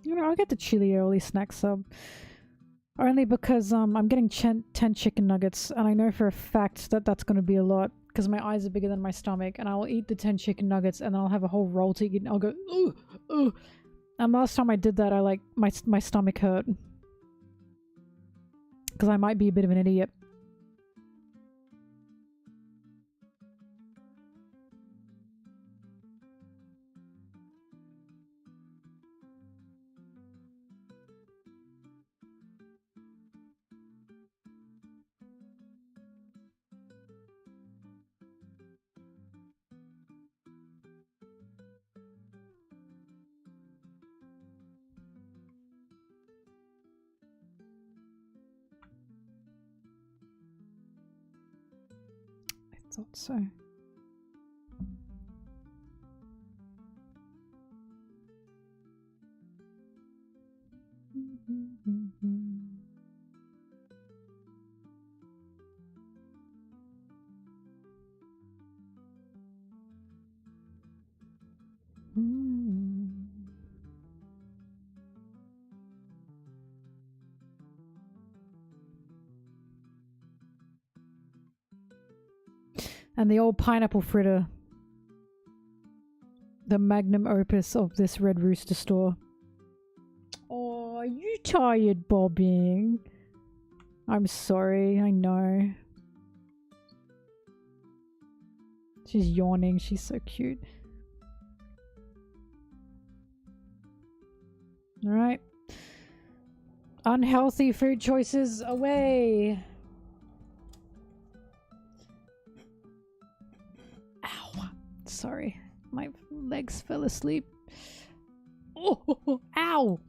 You know, I'll get the chili aioli snack sub. Only because I'm getting 10 chicken nuggets, and I know for a fact that that's going to be a lot, because my eyes are bigger than my stomach, and I'll eat the 10 chicken nuggets, and then I'll have a whole roll to eat, and I'll go, ooh, ooh. And last time I did that, I like, my stomach hurt. Because I might be a bit of an idiot. I thought so. And the old pineapple fritter. The magnum opus of this Red Rooster store. Oh, are you tired, Bobbing? I'm sorry, I know. She's yawning, she's so cute. Alright. Unhealthy food choices away! Ow. Sorry, my legs fell asleep. Oh, ow!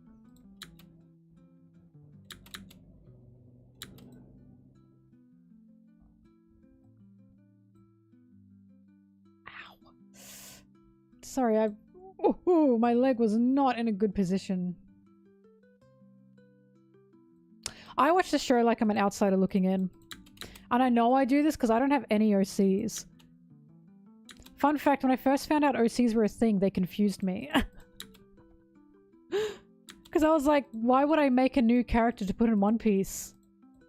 Sorry, my leg was not in a good position. I watch the show like I'm an outsider looking in. And I know I do this because I don't have any OCs. Fun fact, when I first found out OCs were a thing, they confused me. Because I was like, why would I make a new character to put in One Piece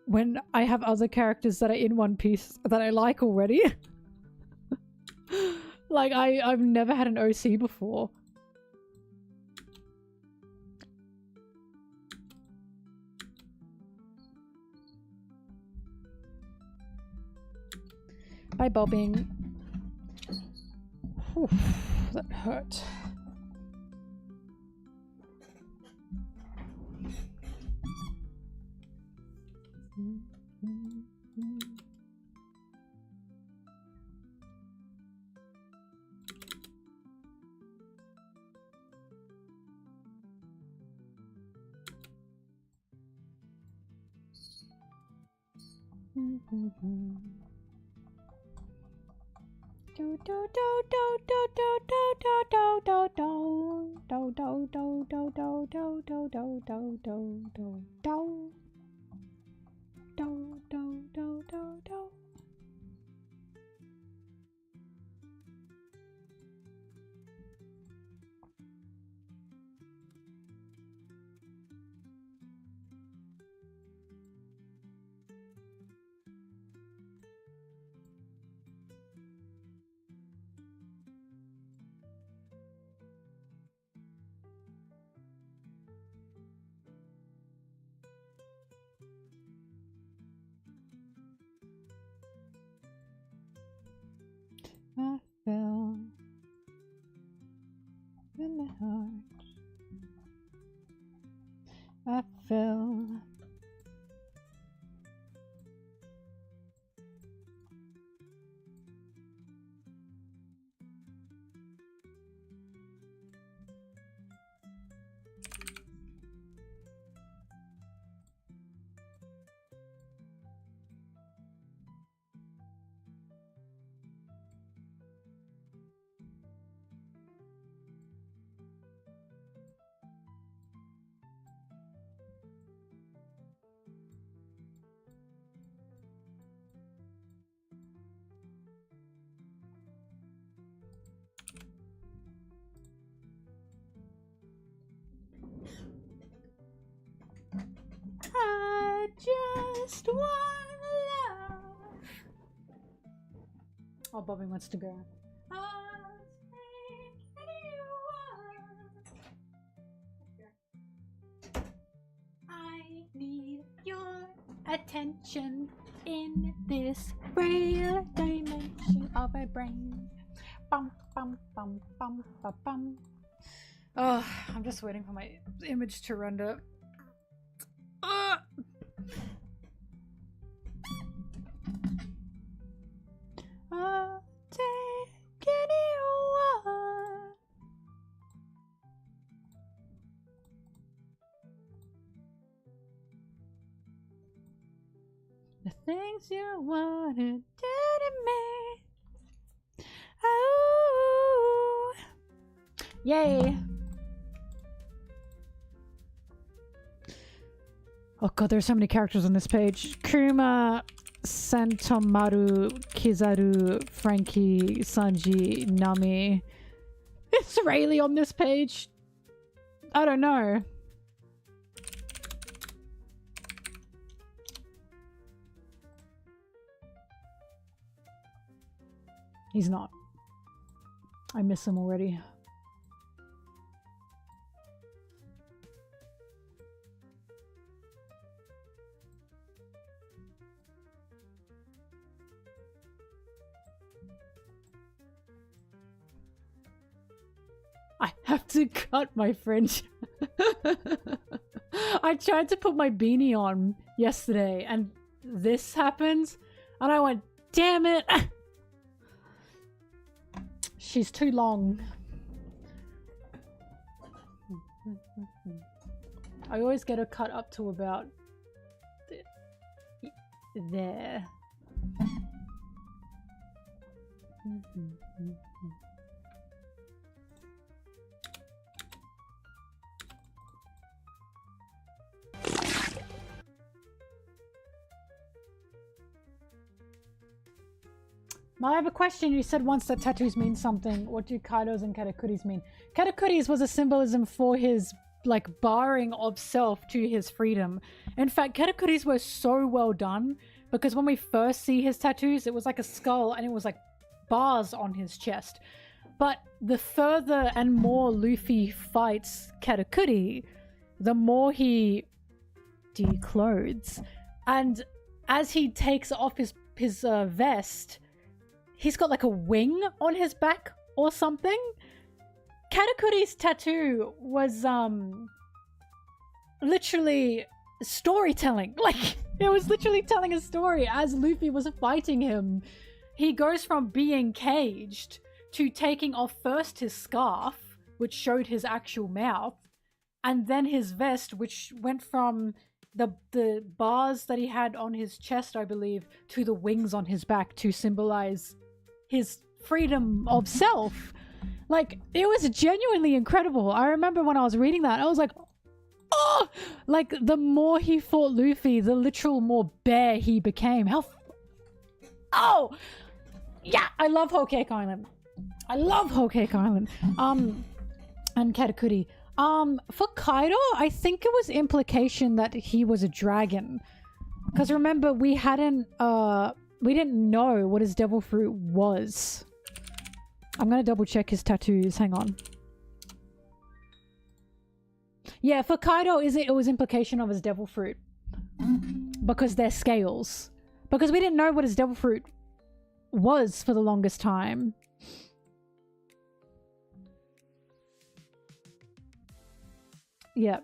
when I have other characters that are in One Piece that I like already? Like, I've never had an OC before. Bye, Bobbing. Whew, that hurt. one love. Oh, Bobby wants to go. I'll take anyone. I need your attention in this frail dimension of a brain. Bum, bum, bum, bum, bum, bum. Oh, I'm just waiting for my image to render. I'll take anyone. The things you wanted to me. Oh, yay! Oh god, there's so many characters on this page. Kuma, Santomaru, Kizaru, Frankie, Sanji, Nami. Is Rayleigh on this page? I don't know. He's not. I miss him already. I have to cut my fringe. I tried to put my beanie on yesterday and this happened and I went, damn it. She's too long. I always get her cut up to about there. Now I have a question. You said once that tattoos mean something. What do Kaido's and Katakuris mean? Katakuris was a symbolism for his, like, barring of self to his freedom. In fact, Katakuris were so well done because when we first see his tattoos, it was like a skull and it was like bars on his chest. But the further and more Luffy fights Katakuri, the more he declothes. And as he takes off his vest, he's got like a wing on his back or something. Katakuri's tattoo was literally storytelling. Like, it was literally telling a story as Luffy was fighting him. He goes from being caged to taking off first his scarf, which showed his actual mouth, and then his vest, which went from the bars that he had on his chest, I believe, to the wings on his back to symbolize his freedom of self. Like, it was genuinely incredible. I remember when I was reading that, I was like, oh! Like, the more he fought Luffy, the literal more bare he became. Oh! Yeah, I love Whole Cake Island. I love Whole Cake Island. And Katakuri. For Kaido, I think it was implication that he was a dragon. Because remember, we didn't know what his devil fruit was. I'm gonna double check his tattoos. Hang on. Yeah, for Kaido, it was implication of his devil fruit. Because they're scales. Because we didn't know what his devil fruit was for the longest time. Yeah.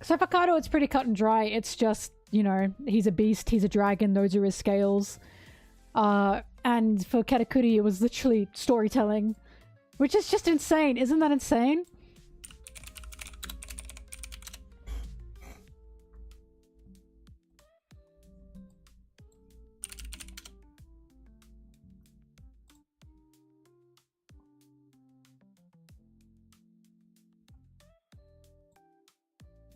So for Kaido, it's pretty cut and dry. It's just, you know, he's a beast, he's a dragon, those are his scales. And for Katakuri, it was literally storytelling. Which is just insane. Isn't that insane?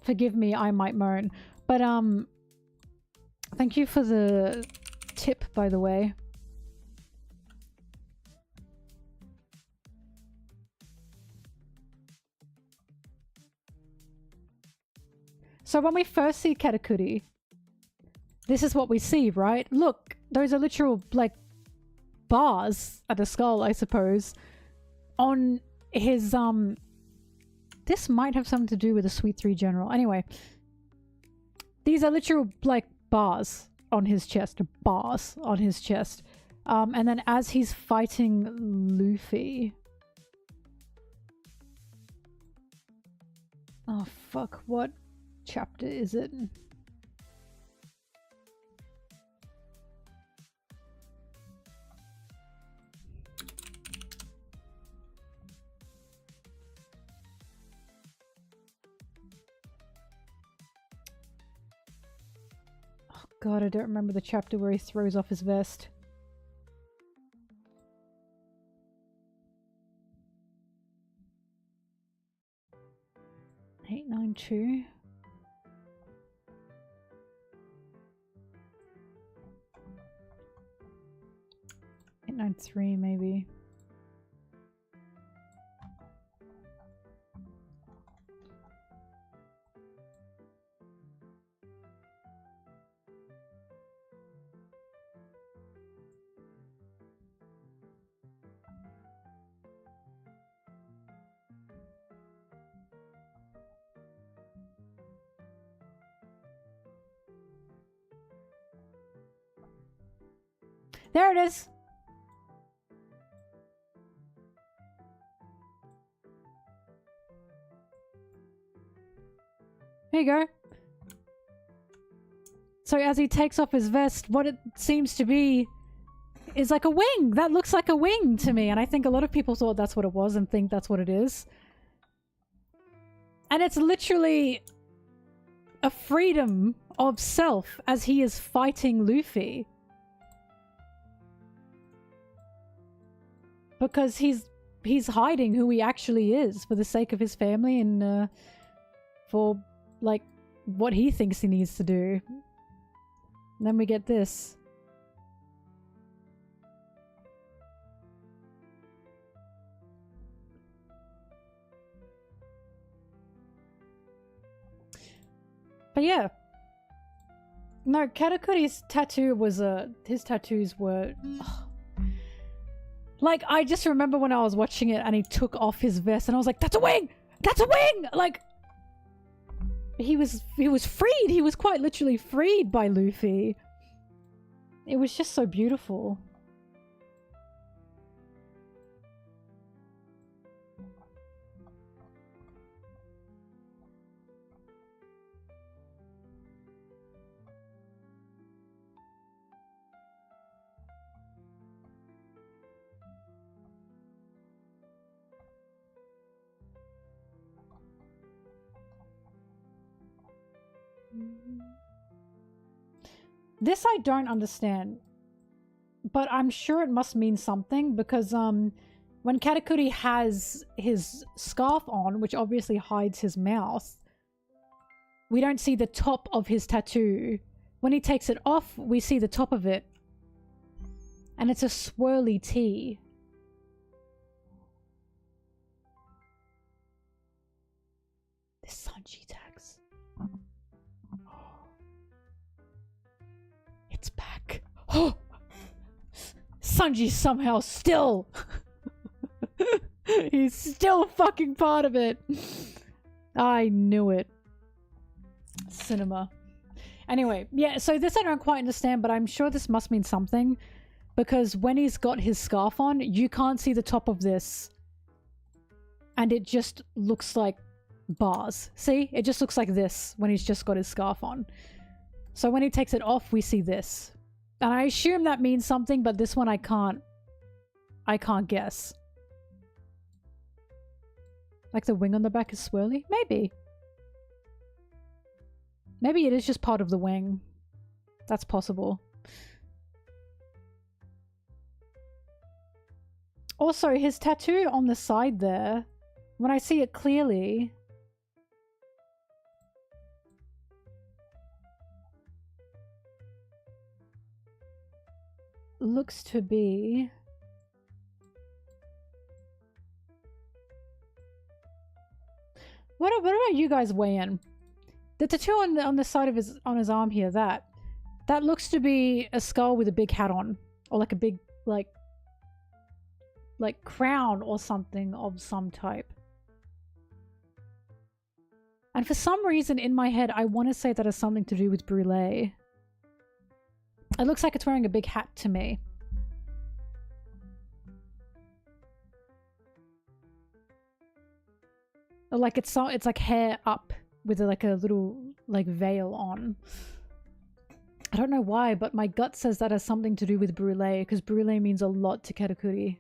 Forgive me, I might moan. But, thank you for the tip, by the way. So when we first see Katakuri, this is what we see, right? Look, those are literal, like, bars at the skull, I suppose, on his, this might have something to do with the Sweet 3 General. Anyway, these are literal, like, bars on his chest. Bars on his chest. And then as he's fighting Luffy... Oh, fuck. What chapter is it? Oh god, I don't remember the chapter where he throws off his vest. Eight, 9, 2. Eight, 9, 3, maybe. There it is! There you go. So as he takes off his vest, what it seems to be is like a wing! That looks like a wing to me, and I think a lot of people thought that's what it was and think that's what it is. And it's literally a freedom of self as he is fighting Luffy. Because he's hiding who he actually is for the sake of his family and for, like, what he thinks he needs to do. And then we get this. But yeah. No, Katakuri's tattoo was his tattoos were... Like, I just remember when I was watching it and he took off his vest and I was like, that's a wing! That's a wing! Like, he was freed. He was quite literally freed by Luffy. It was just so beautiful. This I don't understand, but I'm sure it must mean something because when Katakuri has his scarf on, which obviously hides his mouth, we don't see the top of his tattoo. When he takes it off, we see the top of it. And it's a swirly T. The Sanji tags. It's back. Oh! Sanji's somehow still... He's still fucking part of it. I knew it. Cinema. Anyway, yeah, so this I don't quite understand, but I'm sure this must mean something. Because when he's got his scarf on, you can't see the top of this. And it just looks like bars. See? It just looks like this when he's just got his scarf on. So when he takes it off, we see this. And I assume that means something, but this one I can't guess. Like the wing on the back is swirly? Maybe. Maybe it is just part of the wing. That's possible. Also, his tattoo on the side there, when I see it clearly... looks to be... What about you guys weigh in? The tattoo on the side of his arm here, that looks to be a skull with a big hat on, or like a big like crown or something of some type. And for some reason in my head, I want to say that has something to do with Brûlé. It looks like it's wearing a big hat to me. Or like it's like hair up with like a little like veil on. I don't know why, but my gut says that has something to do with Brûlé, because Brûlé means a lot to Katakuri.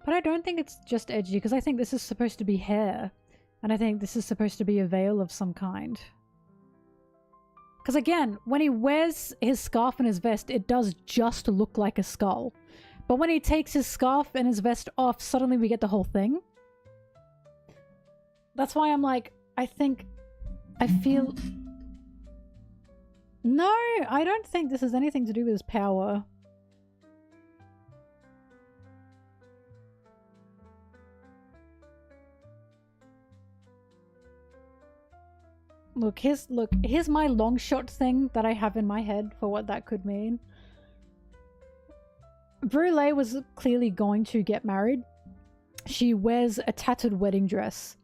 But I don't think it's just edgy, because I think this is supposed to be hair. And I think this is supposed to be a veil of some kind. Because again, when he wears his scarf and his vest, it does just look like a skull. But when he takes his scarf and his vest off, suddenly we get the whole thing. That's why I'm like, I feel... No, I don't think this has anything to do with his power. Look, here's my long shot thing that I have in my head for what that could mean. Brûlé was clearly going to get married. She wears a tattered wedding dress,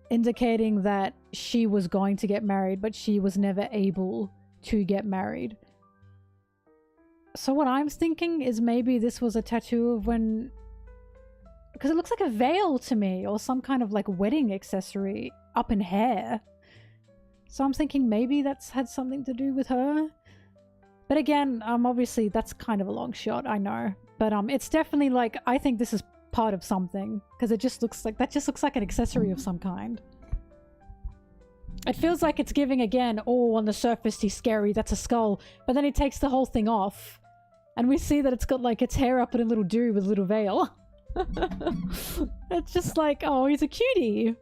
indicating that she was going to get married, but she was never able to get married. So what I'm thinking is maybe this was a tattoo of when... Because it looks like a veil to me, or some kind of like wedding accessory up in hair. So I'm thinking maybe that's had something to do with her. But again, obviously that's kind of a long shot, I know. But it's definitely like, I think this is part of something. Because it just looks like, that just looks like an accessory of some kind. It feels like it's giving again, oh, on the surface he's scary, that's a skull. But then he takes the whole thing off. And we see that it's got like its hair up in a little do with a little veil. It's just like, oh, he's a cutie.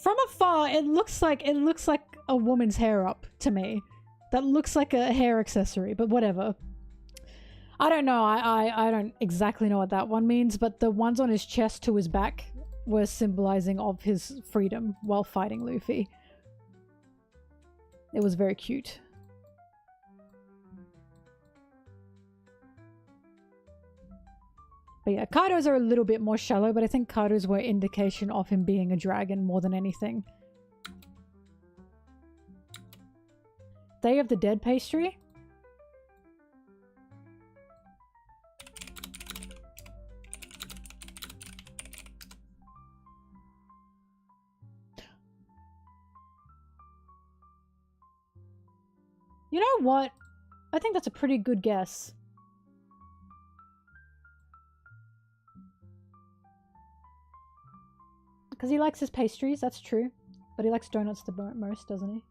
From afar, it looks like a woman's hair up to me. That looks like a hair accessory, but whatever. I don't know. I don't exactly know what that one means, but the ones on his chest to his back were symbolizing of his freedom while fighting Luffy. It was very cute. But yeah, Kaido's are a little bit more shallow, but I think Kaido's were indication of him being a dragon more than anything. Day of the Dead pastry? You know what? I think that's a pretty good guess. Because he likes his pastries, that's true. But he likes donuts the most, doesn't he?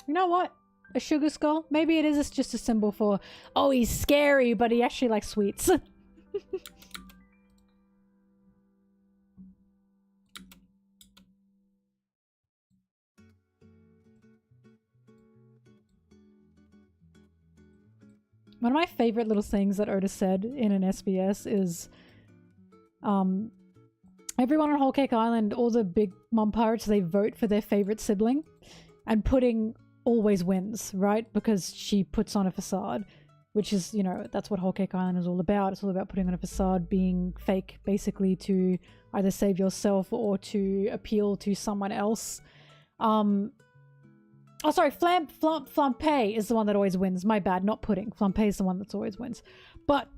You know what? A sugar skull? Maybe it is just a symbol for, oh, he's scary, but he actually likes sweets. One of my favorite little things that Oda said in an SBS is, everyone on Whole Cake Island, all the big mom pirates, they vote for their favorite sibling, and Pudding always wins, right? Because she puts on a facade, which is, you know, that's what Whole Cake Island is all about. It's all about putting on a facade, being fake, basically to either save yourself or to appeal to someone else. Oh, sorry, Flampe is the one that always wins. My bad, not Pudding. Flampe is the one that always wins. But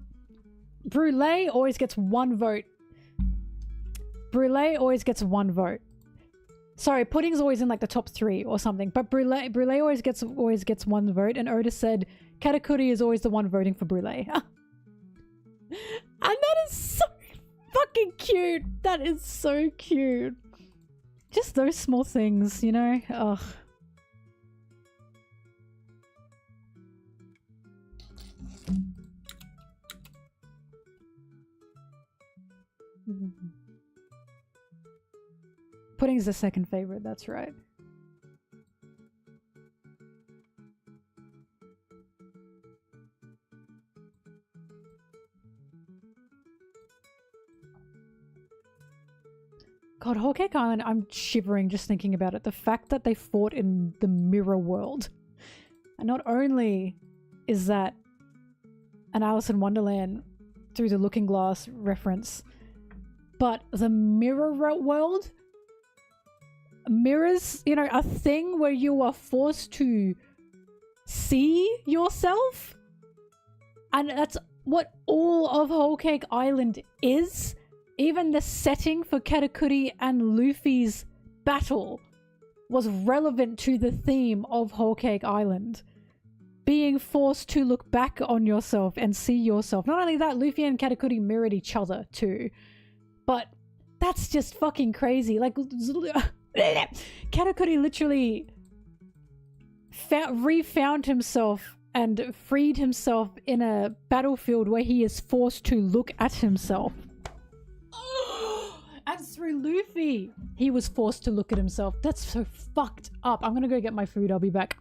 Brûlé always gets one vote. Brûlé always gets one vote. Sorry, Pudding's always in like the top 3 or something. But Brûlé always gets one vote. And Oda said Katakuri is always the one voting for Brûlé. And that is so fucking cute. That is so cute. Just those small things, you know? Ugh. Pudding's the second favorite, that's right. God, Whole Cake Island, I'm shivering just thinking about it. The fact that they fought in the mirror world. And not only is that an Alice in Wonderland through the Looking Glass reference, but the mirror world, mirrors, you know, a thing where you are forced to see yourself. And that's what all of Whole Cake Island is. Even the setting for Katakuri and Luffy's battle was relevant to the theme of Whole Cake Island. Being forced to look back on yourself and see yourself. Not only that, Luffy and Katakuri mirrored each other too. But that's just fucking crazy. Like, Katakuri literally refound himself and freed himself in a battlefield where he is forced to look at himself. And through Luffy, he was forced to look at himself. That's so fucked up. I'm gonna go get my food. I'll be back.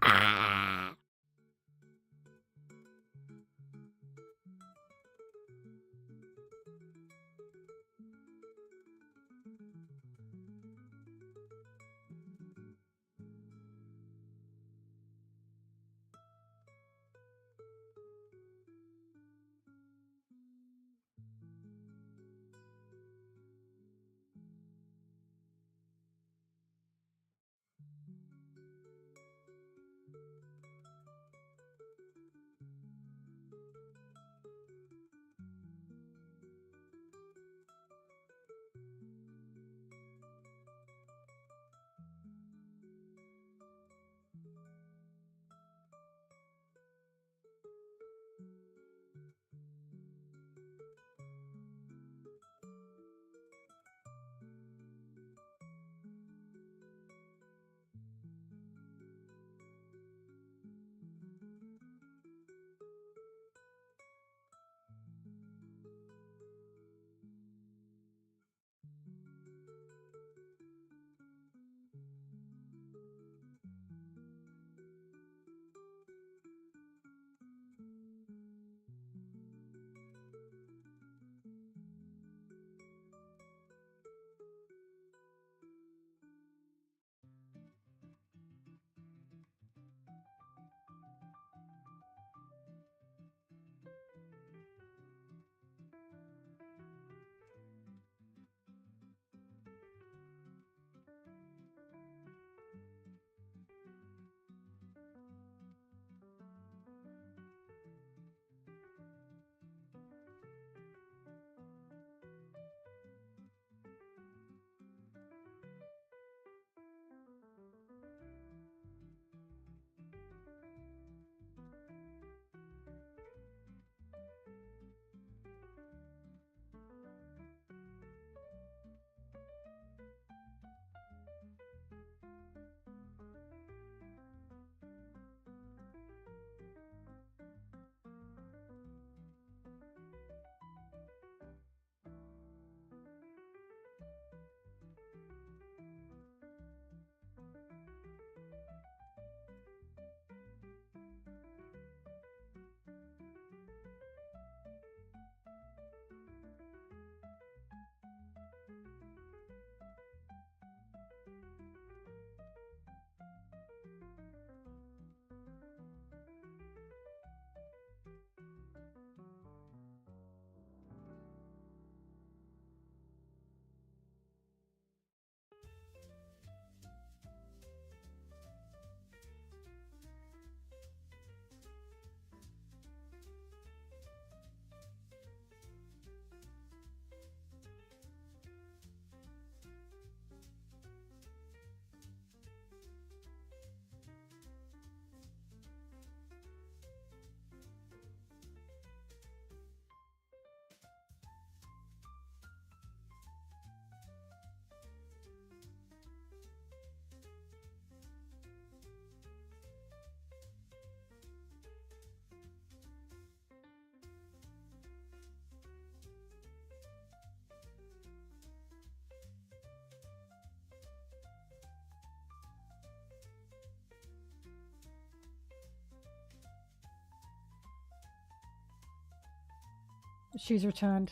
She's returned.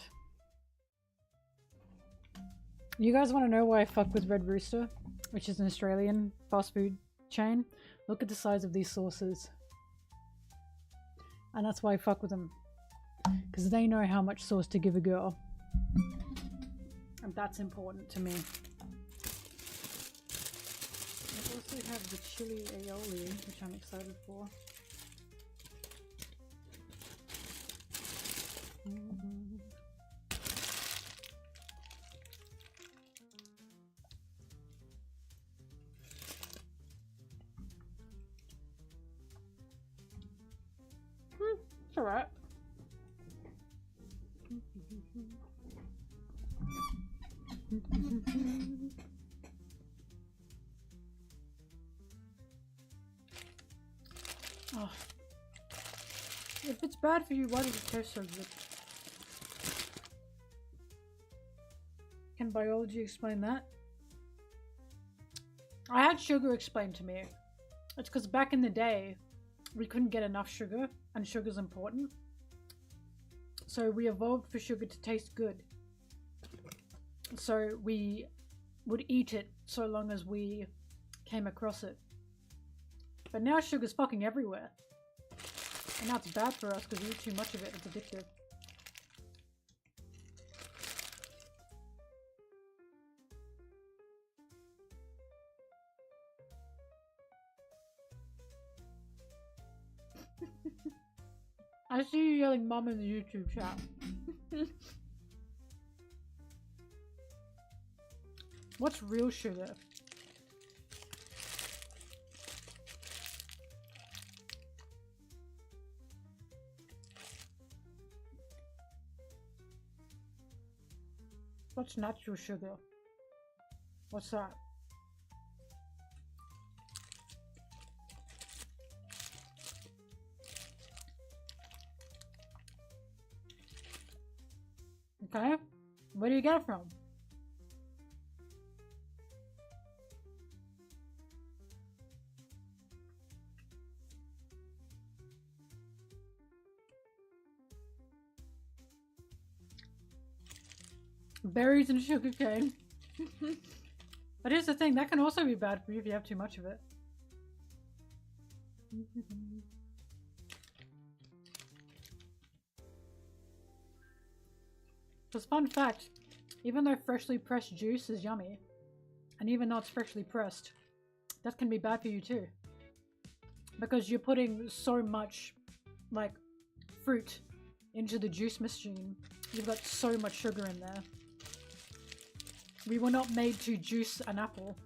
You guys want to know why I fuck with Red Rooster, which is an Australian fast food chain? Look at the size of these sauces. And that's why I fuck with them. Because they know how much sauce to give a girl. And that's important to me. I also have the chili aioli, which I'm excited for. It's alright. Oh. If it's bad for you, why does it taste so good? Can biology explain that? I had sugar explained to me. It's because back in the day, we couldn't get enough sugar, and sugar's important. So we evolved for sugar to taste good. So we would eat it so long as we came across it. But now sugar's fucking everywhere. And now it's bad for us because we eat too much of it. It's addictive. I see you yelling mom in the YouTube chat. What's real sugar? What's natural sugar? What's that? Okay, where do you get it from? Berries and sugar cane. But here's the thing, that can also be bad for you if you have too much of it. Because fun fact, even though freshly pressed juice is yummy, and even though it's freshly pressed, that can be bad for you too. Because you're putting so much, like, fruit into the juice machine. You've got so much sugar in there. We were not made to juice an apple.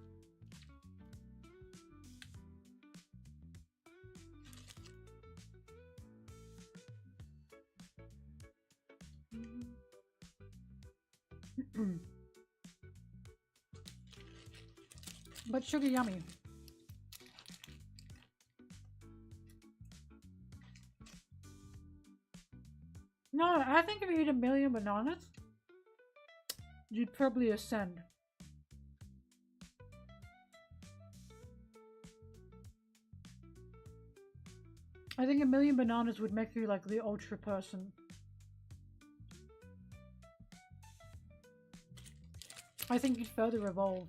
But sugar yummy. No, I think if you eat a million bananas, you'd probably ascend. I think a million bananas would make you like the ultra person. I think you'd further evolve.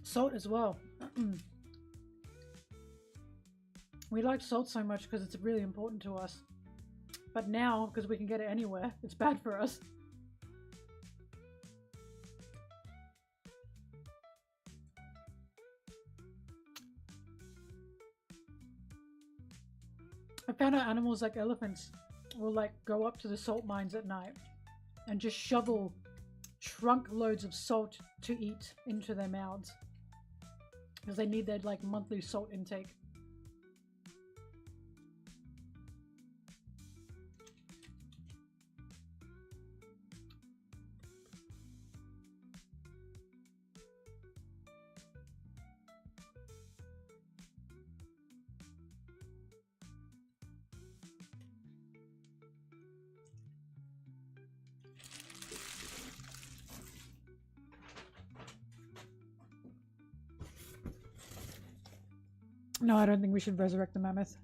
Salt as well. We like salt so much because it's really important to us. But now, because we can get it anywhere, it's bad for us. I found out animals like elephants will like go up to the salt mines at night and just shovel trunk loads of salt to eat into their mouths because they need their like monthly salt intake. No, I don't think we should resurrect the mammoth.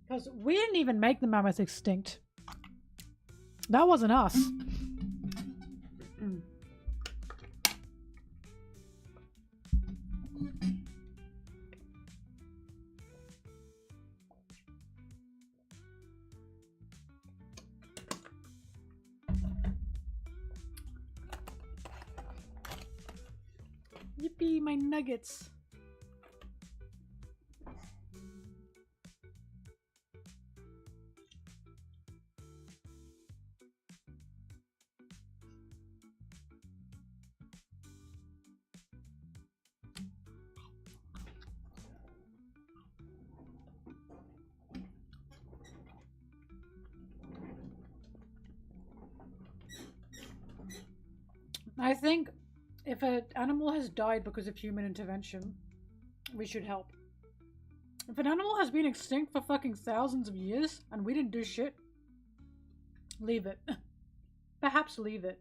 Because we didn't even make the mammoth extinct. That wasn't us. Yippee, my nuggets. I think if an animal has died because of human intervention, we should help. If an animal has been extinct for fucking thousands of years and we didn't do shit, leave it. Perhaps leave it.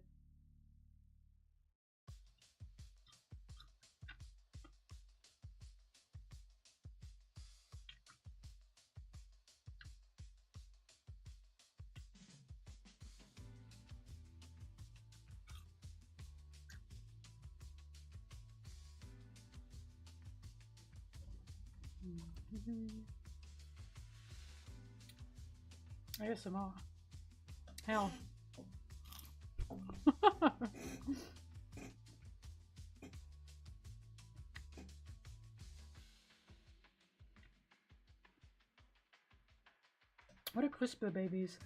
ASMR. Hell. What are CRISPR babies?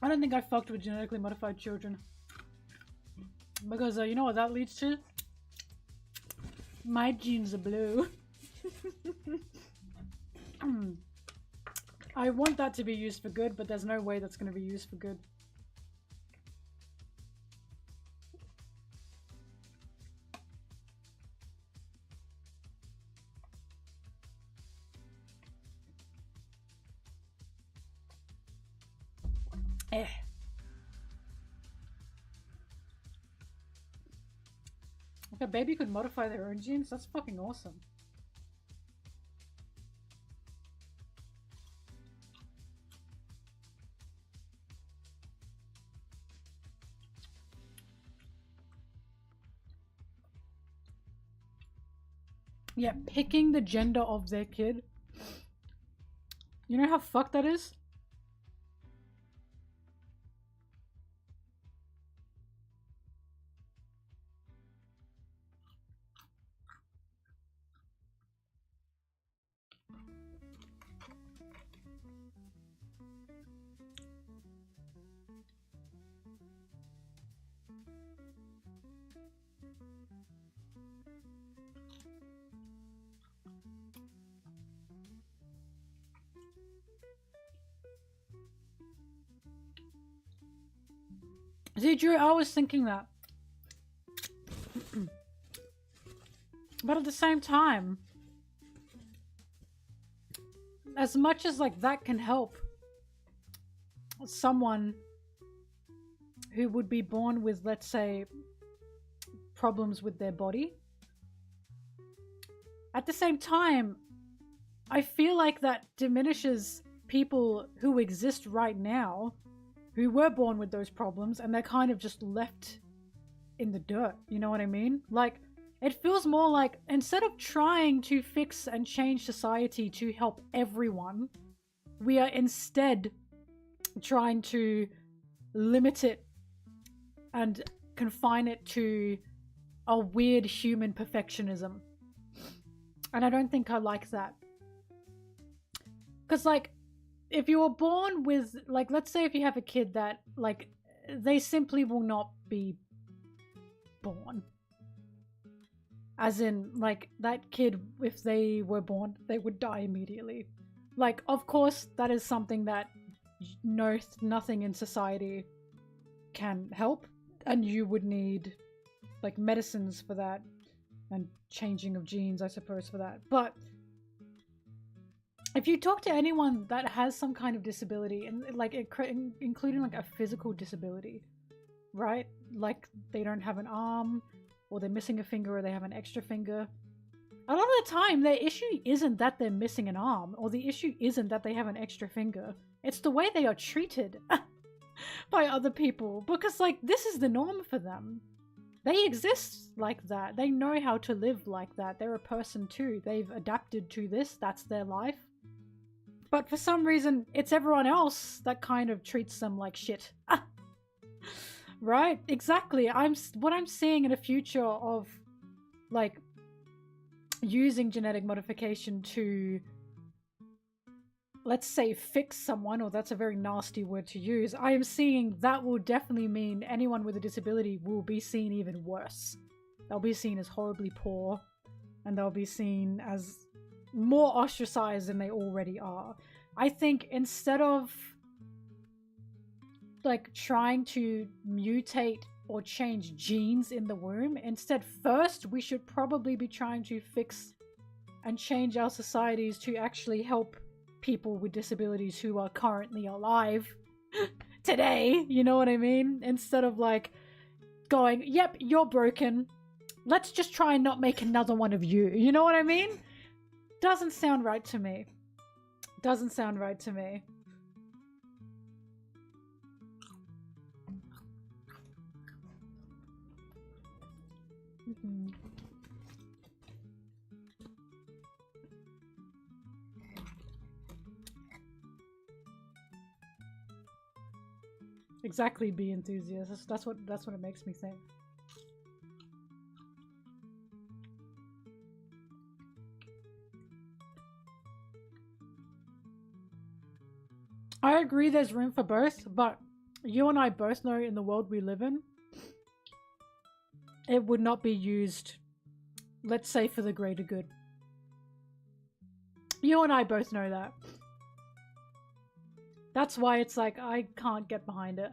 I don't think I fucked with genetically modified children. Because you know what that leads to? My genes are blue. I want that to be used for good, but there's no way that's going to be used for good. Eh. If a baby could modify their own genes, that's fucking awesome. Yeah, picking the gender of their kid. You know how fucked that is? See, Drew, I was thinking that. But at the same time, as much as like that can help someone who would be born with, let's say, problems with their body, at the same time, I feel like that diminishes people who exist right now who were born with those problems and they're kind of just left in the dirt. You know what I mean? Like, it feels more like instead of trying to fix and change society to help everyone, we are instead trying to limit it and confine it to a weird human perfectionism. And I don't think I like that. Because, like, if you were born with, like, let's say if you have a kid that, like, they simply will not be born. As in, like, that kid, if they were born, they would die immediately. Like, of course, that is something that nothing in society can help, and you would need, like, medicines for that, and changing of genes, I suppose, for that. But if you talk to anyone that has some kind of disability, and like including like a physical disability, right? Like they don't have an arm, or they're missing a finger, or they have an extra finger. A lot of the time, their issue isn't that they're missing an arm, or the issue isn't that they have an extra finger. It's the way they are treated by other people, because like this is the norm for them. They exist like that. They know how to live like that. They're a person too. They've adapted to this. That's their life. But for some reason, it's everyone else that kind of treats them like shit. Right? Exactly. What I'm seeing in a future of, like, using genetic modification to, let's say, fix someone, or that's a very nasty word to use, I am seeing that will definitely mean anyone with a disability will be seen even worse. They'll be seen as horribly poor, and they'll be seen as more ostracized than they already are. I think instead of, like, trying to mutate or change genes in the womb, instead first we should probably be trying to fix and change our societies to actually help people with disabilities who are currently alive today, you know what I mean? Instead of like going, yep, you're broken, let's just try and not make another one of you, you know what I mean? Doesn't sound right to me. Doesn't sound right to me. Exactly, be enthusiasts. That's what it makes me think. I agree there's room for both, but you and I both know in the world we live in, it would not be used, let's say, for the greater good. You and I both know that. That's why it's like, I can't get behind it.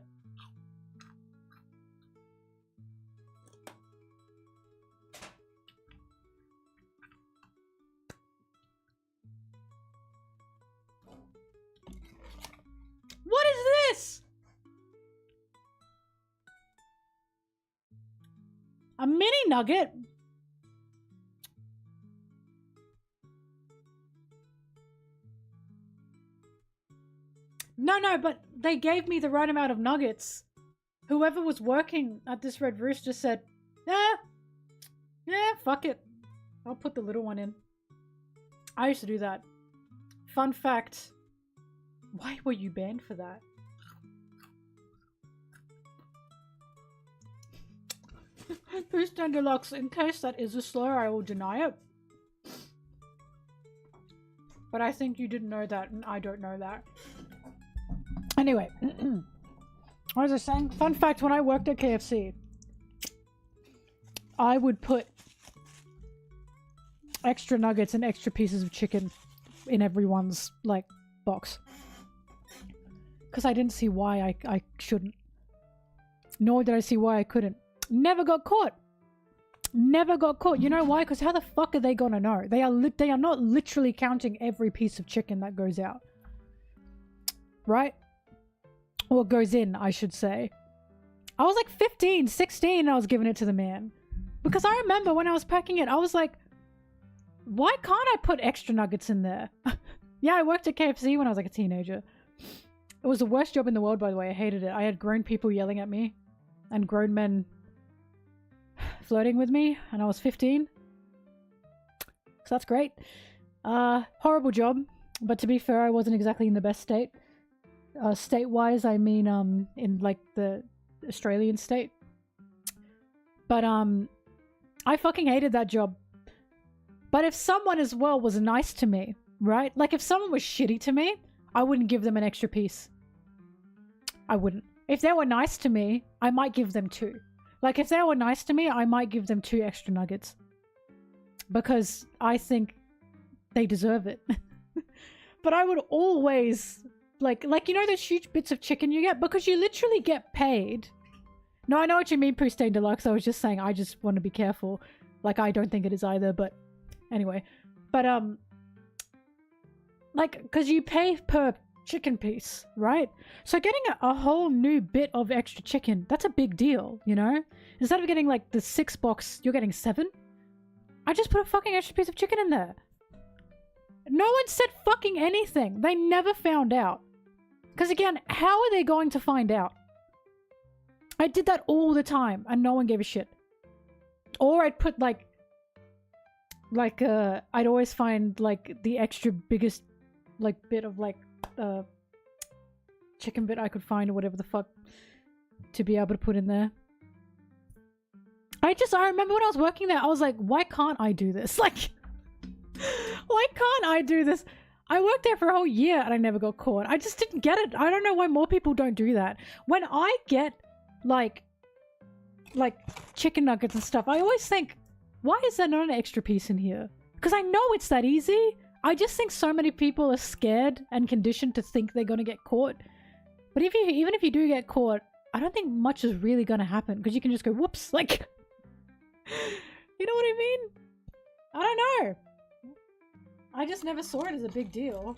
What is this? A mini nugget? No, but they gave me the right amount of nuggets. Whoever was working at this Red Rooster said, yeah, fuck it. I'll put the little one in. I used to do that. Fun fact. Why were you banned for that? Boost and Deluxe, in case that is a slur, I will deny it. But I think you didn't know that, and I don't know that. Anyway, what was I saying? Fun fact, when I worked at KFC, I would put extra nuggets and extra pieces of chicken in everyone's, like, box. Because I didn't see why I shouldn't. Nor did I see why I couldn't. Never got caught. Never got caught. You know why? Because how the fuck are they gonna know? They are not literally counting every piece of chicken that goes out. Right? Or goes in, I should say. I was like 15, 16 and I was giving it to the man. Because I remember when I was packing it, I was like, why can't I put extra nuggets in there? Yeah, I worked at KFC when I was like a teenager. It was the worst job in the world, by the way. I hated it. I had grown people yelling at me. And grown men flirting with me. And I was 15. So that's great. Horrible job. But to be fair, I wasn't exactly in the best state. State-wise, I mean, in like the Australian state. But, I fucking hated that job. But if someone as well was nice to me, right? Like if someone was shitty to me, I wouldn't give them an extra piece. I wouldn't. If they were nice to me, I might give them 2. Like if they were nice to me, I might give them 2 extra nuggets. Because I think they deserve it. But I would always, like you know those huge bits of chicken you get? Because you literally get paid. No, I know what you mean, Poustain Deluxe. I was just saying, I just want to be careful. Like, I don't think it is either, but anyway. But, like, because you pay per chicken piece, right? So getting a whole new bit of extra chicken, that's a big deal, you know? Instead of getting, like, the 6 box, you're getting 7. I just put a fucking extra piece of chicken in there. No one said fucking anything. They never found out. Because again, how are they going to find out? I did that all the time and no one gave a shit. Or I'd put like I'd always find like the extra biggest like bit of like chicken bit I could find or whatever the fuck to be able to put in there. I remember when I was working there, I was like, why can't I do this? Like, why can't I do this? I worked there for a whole year and I never got caught. I just didn't get it. I don't know why more people don't do that. When I get like chicken nuggets and stuff, I always think, why is there not an extra piece in here? Because I know it's that easy. I just think so many people are scared and conditioned to think they're going to get caught. But even if you do get caught, I don't think much is really going to happen because you can just go, whoops, like, you know what I mean? I don't know. I just never saw it as a big deal.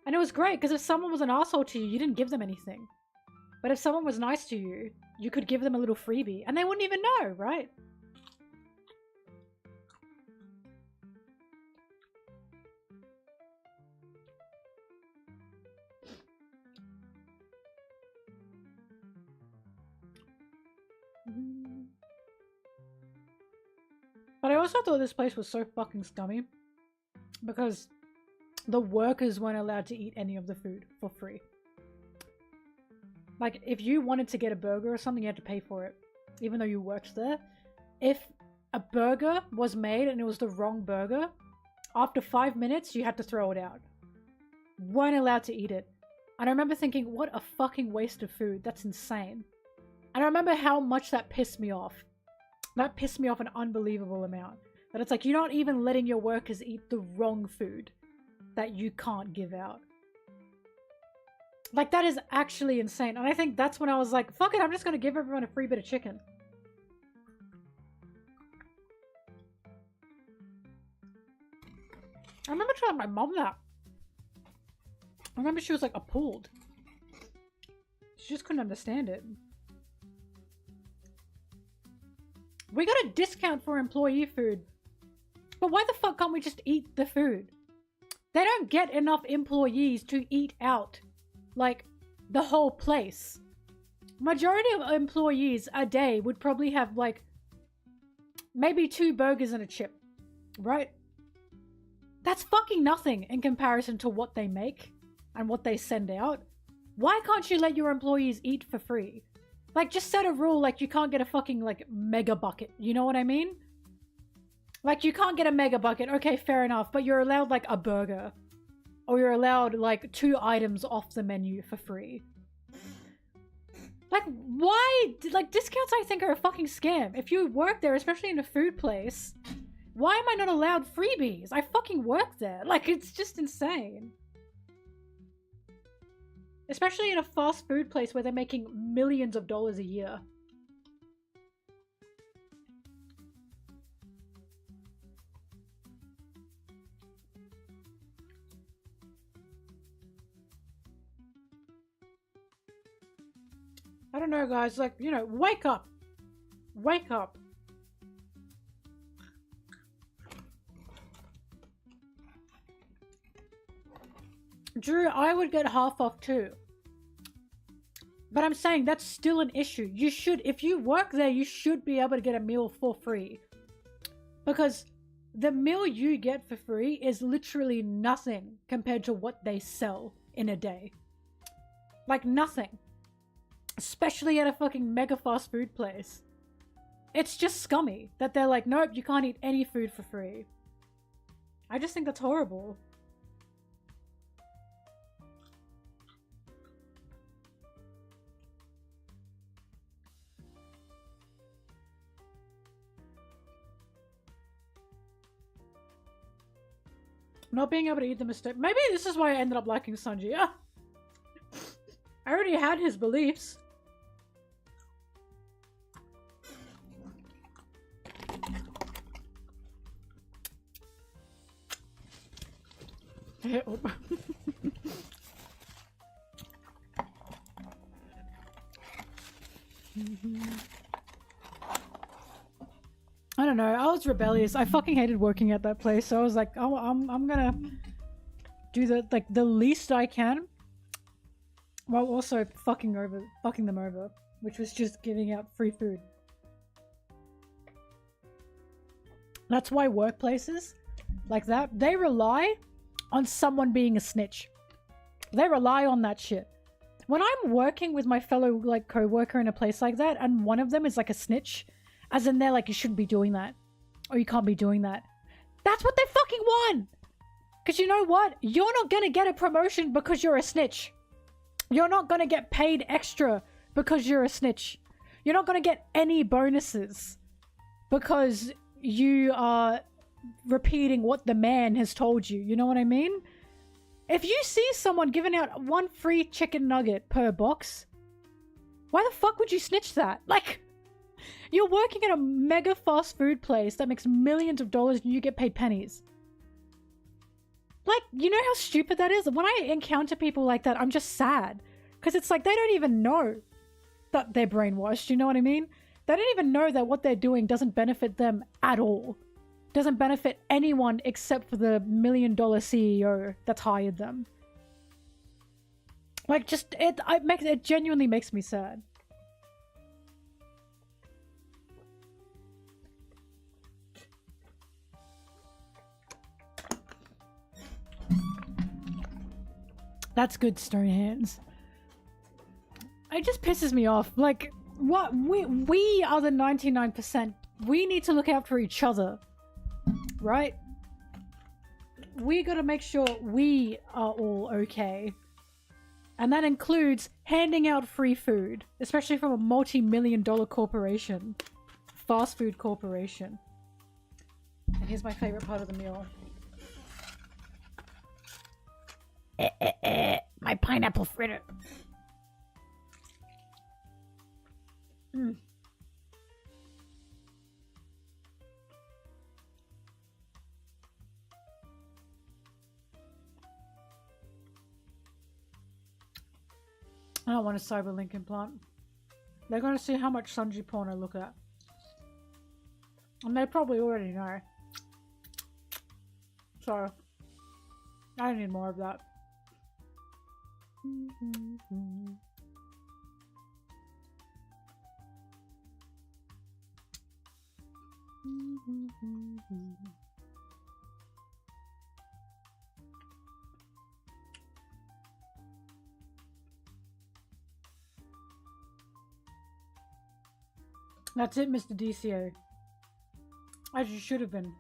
And it was great because if someone was an asshole to you, you didn't give them anything. But if someone was nice to you, you could give them a little freebie and they wouldn't even know, right? But I also thought this place was so fucking scummy because the workers weren't allowed to eat any of the food for free. Like, if you wanted to get a burger or something, you had to pay for it, even though you worked there. If a burger was made and it was the wrong burger, after 5 minutes, you had to throw it out. Weren't allowed to eat it. And I remember thinking, what a fucking waste of food. That's insane. And I remember how much that pissed me off. That pissed me off an unbelievable amount. That it's like, you're not even letting your workers eat the wrong food that you can't give out. Like, that is actually insane. And I think that's when I was like, fuck it, I'm just going to give everyone a free bit of chicken. I remember telling my mom that. I remember she was like appalled. She just couldn't understand it. We got a discount for employee food. But why the fuck can't we just eat the food? They don't get enough employees to eat out. Like, the whole place. Majority of employees a day would probably have, like, maybe 2 burgers and a chip. Right? That's fucking nothing in comparison to what they make and what they send out. Why can't you let your employees eat for free? Like, just set a rule, like, you can't get a fucking, like, mega bucket. You know what I mean? Like, you can't get a mega bucket. Okay, fair enough. But you're allowed, like, a burger. Or you're allowed, like, 2 items off the menu for free. Like, why? Like, discounts, I think, are a fucking scam. If you work there, especially in a food place, why am I not allowed freebies? I fucking work there. Like, it's just insane. Especially in a fast food place where they're making millions of dollars a year. I don't know, guys. Like, you know, wake up. Wake up. Drew, I would get half off too. But I'm saying that's still an issue. You should, if you work there, you should be able to get a meal for free. Because the meal you get for free is literally nothing compared to what they sell in a day. Like, nothing. Especially at a fucking mega fast food place. It's just scummy that they're like, nope, you can't eat any food for free. I just think that's horrible. Not being able to eat the mistake. Maybe this is why I ended up liking Sanji. Yeah. I already had his beliefs. I don't know. I was rebellious. I fucking hated working at that place. So I was like, oh, I'm gonna do the least I can, while also fucking them over, which was just giving out free food. That's why workplaces like that, they rely on someone being a snitch. They rely on that shit. When I'm working with my fellow like co-worker in a place like that, and one of them is like a snitch, as in they're like, you shouldn't be doing that, or you can't be doing that. That's what they fucking want! Because you know what? You're not gonna get a promotion because you're a snitch. You're not gonna get paid extra because you're a snitch. You're not gonna get any bonuses because you are repeating what the man has told you. You know what I mean? If you see someone giving out one free chicken nugget per box, why the fuck would you snitch that? Like, you're working at a mega fast food place that makes millions of dollars and you get paid pennies. Like, you know how stupid that is? When I encounter people like that, I'm just sad. Because it's like, they don't even know that they're brainwashed, you know what I mean? They don't even know that what they're doing doesn't benefit them at all. Doesn't benefit anyone except for the $1 million CEO that's hired them. Like, just, it genuinely makes me sad. That's good, Stone Hands. It just pisses me off. Like, what? We are the 99%. We need to look out for each other. Right? We gotta make sure we are all okay. And that includes handing out free food. Especially from a multi-million-dollar corporation. Fast food corporation. And here's my favorite part of the meal. My pineapple fritter. Mm. I don't want a cyberlink implant. They're gonna see how much Sanji porn I look at. And they probably already know. So, I need more of that. That's it, Mr. DCO. As you should have been.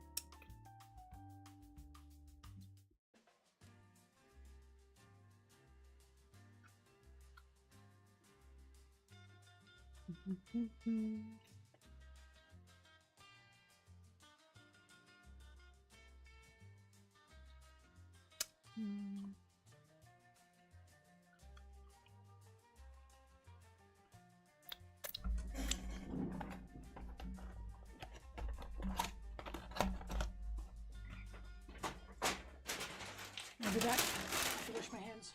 I'll be back to wash my hands.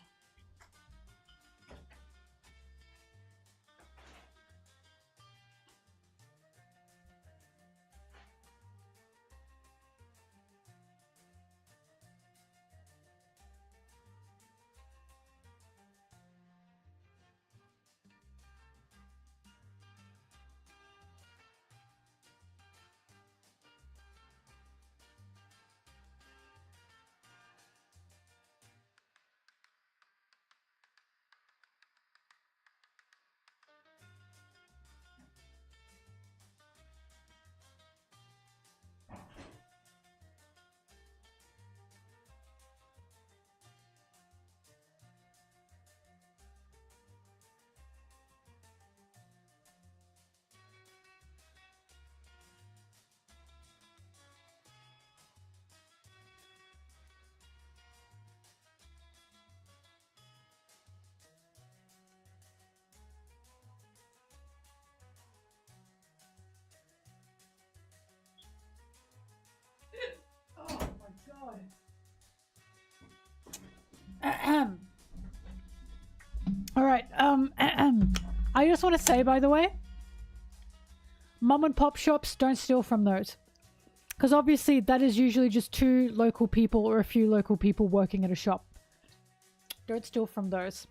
just want to say, by the way, mom and pop shops, don't steal from those. Because obviously that is usually just 2 local people or a few local people working at a shop. Don't steal from those.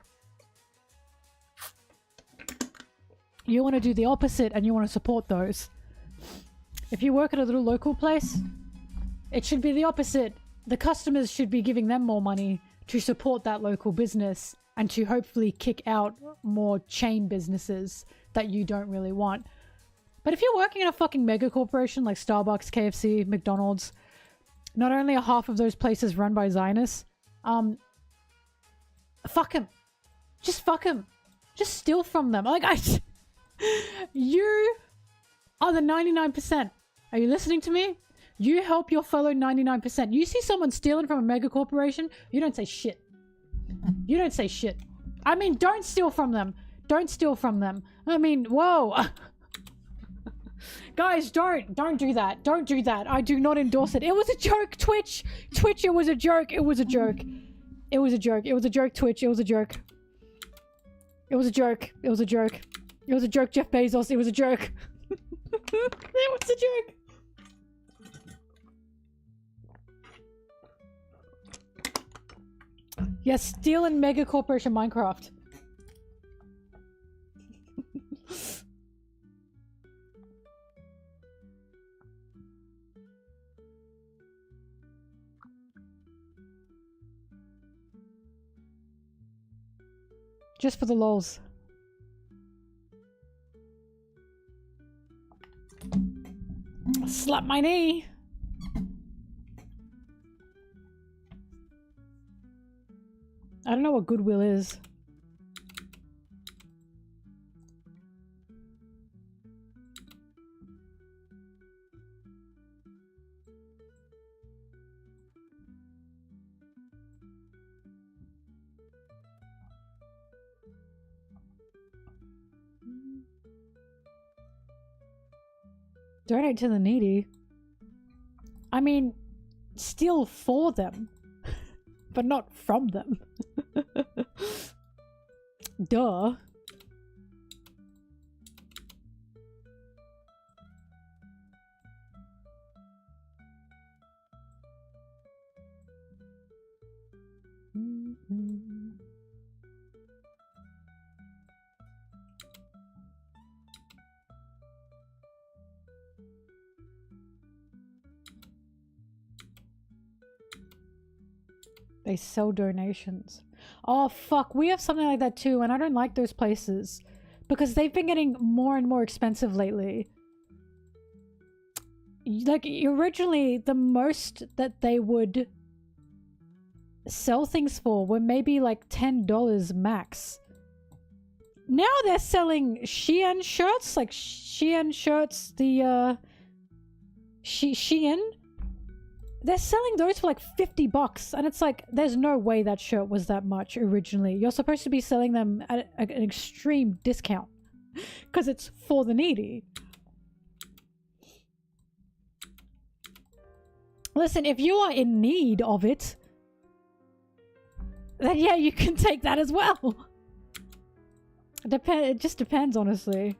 You want to do the opposite and you want to support those. If you work at a little local place, it should be the opposite. The customers should be giving them more money to support that local business and to hopefully kick out more chain businesses that you don't really want. But if you're working in a fucking mega corporation like Starbucks, KFC, McDonald's, not only are half of those places run by Zionists, fuck him. Just fuck him. Just steal from them. Like, you are the 99%. Are you listening to me? You help your fellow 99%. You see someone stealing from a mega corporation, you don't say shit. You don't say shit. I mean, don't steal from them. Don't steal from them. I mean, whoa. Guys, don't do that. Don't do that. I do not endorse it. It was a joke, Twitch. Twitch, it was a joke. It was a joke. It was a joke. It was a joke, Twitch. It was a joke. It was a joke. It was a joke. It was a joke, Jeff Bezos. It was a joke. It was a joke. Yes, steal in Mega Corporation Minecraft. Just for the lols. Slap my knee. I don't know what goodwill is. Donate to the needy. I mean, steal for them, but not from them. Duh. They sell donations. Oh fuck, we have something like that too, and I don't like those places because they've been getting more and more expensive lately. Like, originally the most that they would sell things for were maybe like $10 max. Now they're selling Shein shirts, like Shein shirts, the Shein. They're selling those for like $50, and it's like, there's no way that shirt was that much originally. You're supposed to be selling them at an extreme discount because it's for the needy. Listen, if you are in need of it, then yeah, you can take that as well. It just depends, honestly.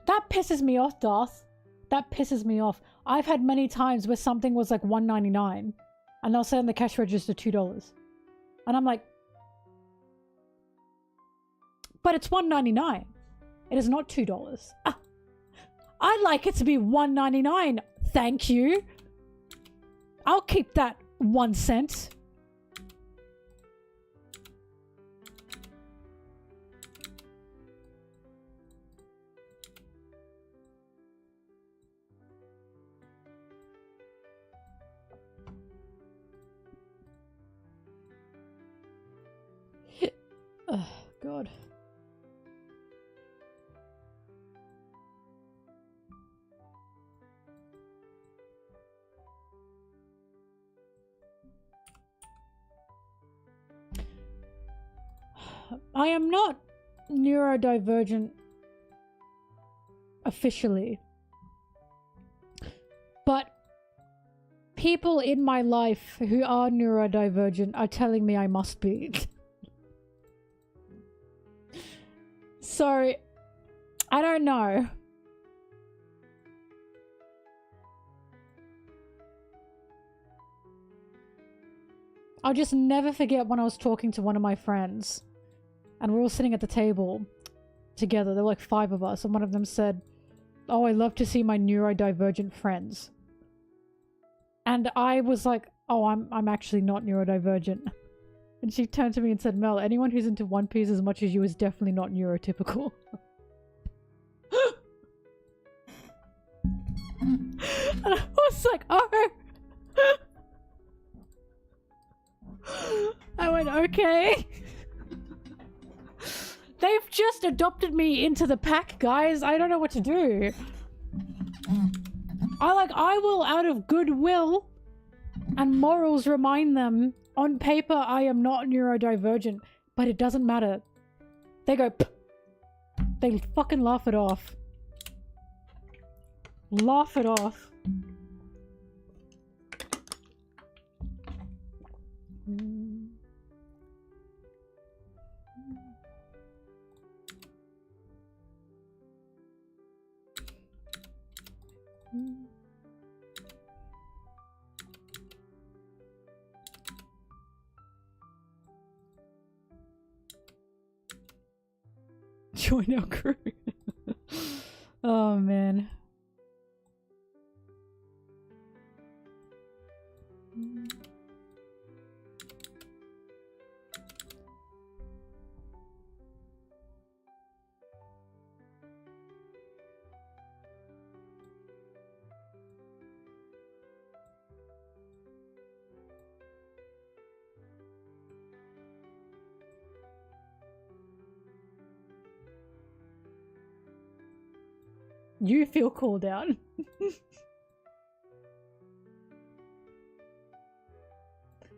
That pisses me off, Darth. That pisses me off. I've had many times where something was like $1.99 and they'll say on the cash register $2. And I'm like, but it's $1.99. It is not $2. Ah, I'd like it to be $1.99. Thank you. I'll keep that 1 cent. Oh, God. I am not neurodivergent officially, people in my life who are neurodivergent are telling me I must be. So, I don't know. I'll just never forget when I was talking to one of my friends and we're all sitting at the table together. There were like 5 of us and one of them said, "Oh, I love to see my neurodivergent friends." And I was like, "Oh, I'm actually not neurodivergent." And she turned to me and said, "Mel, anyone who's into One Piece as much as you is definitely not neurotypical." And I was like, "Oh." I went, "Okay." They've just adopted me into the pack, guys. I don't know what to do. I will, out of goodwill and morals, remind them, on paper, I am not neurodivergent, but it doesn't matter. They go, "Pff." They fucking laugh it off. Laugh it off. Join our crew. Oh man. You feel called out.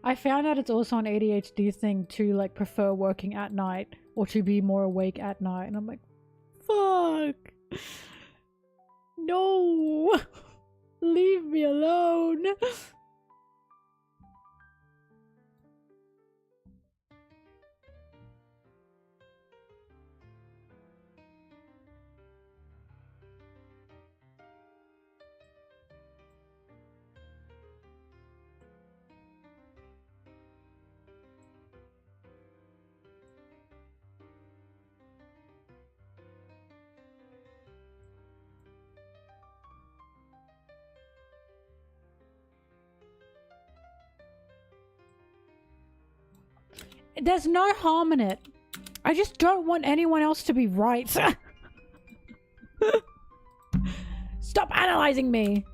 I found out it's also an ADHD thing to like prefer working at night or to be more awake at night, and I'm like, fuck. No. Leave me alone. There's no harm in it. I just don't want anyone else to be right. Stop analyzing me.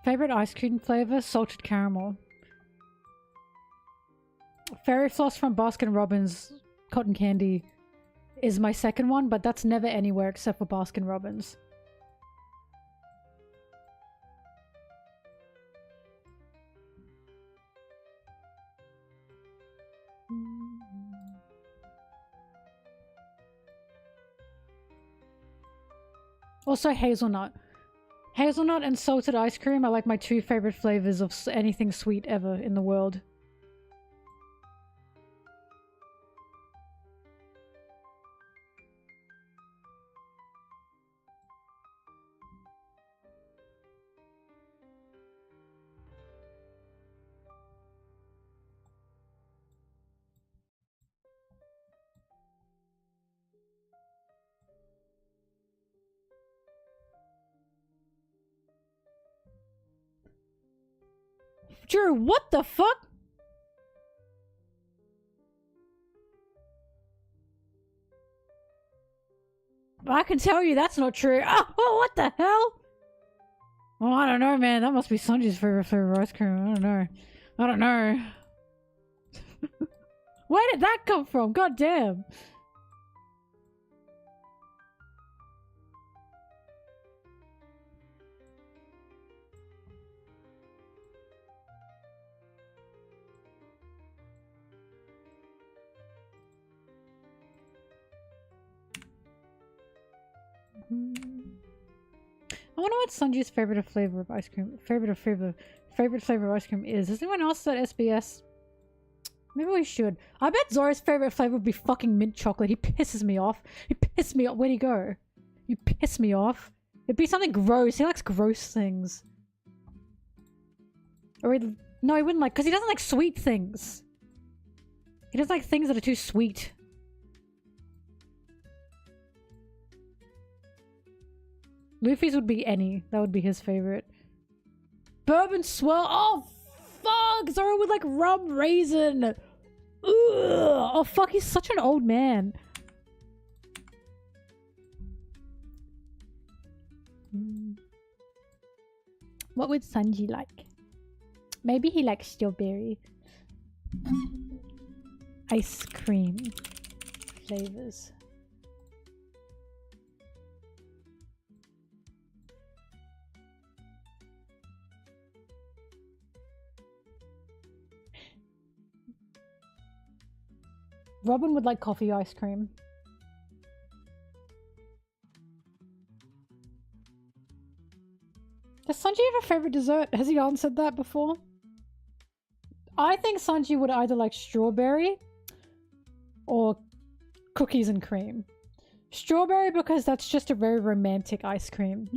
Favorite ice cream flavor? Salted caramel. Fairy floss from Baskin Robbins cotton candy is my second one, but that's never anywhere except for Baskin Robbins. Also hazelnut. Hazelnut and salted ice cream are like my 2 favorite flavors of anything sweet ever in the world. Drew, what the fuck? I can tell you that's not true. Oh, what the hell? Oh, I don't know, man. That must be Sanji's favorite flavor of ice cream. I don't know. I don't know. Where did that come from? God damn. I wonder what Sanji's favorite flavor of ice cream favorite flavor of ice cream is. Does anyone else at SBS? Maybe we should. I bet Zora's favorite flavor would be fucking mint chocolate. He pisses me off. He pissed me off. Where'd he go? You piss me off. It'd be something gross. He likes gross things. Or no, he wouldn't like, because he doesn't like sweet things. He doesn't like things that are too sweet. Luffy's would be any. That would be his favorite. Bourbon swirl. Oh, fuck! Zoro with like rum raisin. Ugh. Oh, fuck. He's such an old man. What would Sanji like? Maybe he likes strawberry. Ice cream flavors. Robin would like coffee ice cream. Does Sanji have a favorite dessert? Has he answered that before? I think Sanji would either like strawberry or cookies and cream. Strawberry because that's just a very romantic ice cream.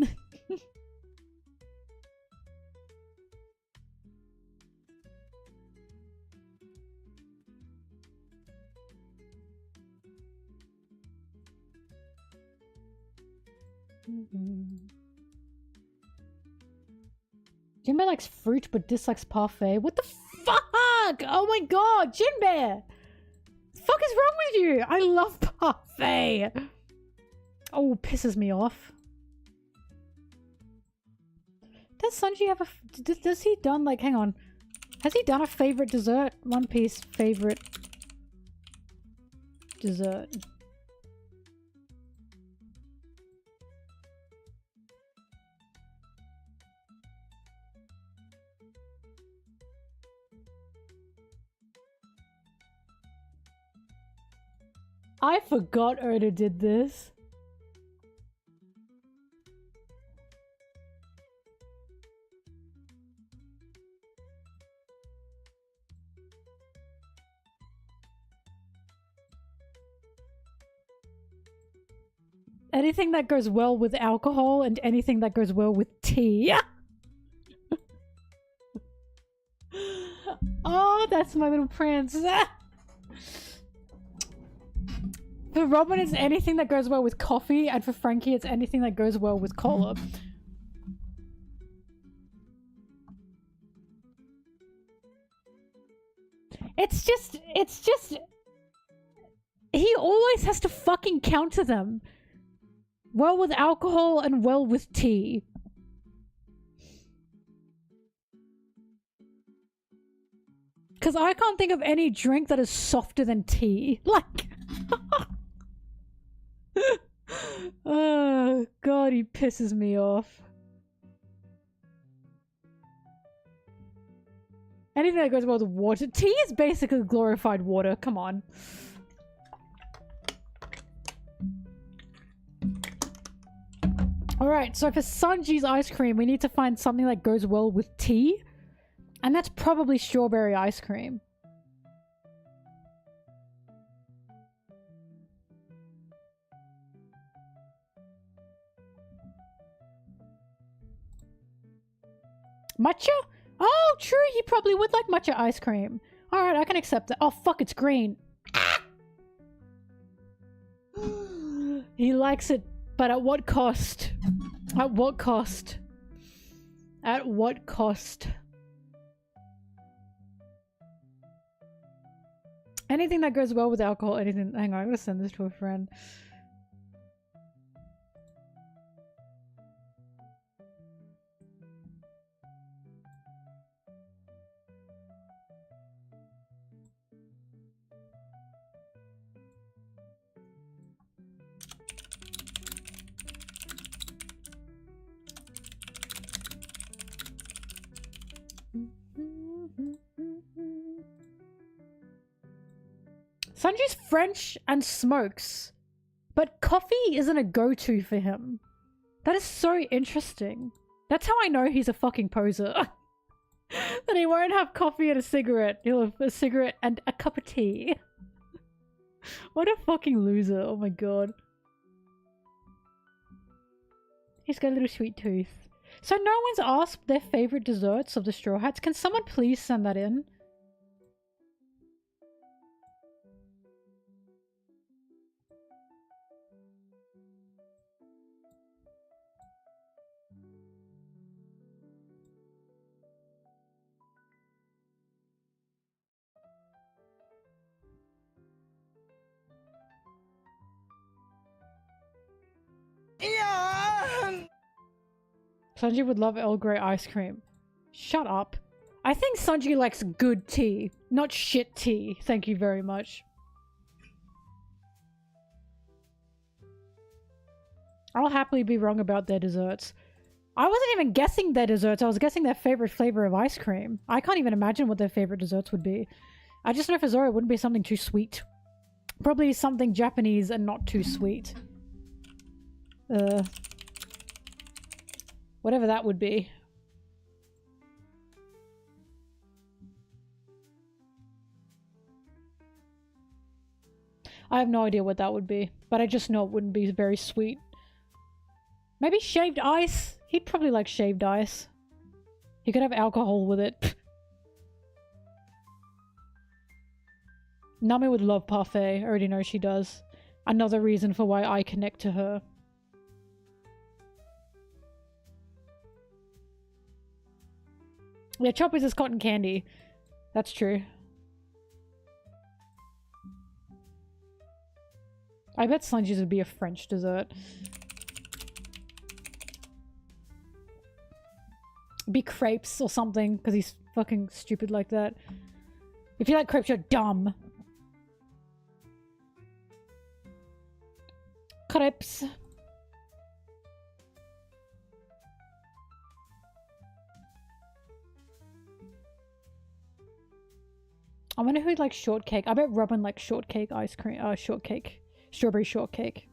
Jinbei likes fruit but dislikes parfait. What the fuck? Oh my god, Jinbei! The fuck is wrong with you? I love parfait. Oh, pisses me off. Does Sanji have a... Does he done like... Hang on. Has he done a favorite dessert? One Piece favorite dessert. I forgot Oda did this. Anything that goes well with alcohol and anything that goes well with tea. Oh, that's my little prince. For Robin, it's anything that goes well with coffee, and for Frankie, it's anything that goes well with cola. It's just... He always has to fucking counter them. Well with alcohol and well with tea. Because I can't think of any drink that is softer than tea. Like... Oh, God, he pisses me off. Anything that goes well with water. Tea is basically glorified water. Come on. Alright, so for Sanji's ice cream, we need to find something that goes well with tea. And that's probably strawberry ice cream. Matcha? Oh, true. He probably would like matcha ice cream. Alright, I can accept it. Oh, fuck, it's green. He likes it, but at what cost? At what cost? At what cost? Anything that goes well with alcohol, anything... Hang on, I'm gonna send this to a friend. Sanji's French and smokes, but coffee isn't a go-to for him. That is so interesting. That's how I know he's a fucking poser. That he won't have coffee and a cigarette. He'll have a cigarette and a cup of tea. What a fucking loser. Oh my god. He's got a little sweet tooth. So no one's asked their favorite desserts of the Straw Hats. Can someone please send that in? Yeah. Sanji would love Earl Grey ice cream. Shut up. I think Sanji likes good tea, not shit tea. Thank you very much. I'll happily be wrong about their desserts. I wasn't even guessing their desserts. I was guessing their favorite flavor of ice cream. I can't even imagine what their favorite desserts would be. I just know for Zoro it wouldn't be something too sweet. Probably something Japanese and not too sweet. Whatever that would be. I have no idea what that would be, but I just know it wouldn't be very sweet. Maybe shaved ice? He'd probably like shaved ice. He could have alcohol with it. Nami would love parfait. I already know she does. Another reason for why I connect to her. Yeah, Choppies is cotton candy. That's true. I bet Sanji's would be a French dessert. Be crepes or something, because he's fucking stupid like that. If you like crepes, you're dumb. Crepes. I wonder who'd like shortcake. I bet Robin likes shortcake ice cream. Shortcake. Strawberry shortcake.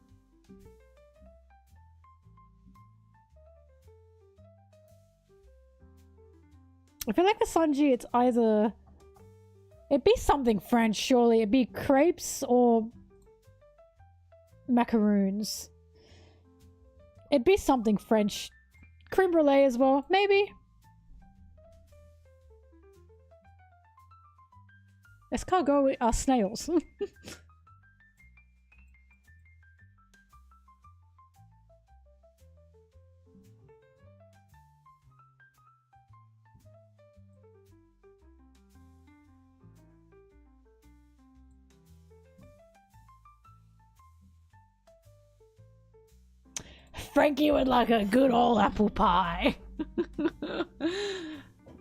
I feel like for Sanji, it's either... It'd be something French, surely. It'd be crepes or... macaroons. It'd be something French. Creme brulee as well, maybe. Escargot are snails. Frankie would like a good old apple pie.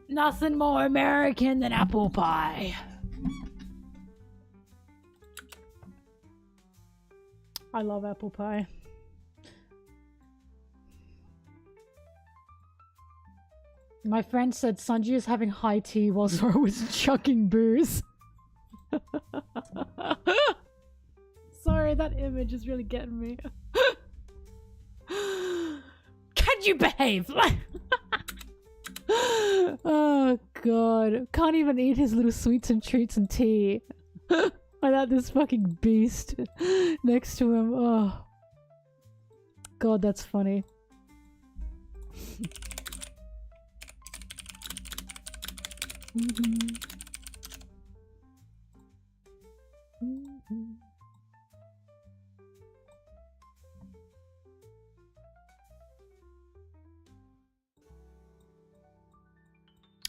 Nothing more American than apple pie. I love apple pie. My friend said Sanji is having high tea while Zoro was chucking booze. Sorry, that image is really getting me. Can you behave? Oh god. Can't even eat his little sweets and treats and tea. Without this fucking beast next to him. Oh. God, that's funny.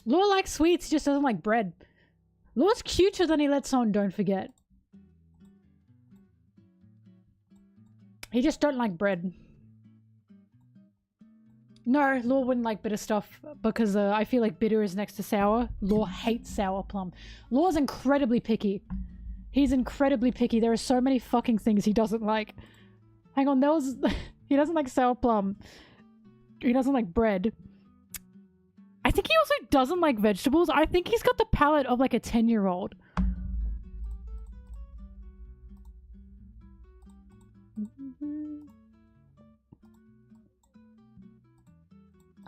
Law likes sweets, he just doesn't like bread. Law's cuter than he lets on, don't forget. He just don't like bread. No, Law wouldn't like bitter stuff because I feel like bitter is next to sour. Law hates sour plum. Law's incredibly picky. He's incredibly picky. There are so many fucking things he doesn't like. Hang on, there was... he doesn't like sour plum. He doesn't like bread. I think he also doesn't like vegetables. I think he's got the palate of like a 10-year-old.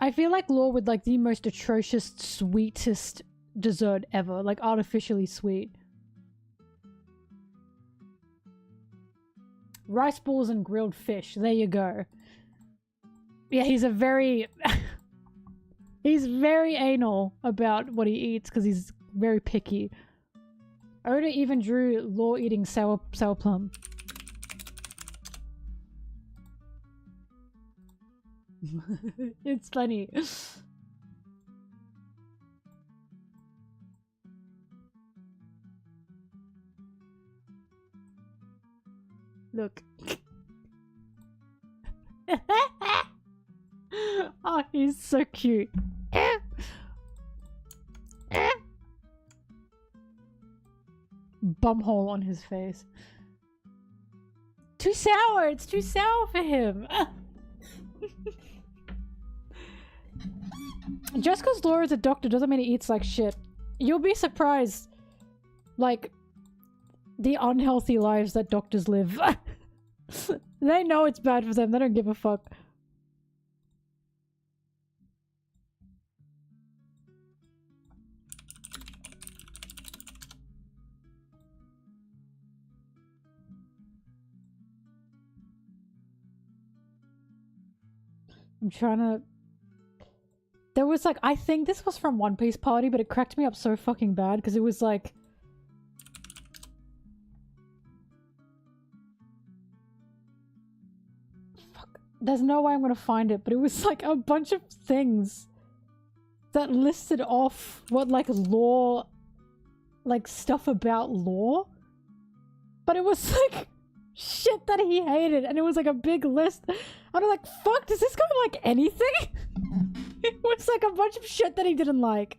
I feel like Law with like the most atrocious, sweetest dessert ever. Like artificially sweet. Rice balls and grilled fish. There you go. Yeah, he's a very... he's very anal about what he eats because he's very picky. Oda even drew Law eating sour plum. It's funny. Look. Oh, he's so cute. Bumhole on his face. Too sour! It's too sour for him! Just because Laura's a doctor doesn't mean he eats like shit. You'll be surprised, like, the unhealthy lives that doctors live. They know it's bad for them, they don't give a fuck. I'm trying to... There was like, I think this was from One Piece Party, but it cracked me up so fucking bad because it was like... Fuck. There's no way I'm gonna find it, but it was like a bunch of things that listed off what like Law... like stuff about Law. But it was like... shit that he hated, and it was like a big list. I'm like, fuck, does this guy like anything? It was like a bunch of shit that he didn't like.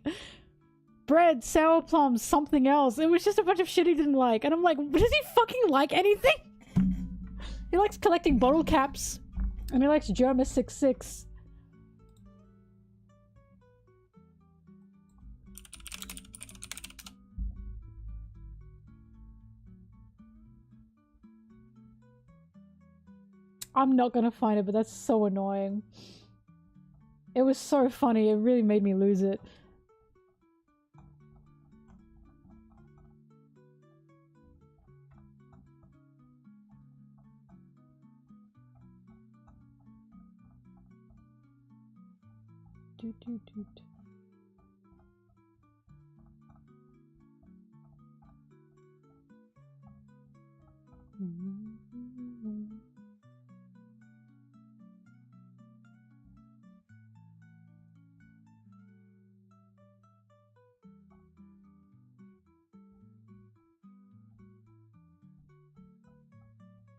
Bread, sour plums, something else. It was just a bunch of shit he didn't like. And I'm like, does he fucking like anything? He likes collecting bottle caps. And he likes Germa 66. I'm not gonna find it, but that's so annoying. It was so funny, it really made me lose it. Doot, doot, doot.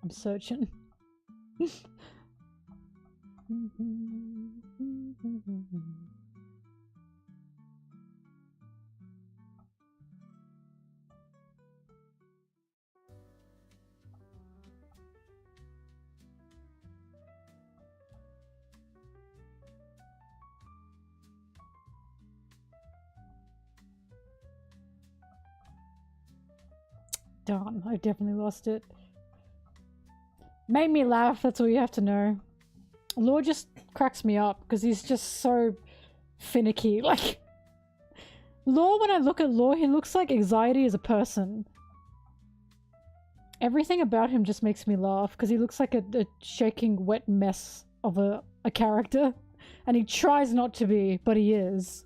I'm searching. Darn, I definitely lost it. Made me laugh, that's all you have to know. Law just cracks me up because he's just so finicky. Like, Law, when I look at Law, he looks like anxiety as a person. Everything about him just makes me laugh because he looks like a shaking wet mess of a character. And he tries not to be, but he is.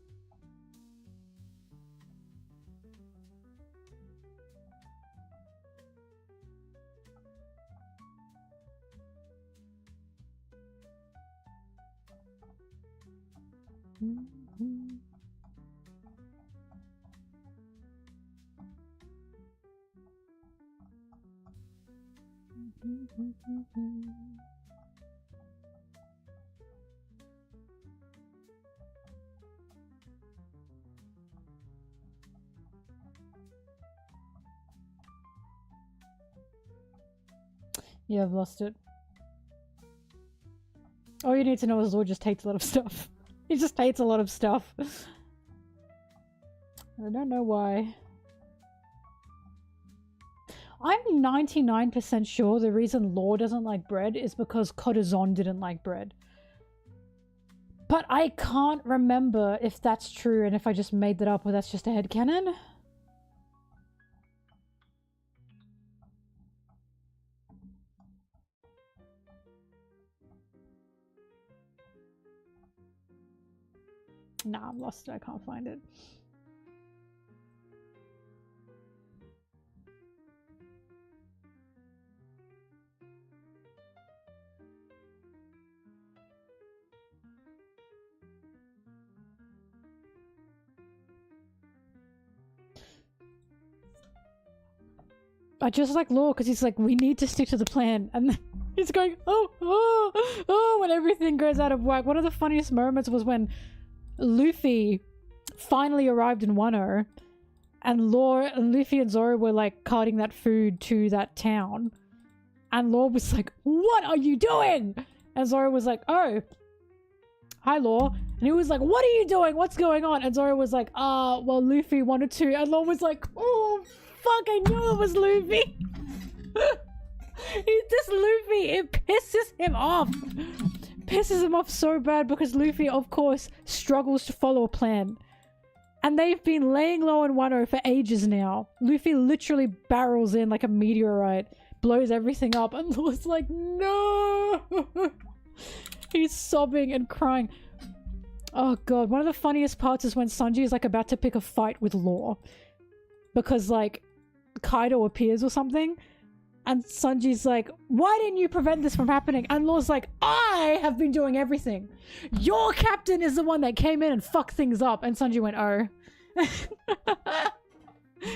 Yeah, I've lost it. All you need to know is Lord just hates a lot of stuff. He just hates a lot of stuff. I don't know why. I'm 99% sure the reason Law doesn't like bread is because Corazon didn't like bread. But I can't remember if that's true and if I just made that up or that's just a headcanon. Nah, I'm lost. I can't find it. I just like Law because he's like, we need to stick to the plan. And then he's going, oh, when everything goes out of whack. One of the funniest moments was when Luffy finally arrived in Wano and Luffy and Zoro were like carting that food to that town. And Law was like, what are you doing? And Zoro was like, oh, hi Law. And he was like, what are you doing? What's going on? And Zoro was like, well, Luffy wanted to. And Law was like, oh, fuck, I knew it was Luffy. This Luffy, it pisses him off. Pisses him off so bad because Luffy, of course, struggles to follow a plan. And they've been laying low in Wano for ages now. Luffy literally barrels in like a meteorite, blows everything up, and Law's like, no! He's sobbing and crying. Oh god, one of the funniest parts is when Sanji is like about to pick a fight with Law. Because like, Kaido appears or something. And Sanji's like, why didn't you prevent this from happening? And Law's like, I have been doing everything. Your captain is the one that came in and fucked things up. And Sanji went, oh.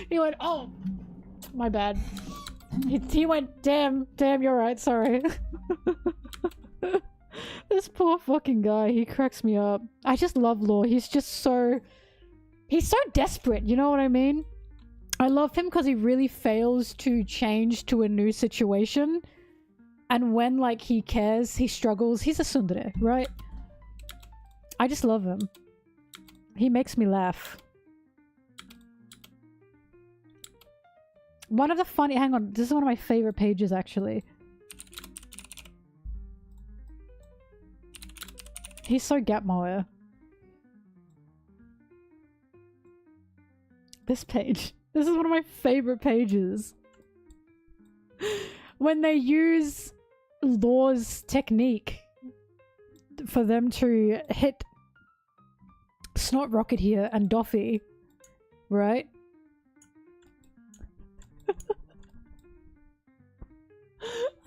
He went, oh, my bad. He went, damn, you're right, sorry. This poor fucking guy, he cracks me up. I just love Law. He's so desperate, you know what I mean? I love him because he really fails to change to a new situation. And when, like, he cares, he struggles. He's a tsundere, right? I just love him. He makes me laugh. One of the funny... Hang on. This is one of my favorite pages, actually. He's so Gapmower. This page. This is one of my favorite pages. When they use Law's technique for them to hit Snot Rocket here and Doffy, right? And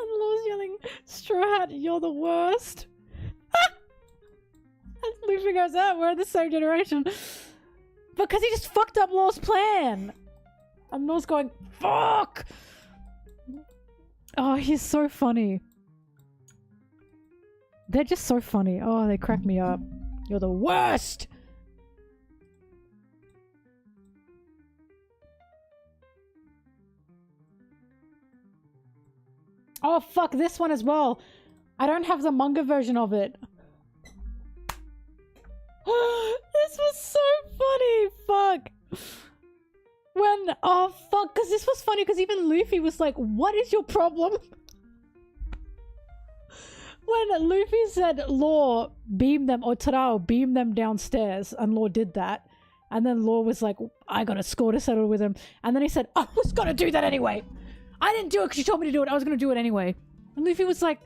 Law's yelling, Straw Hat, you're the worst. And Luffy goes, oh, we're the same generation. Because he just fucked up Law's plan. And Law's going, fuck! Oh, he's so funny. They're just so funny. Oh, they crack me up. You're the worst! Oh, fuck, this one as well. I don't have the manga version of it. This was so funny. Fuck. When, oh fuck, because this was funny because even Luffy was like, what is your problem? When Luffy said, Law, beam them, or Tarao, beam them downstairs, and Law did that. And then Law was like, I got a score to settle with him. And then he said, I was gonna do that anyway. I didn't do it because you told me to do it. I was gonna do it anyway. And Luffy was like,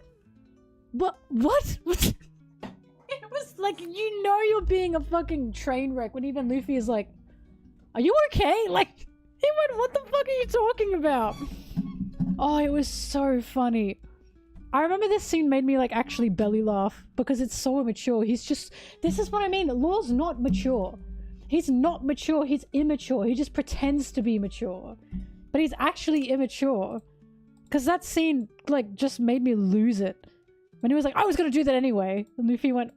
what? It was like, you know you're being a fucking train wreck when even Luffy is like, are you okay? Like, he went, what the fuck are you talking about? Oh, it was so funny. I remember this scene made me like actually belly laugh because it's so immature. He's just, this is what I mean. Law's not mature. He's not mature. He's immature. He just pretends to be mature. But he's actually immature. Because that scene like just made me lose it. When he was like, I was gonna do that anyway. And Luffy went,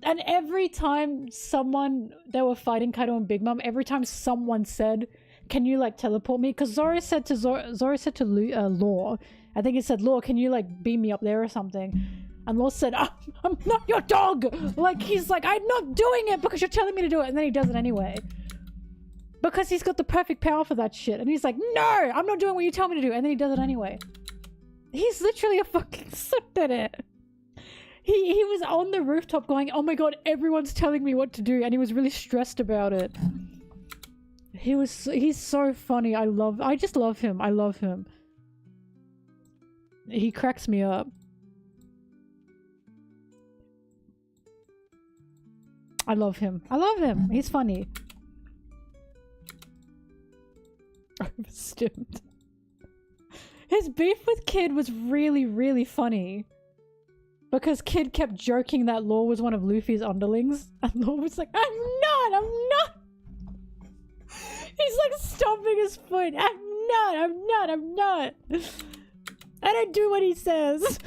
and every time they were fighting Kaido and Big Mom, every time someone said, can you like teleport me? Because Zoro said to Law, I think he said, Law, can you like beam me up there or something? And Law said, I'm not your dog! Like, he's like, I'm not doing it because you're telling me to do it, and then he does it anyway. Because he's got the perfect power for that shit. And he's like, no, I'm not doing what you tell me to do. And then he does it anyway. He's literally a fucking sucked at it. He was on the rooftop going, oh my god, everyone's telling me what to do. And he was really stressed about it. He's so funny. I just love him. I love him. He cracks me up. I love him. I love him. He's funny. Overstimmed. His beef with Kid was really, really funny. Because Kid kept joking that Law was one of Luffy's underlings. And Law was like, I'm not! He's like stomping his foot. I'm not. I don't do what he says.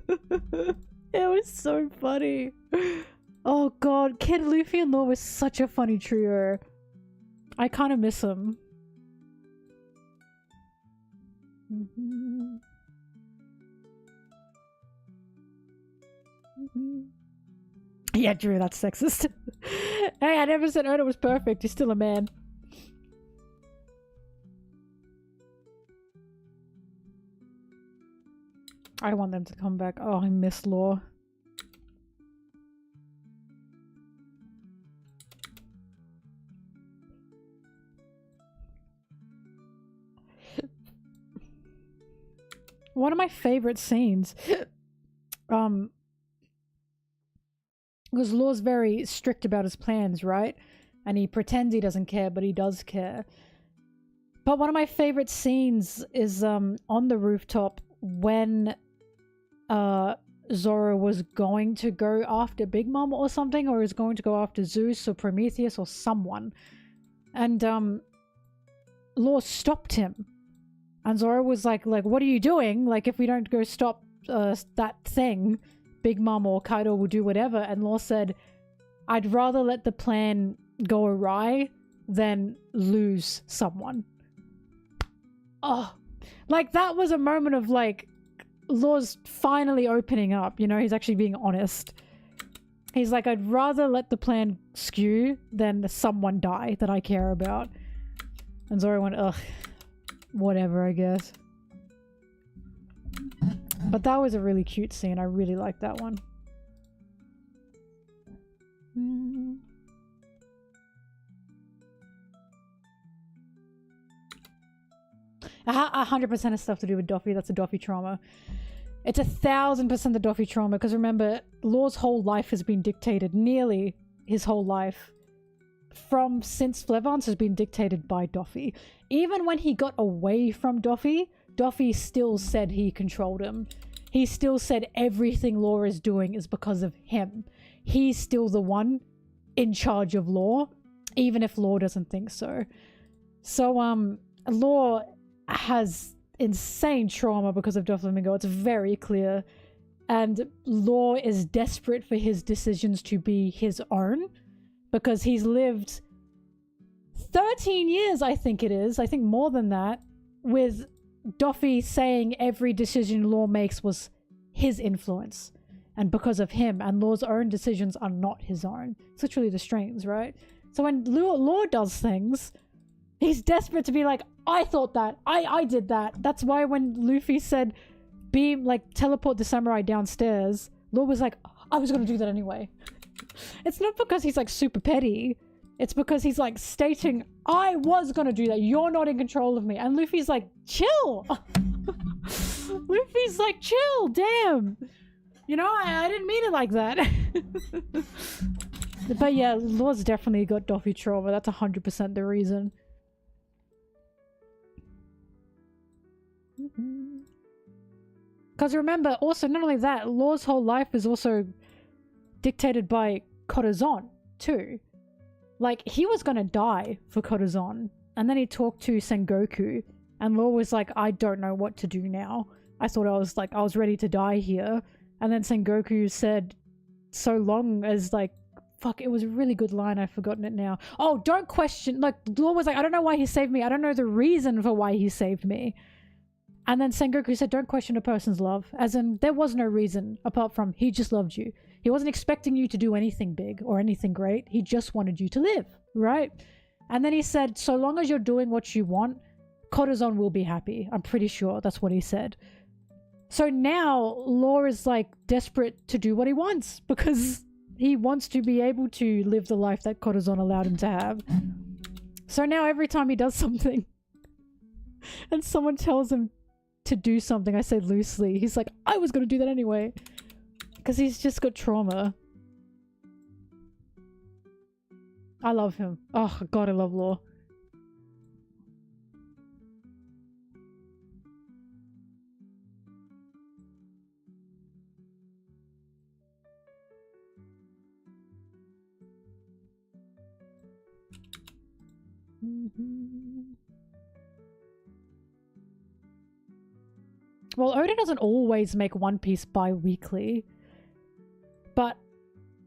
It was so funny. Oh god, Kid, Luffy, and Law was such a funny trio. I kind of miss him. Yeah, Drew, that's sexist. Hey, I never said Oda was perfect. He's still a man. I want them to come back. Oh, I miss Law. One of my favorite scenes, because Law's very strict about his plans, right? And he pretends he doesn't care, but he does care. But one of my favorite scenes is on the rooftop when Zoro was going to go after Big Mom or something, or was going to go after Zeus or Prometheus or someone. And Law stopped him. And Zoro was like, what are you doing? Like, if we don't go stop that thing, Big Mom or Kaido will do whatever. And Law said, I'd rather let the plan go awry than lose someone. Oh, like that was a moment of like, Law's finally opening up, you know, he's actually being honest. He's like, I'd rather let the plan skew than someone die that I care about. And Zoro went, ugh. Whatever, I guess. But that was a really cute scene. I really liked that one. 100% of stuff to do with Doffy. That's a Doffy trauma. It's 1000% the Doffy trauma, because remember, Law's whole life has been dictated, nearly his whole life, since Flevance has been dictated by Doffy. Even when he got away from Doffy, Doffy still said he controlled him. He still said everything Law is doing is because of him. He's still the one in charge of Law, even if Law doesn't think so. So, Law has insane trauma because of Doflamingo. It's very clear. And Law is desperate for his decisions to be his own, because he's lived 13 years, I think it is. I think more than that, with Doffy saying every decision Law makes was his influence. And because of him, and Law's own decisions are not his own. It's literally the strings, right? So when Law does things, he's desperate to be like, I thought that. I did that. That's why when Luffy said, teleport the samurai downstairs, Law was like, I was going to do that anyway. It's not because he's like super petty. It's because he's like stating, I was going to do that. You're not in control of me. And Luffy's like, chill. Luffy's like, chill. Damn. You know, I didn't mean it like that. But yeah, Law's definitely got Doffy trauma. That's 100% the reason. Because remember, also, not only that, Law's whole life is also dictated by Corazon, too. Like, he was gonna die for Corazon, and then he talked to Sengoku, and Law was like, I don't know what to do now. I thought I was ready to die here. And then Sengoku said, so long as, like, fuck, it was a really good line, I've forgotten it now. Oh, don't question, like, Law was like, I don't know why he saved me, I don't know the reason for why he saved me. And then Sengoku said, don't question a person's love. As in, there was no reason apart from he just loved you. He wasn't expecting you to do anything big or anything great. He just wanted you to live, right? And then he said, so long as you're doing what you want, Corazon will be happy. I'm pretty sure that's what he said. So now Law is like desperate to do what he wants because he wants to be able to live the life that Corazon allowed him to have. So now every time he does something and someone tells him to do something, I say loosely, he's like, I was going to do that anyway. Because he's just got trauma. I love him. Oh god, I love Law. Well, Oda doesn't always make One Piece bi-weekly, but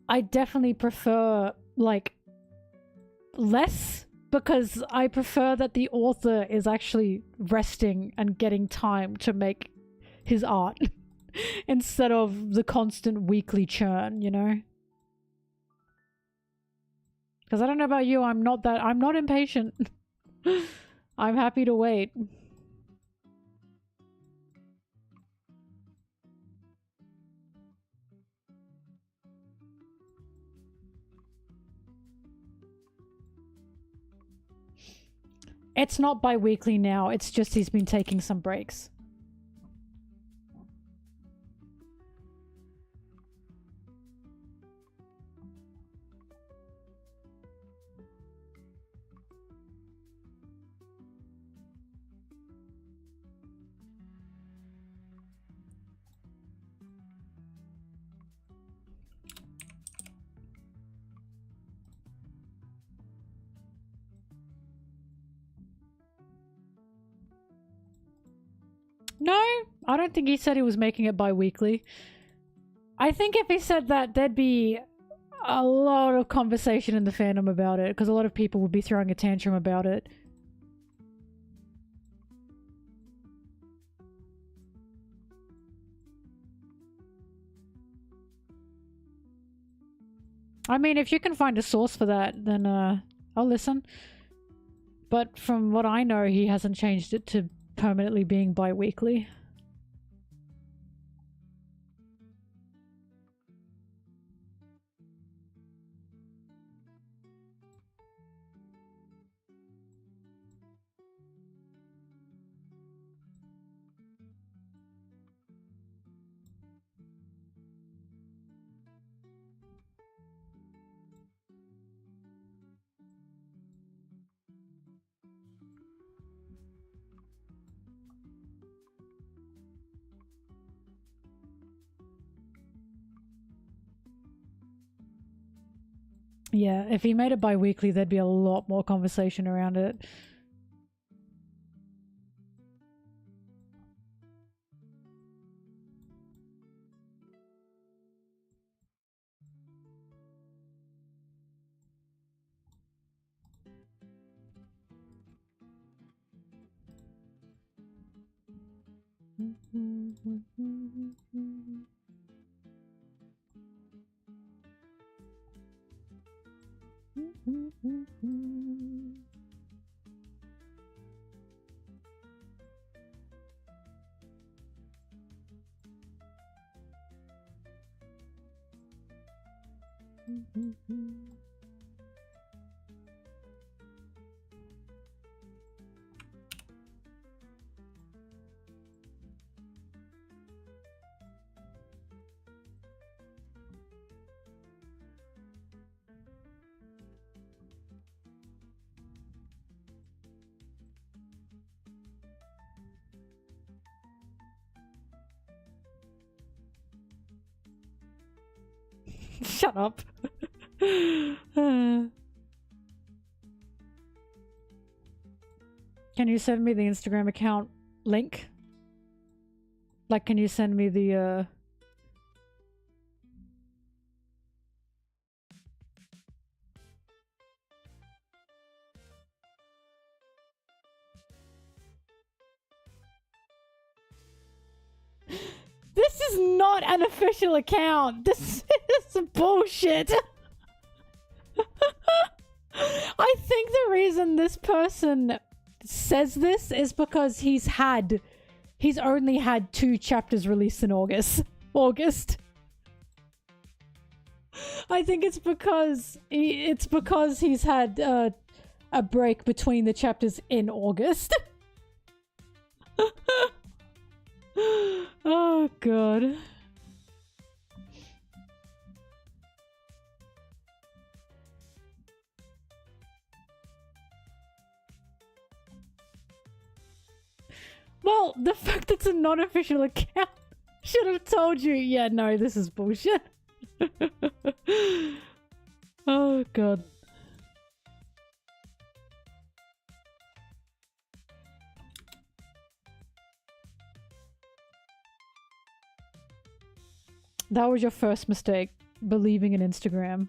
I definitely prefer, like, less, because I prefer that the author is actually resting and getting time to make his art instead of the constant weekly churn, you know? Because I don't know about you, I'm not impatient. I'm happy to wait. It's not bi-weekly now, it's just he's been taking some breaks. No, I don't think he said he was making it bi-weekly. I think if he said that, there'd be a lot of conversation in the fandom about it, because a lot of people would be throwing a tantrum about it. I mean, if you can find a source for that, then I'll listen. But from what I know, he hasn't changed it to permanently being bi-weekly. Yeah, if he made it bi-weekly, there'd be a lot more conversation around it. Shut up. Can you send me the Instagram account link? Like, can you send me the, This is not an official account! This is bullshit! I I think the reason this person says this is because he's only had 2 chapters released in August. I think it's because he's had a break between the chapters in August. Oh god. Well, the fact it's a non-official account should have told you, yeah, no, this is bullshit. Oh god. That was your first mistake, believing in Instagram.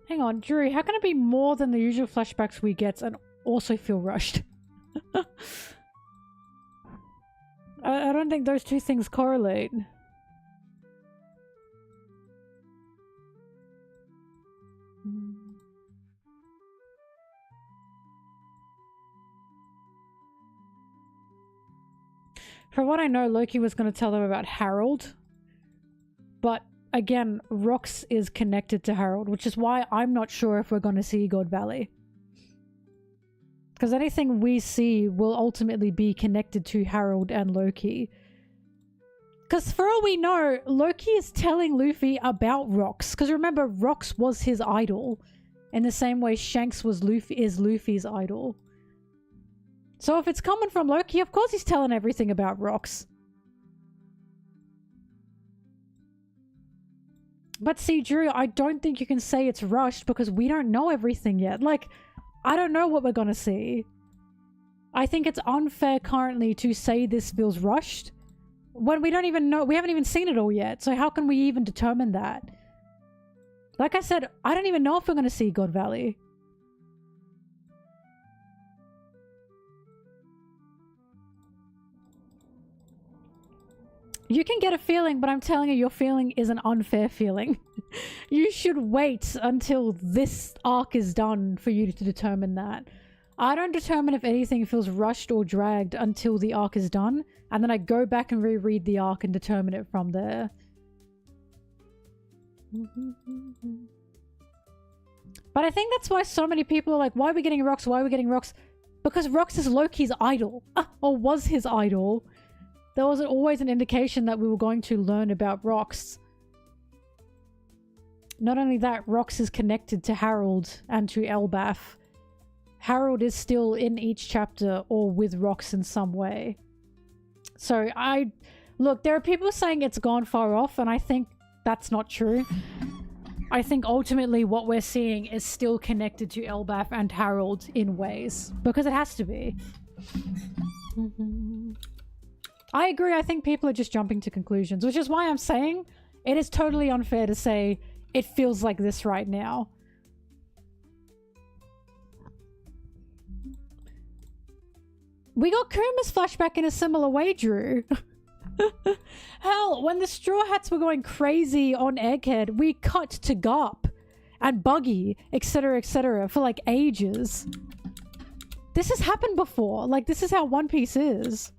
Hang on, Drew, how can it be more than the usual flashbacks we get and also feel rushed? I don't think those two things correlate. From what I know, Loki was going to tell them about Harold. But again, Rox is connected to Harold, which is why I'm not sure if we're going to see God Valley. Because anything we see will ultimately be connected to Harold and Loki. Because for all we know, Loki is telling Luffy about Rox. Because remember, Rox was his idol. In the same way Shanks was Luffy's idol. So if it's coming from Loki, of course he's telling everything about Rox. But see, Drew, I don't think you can say it's rushed because we don't know everything yet. Like, I don't know what we're gonna see. I think it's unfair currently to say this feels rushed when we don't even know, we haven't even seen it all yet. So how can we even determine that? Like I said, I don't even know if we're gonna see God Valley. You can get a feeling, but I'm telling you, your feeling is an unfair feeling. You should wait until this arc is done for you to determine that. I don't determine if anything feels rushed or dragged until the arc is done, and then I go back and reread the arc and determine it from there. But I think that's why so many people are like, why are we getting Rox? Why are we getting Rox? Because Rox is Loki's idol. Or was his idol. There was always an indication that we were going to learn about Rox. Not only that, Rox is connected to Harold and to Elbaf. Harold is still in each chapter or with Rox in some way. So look, there are people saying it's gone far off, and I think that's not true. I think ultimately what we're seeing is still connected to Elbaf and Harold in ways. Because it has to be. I agree, I think people are just jumping to conclusions, which is why I'm saying it is totally unfair to say it feels like this right now. We got Kuma's flashback in a similar way, Drew. Hell, when the Straw Hats were going crazy on Egghead, we cut to Garp and Buggy, etc., for like ages. This has happened before. Like, this is how One Piece is.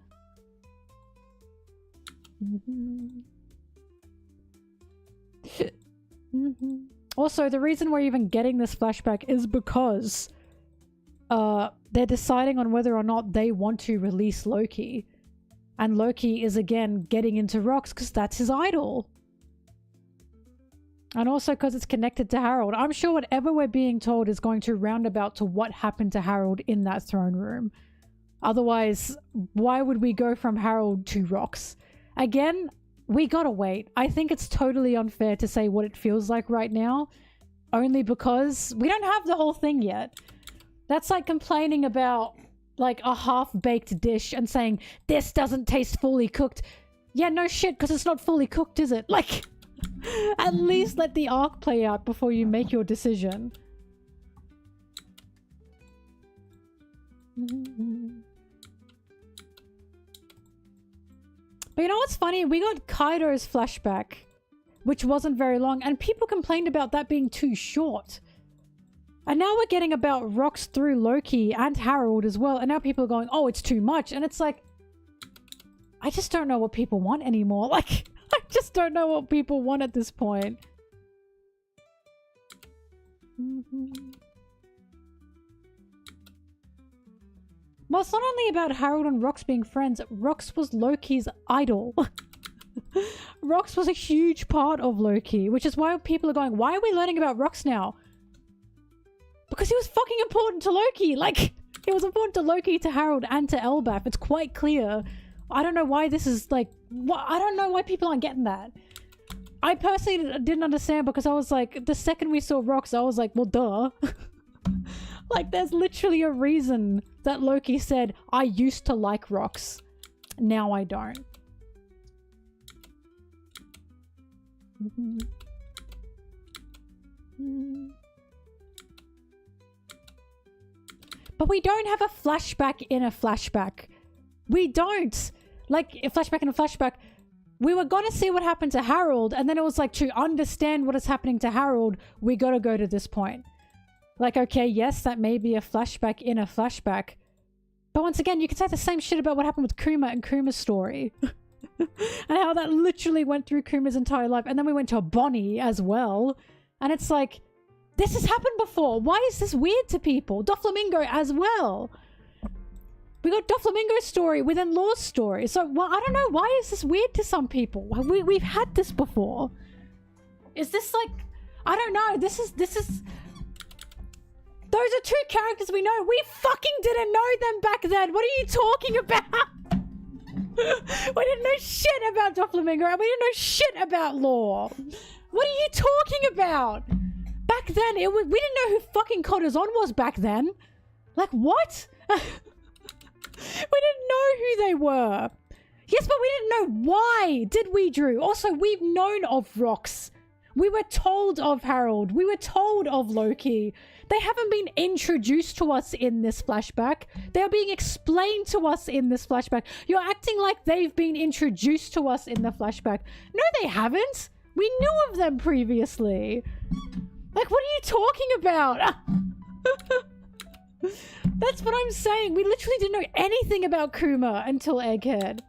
Also, the reason we're even getting this flashback is because they're deciding on whether or not they want to release Loki. And Loki is again getting into Rox because that's his idol. And also because it's connected to Harold. I'm sure whatever we're being told is going to roundabout to what happened to Harold in that throne room. Otherwise, why would we go from Harold to Rox? Again, we gotta wait. I think it's totally unfair to say what it feels like right now. Only because we don't have the whole thing yet. That's like complaining about like a half-baked dish and saying, this doesn't taste fully cooked. Yeah, no shit, because it's not fully cooked, is it? Like, at least let the arc play out before you make your decision. But you know what's funny? We got Kaido's flashback, which wasn't very long, and people complained about that being too short. And now we're getting about Rox through Loki and Harold as well. And now people are going, oh, it's too much. And it's like, I just don't know what people want anymore. Like, I just don't know what people want at this point. Well, it's not only about Harold and Rox being friends. Rox was Loki's idol. Rox was a huge part of Loki, which is why people are going, why are we learning about Rox now? Because he was fucking important to Loki. Like, he was important to Loki, to Harold, and to Elbaf. It's quite clear. I don't know why this is like... I don't know why people aren't getting that. I personally didn't understand because I was like... The second we saw Rox, I was like, well, duh. Like, there's literally a reason that Loki said, I used to like Rox. Now I don't. But we don't have a flashback in a flashback. We don't. Like, a flashback in a flashback. We were gonna see what happened to Harold, and then it was like, to understand what is happening to Harold, we gotta go to this point. Like, okay, yes, that may be a flashback in a flashback. But once again, you can say the same shit about what happened with Kuma and Kuma's story. And how that literally went through Kuma's entire life. And then we went to Bonnie as well. And it's like... This has happened before. Why is this weird to people? Doflamingo as well. We got Doflamingo's story within Law's story. So, well, I don't know. Why is this weird to some people? We've had this before. Is this like... I don't know. This is... Those are two characters we know. We fucking didn't know them back then. What are you talking about? We didn't know shit about Doflamingo, and we didn't know shit about Law. What are you talking about? Back then, we didn't know who fucking Corazon was back then. Like, what? We didn't know who they were. Yes, but we didn't know why, did we, Drew? Also, we've known of Rox. We were told of Harold. We were told of Loki. They haven't been introduced to us in this flashback. They are being explained to us in this flashback. You're acting like they've been introduced to us in the flashback. No, they haven't. We knew of them previously. Like, what are you talking about? That's what I'm saying. We literally didn't know anything about Kuma until Egghead.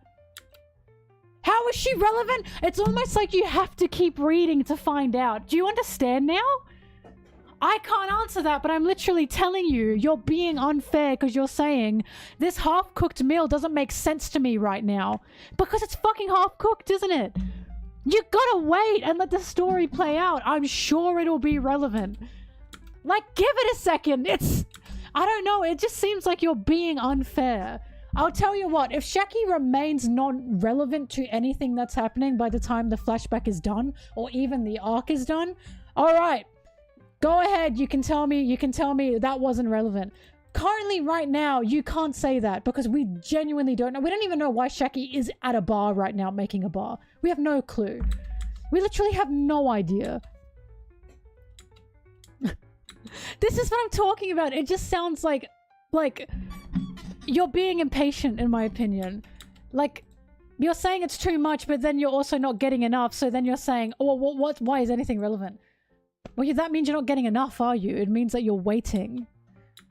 How is she relevant? It's almost like you have to keep reading to find out. Do you understand now? I can't answer that, but I'm literally telling you, you're being unfair because you're saying this half-cooked meal doesn't make sense to me right now. Because it's fucking half-cooked, isn't it? You gotta wait and let the story play out. I'm sure it'll be relevant. Like, give it a second. I don't know. It just seems like you're being unfair. I'll tell you what, if Shaki remains non-relevant to anything that's happening by the time the flashback is done, or even the arc is done, alright, go ahead, you can tell me that wasn't relevant. Currently, right now, you can't say that, because we genuinely don't know. We don't even know why Shaki is at a bar right now making a bar. We have no clue. We literally have no idea. This is what I'm talking about. It just sounds like you're being impatient, in my opinion. Like, you're saying it's too much, but then you're also not getting enough. So then you're saying, oh, why is anything relevant? Well, that means you're not getting enough, are you? It means that you're waiting.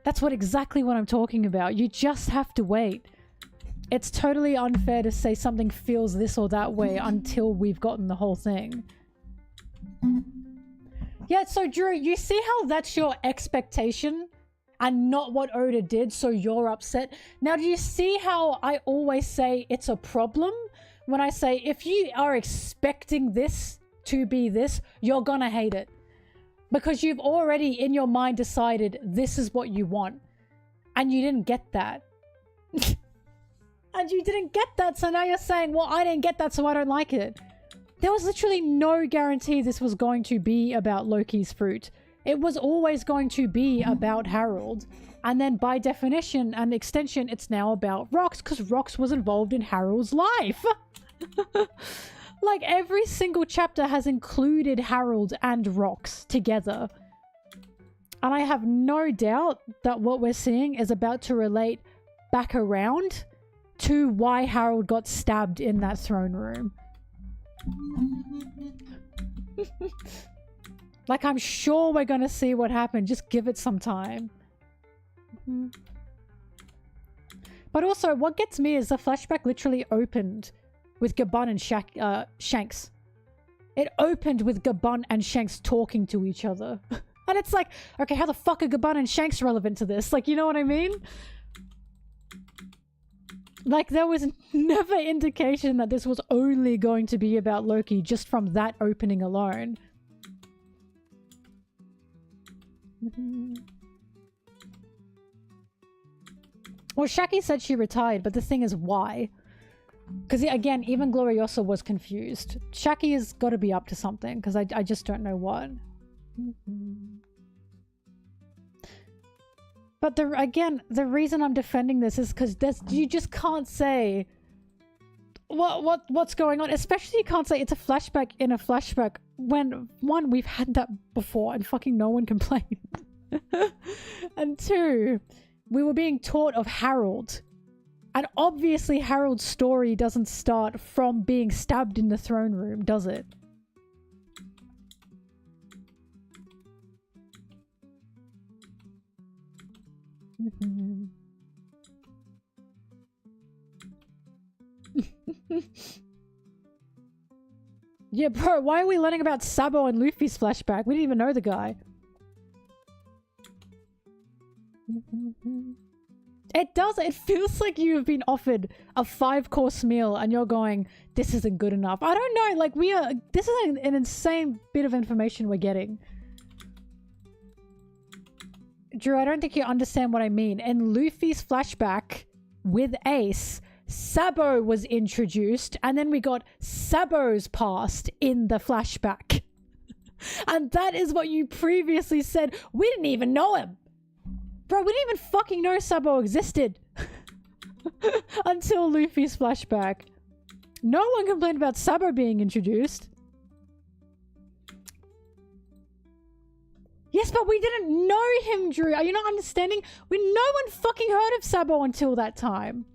That's exactly what I'm talking about. You just have to wait. It's totally unfair to say something feels this or that way until we've gotten the whole thing. Yeah, so Drew, you see how that's your expectation and not what Oda did, so you're upset? Now, do you see how I always say it's a problem? When I say, if you are expecting this to be this, you're gonna hate it. Because you've already, in your mind, decided this is what you want. And you didn't get that. And you didn't get that, so now you're saying, well, I didn't get that, so I don't like it. There was literally no guarantee this was going to be about Loki's fruit. It was always going to be about Harold. And then by definition and extension, it's now about Rox, because Rox was involved in Harold's life. Like, every single chapter has included Harold and Rox together. And I have no doubt that what we're seeing is about to relate back around to why Harold got stabbed in that throne room. Like, I'm sure we're gonna see what happened. Just give it some time. But also, what gets me is the flashback literally opened with Gabon and Shanks. It opened with Gabon and Shanks talking to each other. And it's like, okay, how the fuck are Gabon and Shanks relevant to this? Like, you know what I mean? Like, there was never indication that this was only going to be about Loki just from that opening alone. Well, Shaki said she retired, but the thing is, why? Because, again, even Gloriosa was confused. Shaki has got to be up to something, because I just don't know what. But again, the reason I'm defending this is because you just can't say what's going on. Especially you can't say it's a flashback in a flashback when, one, we've had that before and fucking no one complained. And two, we were being taught of Harold. And obviously Harold's story doesn't start from being stabbed in the throne room, does it? Yeah, bro, why are we learning about Sabo and Luffy's flashback? We didn't even know the guy. It does. It feels like you've been offered a 5-course meal and you're going, this isn't good enough. I don't know. Like, this is an insane bit of information we're getting. Drew, I don't think you understand what I mean. In Luffy's flashback with Ace, Sabo was introduced, and then we got Sabo's past in the flashback. And that is what you previously said. We didn't even know him. Bro, we didn't even fucking know Sabo existed. Until Luffy's flashback. No one complained about Sabo being introduced. Yes, but we didn't know him, Drew. Are you not understanding? No one fucking heard of Sabo until that time.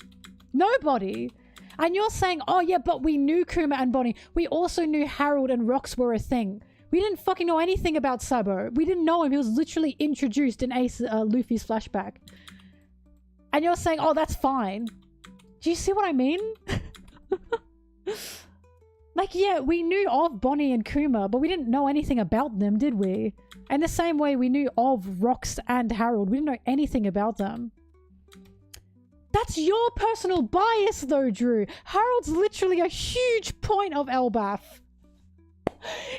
Nobody. And you're saying, oh yeah, but we knew Kuma and Bonnie. We also knew Harold and Rox were a thing. We didn't fucking know anything about Sabo. We didn't know him. He was literally introduced in Luffy's flashback. And you're saying, oh, that's fine. Do you see what I mean? Like, yeah, we knew of Bonnie and Kuma, but we didn't know anything about them, did we? And the same way we knew of Rox and Harold. We didn't know anything about them. That's your personal bias though, Drew. Harold's literally a huge point of Elbaf.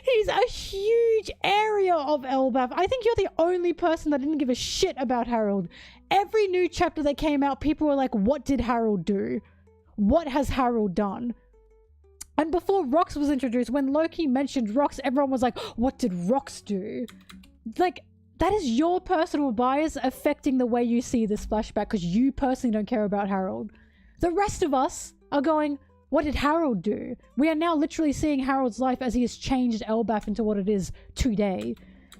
He's a huge area of Elbaf. I think you're the only person that didn't give a shit about Harold. Every new chapter that came out, people were like, what did Harold do? What has Harold done? And before Rox was introduced, when Loki mentioned Rox, everyone was like, what did Rox do? Like, that is your personal bias affecting the way you see this flashback because you personally don't care about Harold. The rest of us are going, what did Harold do? We are now literally seeing Harold's life as he has changed Elbaf into what it is today.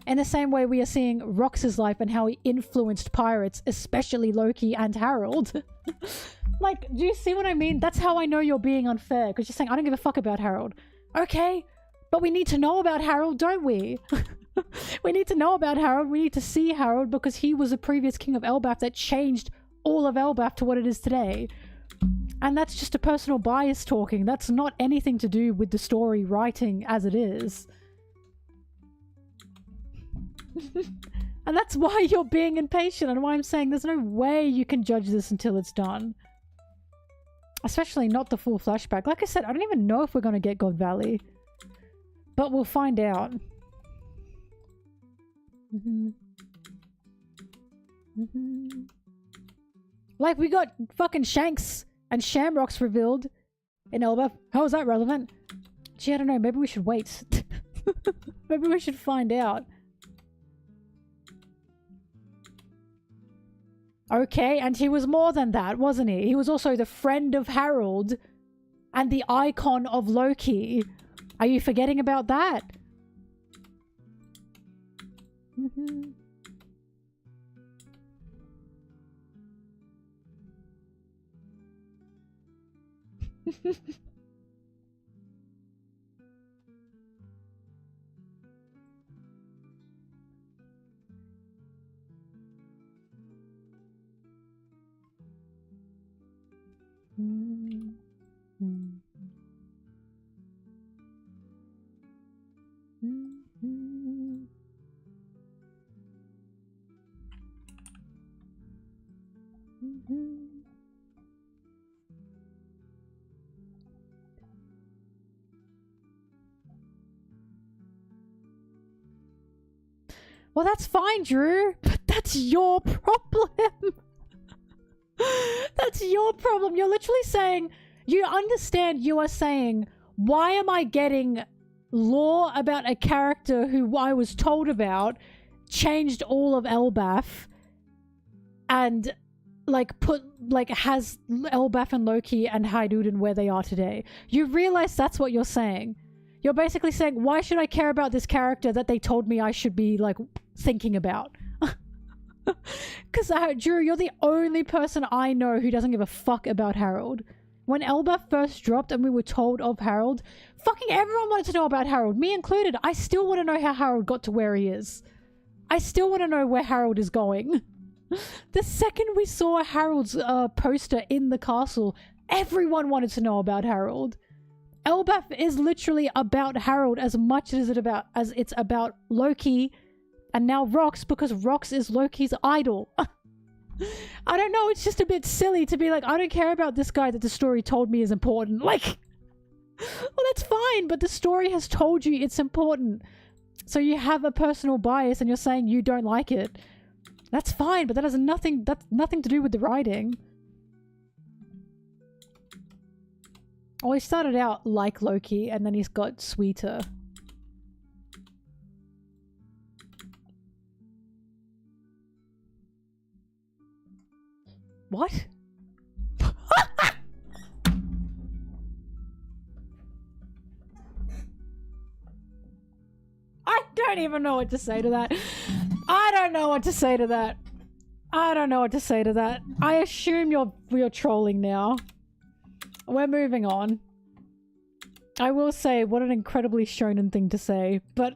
In the same way we are seeing Rox's life and how he influenced pirates, especially Loki and Harold. Like, do you see what I mean? That's how I know you're being unfair, because you're saying, I don't give a fuck about Harold. Okay, but we need to know about Harold, don't we? We need to know about Harold. We need to see Harold because he was a previous king of Elbaf that changed all of Elbaf to what it is today. And that's just a personal bias talking. That's not anything to do with the story writing as it is. And that's why you're being impatient and why I'm saying there's no way you can judge this until it's done. Especially not the full flashback. Like I said, I don't even know if we're going to get God Valley. But we'll find out. Like, we got fucking Shanks and Shamrocks revealed in Elbaf. How is that relevant? Gee, I don't know. Maybe we should wait. Maybe we should find out. Okay, and he was more than that, wasn't he? He was also the friend of Harold and the icon of Loki. Are you forgetting about that? Well, that's fine, Drew, but that's your problem. That's your problem. You're literally saying, you understand, you are saying, why am I getting lore about a character who I was told about, changed all of Elbaf, and has Elbaf and Loki and Haiduden where they are today. You realize that's what you're saying. You're basically saying, why should I care about this character that they told me I should be, like, thinking about? Because, Drew, you're the only person I know who doesn't give a fuck about Harold. When Elbaf first dropped and we were told of Harold, fucking everyone wanted to know about Harold, me included. I still want to know how Harold got to where he is. I still want to know where Harold is going. The second we saw Harold's poster in the castle, everyone wanted to know about Harold. Elbaf is literally about Harold as much as it's about Loki and now Rox, because Rox is Loki's idol. I don't know, it's just a bit silly to be like, I don't care about this guy that the story told me is important. Like, well, that's fine, but the story has told you it's important. So you have a personal bias and you're saying you don't like it. That's fine, but that's nothing to do with the writing. Oh, he started out like Loki and then he's got sweeter. What? I don't don't even know what to say to that. I don't know what to say to that. I don't know what to say to that. I assume you're trolling now. We're moving on. I will say, what an incredibly shonen thing to say, but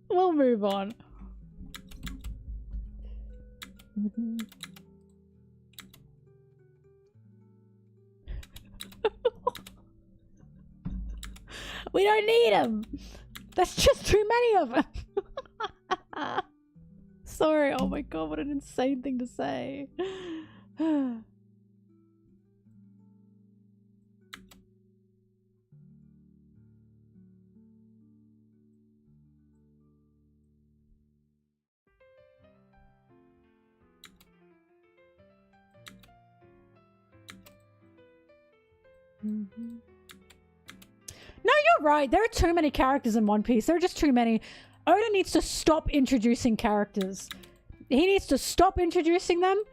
we'll move on. We don't need them. That's just too many of them. Sorry. Oh my god, what an insane thing to say. No, you're right. There are too many characters in One Piece. There are just too many. Oda needs to stop introducing characters. He needs to stop introducing them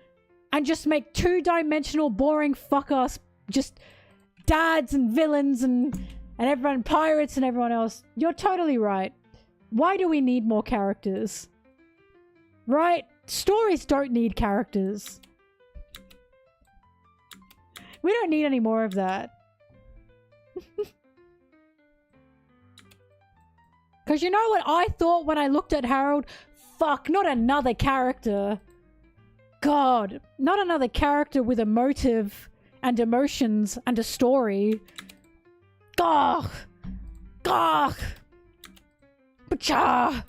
and just make two-dimensional, boring fuck-ass just dads and villains and everyone, pirates and everyone else. You're totally right. Why do we need more characters? Right? Stories don't need characters. We don't need any more of that. Because you know what I thought when I looked at Harold? Fuck, not another character. God, not another character with a motive and emotions and a story. Gah! Gah! Bacha!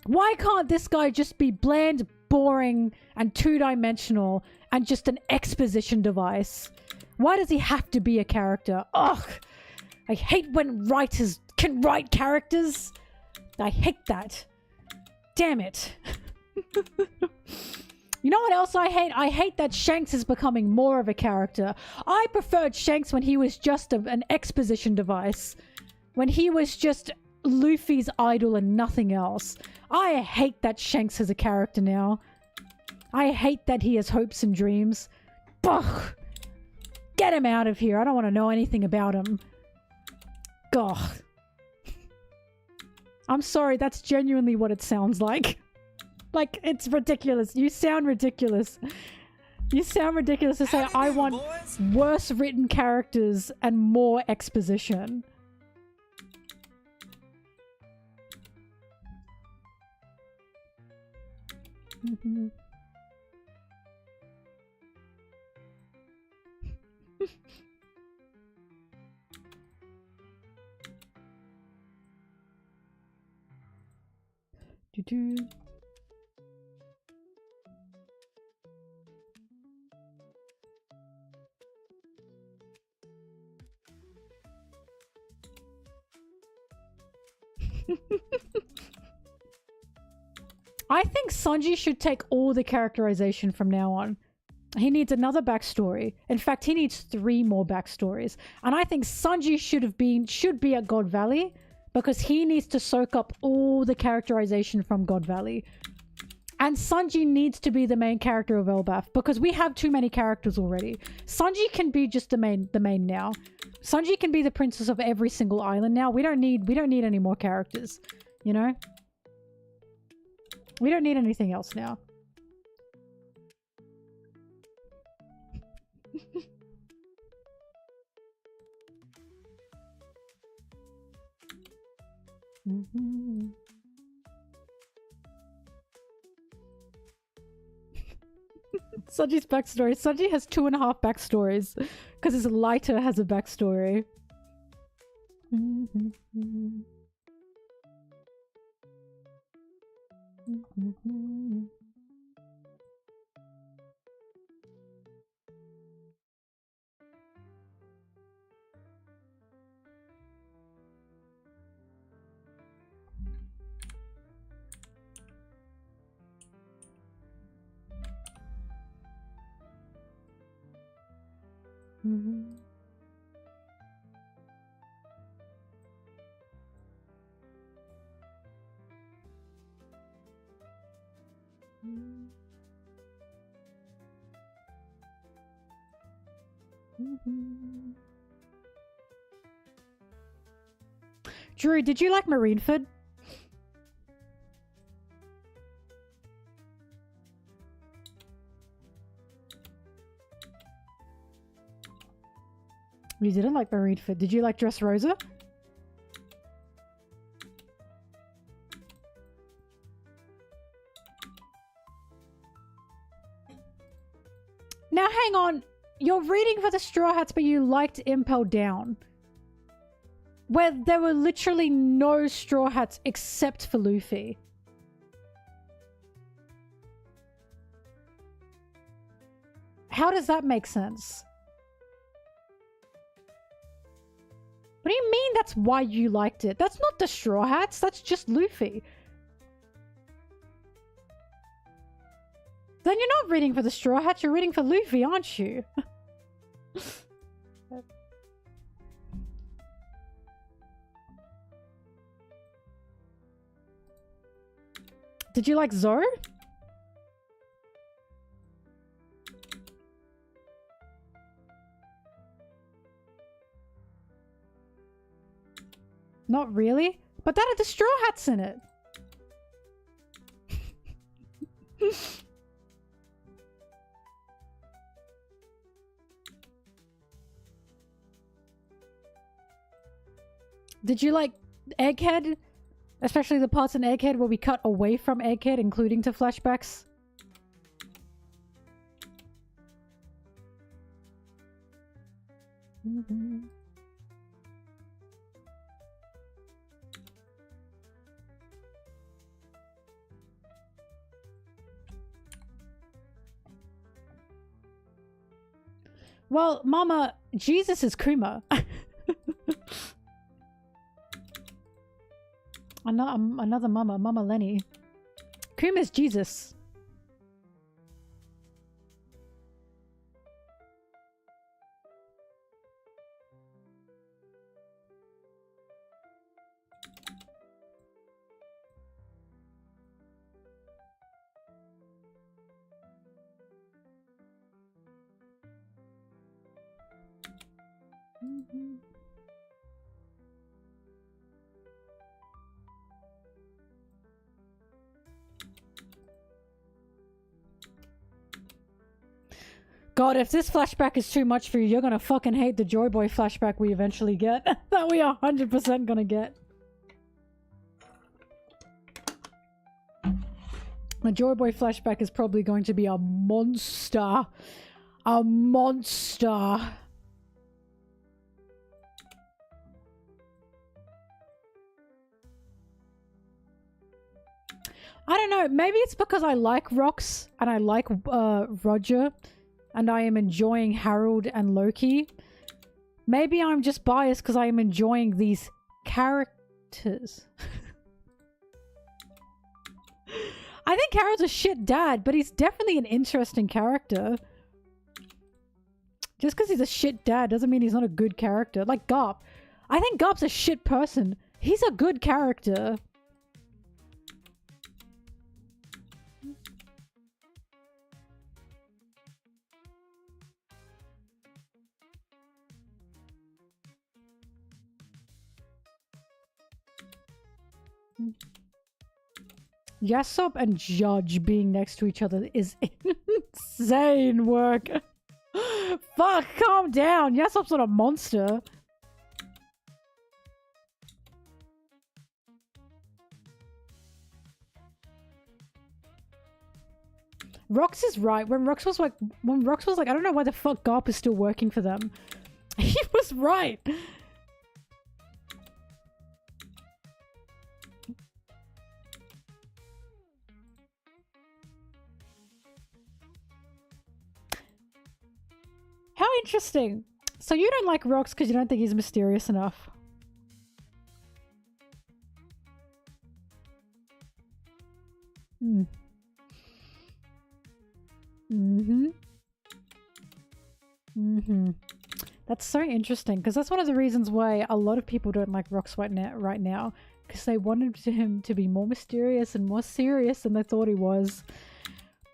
Why can't this guy just be bland, boring, and two-dimensional and just an exposition device? Why does he have to be a character? Ugh! I hate when writers can write characters. I hate that. Damn it. You know what else I hate? I hate that Shanks is becoming more of a character. I preferred Shanks when he was just an exposition device. When he was just Luffy's idol and nothing else. I hate that Shanks is a character now. I hate that he has hopes and dreams. Ugh. Get him out of here. I don't want to know anything about him. Ugh. I'm sorry, that's genuinely what it sounds like. Like, it's ridiculous. You sound ridiculous. You sound ridiculous to say, I want worse written characters and more exposition. Mm-hmm. Do-do. I think Sanji should take all the characterization from now on. He needs another backstory. In fact, he needs 3 more backstories. And I think Sanji should be at God Valley because he needs to soak up all the characterization from God Valley. And Sanji needs to be the main character of Elbaf because we have too many characters already. Sanji can be just the main now. Sanji can be the princess of every single island now. We don't need any more characters, you know? We don't need anything else now. Mm-hmm. Sanji's backstory. Sanji has 2.5 backstories because his lighter has a backstory. Mm-hmm. Mm-hmm. Mm-hmm. Mm-hmm. Drew, did you like Marineford? You didn't like the Reed fit. Did you like Dressrosa? Now hang on. You're reading for the Straw Hats, but you liked Impel Down. Where there were literally no Straw Hats except for Luffy. How does that make sense? What do you mean that's why you liked it? That's not the Straw Hats, that's just Luffy. Then you're not reading for the Straw Hats, you're reading for Luffy, aren't you? Did you like Zoro? Not really? But that had the Straw Hats in it. Did you like Egghead? Especially the parts in Egghead where we cut away from Egghead, including to flashbacks? Mm-hmm. Well, Mama, Jesus is Kuma. Another Mama, Mama Lenny. Kuma's Jesus. Mm-hmm. God, if this flashback is too much for you, you're gonna fucking hate the Joy Boy flashback we eventually get. That we are 100% gonna get. The Joy Boy flashback is probably going to be a monster. A monster. I don't know, maybe it's because I like Rox and I like Roger and I am enjoying Harold and Loki. Maybe I'm just biased because I am enjoying these characters. I think Harold's a shit dad, but he's definitely an interesting character. Just because he's a shit dad doesn't mean he's not a good character. Like Garp. I think Garp's a shit person. He's a good character. Yasop and Judge being next to each other is insane work. Fuck, calm down. Yasop's not a monster. Rox is right. When Rox was like, I don't know why the fuck Garp is still working for them. He was right. How interesting. So you don't like Rox because you don't think he's mysterious enough. Hmm. Mm-hmm. Mm-hmm. That's so interesting because that's one of the reasons why a lot of people don't like Rox right now because they wanted him to be more mysterious and more serious than they thought he was.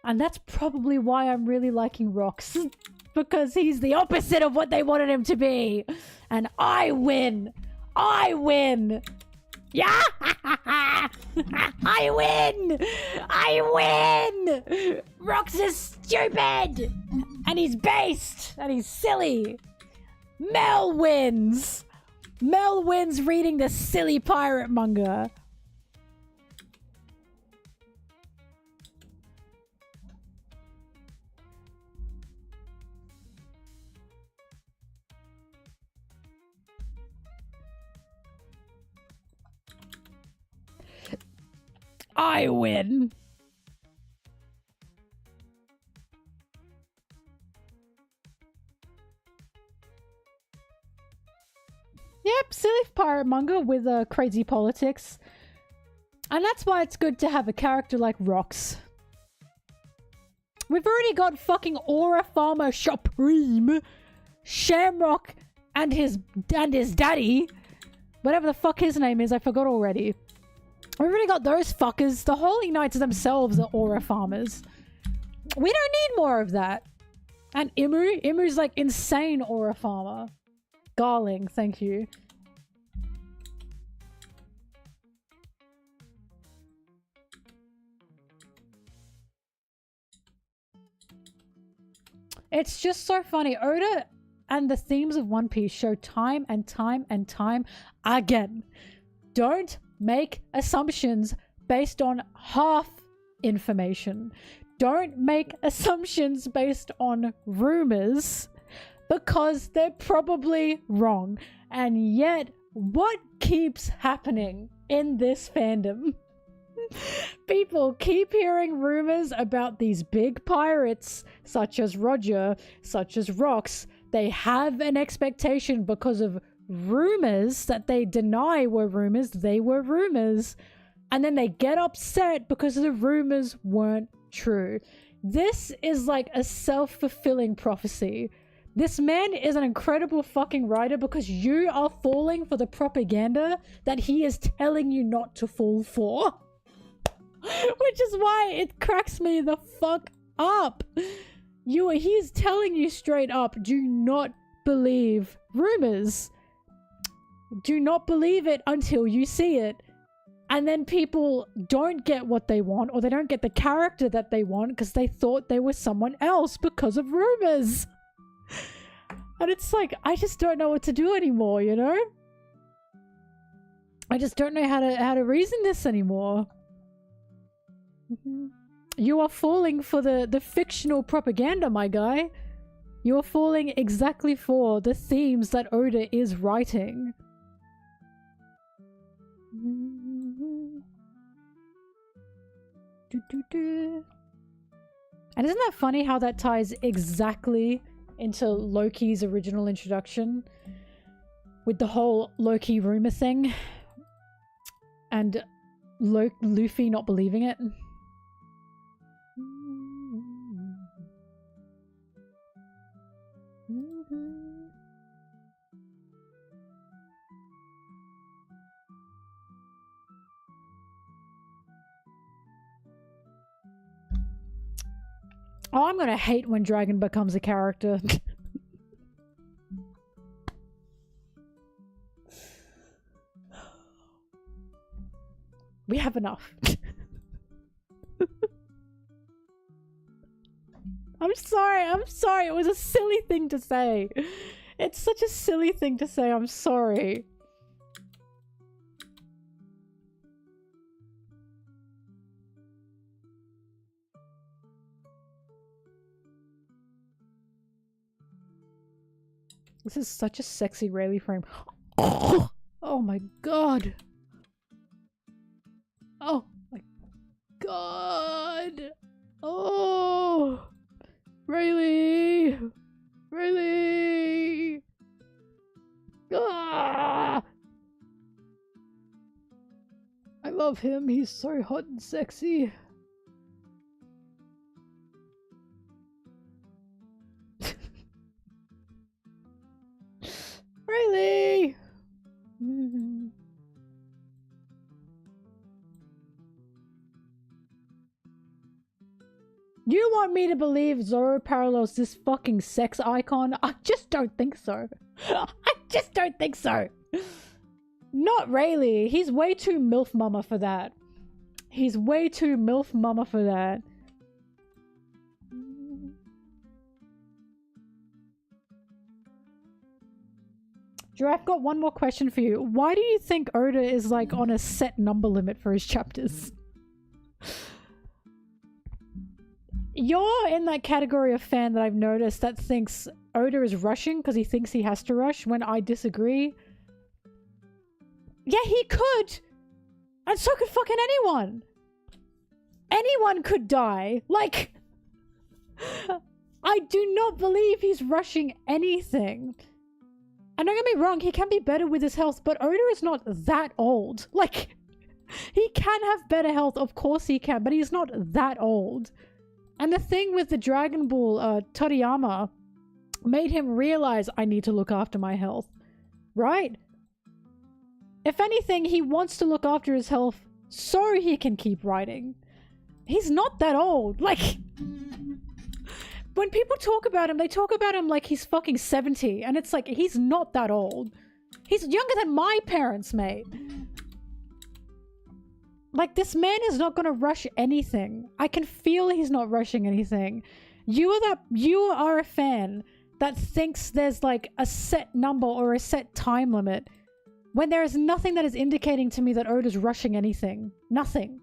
And that's probably why I'm really liking Rox. Because he's the opposite of what they wanted him to be. And I win. I win. Yeah. I win. I win. Rox is stupid. And he's based. And he's silly. Mel wins! Mel wins reading the silly pirate manga. I win. Yep, silly pirate manga with crazy politics. And that's why it's good to have a character like Rox. We've already got fucking Aura Farmer Supreme, Shamrock, and his daddy. Whatever the fuck his name is, I forgot already. We've already got those fuckers. The Holy Knights themselves are Aura Farmers. We don't need more of that. And Imu's like insane Aura Farmer. Garling, thank you. It's just so funny. Oda and the themes of One Piece show time and time and time again. Don't make assumptions based on half information. Don't make assumptions based on rumors because they're probably wrong. And yet, what keeps happening in this fandom? People keep hearing rumors about these big pirates, such as Roger, such as Rox. They have an expectation because of rumors that they deny were rumors. They were rumors. And then they get upset because the rumors weren't true. This is like a self-fulfilling prophecy. This man is an incredible fucking writer because you are falling for the propaganda that he is telling you not to fall for. Which is why it cracks me the fuck up. He's telling you straight up, do not believe rumors. Do not believe it until you see it. And then people don't get what they want, or they don't get the character that they want because they thought they were someone else because of rumors. And it's like, I just don't know what to do anymore, you know? I just don't know how to reason this anymore. You are falling for the fictional propaganda, my guy. You are falling exactly for the themes that Oda is writing. And isn't that funny how that ties exactly into Loki's original introduction? With the whole Loki rumor thing. And Luffy not believing it. Oh, I'm gonna hate when Dragon becomes a character. We have enough. I'm sorry. It was a silly thing to say. It's such a silly thing to say. I'm sorry. This is such a sexy Rayleigh frame. Oh my god. Oh my god. Oh. Rayleigh. Rayleigh. Ah. I love him. He's so hot and sexy. Rayleigh! You want me to believe Zoro parallels this fucking sex icon? I just don't think so. I just don't think so. Not Rayleigh. He's way too MILF mama for that. He's way too MILF mama for that. Drew, I've got one more question for you. Why do you think Oda is like on a set number limit for his chapters? You're in that category of fan that I've noticed that thinks Oda is rushing because he thinks he has to rush, when I disagree. Yeah, he could! And so could fucking anyone! Anyone could die! Like... I do not believe he's rushing anything. And don't get me wrong, he can be better with his health, but Oda is not that old. Like, he can have better health, of course he can, but he's not that old. And the thing with the Dragon Ball, Toriyama, made him realize, I need to look after my health. Right? If anything, he wants to look after his health so he can keep writing. He's not that old. Like, when people talk about him, they talk about him like he's fucking 70. And it's like, he's not that old. He's younger than my parents, mate. Like, this man is not gonna rush anything. I can feel he's not rushing anything. You are a fan that thinks there's like a set number or a set time limit when there is nothing that is indicating to me that Oda's rushing anything. Nothing.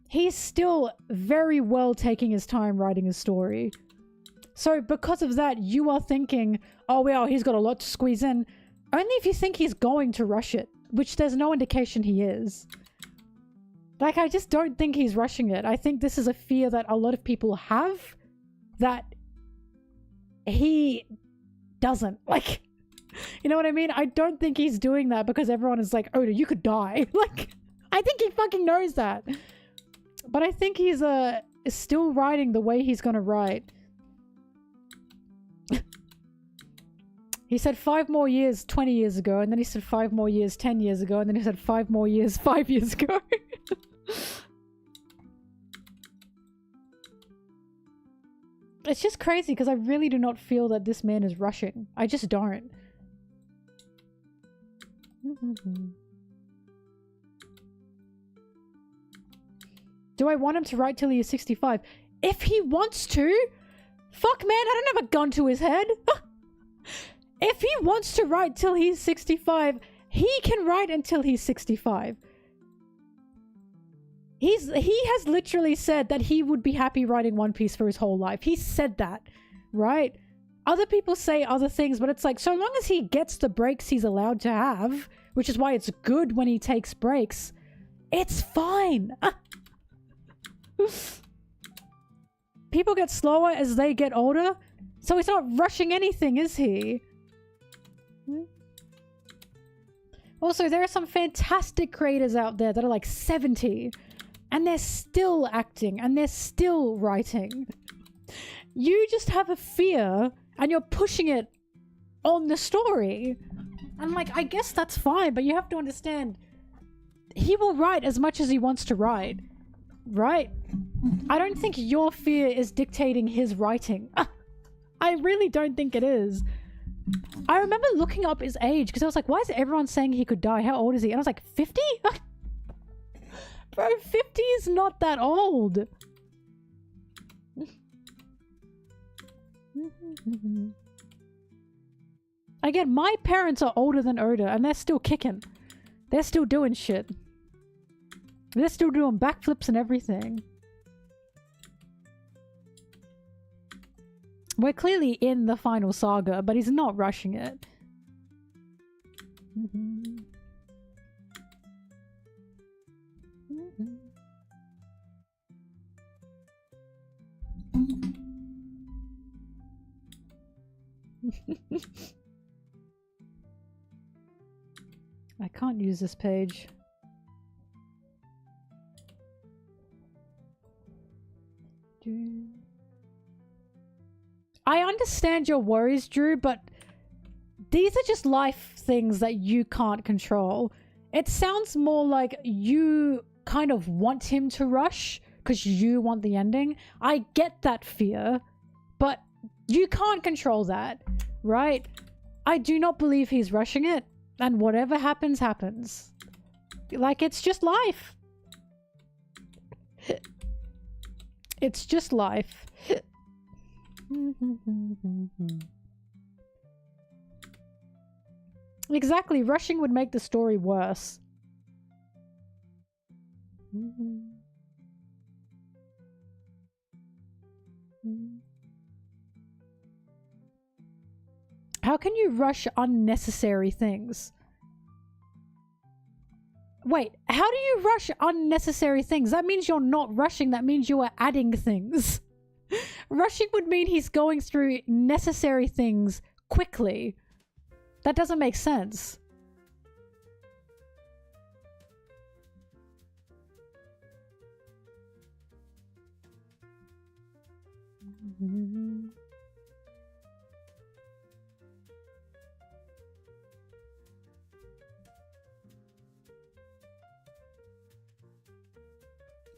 He's still very well taking his time writing his story. So because of that, you are thinking, oh well, he's got a lot to squeeze in. Only if you think he's going to rush it, which there's no indication he is. Like, I just don't think he's rushing it. I think this is a fear that a lot of people have that he doesn't. Like, you know what I mean? I don't think he's doing that because everyone is like, Oda, you could die. Like, I think he fucking knows that. But I think he's still writing the way he's gonna write. He said 5 more years 20 years ago, and then he said 5 more years 10 years ago, and then he said 5 more years 5 years ago. It's just crazy because I really do not feel that this man is rushing. I just don't. Do I want him to write till he is 65? If he wants to! Fuck man, I don't have a gun to his head! If he wants to write till he's 65, he can write until he's 65. He has literally said that he would be happy writing One Piece for his whole life. He said that, right? Other people say other things, but it's like, so long as he gets the breaks he's allowed to have, which is why it's good when he takes breaks, it's fine. People get slower as they get older, so he's not rushing anything, is he? Also, there are some fantastic creators out there that are like 70 and they're still acting and they're still writing. You just have a fear and you're pushing it on the story. And like, I guess that's fine, but you have to understand, he will write as much as he wants to write, right? I don't think your fear is dictating his writing. I really don't think it is. I remember looking up his age because I was like, why is everyone saying he could die? How old is he? And I was like, 50? Bro, 50 is not that old. Again, my parents are older than Oda and they're still kicking. They're still doing shit. They're still doing backflips and everything. We're clearly in the final saga, but he's not rushing it. I can't use this page. I understand your worries, Drew, but these are just life things that you can't control. It sounds more like you kind of want him to rush because you want the ending. I get that fear, but you can't control that, right? I do not believe he's rushing it, and whatever happens, happens. Like, it's just life. It's just life. Exactly, rushing would make the story worse. How can you rush unnecessary things? Wait, how do you rush unnecessary things? That means you're not rushing, that means you are adding things. Rushing would mean he's going through necessary things quickly. That doesn't make sense.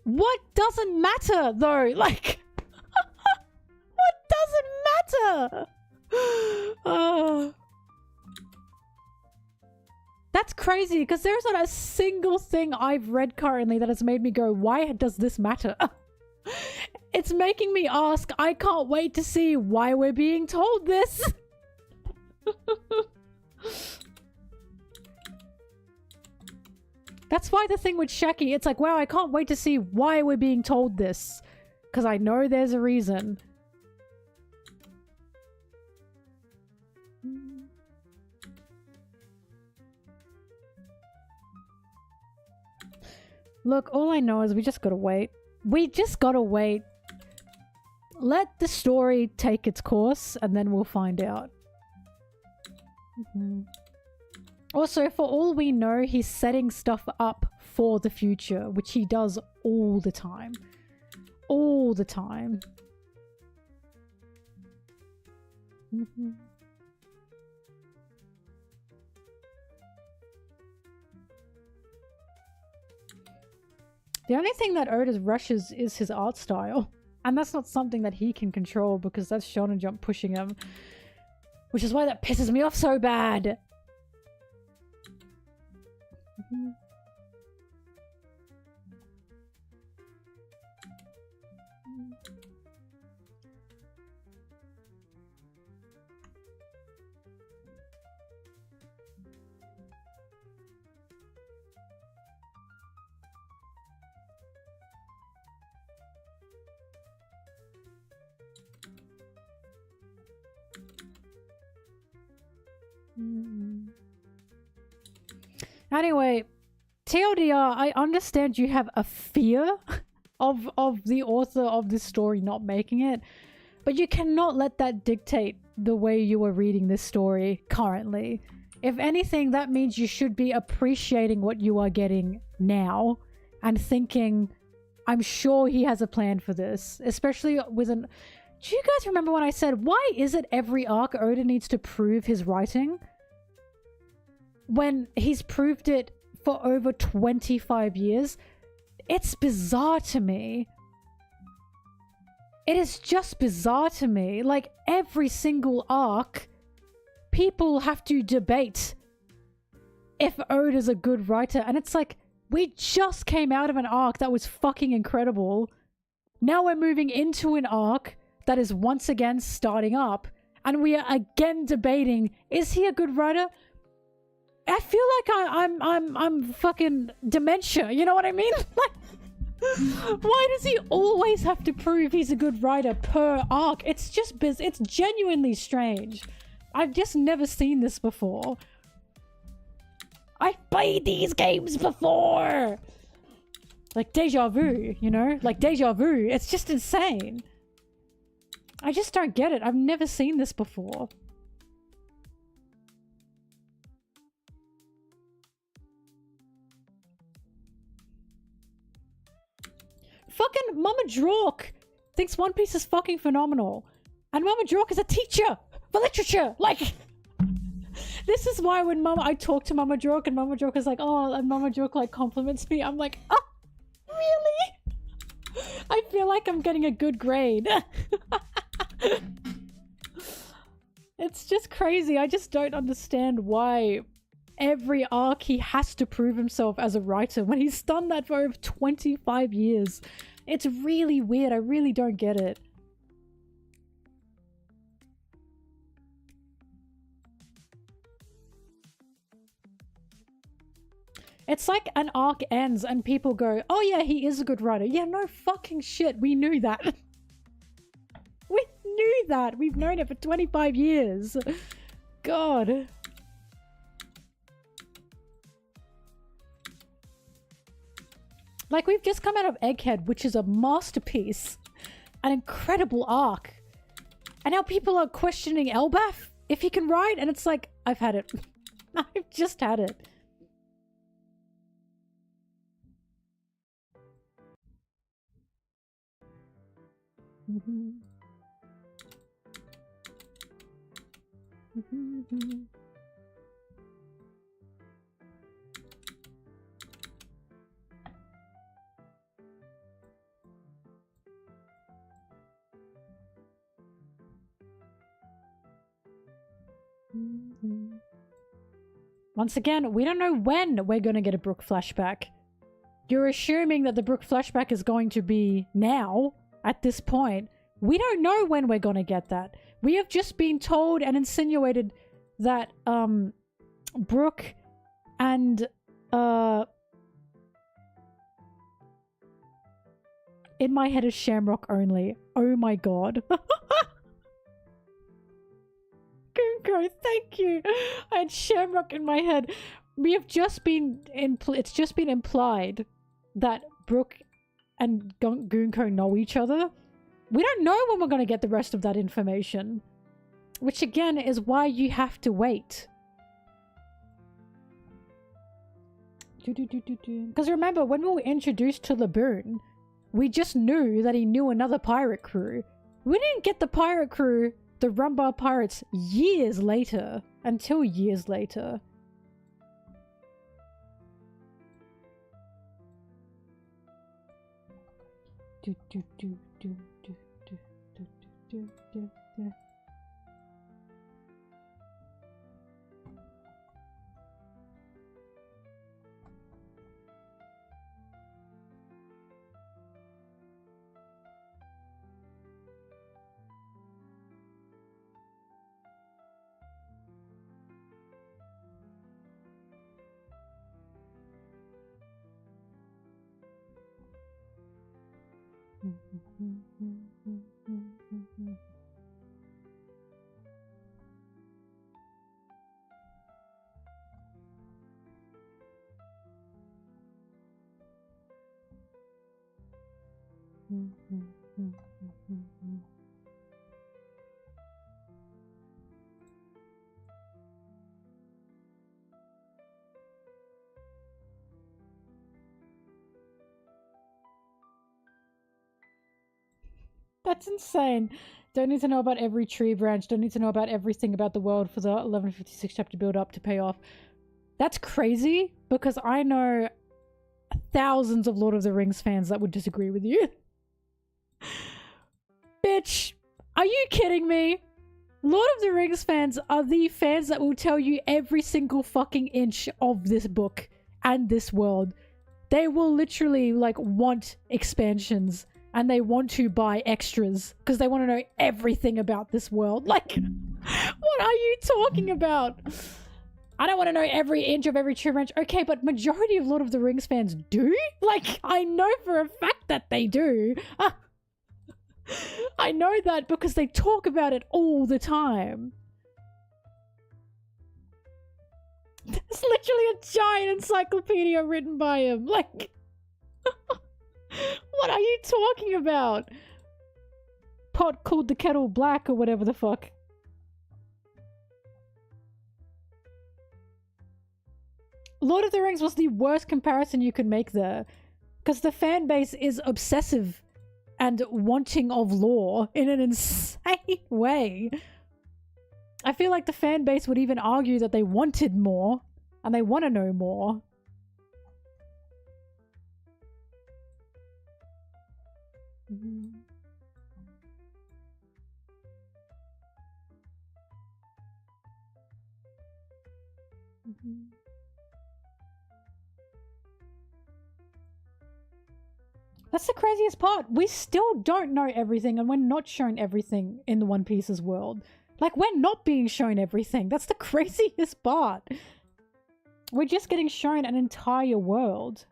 What doesn't matter though? Like, what doesn't matter? That's crazy because there's not a single thing I've read currently that has made me go, why does this matter? It's making me ask, I can't wait to see why we're being told this. That's why the thing with Shaki, it's like, wow, I can't wait to see why we're being told this. Because I know there's a reason. Look, all I know is we just gotta wait. We just gotta wait. Let the story take its course and then we'll find out. Also, for all we know, he's setting stuff up for the future, which he does all the time. All the time. The only thing that Oda rushes is his art style. And that's not something that he can control because that's Shonen Jump pushing him. Which is why that pisses me off so bad. Anyway, TLDR, I understand you have a fear of the author of this story not making it, but you cannot let that dictate the way you are reading this story currently. If anything, that means you should be appreciating what you are getting now and thinking, I'm sure he has a plan for this, especially with an... Do you guys remember when I said, why is it every arc Oda needs to prove his writing? When he's proved it for over 25 years? It's bizarre to me. It is just bizarre to me. Like, every single arc, people have to debate if Oda's a good writer. And it's like, we just came out of an arc that was fucking incredible. Now we're moving into an arc that is once again starting up. And we are again debating, is he a good writer? I feel like I'm fucking dementia, you know what I mean? Like, why does he always have to prove he's a good writer per arc? It's just it's genuinely strange. I've just never seen this before. I've played these games before! Like deja vu, you know? Like deja vu. It's just insane. I just don't get it. I've never seen this before. Fucking Mama Drork thinks One Piece is fucking phenomenal. And Mama Drork is a teacher for literature. Like, this is why when I talk to Mama Drork and Mama Drork is like, oh, and Mama Drork like compliments me, I'm like, oh, really? I feel like I'm getting a good grade. It's just crazy. I just don't understand why every arc he has to prove himself as a writer when he's done that for over 25 years. It's really weird. I really don't get it. It's like an arc ends and people go, oh yeah, he is a good writer. Yeah, no fucking shit. We knew that. We knew that. We've known it for 25 years. God. Like, we've just come out of Egghead, which is a masterpiece. An incredible arc. And now people are questioning Elbaf if he can write, and it's like, I've had it. I've just had it. Once again, we don't know when we're going to get a Brook flashback. You're assuming that the Brook flashback is going to be now, at this point. We don't know when we're going to get that. We have just been told and insinuated that, Brook and, in my head is Shamrock only. Oh my god. Gunko, thank you. I had Shamrock in my head. We have just been it's just been implied that Brook and Gunko know each other. We don't know when we're going to get the rest of that information. Which again is why you have to wait. Because remember, when we were introduced to Laboon, we just knew that he knew another pirate crew. We didn't get the pirate crew, the Rumbar Pirates, years later. Until years later. That's insane. Don't need to know about every tree branch. Don't need to know about everything about the world for the 1156 chapter build up to pay off. That's crazy because I know thousands of Lord of the Rings fans that would disagree with you. Bitch, are you kidding me? Lord of the Rings fans are the fans that will tell you every single fucking inch of this book and this world. They will literally, like, want expansions and they want to buy extras because they want to know everything about this world. Like, what are you talking about? I don't want to know every inch of every tree branch. Okay, but majority of Lord of the Rings fans do? Like, I know for a fact that they do. I know that because they talk about it all the time. There's literally a giant encyclopedia written by him. Like, what are you talking about? Pot called the kettle black or whatever the fuck. Lord of the Rings was the worst comparison you could make there. Because the fan base is obsessive and wanting of lore in an insane way. I feel like the fan base would even argue that they wanted more and they want to know more. That's the craziest part. We still don't know everything and we're not shown everything in the One Piece's world. Like, we're not being shown everything. That's the craziest part. We're just getting shown an entire world.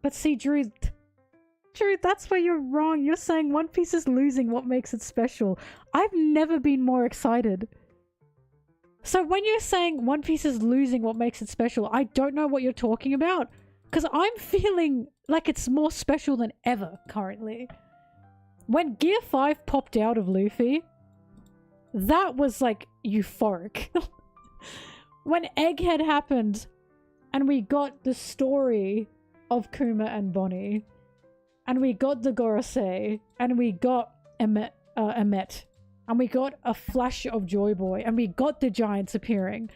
But see, Drew, that's where you're wrong. You're saying One Piece is losing what makes it special. I've never been more excited. So when you're saying One Piece is losing what makes it special, I don't know what you're talking about. Because I'm feeling like it's more special than ever currently. When Gear 5 popped out of Luffy, that was like euphoric. When Egghead happened and we got the story of Kuma and Bonnie, and we got the Gorosei, and we got Emmet, and we got a flash of Joy Boy, and we got the giants appearing.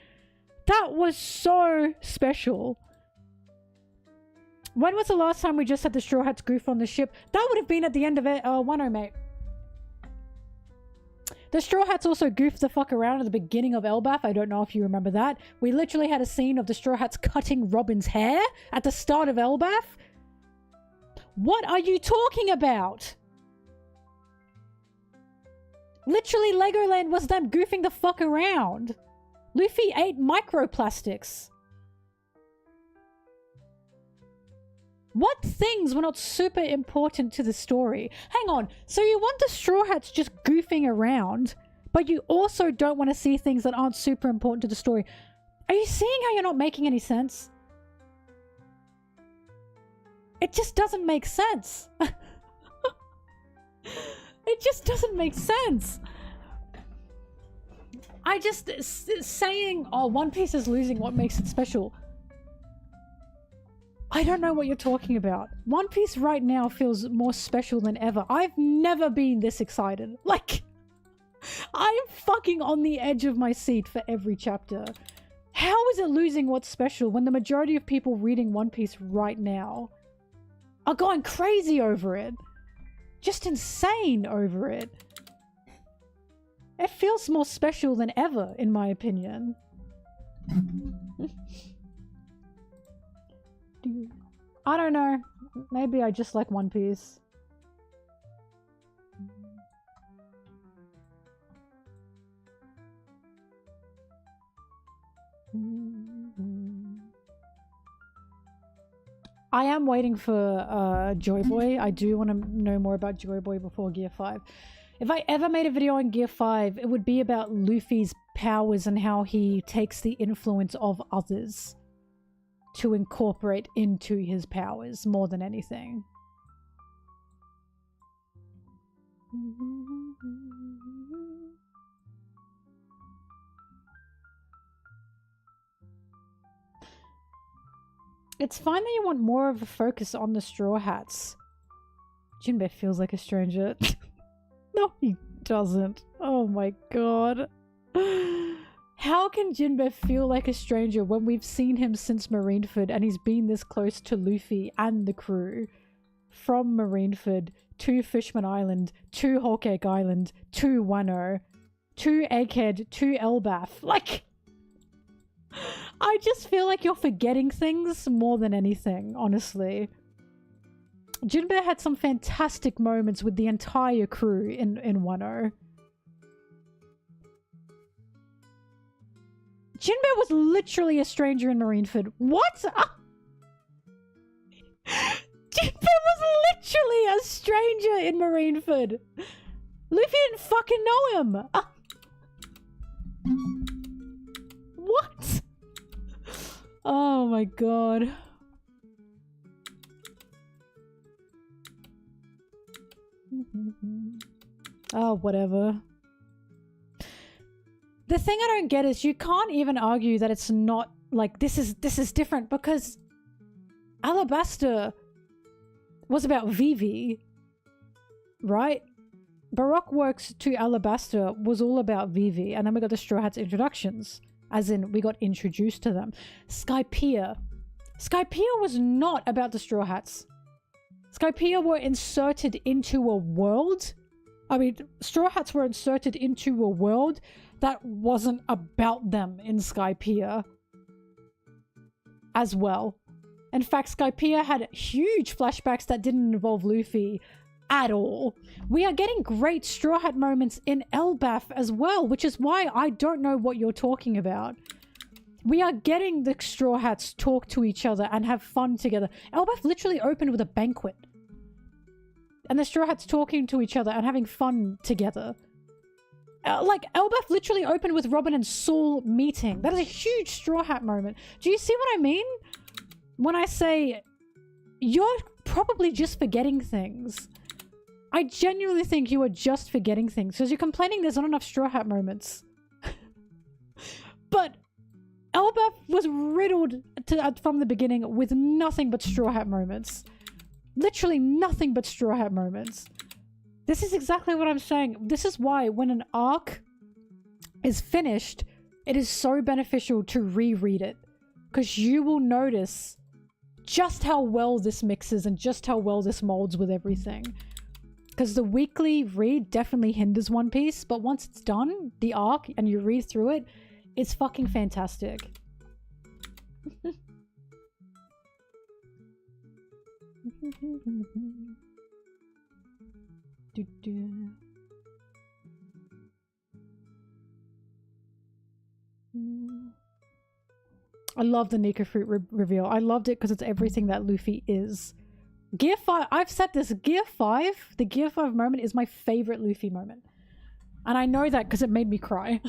That was so special. When was the last time we just had the Straw Hats goof on the ship? That would have been at the end of it, Wano, mate. The Straw Hats also goofed the fuck around at the beginning of Elbaf. I don't know if you remember that. We literally had a scene of the Straw Hats cutting Robin's hair at the start of Elbaf. What are you talking about? Literally, Legoland was them goofing the fuck around. Luffy ate microplastics. What things were not super important to the story? Hang on, so you want the Straw Hats just goofing around, but you also don't want to see things that aren't super important to the story. Are you seeing how you're not making any sense? It just doesn't make sense. It just doesn't make sense. I just... saying, oh, One Piece is losing what makes it special. I don't know what you're talking about. One Piece right now feels more special than ever. I've never been this excited. Like, I'm fucking on the edge of my seat for every chapter. How is it losing what's special when the majority of people reading One Piece right now are going crazy over it? Just insane over it. It feels more special than ever, in my opinion. I don't know. Maybe I just like One Piece. I am waiting for Joy Boy. I do want to know more about Joy Boy before Gear 5. If I ever made a video on Gear 5, it would be about Luffy's powers and how he takes the influence of others to incorporate into his powers more than anything. It's fine that you want more of a focus on the Straw Hats. Jinbei feels like a stranger. No, he doesn't. Oh my god. How can Jinbei feel like a stranger when we've seen him since Marineford and he's been this close to Luffy and the crew? From Marineford to Fishman Island, to Whole Cake Island, to Wano, to Egghead, to Elbaf. Like, I just feel like you're forgetting things more than anything, honestly. Jinbei had some fantastic moments with the entire crew in Wano. Jinbei was literally a stranger in Marineford. What? Ah! Jinbei was literally a stranger in Marineford. Luffy didn't fucking know him. Ah! What? Oh my god. Oh, whatever. The thing I don't get is you can't even argue that it's not like this is different because Alabasta was about Vivi, right? Baroque Works to Alabasta was all about Vivi, and then we got the Straw Hats introductions, as in we got introduced to them. Skypiea was not about the Straw Hats. Skypiea were inserted into a world. I mean, Straw Hats were inserted into a world that wasn't about them in Skypiea as well. In fact, Skypiea had huge flashbacks that didn't involve Luffy at all. We are getting great Straw Hat moments in Elbaf as well, which is why I don't know what you're talking about. We are getting the Straw Hats talk to each other and have fun together. Elbaf literally opened with a banquet. And the Straw Hats talking to each other and having fun together. Like, Elbaf literally opened with Robin and Saul meeting. That is a huge Straw Hat moment. Do you see what I mean? When I say, you're probably just forgetting things. I genuinely think you are just forgetting things. Because you're complaining there's not enough Straw Hat moments. But Elbaf was riddled from the beginning with nothing but Straw Hat moments. Literally nothing but Straw Hat moments. This is exactly what I'm saying. This is why when an arc is finished, it is so beneficial to reread it. Because you will notice just how well this mixes and just how well this molds with everything. Because the weekly read definitely hinders One Piece, but once it's done, the arc, and you read through it, it's fucking fantastic. I love the Nika fruit reveal. I loved it because it's everything that Luffy is. Gear 5, I've said this, Gear 5, the Gear 5 moment is my favorite Luffy moment. And I know that because it made me cry.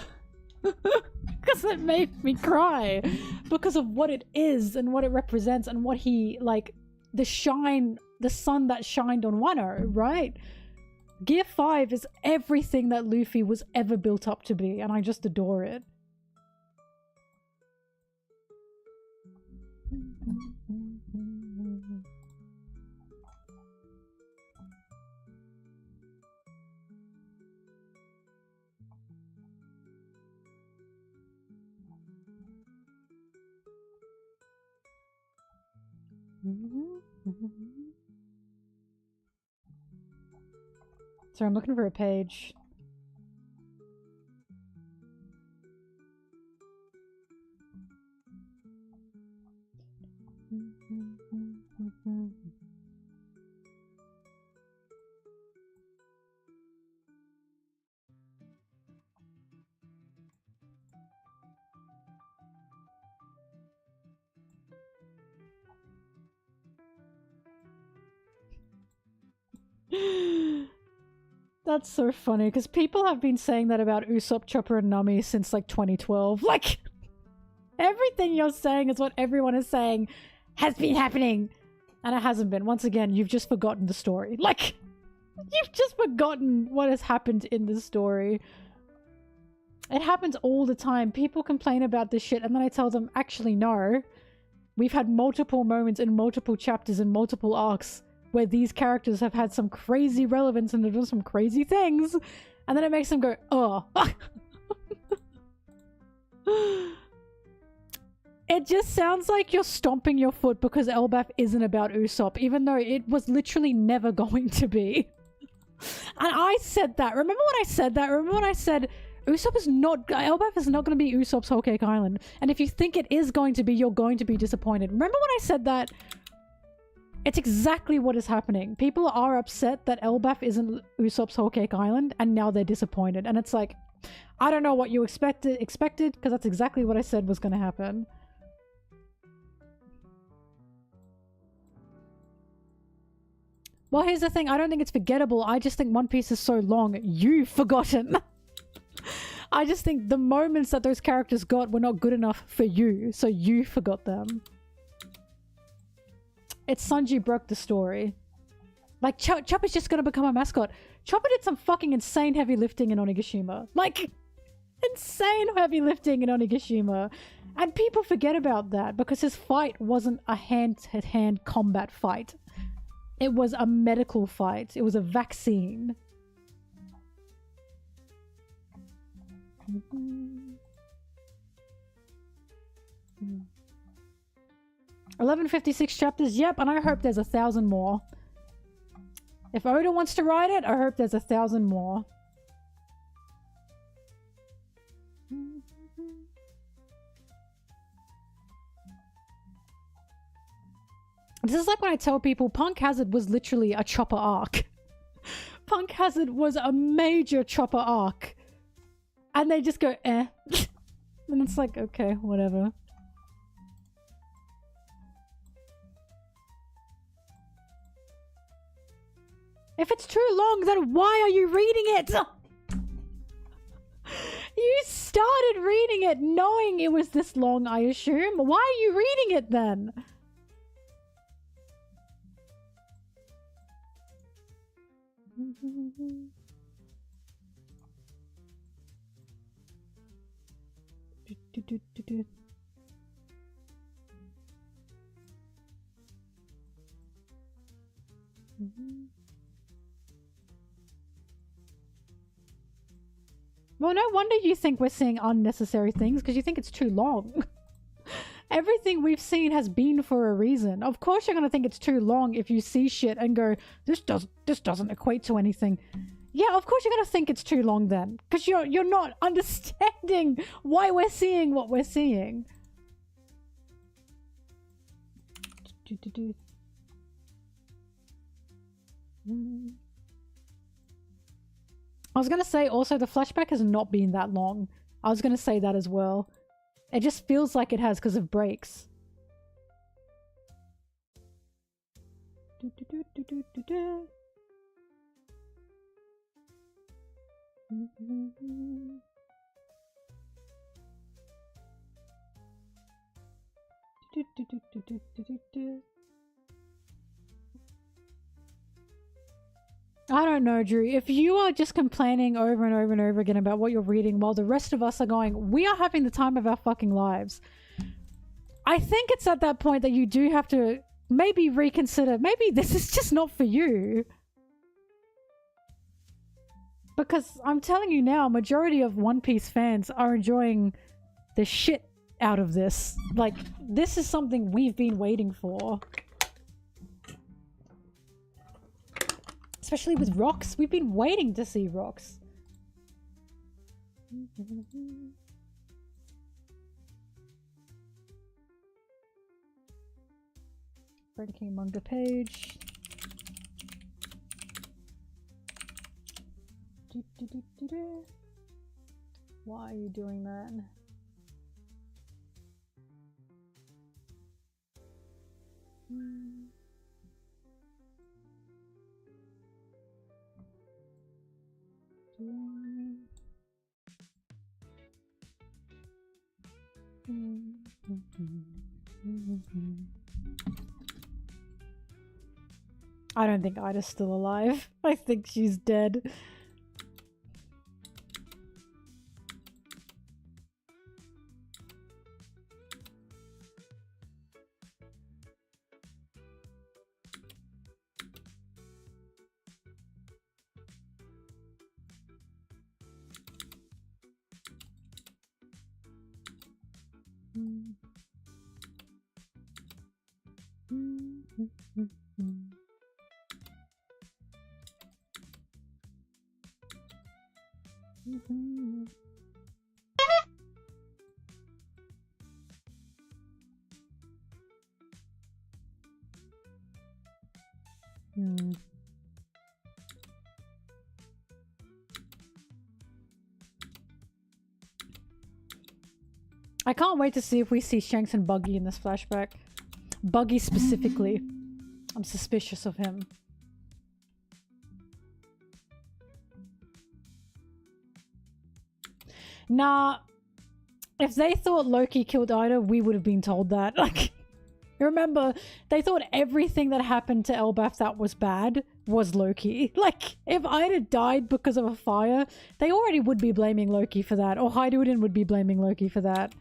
Because it made me cry. Because of what it is and what it represents and what he, like, the sun that shined on Wano, right? Gear 5 is everything that Luffy was ever built up to be, and I just adore it. Sorry, I'm looking for a page. That's so funny, because people have been saying that about Usopp, Chopper, and Nami since, like, 2012. Like, everything you're saying is what everyone is saying has been happening. And it hasn't been. Once again, you've just forgotten the story. Like, you've just forgotten what has happened in the story. It happens all the time. People complain about this shit, and then I tell them, actually, no. We've had multiple moments in multiple chapters and multiple arcs where these characters have had some crazy relevance and they've done some crazy things, and then it makes them go, oh. It just sounds like you're stomping your foot because Elbaf isn't about Usopp, even though it was literally never going to be. And I said that. Remember when I said that? Remember when I said Elbaf is not going to be Usopp's Whole Cake Island, and if you think it is going to be, you're going to be disappointed. Remember when I said that? It's exactly what is happening. People are upset that Elbaf isn't Usopp's Whole Cake Island, and now they're disappointed. And it's like, I don't know what you expected, because that's exactly what I said was going to happen. Well, here's the thing. I don't think it's forgettable. I just think One Piece is so long, you've forgotten. I just think the moments that those characters got were not good enough for you, so you forgot them. It's Sanji broke the story. Like, Chopper's just gonna become a mascot. Chopper did some fucking insane heavy lifting in Onigashima. Like, insane heavy lifting in Onigashima. And people forget about that because his fight wasn't a hand-to-hand combat fight. It was a medical fight. It was a vaccine. 1156 chapters, yep, and I hope there's 1,000 more. If Oda wants to write it, I hope there's 1,000 more. This is like when I tell people Punk Hazard was literally a Chopper arc. Punk Hazard was a major chopper arc. And they just go, eh. And it's like, okay, whatever. If it's too long, then why are you reading it? You started reading it knowing it was this long, I assume. Why are you reading it then? Well, no wonder you think we're seeing unnecessary things, because you think it's too long. Everything we've seen has been for a reason. Of course you're gonna think it's too long if you see shit and go, this doesn't equate to anything. Yeah, of course you're gonna think it's too long then, because you're not understanding why we're seeing what we're seeing. I was gonna say also the flashback has not been that long. I was gonna say that as well. It just feels like it has because of breaks. I don't know, Drew. If you are just complaining over and over and over again about what you're reading while the rest of us are going, we are having the time of our fucking lives. I think it's at that point that you do have to maybe reconsider. Maybe this is just not for you. Because I'm telling you now, majority of One Piece fans are enjoying the shit out of this. Like, this is something we've been waiting for. Especially with Rocks. We've been waiting to see Rocks. Breaking manga page. Why are you doing that? I don't think Ida's still alive. I think she's dead. I can't wait to see if we see Shanks and Buggy in this flashback. Buggy specifically. I'm suspicious of him. Nah, if they thought Loki killed Ida, we would have been told that. Like, remember, they thought everything that happened to Elbaf that was bad was Loki. Like, if Ida died because of a fire, they already would be blaming Loki for that. Or Hydurin would be blaming Loki for that.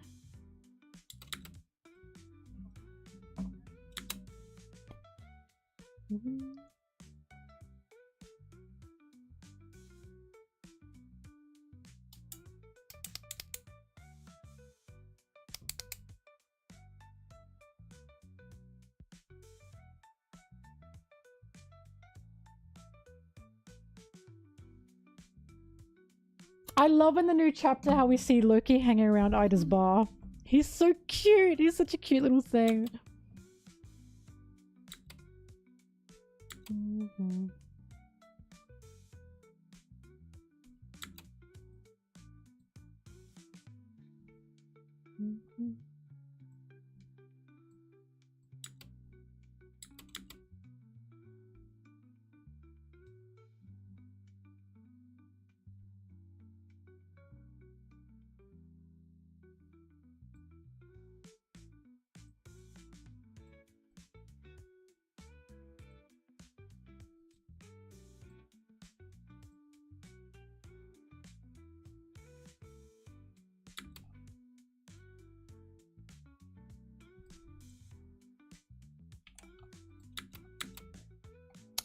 I love in the new chapter how we see Loki hanging around Ida's bar. He's so cute. He's such a cute little thing.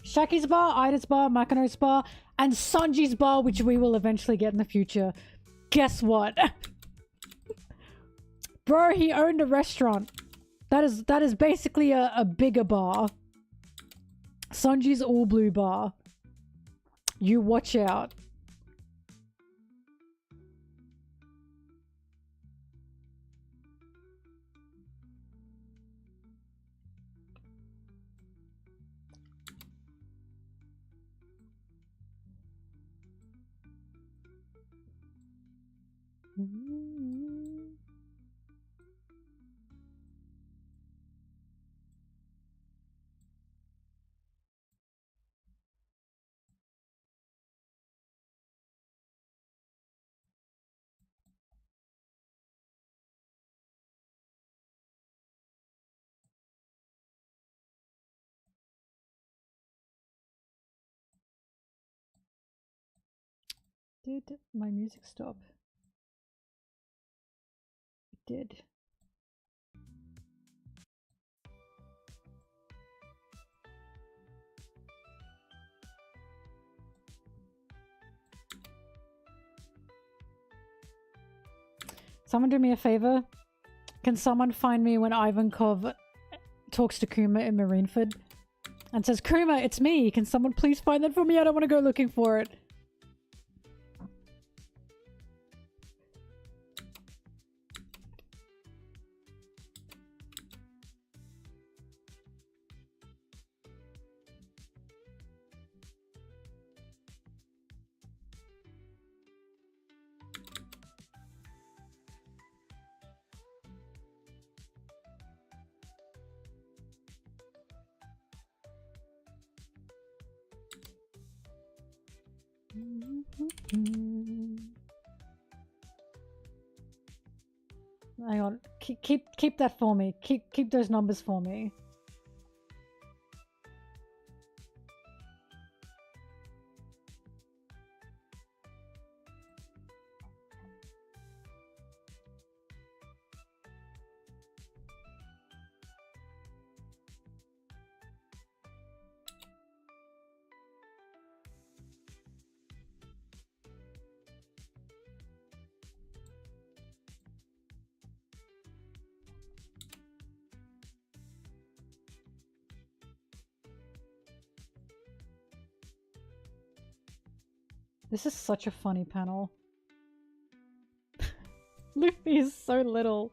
Shaki's bar, Ida's bar, Makano's bar, and Sanji's bar, which we will eventually get in the future. Guess what? Bro, he owned a restaurant. That is basically a bigger bar. Sanji's all blue bar. You watch out. Did my music stop? It did. Someone do me a favor? Can someone find me when Ivankov talks to Kuma in Marineford and says, Kuma, it's me. Can someone please find that for me? I don't want to go looking for it. Hang on. Keep that for me. Keep those numbers for me. This is such a funny panel. Luffy is so little.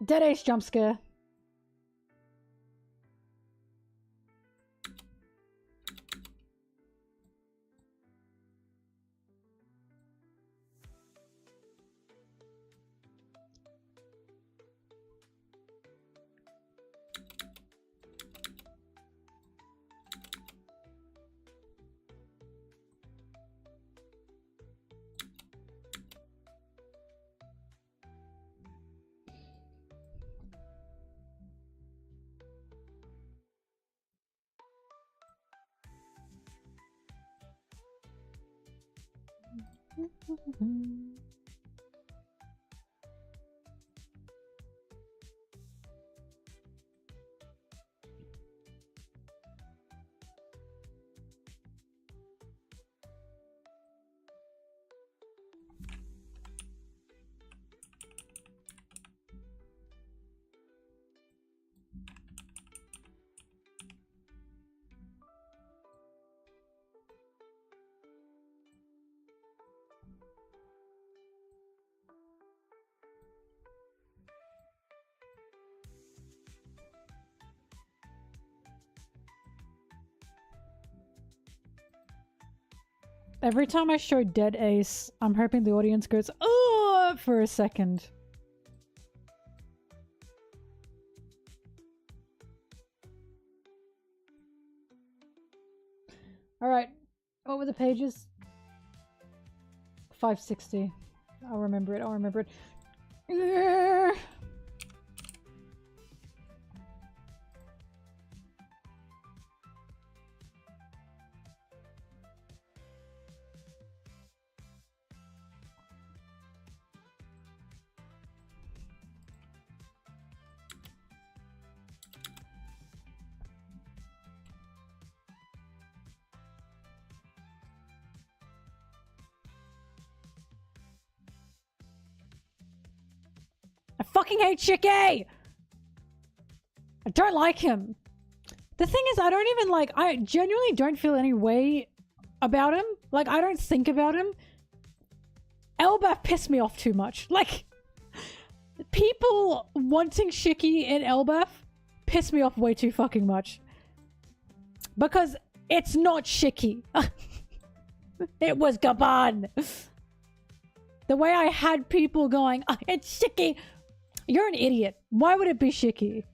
Dead Ace jump scare. Every time I show dead ace, I'm hoping the audience goes, oh, for a second. Alright, what were the pages? 560. I'll remember it, I'll remember it. 'I fucking hate Chicky! I don't like him. The thing is, I don't even like, I genuinely don't feel any way about him. Like, I don't think about him. Elbaf pissed me off too much. Like, people wanting Shiki in Elbaf piss me off way too fucking much. Because it's not Shiki. It was Gaban. The way I had people going, oh, it's Shiki. You're an idiot. Why would it be Shiki?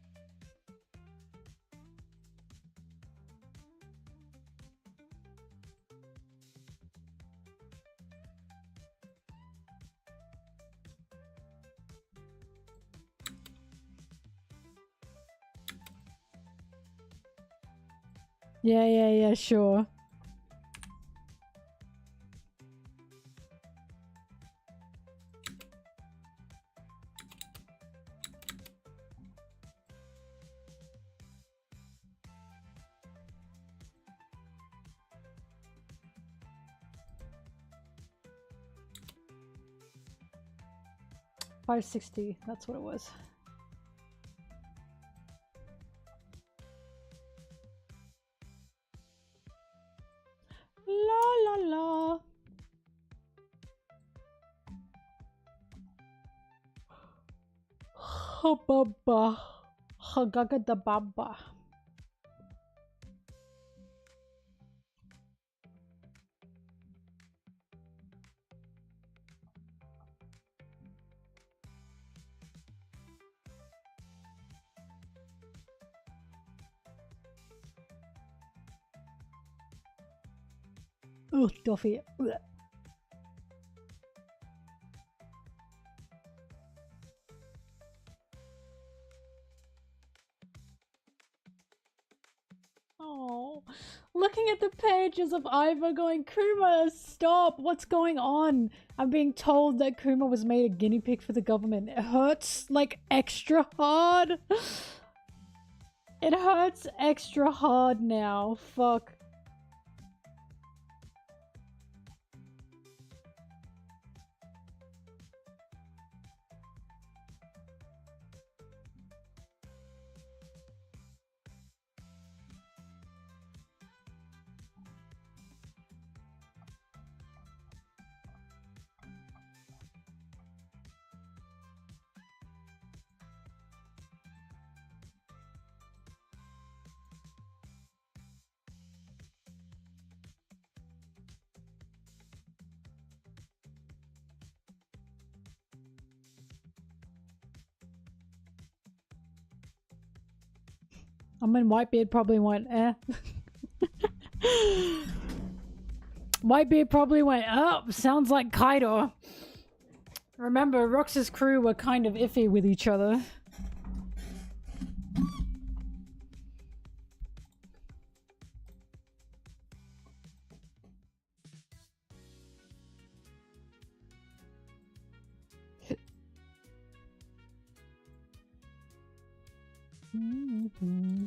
Yeah, sure. $560, that's what it was. La la la. Hababa. Hagaga da baba. Ugh, Duffy. Ugh. Oh, looking at the pages of Iva going, Kuma, stop! What's going on? I'm being told that Kuma was made a guinea pig for the government. It hurts, like, extra hard. It hurts extra hard now. Fuck. I mean, Whitebeard probably went, eh. Whitebeard probably went, oh, sounds like Kaido. Remember, Rox's crew were kind of iffy with each other. Mm-hmm.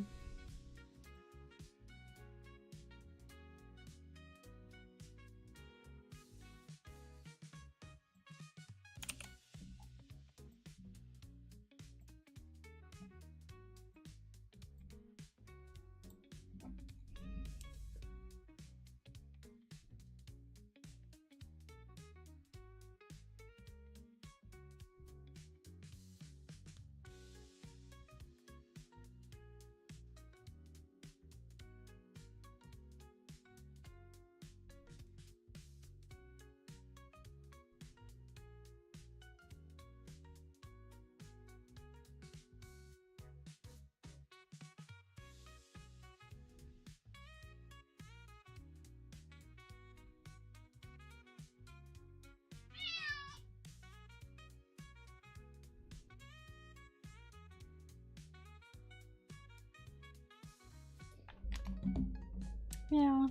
Yeah.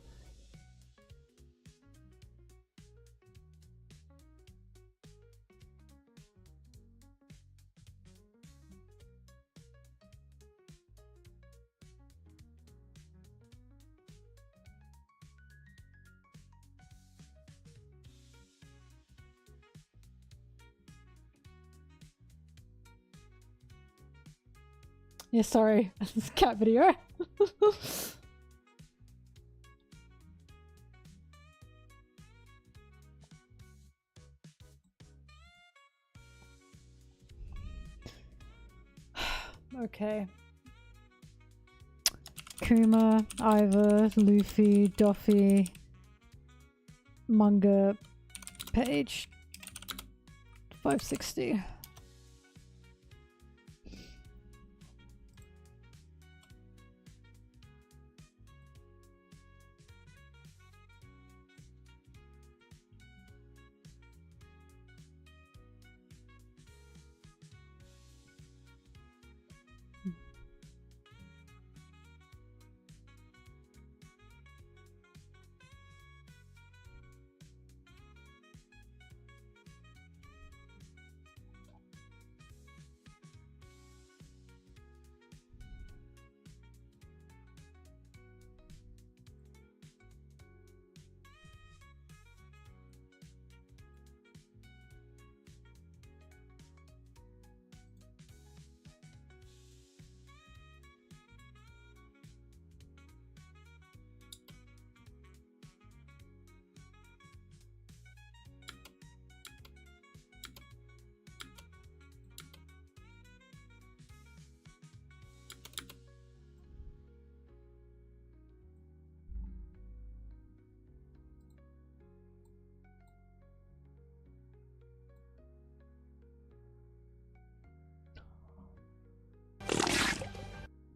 Yeah, sorry. It's a cat video. Okay. Kuma, Ivor, Luffy, Doffy, manga, page 560.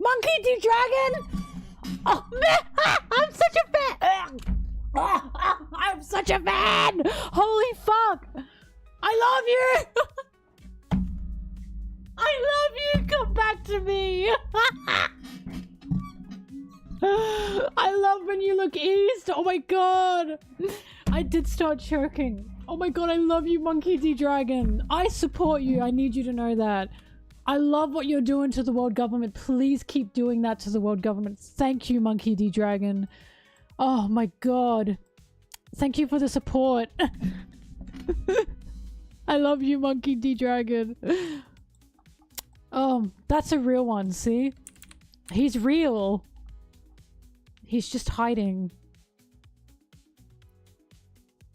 Monkey D. Dragon! Oh man! I'm such a fan! I'm such a fan! Holy fuck! I love you! I love you! Come back to me! I love when you look east! Oh my god! I did start choking. Oh my god, I love you, Monkey D. Dragon. I support you. I need you to know that. I love what you're doing to the world government. Please keep doing that to the world government. Thank you, Monkey D. Dragon. Oh my god. Thank you for the support. I love you, Monkey D. Dragon. That's a real one, see? He's real. He's just hiding.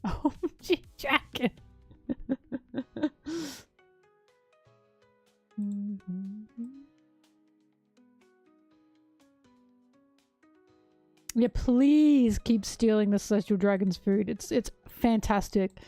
Oh, G. Dragon. Yeah, please keep stealing the Celestial Dragon's food. It's fantastic.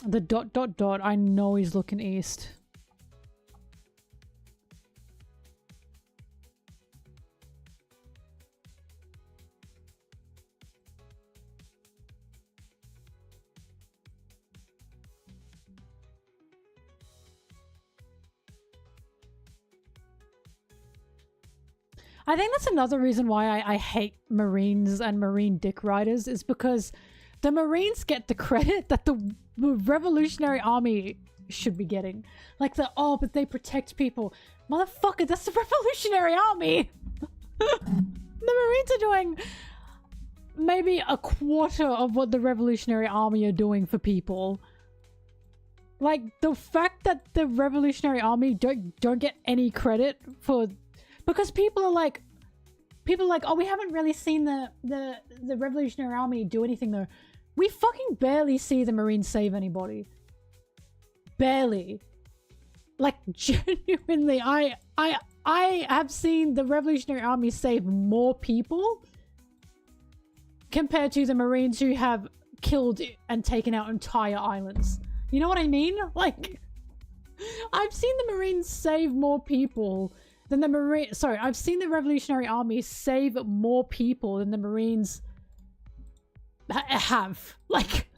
The ... I know he's looking east. I think that's another reason why I hate Marines and Marine dick riders, is because the Marines get the credit that the Revolutionary Army should be getting. Like oh, but they protect people. Motherfucker, that's the Revolutionary Army! The Marines are doing maybe a quarter of what the Revolutionary Army are doing for people. Like, the fact that the Revolutionary Army don't get any credit for... Because people are like, oh, we haven't really seen the Revolutionary Army do anything though. We fucking barely see the Marines save anybody. Barely. Like, genuinely, I have seen the Revolutionary Army save more people compared to the Marines who have killed and taken out entire islands. You know what I mean? Like, I've seen the Marines save more people than the Marine. Sorry, I've seen the Revolutionary Army save more people than the Marines have. Like,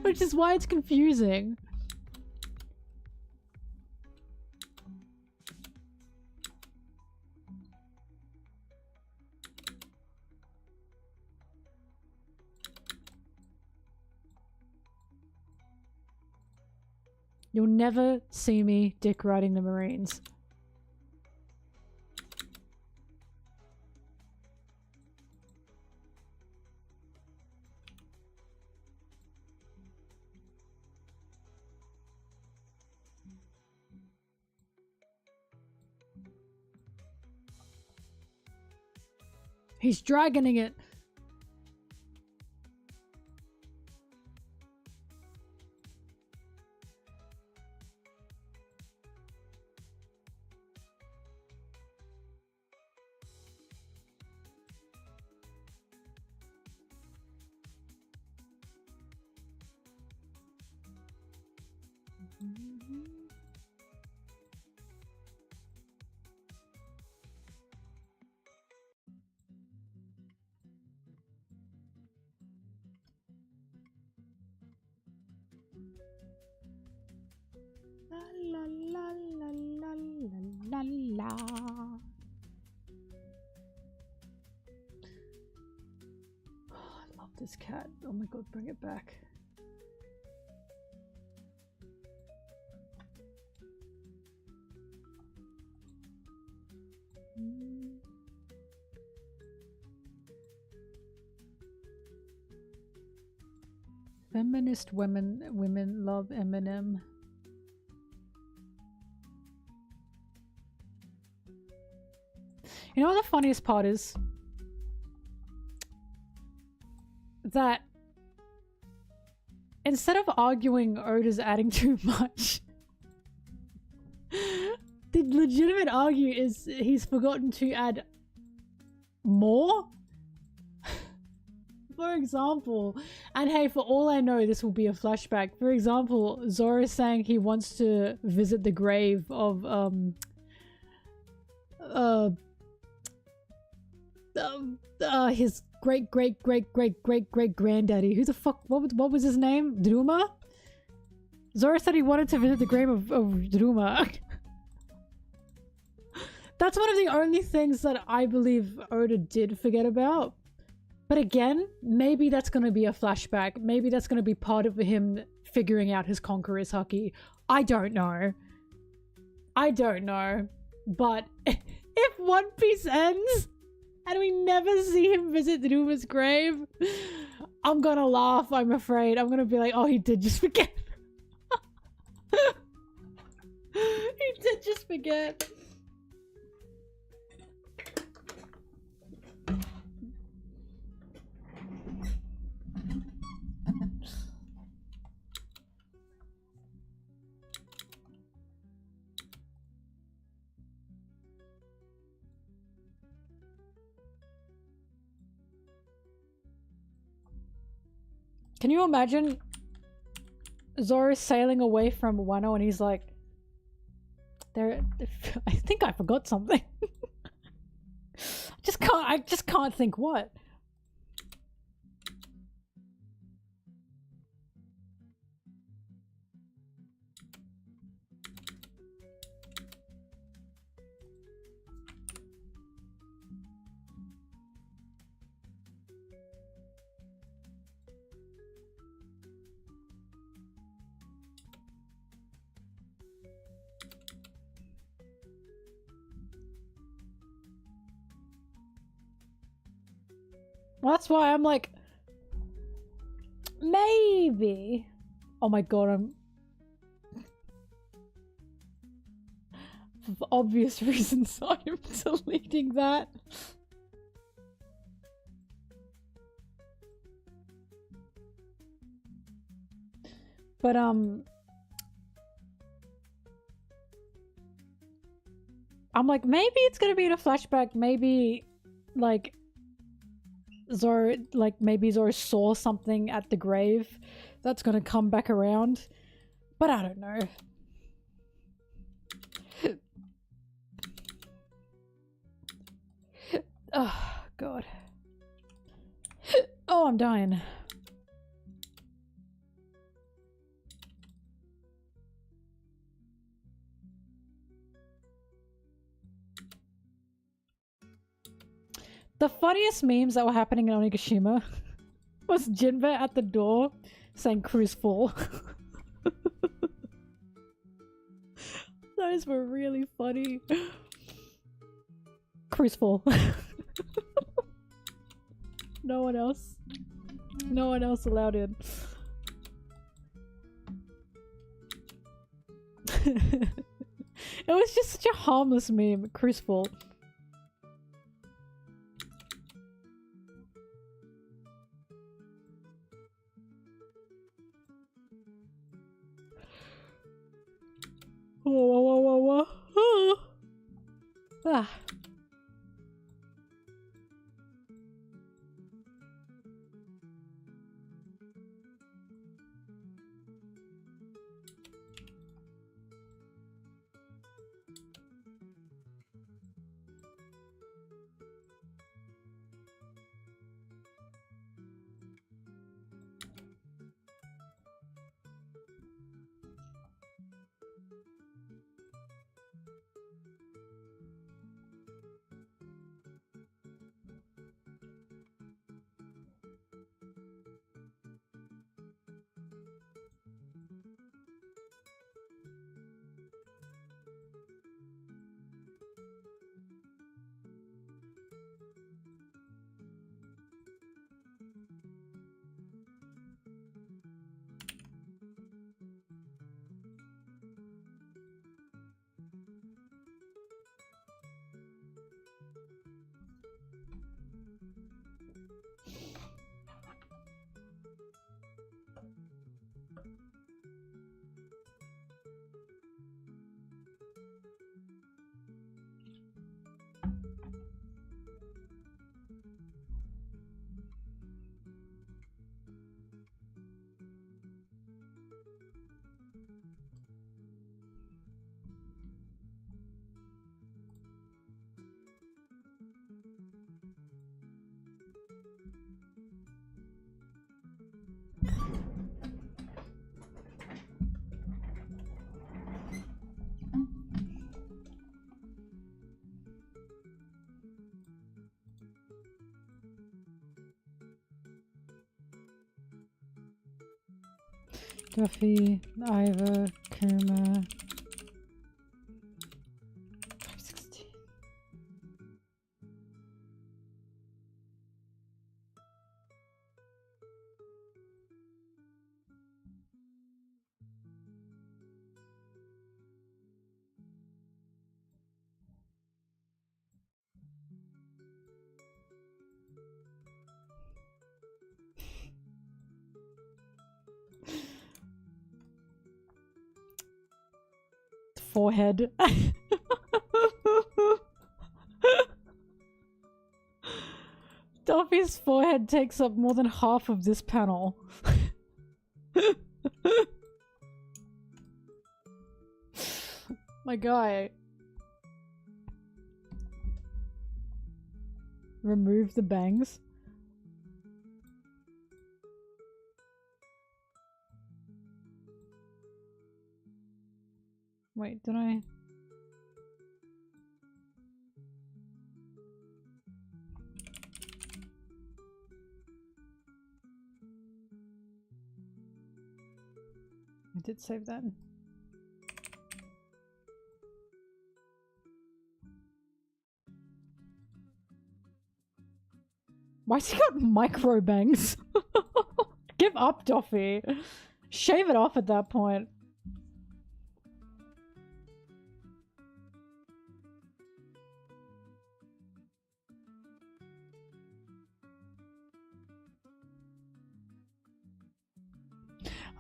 which is why it's confusing. You'll never see me dick riding the Marines. He's dragoning it. La la la la la la la. Oh, I love this cat. Oh my god, bring it back. Feminist women love Eminem. You know what the funniest part is? That instead of arguing Oda's adding too much, the legitimate argue is he's forgotten to add more? For example, and hey, for all I know, this will be a flashback. For example, Zoro saying he wants to visit the grave of, his great granddaddy. Who the fuck? What was his name? Druma? Zoro said he wanted to visit the grave of Druma. That's one of the only things that I believe Oda did forget about. But again, maybe that's going to be a flashback. Maybe that's going to be part of him figuring out his conqueror's haki. I don't know. I don't know. But if One Piece ends and we never see him visit Druma's grave, I'm going to laugh, I'm afraid. I'm going to be like, oh, he did just forget. He did just forget. Can you imagine Zoro sailing away from Wano and he's like, I think I forgot something. I just can't think what. Well, that's why I'm like, maybe. Oh my god, I'm... For obvious reasons, I am deleting that. But, I'm like, maybe it's gonna be in a flashback, maybe, like... Zoro, like, maybe Zoro saw something at the grave that's gonna come back around. But I don't know. Oh, God. Oh, I'm dying. The funniest memes that were happening in Onigashima was Jinbe at the door saying cruise full. Those were really funny. Cruise full. No one else. No one else allowed in. It was just such a harmless meme. Cruise full. Whoa, whoa, whoa, whoa, whoa. Ah. Duffy, Ivor, Kuma. 516. Forehead. Duffy's forehead takes up more than half of this panel. My guy. Remove the bangs. Wait, did I? I did save that. Why's he got micro bangs? Give up, Duffy. Shave it off at that point.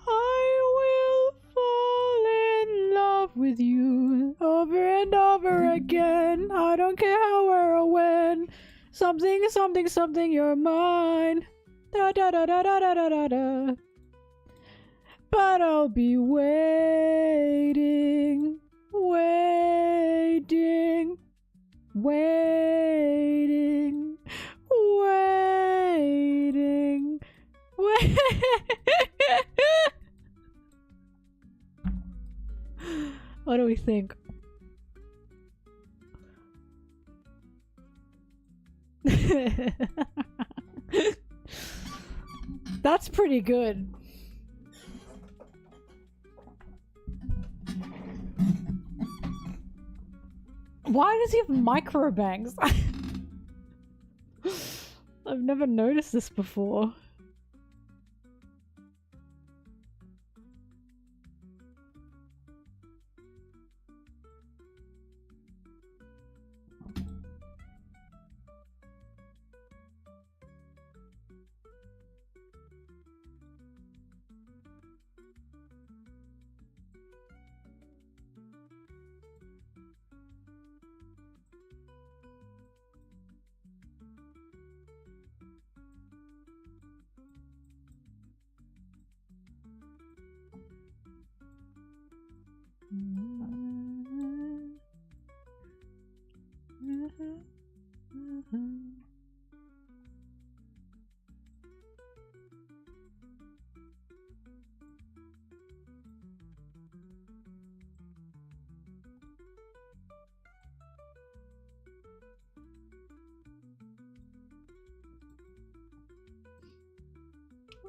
I will fall in love with you over and over again. I don't care how, where, or when. Something, something, something, you're mine. Da da da da da da da da da. But I'll be waiting, waiting, waiting. think. That's pretty good. Why does he have micro bangs? I've never noticed this before.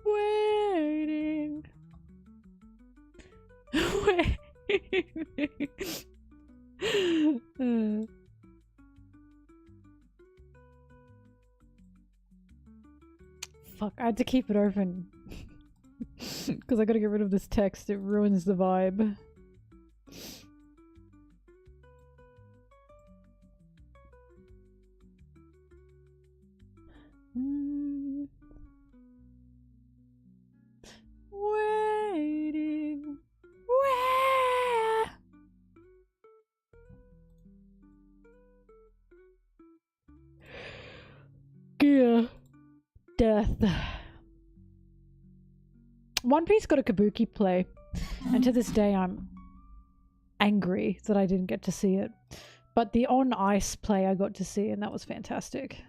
Waiting. Waiting. Fuck, I had to keep it open. Because I gotta get rid of this text, it ruins the vibe. Waiting. Where? Gear. Death. One Piece got a kabuki play, and to this day I'm angry that I didn't get to see it. But the on ice play I got to see, and that was fantastic.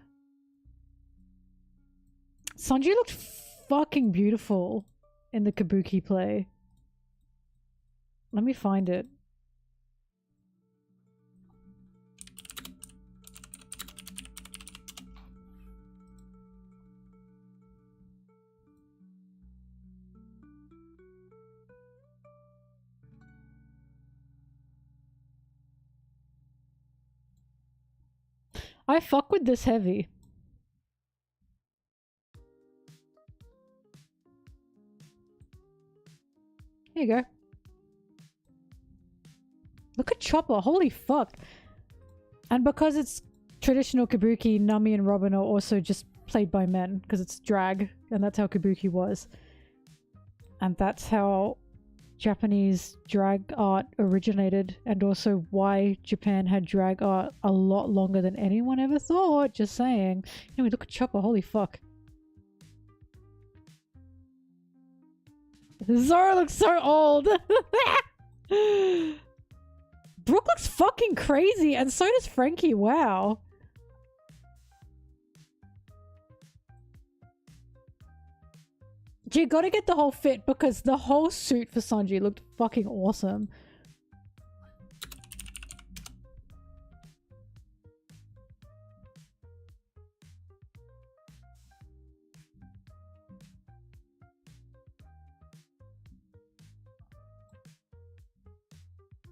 Sanji looked fucking beautiful in the kabuki play. Let me find it. I fuck with this heavy. Here you go. Look at Chopper, holy fuck. And because it's traditional kabuki, Nami and Robin are also just played by men, because it's drag, and that's how kabuki was. And that's how Japanese drag art originated, and also why Japan had drag art a lot longer than anyone ever thought, just saying. Anyway, look at Chopper, holy fuck. Zoro looks so old! Brooke looks fucking crazy, and so does Frankie, wow. You gotta get the whole fit, because the whole suit for Sanji looked fucking awesome.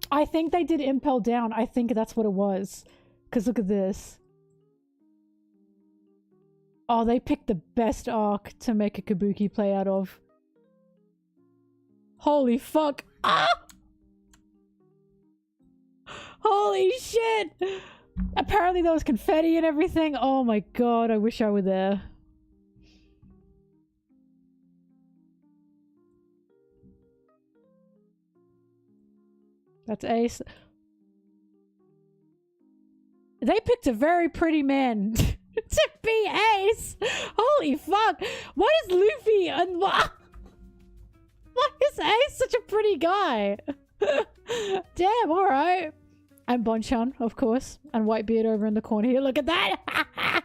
I think they did Impel Down. I think that's what it was. Because look at this. Oh, they picked the best arc to make a kabuki play out of. Holy fuck. Ah! Holy shit! Apparently there was confetti and everything. Oh my god, I wish I were there. That's Ace. They picked a very pretty man to be Ace. Holy fuck. Why is Luffy and why is Ace such a pretty guy? Damn, alright. And Bonchan, of course. And Whitebeard over in the corner here. Look at that.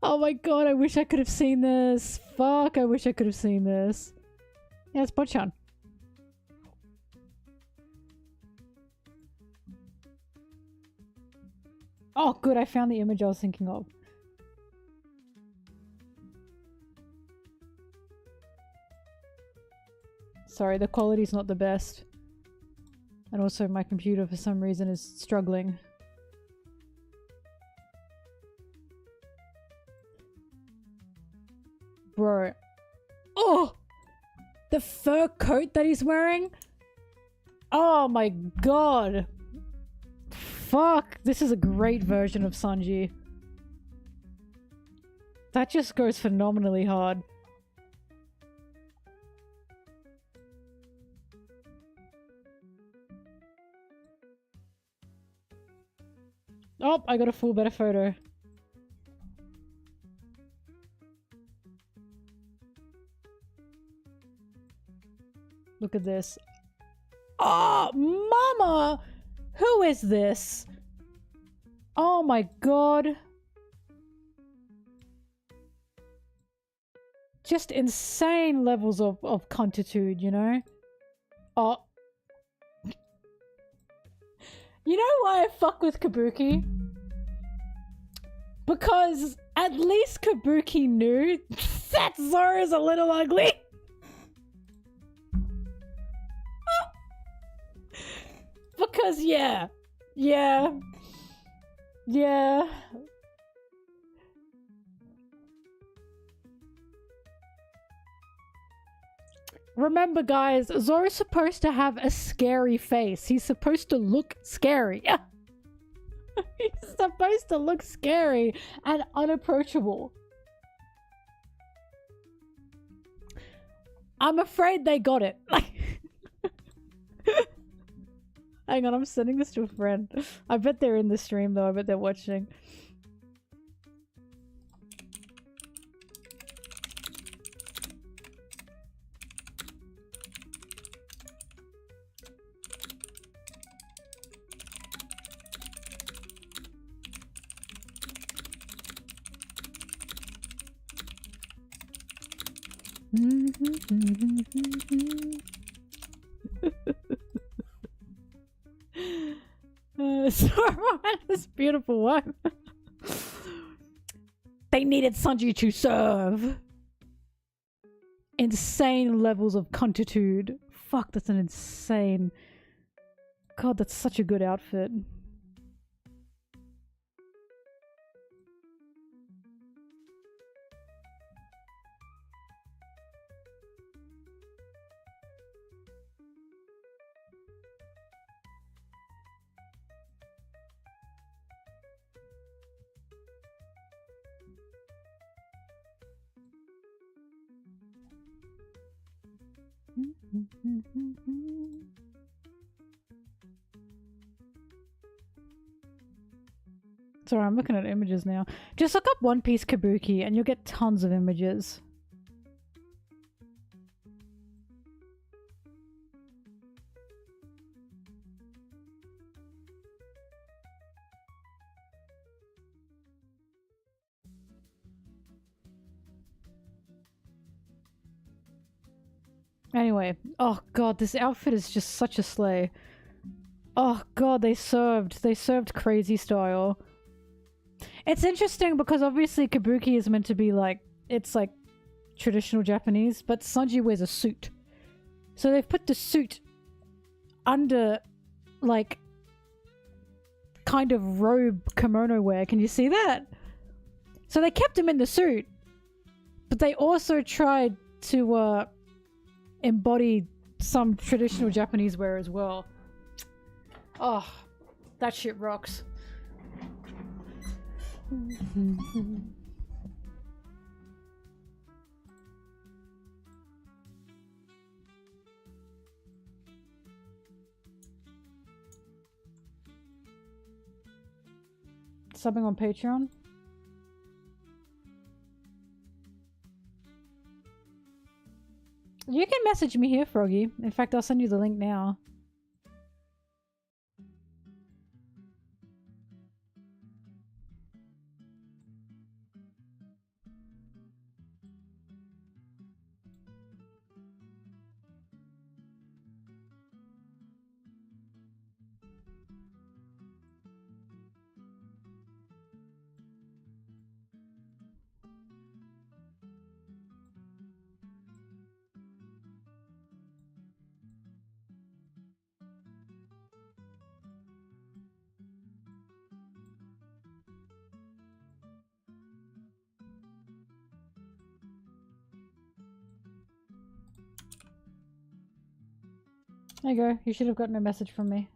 Oh my god, I wish I could have seen this. Fuck, I wish I could have seen this. Yeah, it's Bonchan. Oh, good, I found the image I was thinking of. Sorry, the quality's not the best. And also my computer for some reason is struggling. Bro. Oh! The fur coat that he's wearing? Oh my god. Fuck. This is a great version of Sanji. That just goes phenomenally hard. Oh, I got a full better photo. Look at this. Oh, mama! Who is this? Oh my god. Just insane levels of cuntitude, you know? Oh. You know why I fuck with Kabuki? Because at least Kabuki knew that Zoro's a little ugly. Because yeah. Remember guys, Zoro's supposed to have a scary face. He's supposed to look scary. He's supposed to look scary and unapproachable. I'm afraid they got it. Hang on, I'm sending this to a friend. I bet they're in the stream though. I bet they're watching. Zoro had this beautiful wife. They needed Sanji to serve. Insane levels of cuntitude. Fuck, that's an insane... God, that's such a good outfit. Sorry, I'm looking at images now. Just look up One Piece Kabuki and you'll get tons of images. Anyway, oh god, this outfit is just such a slay. Oh god, they served crazy style. It's interesting because obviously Kabuki is meant to be like, it's like traditional Japanese, but Sanji wears a suit. So they've put the suit under like kind of robe kimono wear. Can you see that? So they kept him in the suit, but they also tried to embody some traditional Japanese wear as well. Oh, that shit rocks. Subbing on Patreon? You can message me here, Froggy. In fact, I'll send you the link now. There you go. You should have gotten a message from me.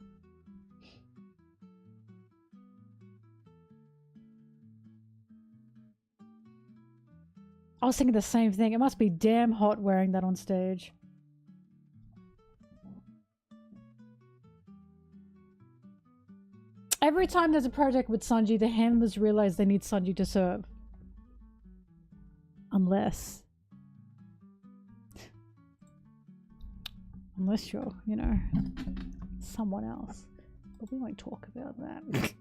I was thinking the same thing. It must be damn hot wearing that on stage. Every time there's a project with Sanji, the handlers realize they need Sanji to serve. Unless you're, you know, someone else. But we won't talk about that.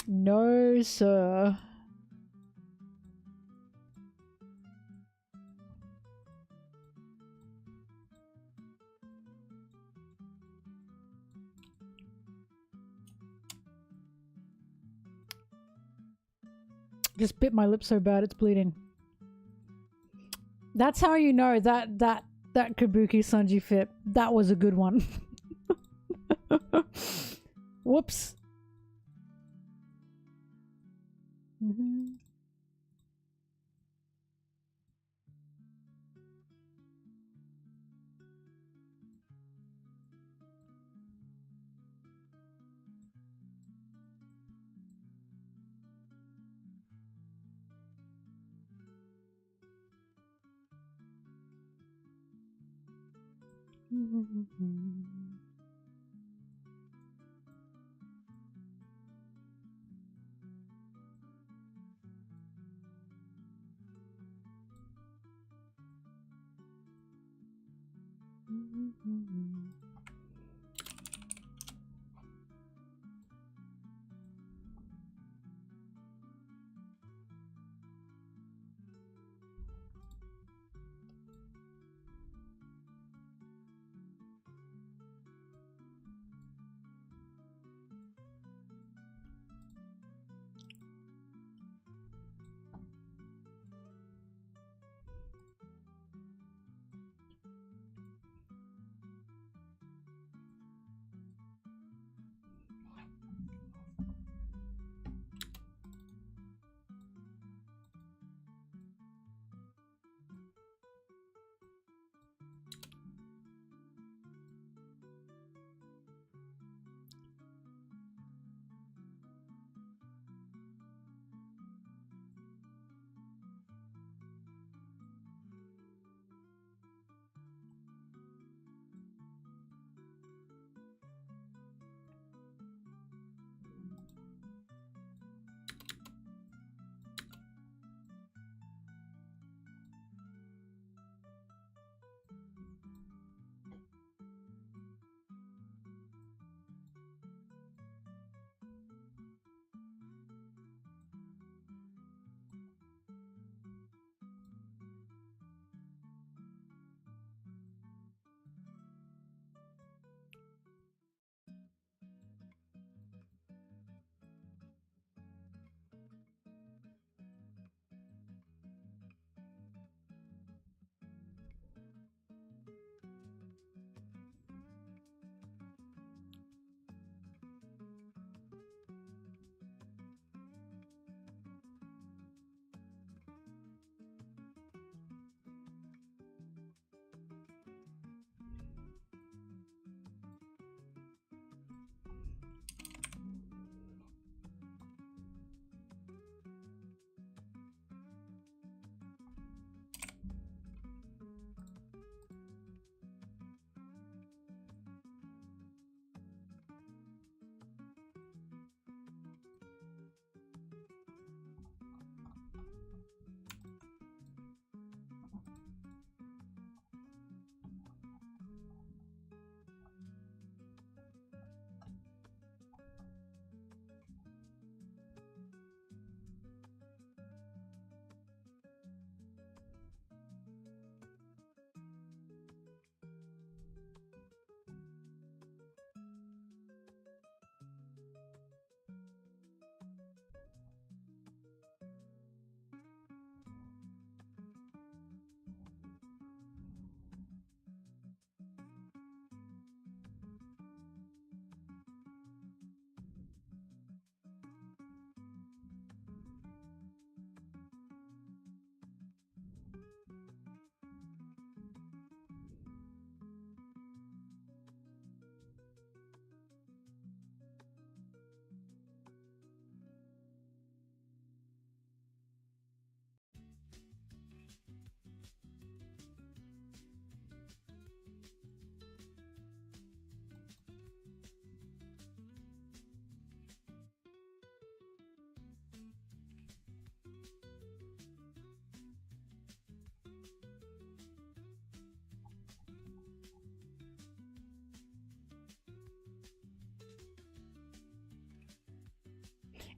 No, sir. Just bit my lip so bad it's bleeding. That's how you know that Kabuki Sanji fit. That was a good one. Whoops.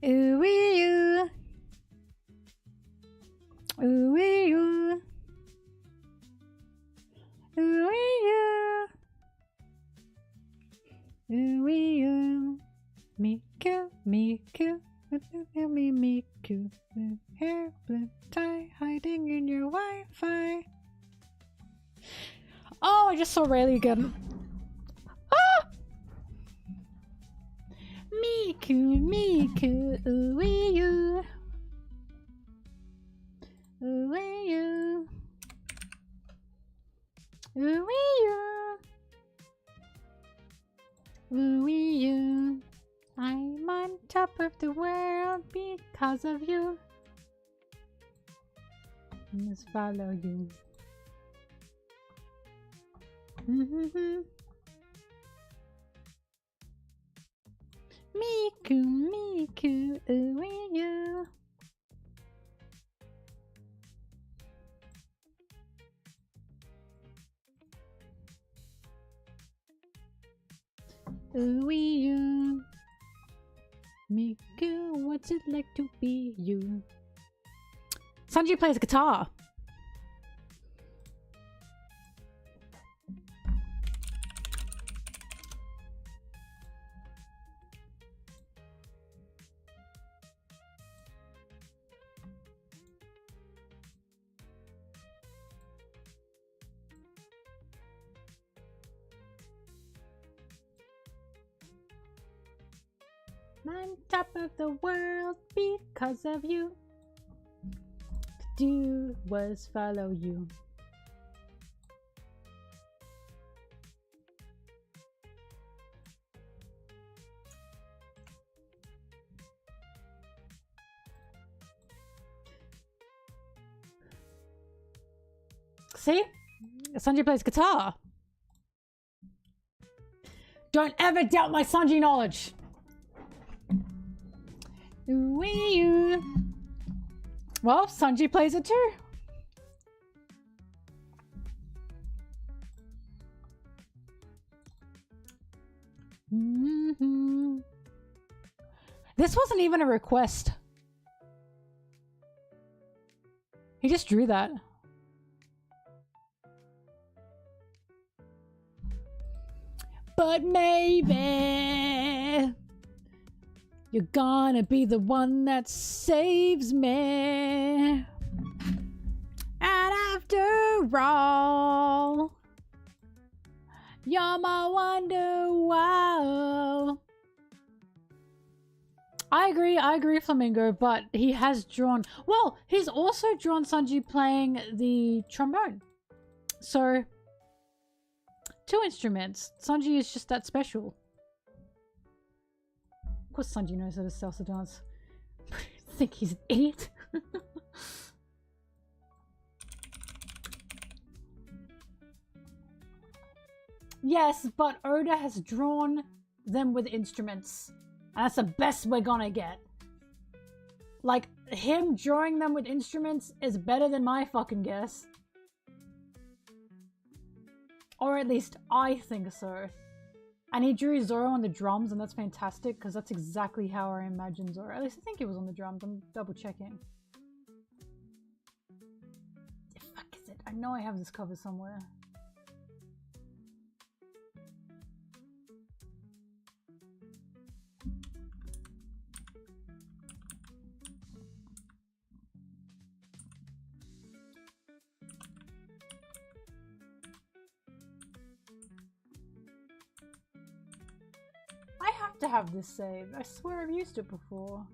Ooh wee you. Ooh wee you. Ooh wee you. Ooh wee you. Miku, Miku, me Miku. Blue hair, blue tie, hiding in your Wi-Fi. Oh, I just saw Rayleigh again. Ah! Miku, Miku, ooh wee you. Ooh wee you. Ooh wee you. Ooh wee you. I'm on top of the world because of you. I must follow you. Miku, Miku, ooh wee you. Ooh wee you. Miku, what's it like to be you? Sanji plays guitar. On top of the world because of you. Do was follow you. See? Sanji plays guitar. Don't ever doubt my Sanji knowledge. Wee-oo. Well, Sanji plays it too. This wasn't even a request. He just drew that. But maybe you're gonna be the one that saves me. And after all, you're my wonder. I agree, Flamingo, but he has drawn... Well, he's also drawn Sanji playing the trombone. So, 2 instruments. Sanji is just that special. Of course Sanji knows how to salsa dance. I think he's an idiot. Yes, but Oda has drawn them with instruments. And that's the best we're gonna get. Like, him drawing them with instruments is better than my fucking guess. Or at least I think so. And he drew Zoro on the drums, and that's fantastic, because that's exactly how I imagine Zoro. At least I think he was on the drums. I'm double checking. The fuck is it? I know I have this cover somewhere. I have to have this saved. I swear I've used it before.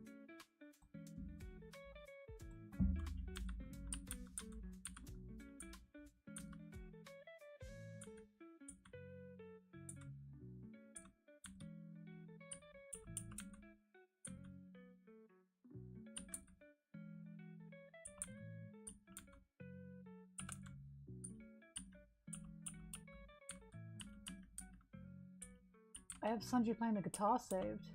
I have Sanji playing the guitar saved.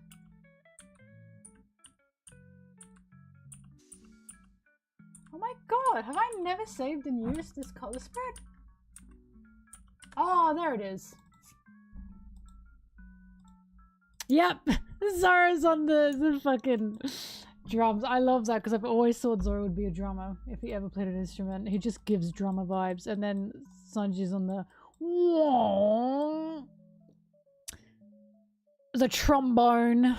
Oh my god, have I never saved and used this color spread? Oh, there it is. Yep, Zoro's on the fucking drums. I love that because I've always thought Zoro would be a drummer if he ever played an instrument. He just gives drummer vibes. And then Sanji's on the trombone.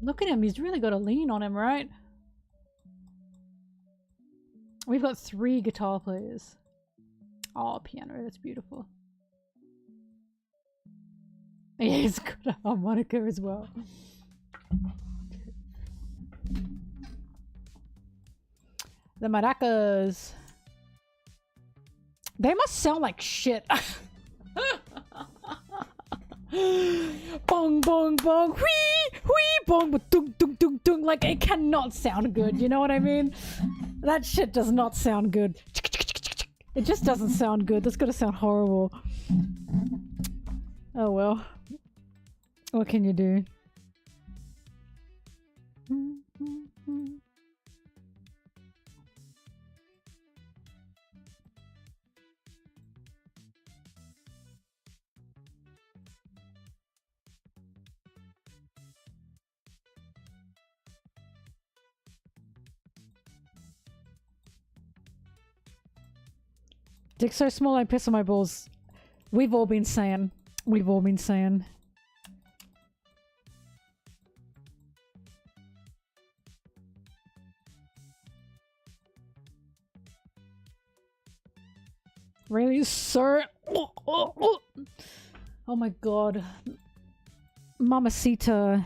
Look at him, he's really got a lean on him, right? We've got 3 guitar players. Oh, piano, that's beautiful. Yeah, he's got a harmonica as well. The maracas. They must sound like shit. Bong bong bong, whee whee bong, dung dung dung dung. Like it cannot sound good. You know what I mean? That shit does not sound good. It just doesn't sound good. That's gonna sound horrible. Oh well. What can you do? Dick's so small I piss on my balls. We've all been saying. We've all been saying. Really, sir? Oh my god. Mamacita.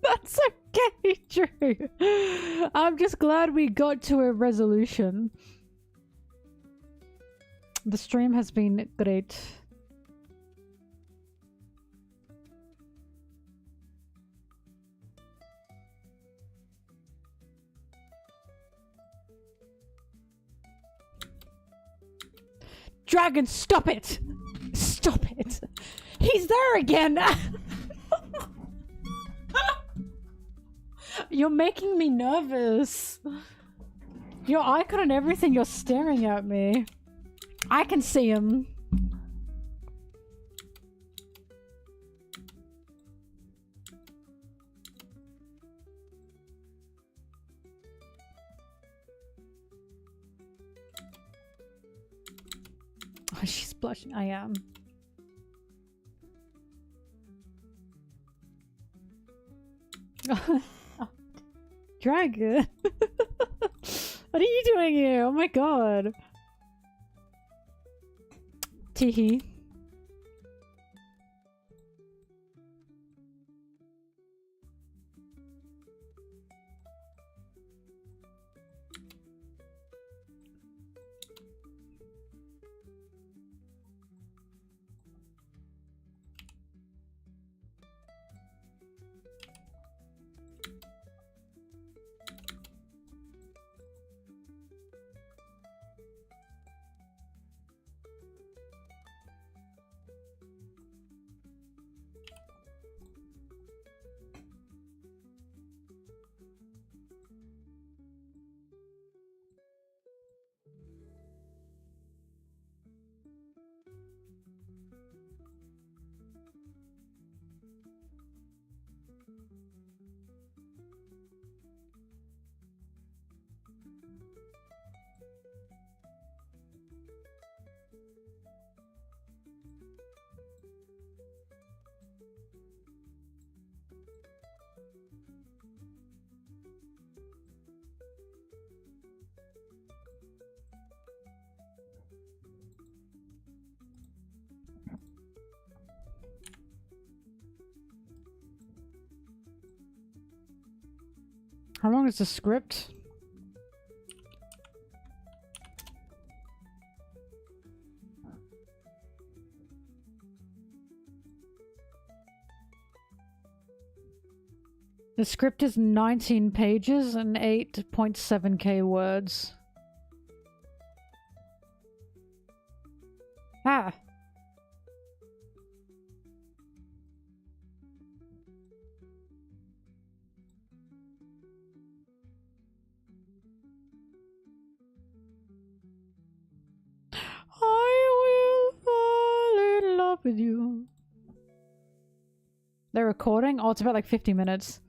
That's okay, Drew. I'm just glad we got to a resolution. The stream has been great. Dragon, stop it! Stop it! He's there again! You're making me nervous. Your icon and everything, you're staring at me. I can see him. Oh, she's blushing. I am. Dragon. What are you doing here? Oh my god. Teehee. How long is the script? The script is 19 pages and 8.7k words. Ah. I will fall in love with you. They're recording? Oh, it's about like 50 minutes.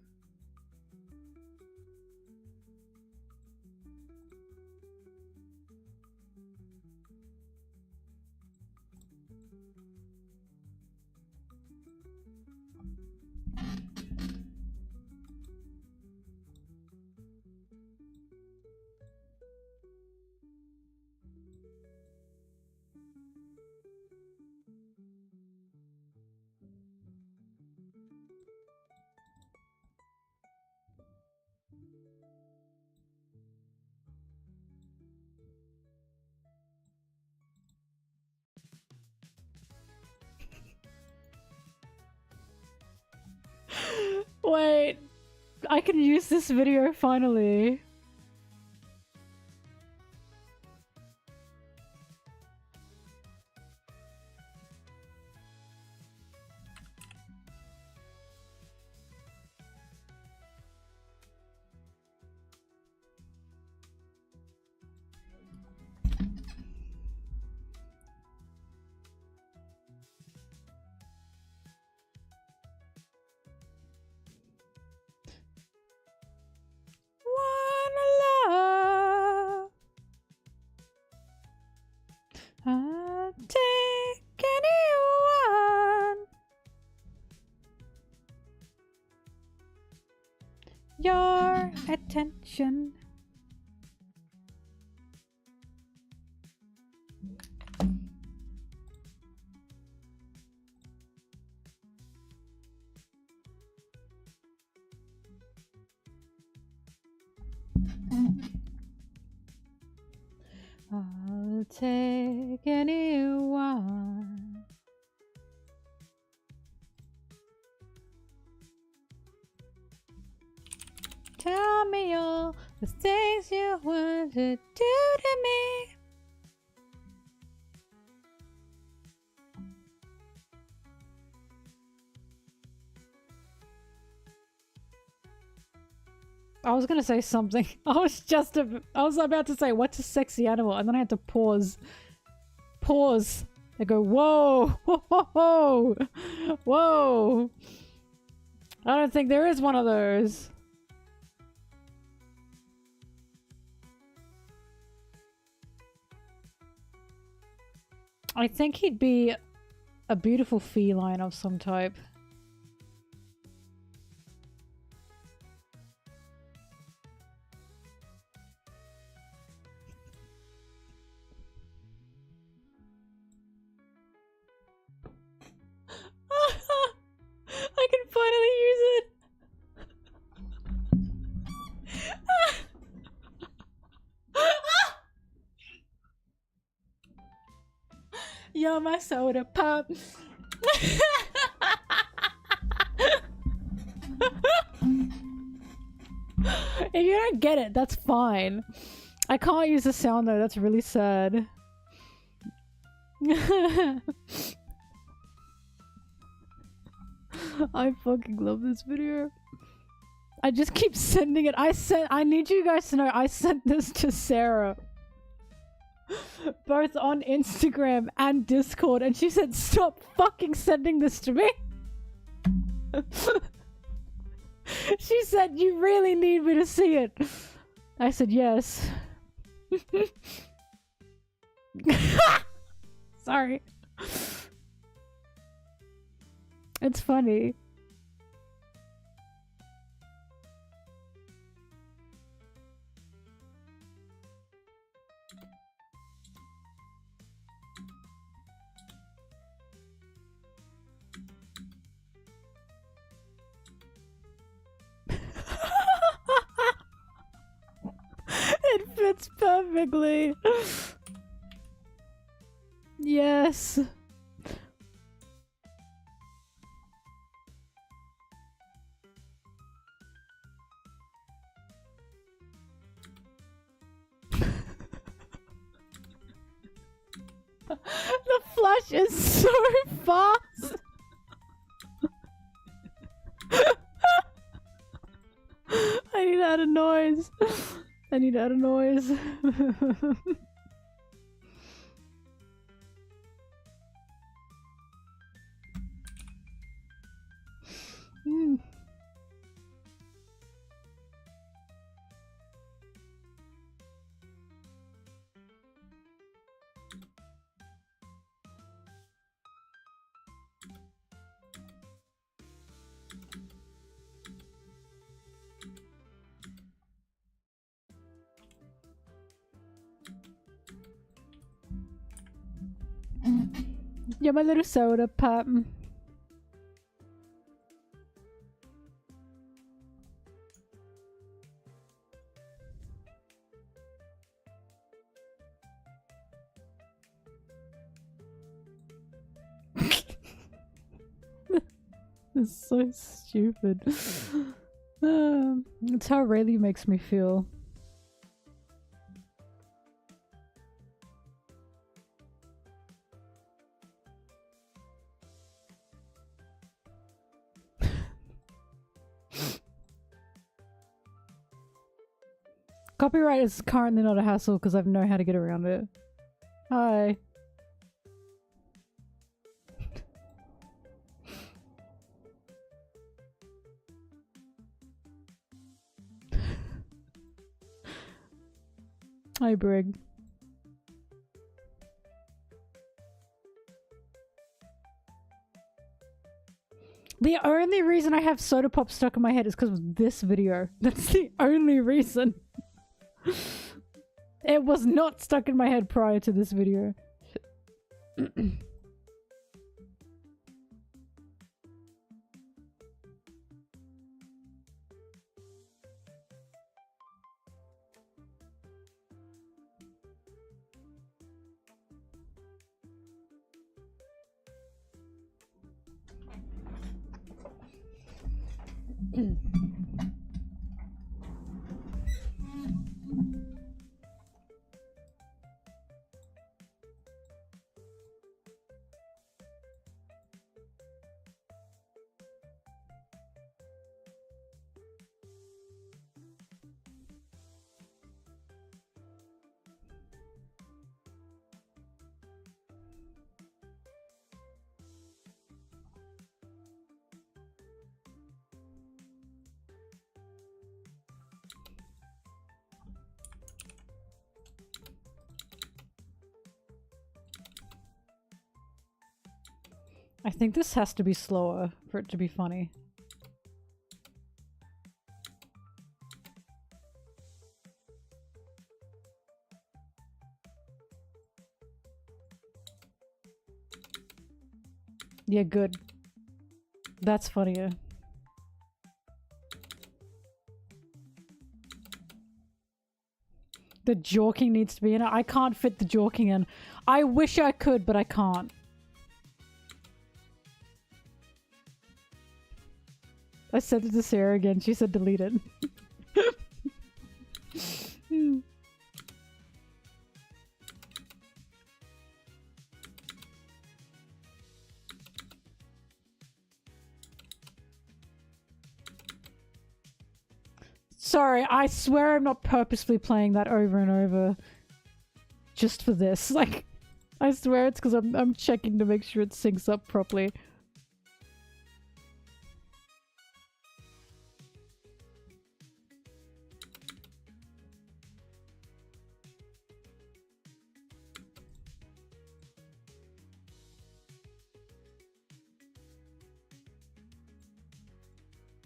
Wait, I can use this video finally. Wanna love, I'll take anyone. Your attention. I'll take anyone. Tell me all the things you want to do to me. I was gonna say something. I was about to say, what's a sexy animal? And then I had to pause. Pause. I go, whoa, whoa, whoa, whoa, whoa. I don't think there is one of those. I think he'd be a beautiful feline of some type. I can finally use it. You're my soda pop. If you don't get it, that's fine. I can't use the sound though, that's really sad. I fucking love this video. I just keep sending it. I need you guys to know I sent this to Sarah. Both on Instagram and Discord, and she said, stop fucking sending this to me. She said, you really need me to see it. I said, yes. Sorry. It's funny. It fits perfectly. Yes. flash is so fast. I need to add a noise. I need to add a noise. Mm. Yeah, my little soda pop. It's so stupid. It's how Rayleigh makes me feel. Copyright is currently not a hassle because I know how to get around it. Hi. Hi, Brig. The only reason I have Soda Pop stuck in my head is because of this video. That's the only reason. It was not stuck in my head prior to this video. I think this has to be slower for it to be funny. Yeah, good. That's funnier. The jorking needs to be in it. I can't fit the jorking in. I wish I could, but I can't. I sent it to Sarah again. She said delete it. Sorry, I swear I'm not purposefully playing that over and over just for this. Like, I swear it's because I'm checking to make sure it syncs up properly.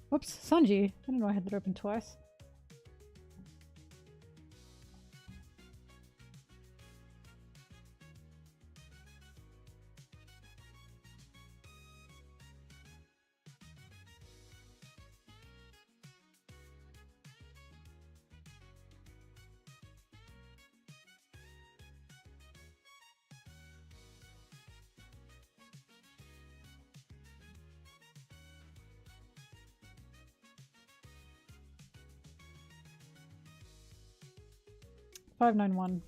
Whoops, Sanji. I didn't know I had that open twice. $591.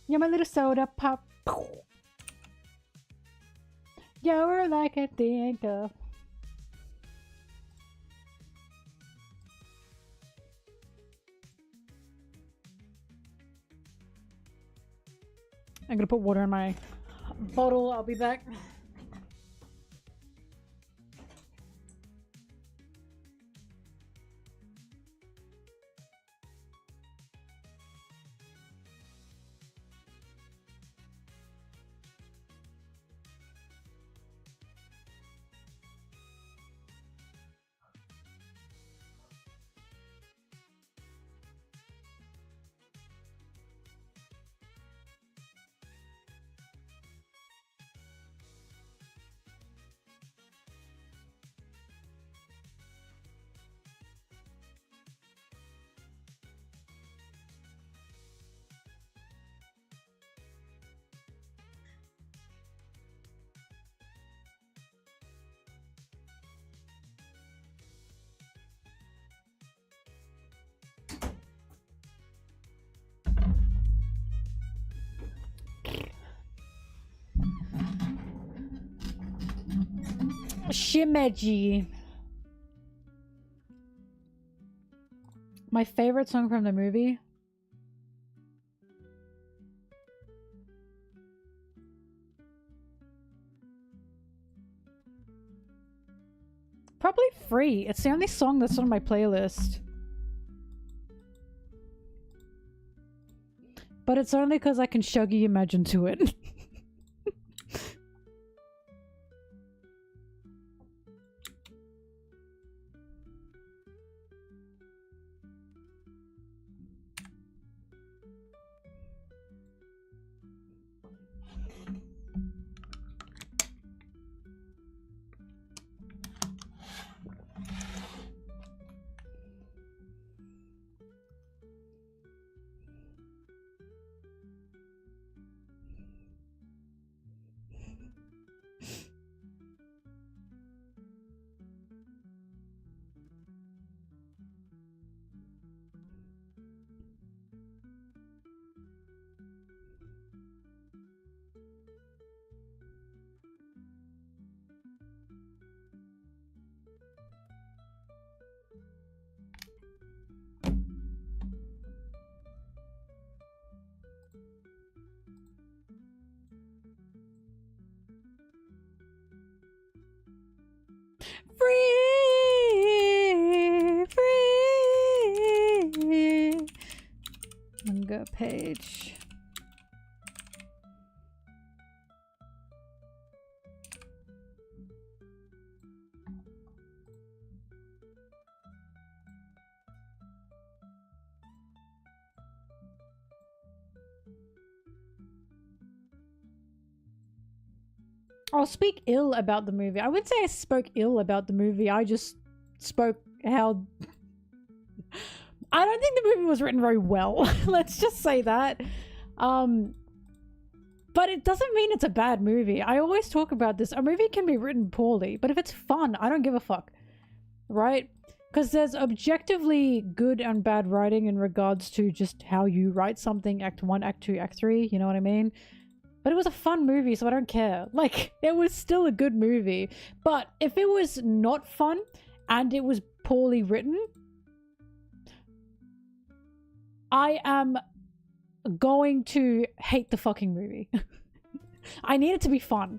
You're my little soda pop. You're like a think of. I'm gonna put water in my bottle. I'll be back. Shimeji. My favorite song from the movie. Probably Free. It's the only song that's on my playlist. But it's only because I can Shuggy Imagine to it. Free. Manga page. I'll speak ill about the movie. I wouldn't say I spoke ill about the movie. I just spoke how... I don't think the movie was written very well. Let's just say that. But it doesn't mean it's a bad movie. I always talk about this. A movie can be written poorly, but if it's fun, I don't give a fuck. Right? Because there's objectively good and bad writing in regards to just how you write something, Act 1, Act 2, Act 3, you know what I mean? But it was a fun movie, so I don't care. Like, it was still a good movie. But if it was not fun and it was poorly written, I am going to hate the fucking movie. I need it to be fun,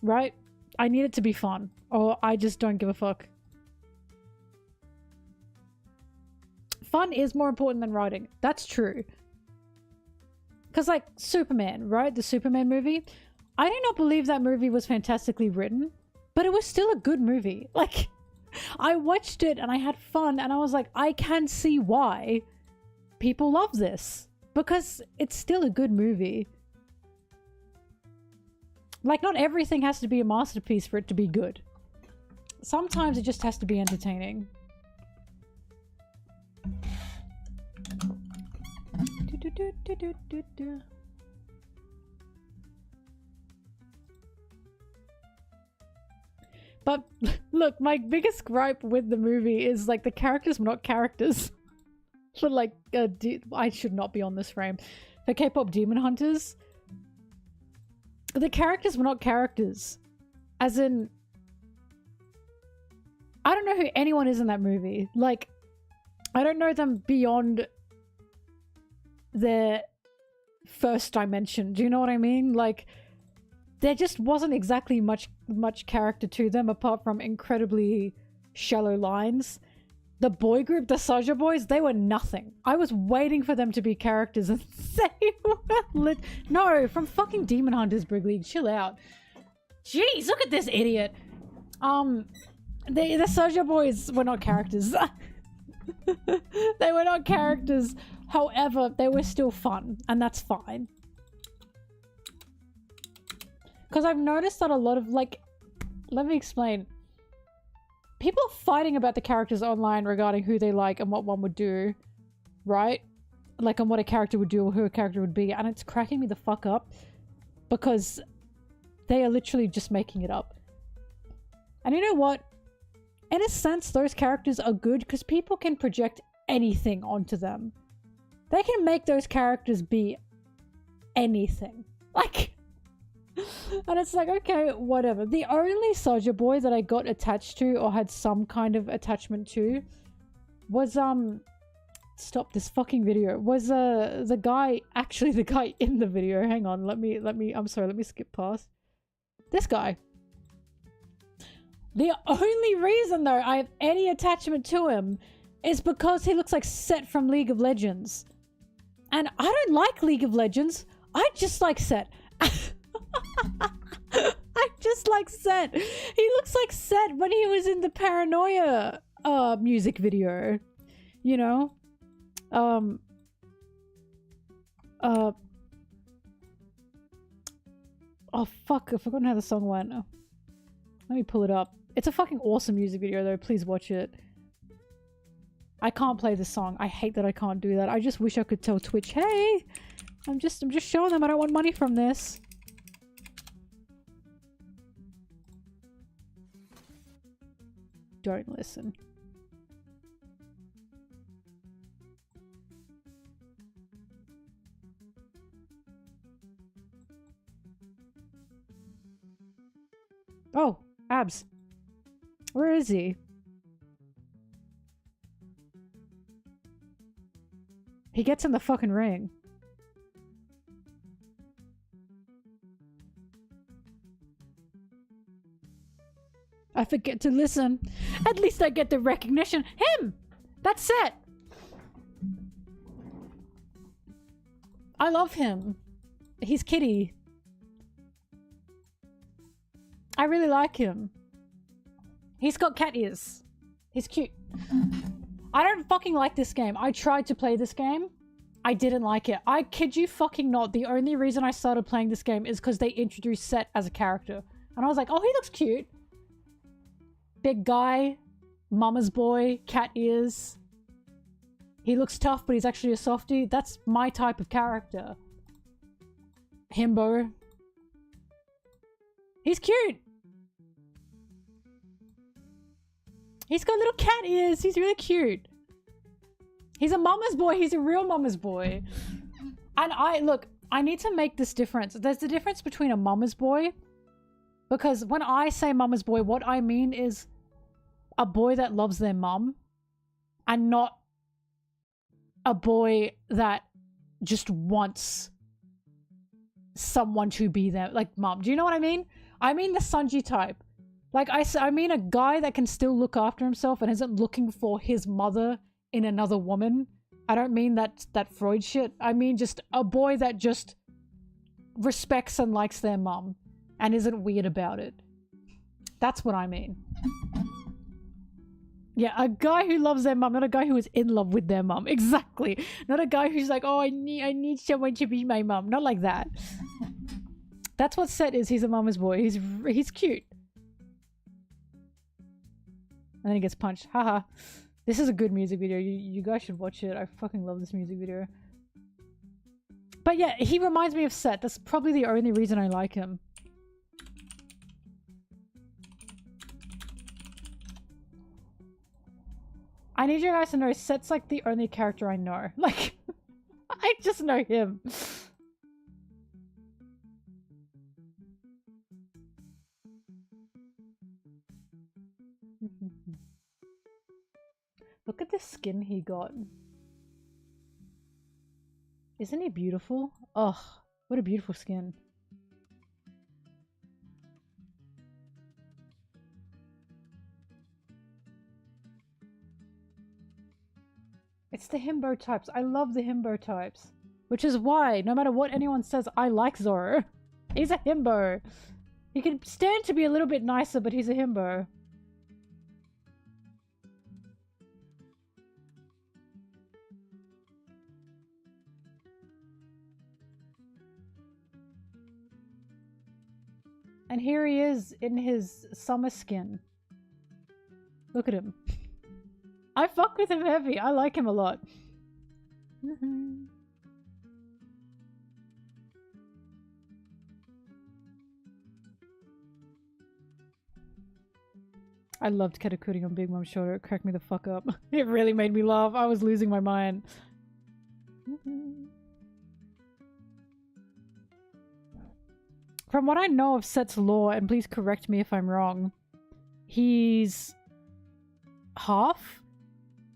right? I need it to be fun, or I just don't give a fuck. Fun is more important than writing. That's true. Because, like, Superman, right? The Superman movie. I do not believe that movie was fantastically written, but it was still a good movie. Like, I watched it and I had fun and I was like, I can see why people love this. Because it's still a good movie. Like, not everything has to be a masterpiece for it to be good. Sometimes it just has to be entertaining. But look, my biggest gripe with the movie is like the characters were not characters. But like, I should not be on this frame. the K-pop Demon Hunters, the characters were not characters. As in, I don't know who anyone is in that movie. Like, I don't know them beyond their first dimension. Do you know what I mean? Like, there just wasn't exactly much character to them apart from incredibly shallow lines. The boy group, the Soja Boys, they were nothing. I was waiting for them to be characters and they were no, from fucking Demon Hunters, Brigley. Chill out. Jeez, look at this idiot. The Soja Boys were not characters. They were not characters. However, they were still fun, and that's fine. Because I've noticed that a lot of, like, let me explain. People are fighting about the characters online regarding who they like and what one would do, right? Like, on what a character would do or who a character would be, and it's cracking me the fuck up because they are literally just making it up. And you know what? In a sense, those characters are good because people can project anything onto them. They can make those characters be anything. Like, and it's like, okay, whatever. The only Soja Boy that I got attached to or had some kind of attachment to was, stop this fucking video. Was, the guy, actually the guy in the video. Hang on, I'm sorry, let me skip past. This guy. The only reason, though, I have any attachment to him is because he looks like Set from League of Legends. And I don't like League of Legends. I just like Set. I just like Set. He looks like Set when he was in the Paranoia music video. You know? Oh fuck, I've forgotten how the song went. Oh, let me pull it up. It's a fucking awesome music video though, please watch it. I can't play this song. I hate that I can't do that. I just wish I could tell Twitch, hey, I'm just showing them I don't want money from this. Don't listen. Oh, Abs. Where is he? He gets in the fucking ring. I forget to listen. At least I get the recognition. Him! That's it! I love him. He's kitty. I really like him. He's got cat ears. He's cute. I don't fucking like this game. I tried to play this game. I didn't like it. I kid you fucking not. The only reason I started playing this game is because they introduced Set as a character. And I was like, oh, he looks cute. Big guy. Mama's boy. Cat ears. He looks tough, but he's actually a softie. That's my type of character. Himbo. He's cute. He's got little cat ears. He's really cute. He's a mama's boy. He's a real mama's boy. And look, I need to make this difference. There's a difference between a mama's boy. Because when I say mama's boy, what I mean is a boy that loves their mum. And not a boy that just wants someone to be there. Like mum. Do you know what I mean? I mean the Sanji type. Like, I mean a guy that can still look after himself and isn't looking for his mother in another woman. I don't mean that Freud shit. I mean just a boy that just respects and likes their mum and isn't weird about it. That's what I mean. Yeah, a guy who loves their mum, not a guy who is in love with their mum. Exactly. Not a guy who's like, oh, I need someone to be my mum. Not like that. That's what Set is. He's a mama's boy. He's cute. And then he gets punched. Haha. This is a good music video. You guys should watch it. I fucking love this music video. But yeah, he reminds me of Set. That's probably the only reason I like him. I need you guys to know Set's like the only character I know. Like, I just know him. Look at the skin he got. Isn't he beautiful? Ugh, what a beautiful skin. It's the himbo types. I love the himbo types. Which is why, no matter what anyone says, I like Zoro. He's a himbo. He can stand to be a little bit nicer, but he's a himbo. And here he is in his summer skin. Look at him. I fuck with him heavy. I like him a lot. I loved Katakuri on Big Mom's shoulder. It cracked me the fuck up. It really made me laugh. I was losing my mind. From what I know of Set's lore, and please correct me if I'm wrong, he's half.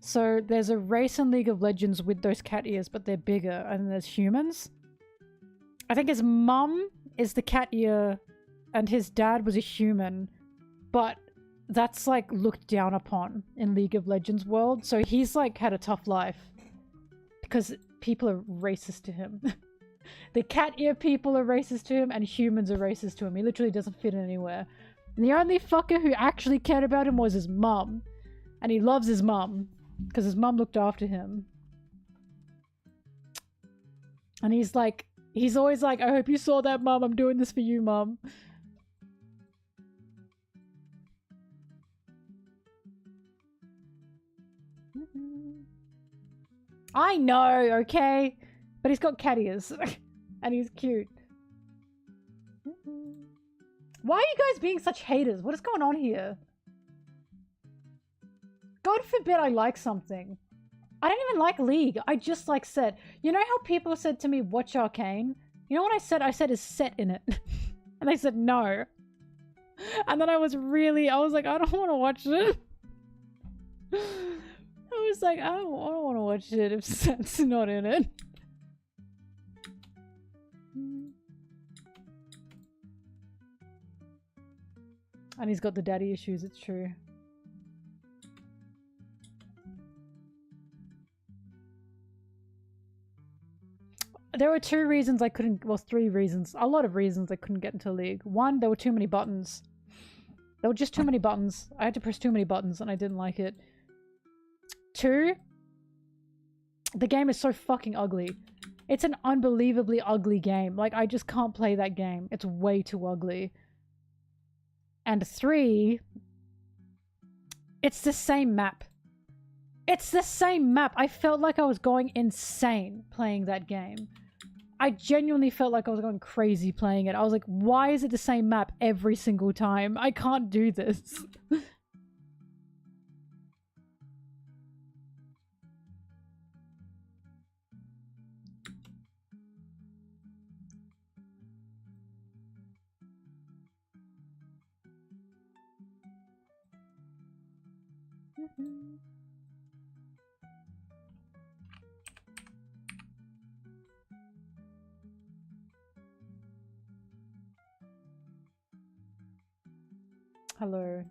So there's a race in League of Legends with those cat ears, but they're bigger, and there's humans. I think his mum is the cat ear, and his dad was a human, but that's like looked down upon in League of Legends world. So he's like had a tough life because people are racist to him. The cat ear people are racist to him, and humans are racist to him. He literally doesn't fit anywhere. And the only fucker who actually cared about him was his mum. And he loves his mum, because his mum looked after him. And he's like, he's always like, I hope you saw that, mum. I'm doing this for you, mum. I know, okay? But he's got cat ears. And he's cute. Why are you guys being such haters? What is going on here? God forbid I like something. I don't even like League. I just like Set. You know how people said to me, watch Arcane? You know what I said? I said, is Set in it? And they said, no. And then I was like, I don't want to watch it. I was like, I don't want to watch it if Set's not in it. And he's got the daddy issues, it's true. There were 2 reasons I couldn't, well, 3 reasons, a lot of reasons I couldn't get into League. 1, there were too many buttons. There were just too many buttons. I had to press too many buttons and I didn't like it. 2, the game is so fucking ugly. It's an unbelievably ugly game. Like, I just can't play that game. It's way too ugly. And 3, it's the same map. It's the same map. I felt like I was going insane playing that game. I genuinely felt like I was going crazy playing it. I was like, why is it the same map every single time? I can't do this. Hello.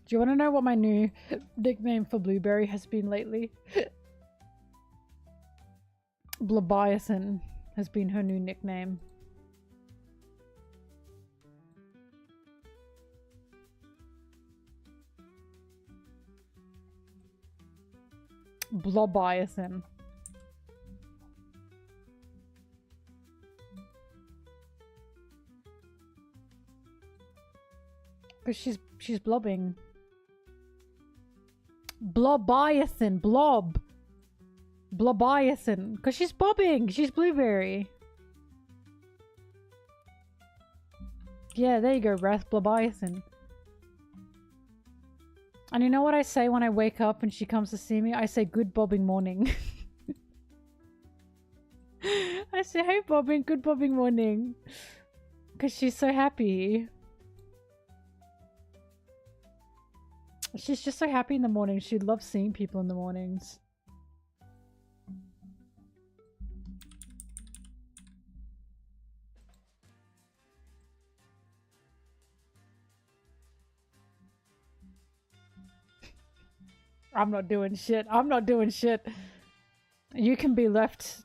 Do you want to know what my new nickname for Blueberry has been lately? Blabiasin has been her new nickname. Blabiasin. Because she's blobbing. Blobiasin. Blob. Blobiasin. Because she's bobbing. She's Blueberry. Yeah, there you go, Rathblabiathan. And you know what I say when I wake up and she comes to see me? I say, good bobbing morning. I say, hey bobbing, good bobbing morning. Because she's so happy. She's just so happy in the morning. She loves seeing people in the mornings. I'm not doing shit. I'm not doing shit. You can be left.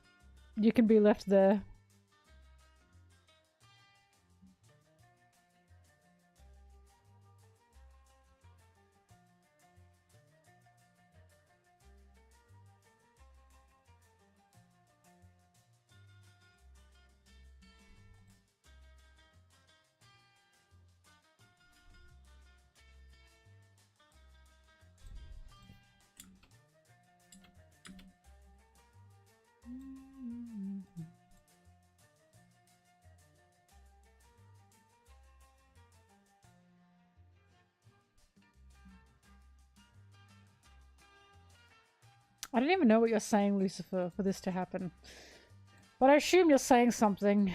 You can be left there. I don't even know what you're saying, Lucifer, for this to happen. But I assume you're saying something.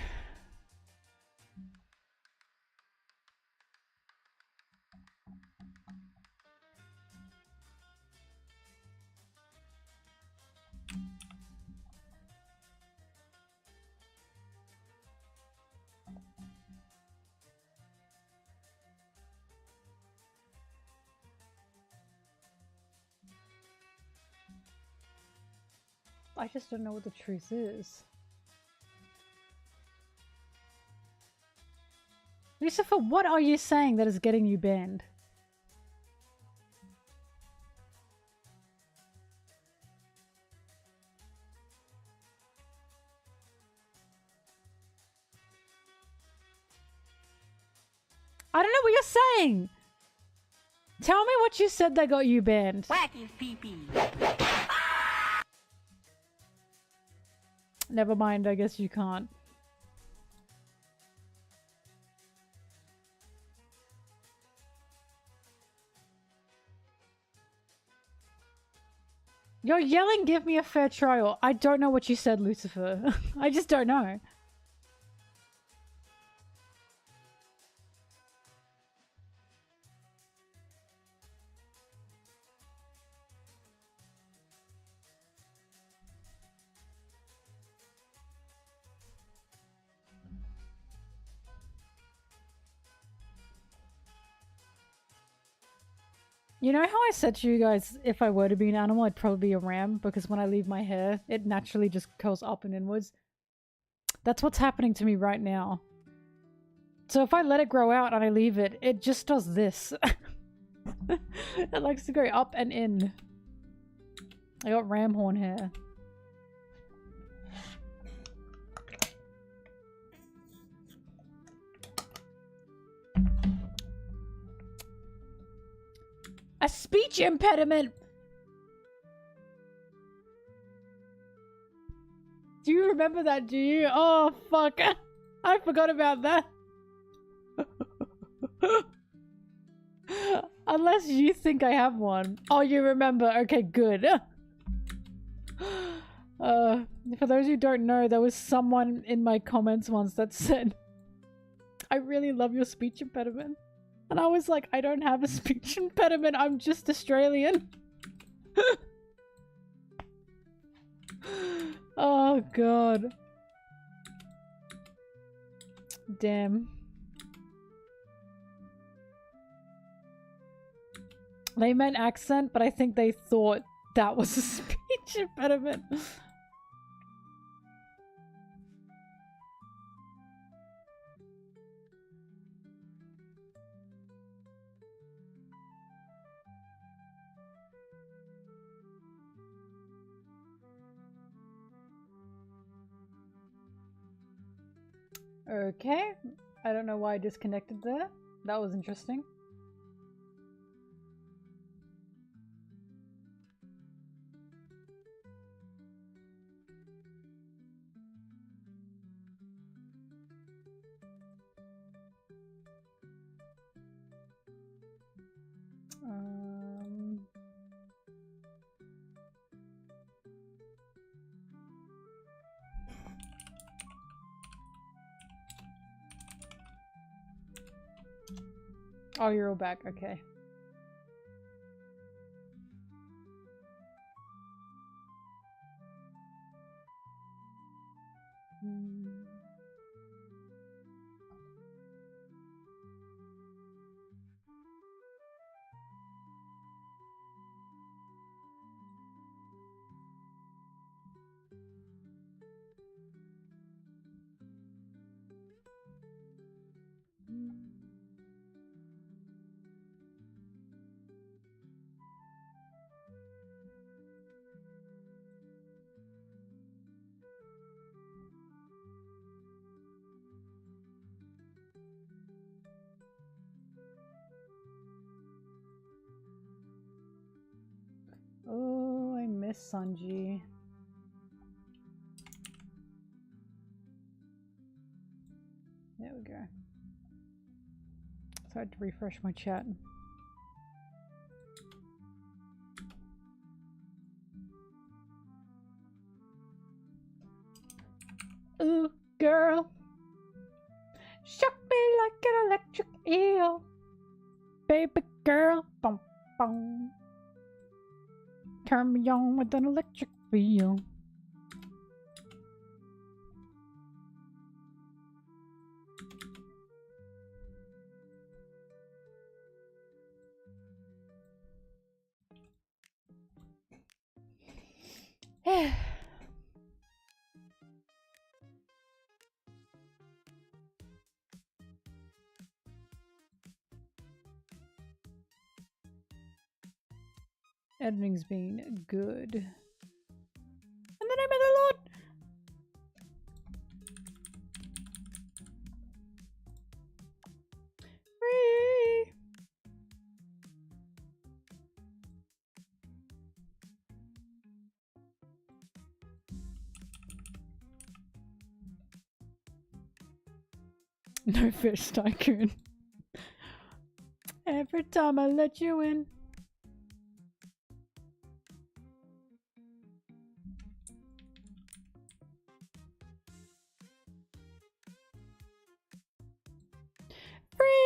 I just don't know what the truth is. Lucifer, what are you saying that is getting you banned? I don't know what you're saying! Tell me what you said that got you banned. Wacky pee-pee. Never mind, I guess you can't. You're yelling, give me a fair trial. I don't know what you said, Lucifer. I just don't know. You know how I said to you guys, if I were to be an animal, I'd probably be a ram, because when I leave my hair, it naturally just curls up and inwards. That's what's happening to me right now. So if I let it grow out and I leave it, it just does this. It likes to go up and in. I got ram horn hair. A speech impediment! Do you remember that, do you? Oh, fuck. I forgot about that. Unless you think I have one. Oh, you remember. Okay, good. For those who don't know, there was someone in my comments once that said, I really love your speech impediment. And I was like, I don't have a speech impediment, I'm just Australian. Oh god. Damn. They meant accent, but I think they thought that was a speech impediment. Okay, I don't know why I disconnected there. That was interesting. Oh, you're all back. Okay. Oh, I miss Sanji. There we go. So I had to refresh my chat. Ooh, girl. Shock me like an electric eel. Baby girl. Bum, bum. Turn me on with an electric feel. Editing's been good. In the name of the Lord! Free! No fish tycoon. Every time I let you in. Free.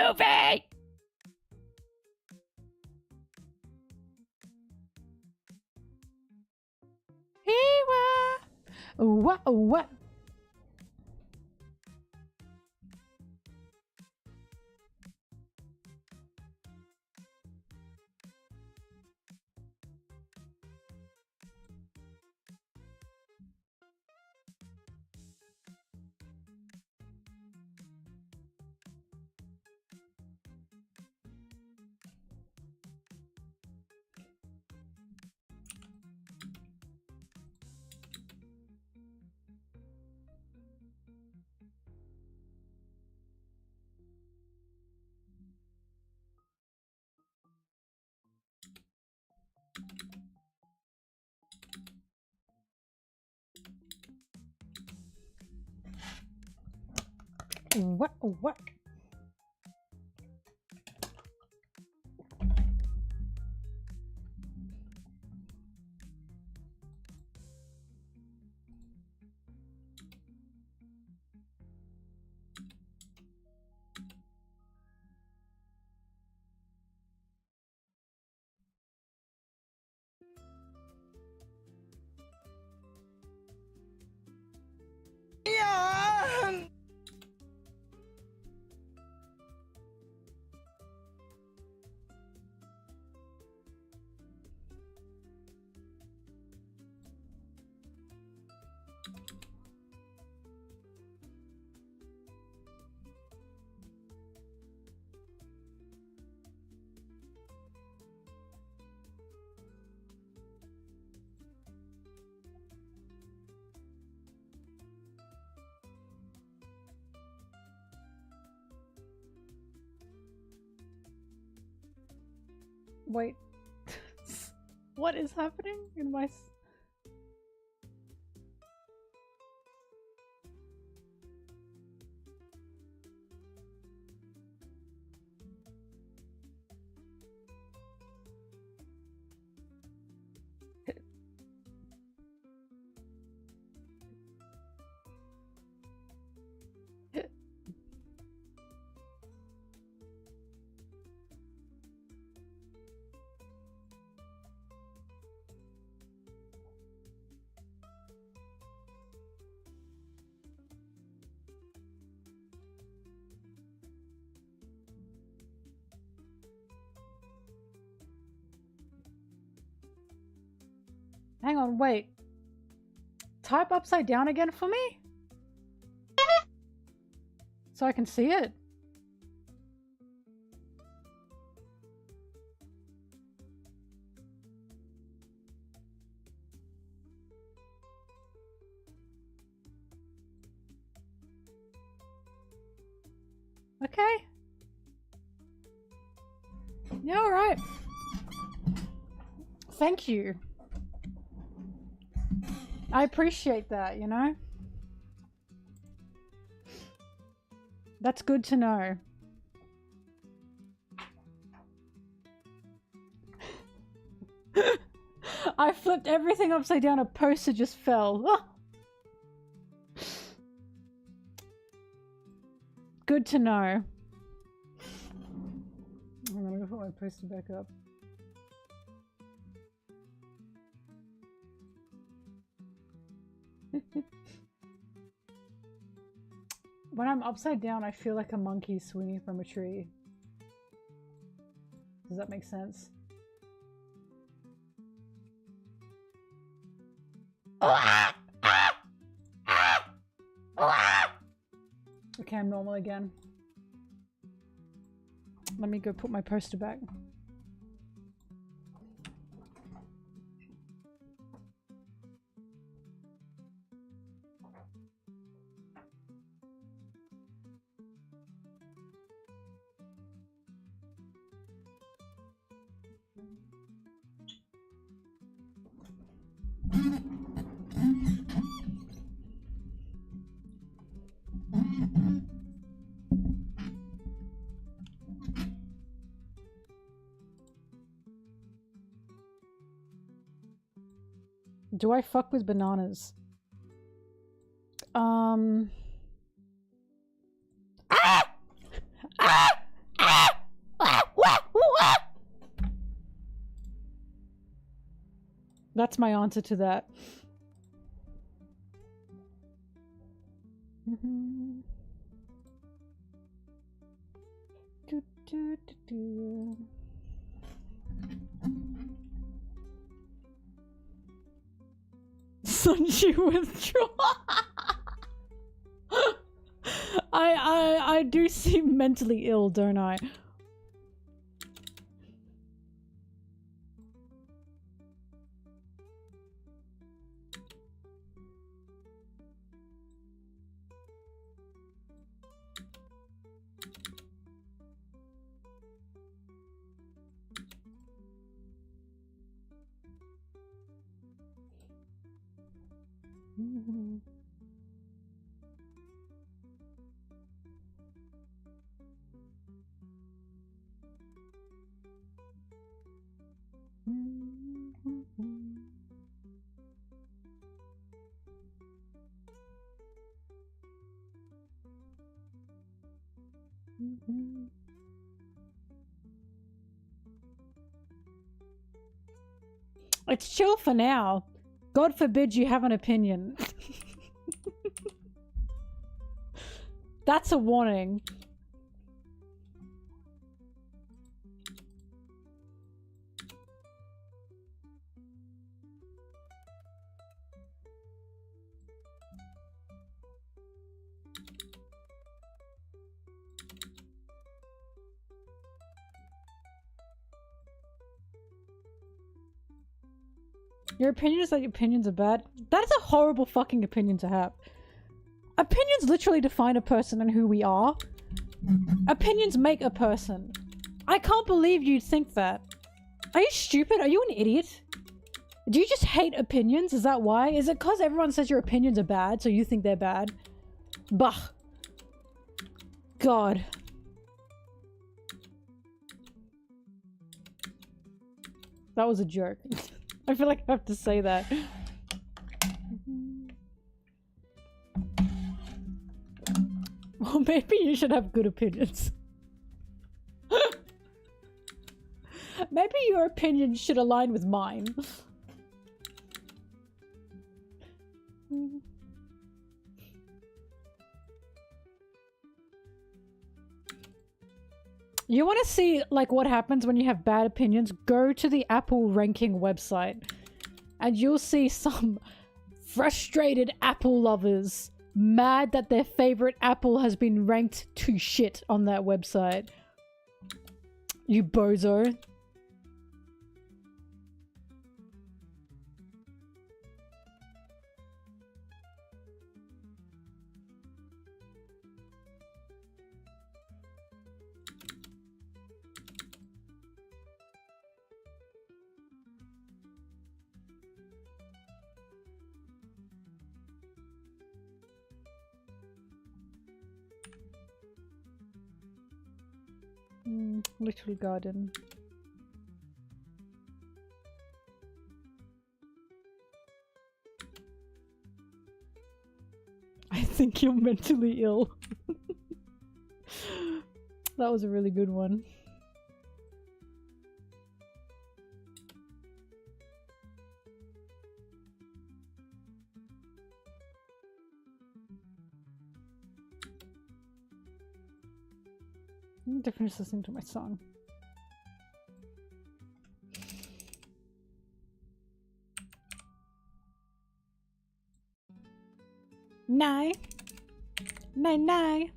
Luffy! What? What? Yeah. Wait. What is happening in my... Hang on, wait. Type upside down again for me? So I can see it? Okay. Yeah, alright. Thank you. I appreciate that, you know? That's good to know. I flipped everything upside down, a poster just fell. Good to know. I'm gonna go put my poster back up. When I'm upside down, I feel like a monkey swinging from a tree. Does that make sense? Okay, I'm normal again. Let me go put my poster back. Do I fuck with bananas? That's my answer to that. Sunji withdraw. I do seem mentally ill, don't I? It's chill for now. God forbid you have an opinion. That's a warning. Your opinion is that your opinions are bad? That is a horrible fucking opinion to have. Opinions literally define a person and who we are. Opinions make a person. I can't believe you'd think that. Are you stupid? Are you an idiot? Do you just hate opinions? Is that why? Is it because everyone says your opinions are bad, so you think they're bad? Bah. God. That was a joke. I feel like I have to say that. Well, maybe you should have good opinions. Maybe your opinion should align with mine. You want to see like what happens when you have bad opinions? Go to the Apple ranking website and you'll see some frustrated Apple lovers mad that their favorite Apple has been ranked to shit on that website. You bozo. Little garden. I think you're mentally ill. That was a really good one. I'm to finish listening to my song. Nine. Nine, nine.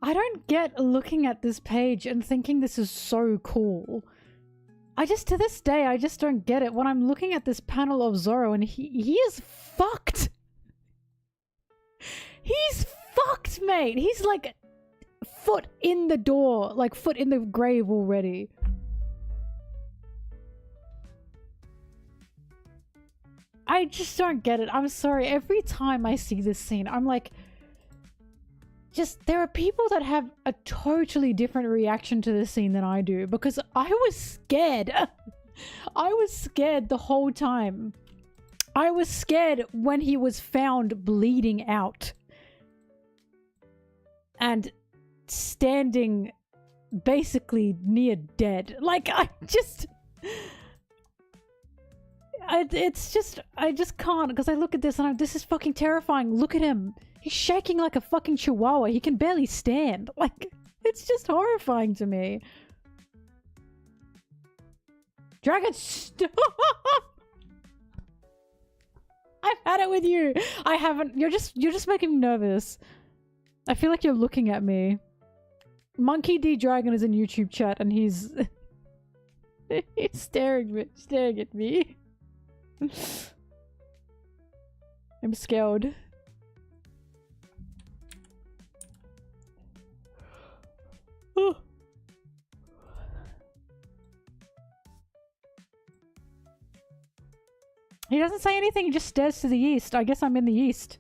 I don't get looking at this page and thinking this is so cool. To this day, I just don't get it when I'm looking at this panel of Zorro and he is fucked. He's fucked, mate. He's like foot in the door, like foot in the grave already. I just don't get it. I'm sorry. Every time I see this scene, I'm like, there are people that have a totally different reaction to this scene than I do, because I was scared. I was scared the whole time. I was scared when he was found bleeding out and standing basically near dead. Like, I just can't, because I look at this and this is fucking terrifying. Look at him. He's shaking like a fucking chihuahua. He can barely stand. Like, it's just horrifying to me. Dragon, stop! I've had it with you. I haven't. You're just making me nervous. I feel like you're looking at me. Monkey D Dragon is in YouTube chat and he's he's staring at me. I'm scared. He doesn't say anything, he just stares to the east. I guess I'm in the east.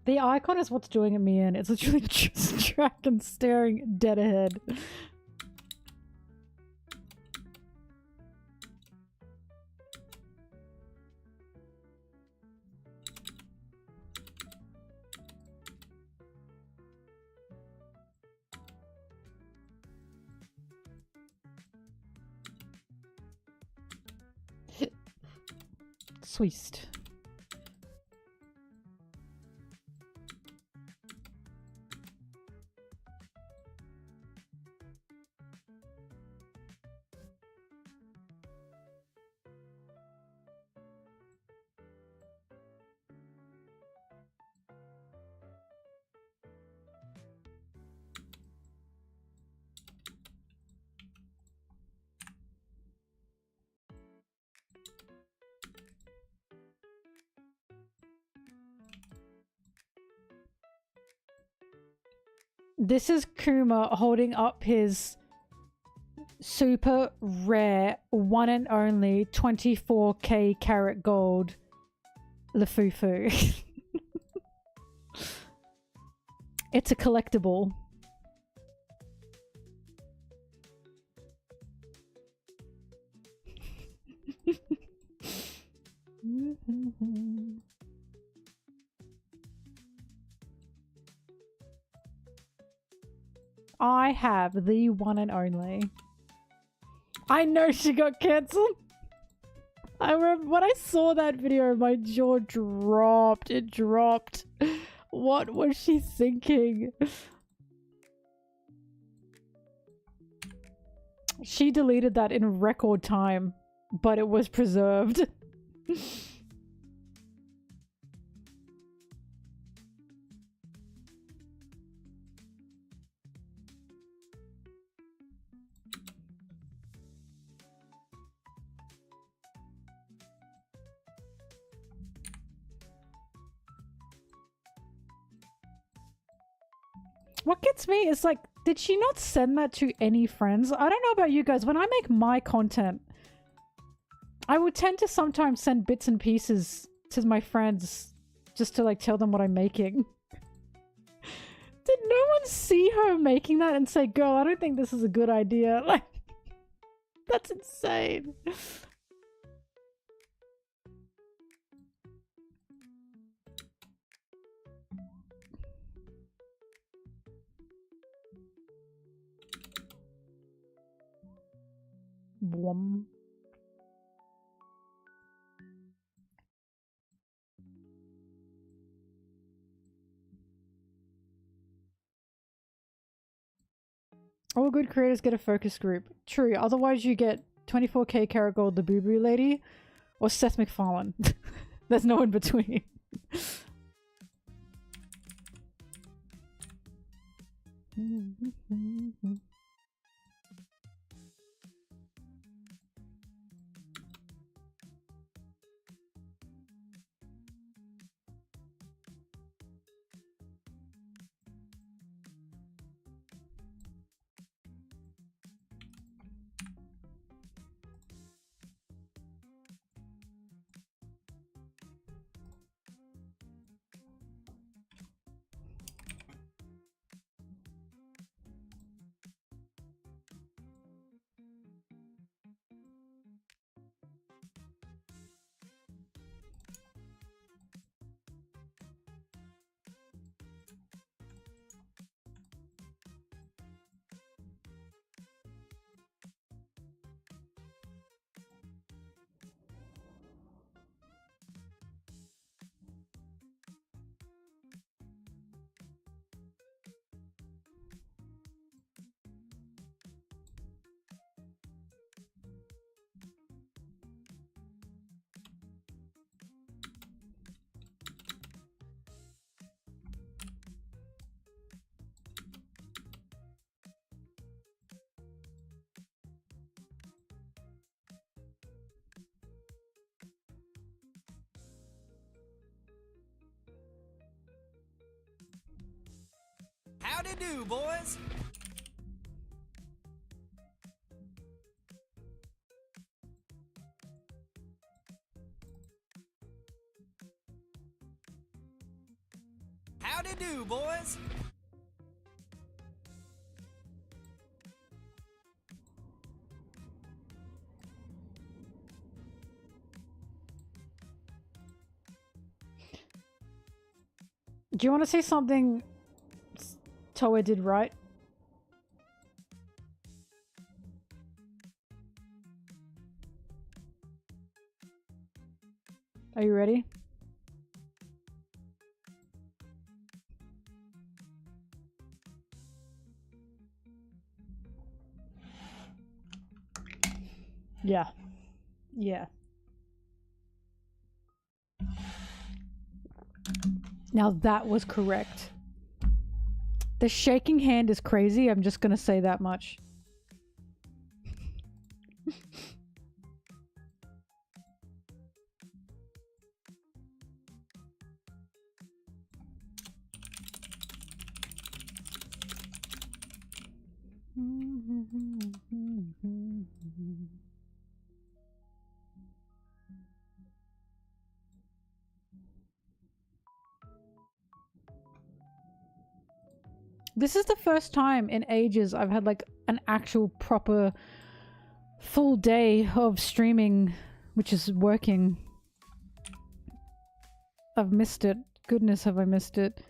The icon is what's doing me in. It's literally just Dragon staring dead ahead. Sweet. This is Kuma holding up his super rare, one and only 24k karat gold Lafufu. It's a collectible. I have the one and only. I know she got cancelled. I remember when I saw that video, my jaw dropped. It dropped. What was she thinking? She deleted that in record time, but it was preserved. What gets me is like, did she not send that to any friends? I don't know about you guys. When I make my content, I would tend to sometimes send bits and pieces to my friends just to like tell them what I'm making. Did no one see her making that and say, girl, I don't think this is a good idea? Like, that's insane. Blum. All good creators get a focus group. True, otherwise you get 24k karat gold the Boo Boo Lady or Seth MacFarlane. There's no in between. Howdy do, boys. Howdy do, boys. Do you want to see something Toa did right? Are you ready? Yeah. Yeah. Now that was correct. The shaking hand is crazy, I'm just gonna say that much. This is the first time in ages I've had like an actual proper full day of streaming, which is working. I've missed it. Goodness, have I missed it.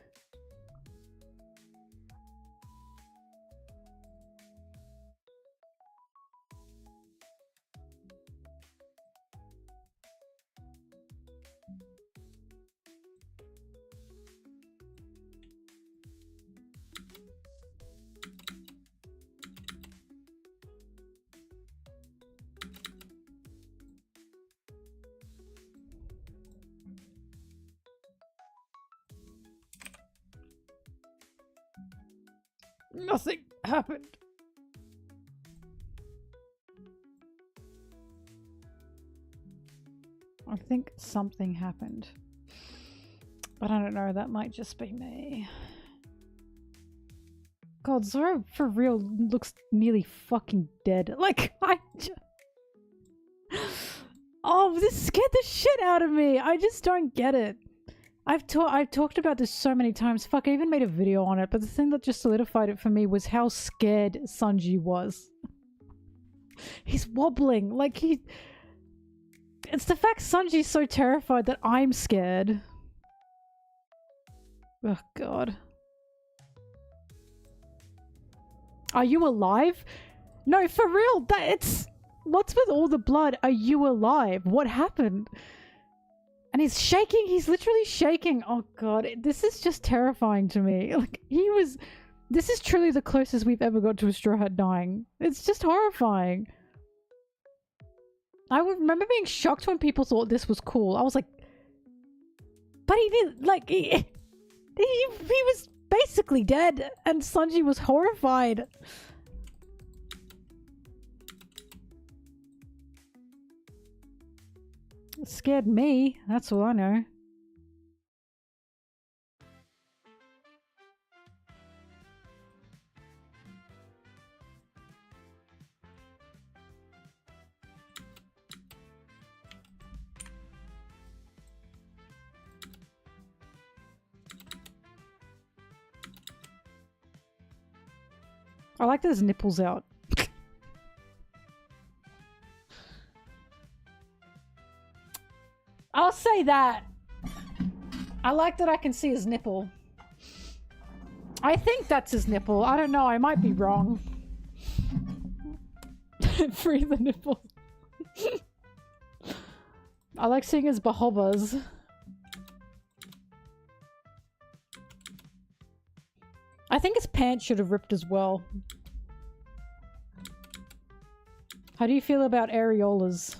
Nothing happened. I think something happened. But I don't know, that might just be me. God, Zoro for real looks nearly fucking dead. Like, oh, this scared the shit out of me. I just don't get it. I've talked about this so many times. Fuck, I even made a video on it, but the thing that just solidified it for me was how scared Sanji was. He's wobbling. Like, it's the fact Sanji's so terrified that I'm scared. Oh, God. Are you alive? No, for real. What's with all the blood? Are you alive? What happened? And he's shaking. He's literally shaking. Oh, God. This is just terrifying to me. Like, this is truly the closest we've ever got to a Straw Hat dying. It's just horrifying. I remember being shocked when people thought this was cool. I was like, but he did, like, he was basically dead, and Sanji was horrified. It scared me, that's all I know. I like those nipples out. I'll say that. I like that I can see his nipple. I think that's his nipple. I don't know. I might be wrong. Free the nipple. I like seeing his bahobas. I think his pants should have ripped as well. How do you feel about areolas?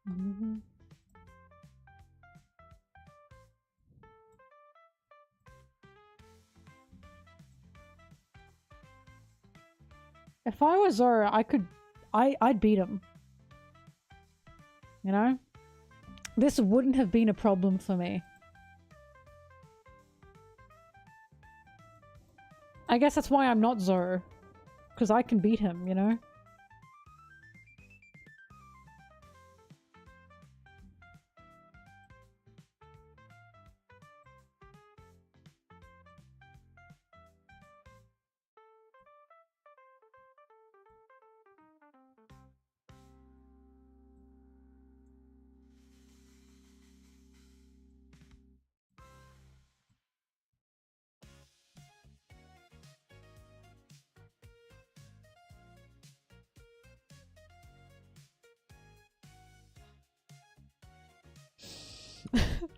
Mhm. If I was Zoro, I'd beat him. You know? This wouldn't have been a problem for me. I guess that's why I'm not Zoro. Because I can beat him, you know?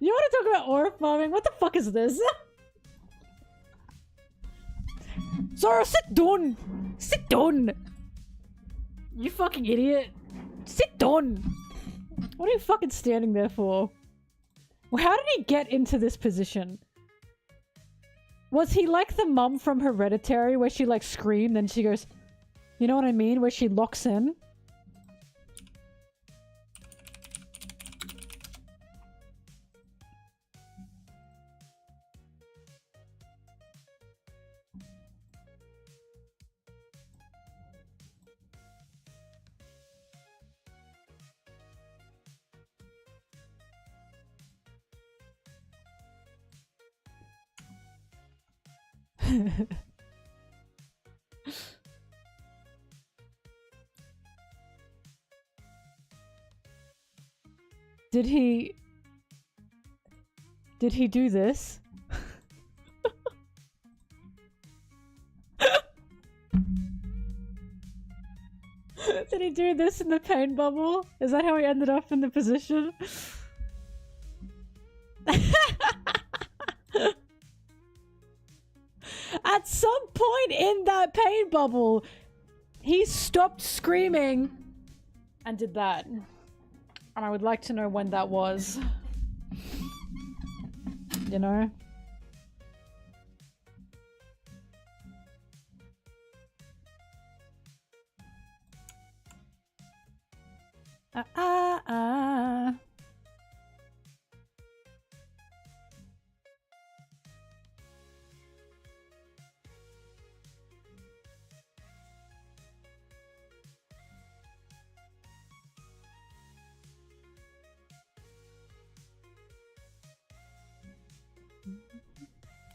You want to talk about aura farming? What the fuck is this? Zoro, sit down! Sit down! You fucking idiot. Sit down! What are you fucking standing there for? Well, how did he get into this position? Was he like the mum from Hereditary where she like screamed and she goes, you know what I mean? Where she locks in? Did he do this? Did he do this in the pain bubble? Is that how he ended up in the position? At some point in that pain bubble, he stopped screaming and did that. And I would like to know when that was. You know?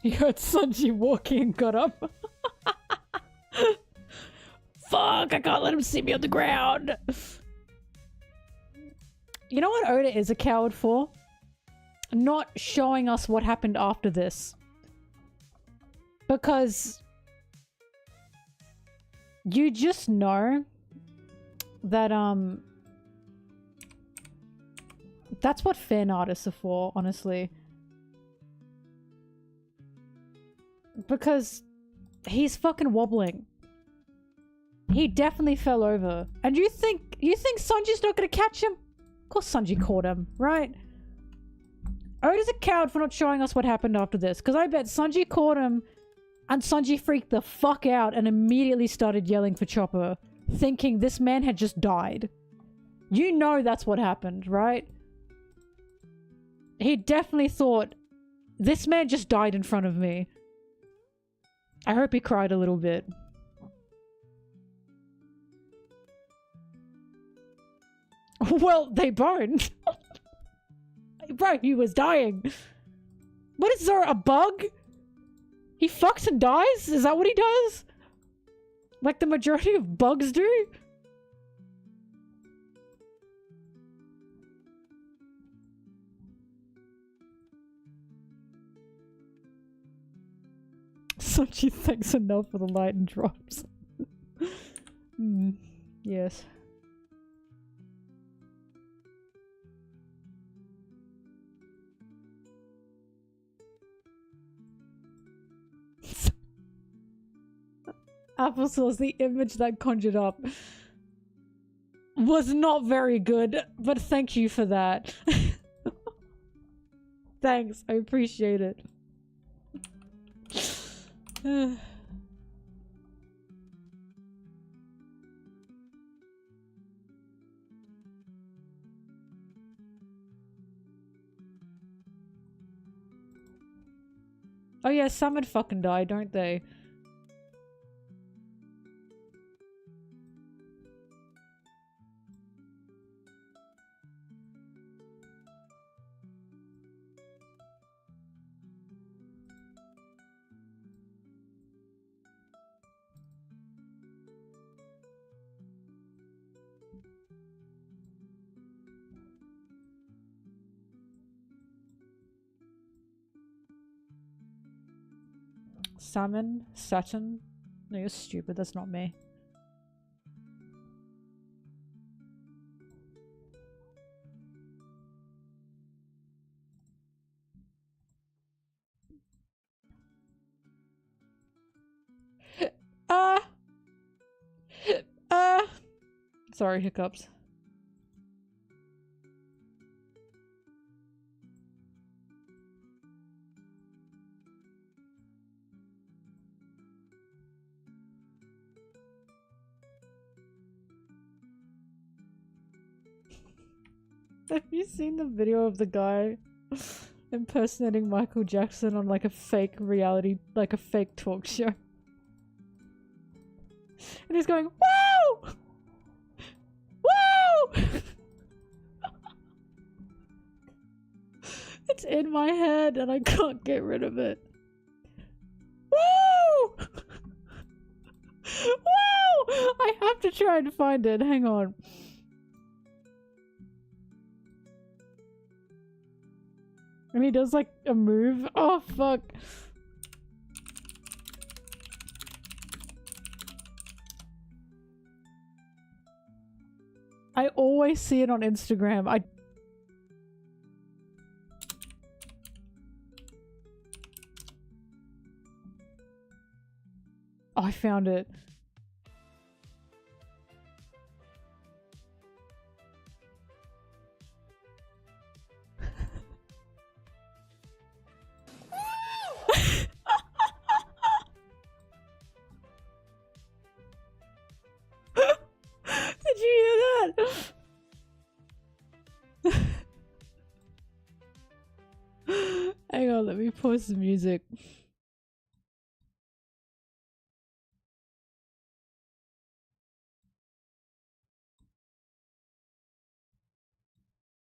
He heard Sanji walking and got up. Fuck, I can't let him see me on the ground. You know what Oda is a coward for? Not showing us what happened after this. Because you just know that, that's what fan artists are for, honestly. Because he's fucking wobbling. He definitely fell over. And you think Sanji's not gonna catch him? Of course Sanji caught him, right? Oda's a coward for not showing us what happened after this. Because I bet Sanji caught him and Sanji freaked the fuck out and immediately started yelling for Chopper, thinking this man had just died. You know that's what happened, right? He definitely thought, this man just died in front of me. I hope he cried a little bit. Well, they burned. Bro, he was dying. What is there, a bug? He fucks and dies? Is that what he does? Like the majority of bugs do? Sanji thanks enough for the light and drops. Yes. Applesauce, the image that conjured up. was not very good, but thank you for that. Thanks, I appreciate it. Oh yeah, salmon fucking die, don't they? Salmon? Saturn? No, you're stupid, that's not me. Ah! Ah! Sorry, hiccups. Have you seen the video of the guy impersonating Michael Jackson on like a fake reality, like a fake talk show? And he's going, "Wow! Wow!" It's in my head and I can't get rid of it. Woo! Wow! I have to try and find it. Hang on. And he does like a move. Oh fuck. I always see it on Instagram. Oh, I found it. Did you hear that? Hang on, let me pause the music.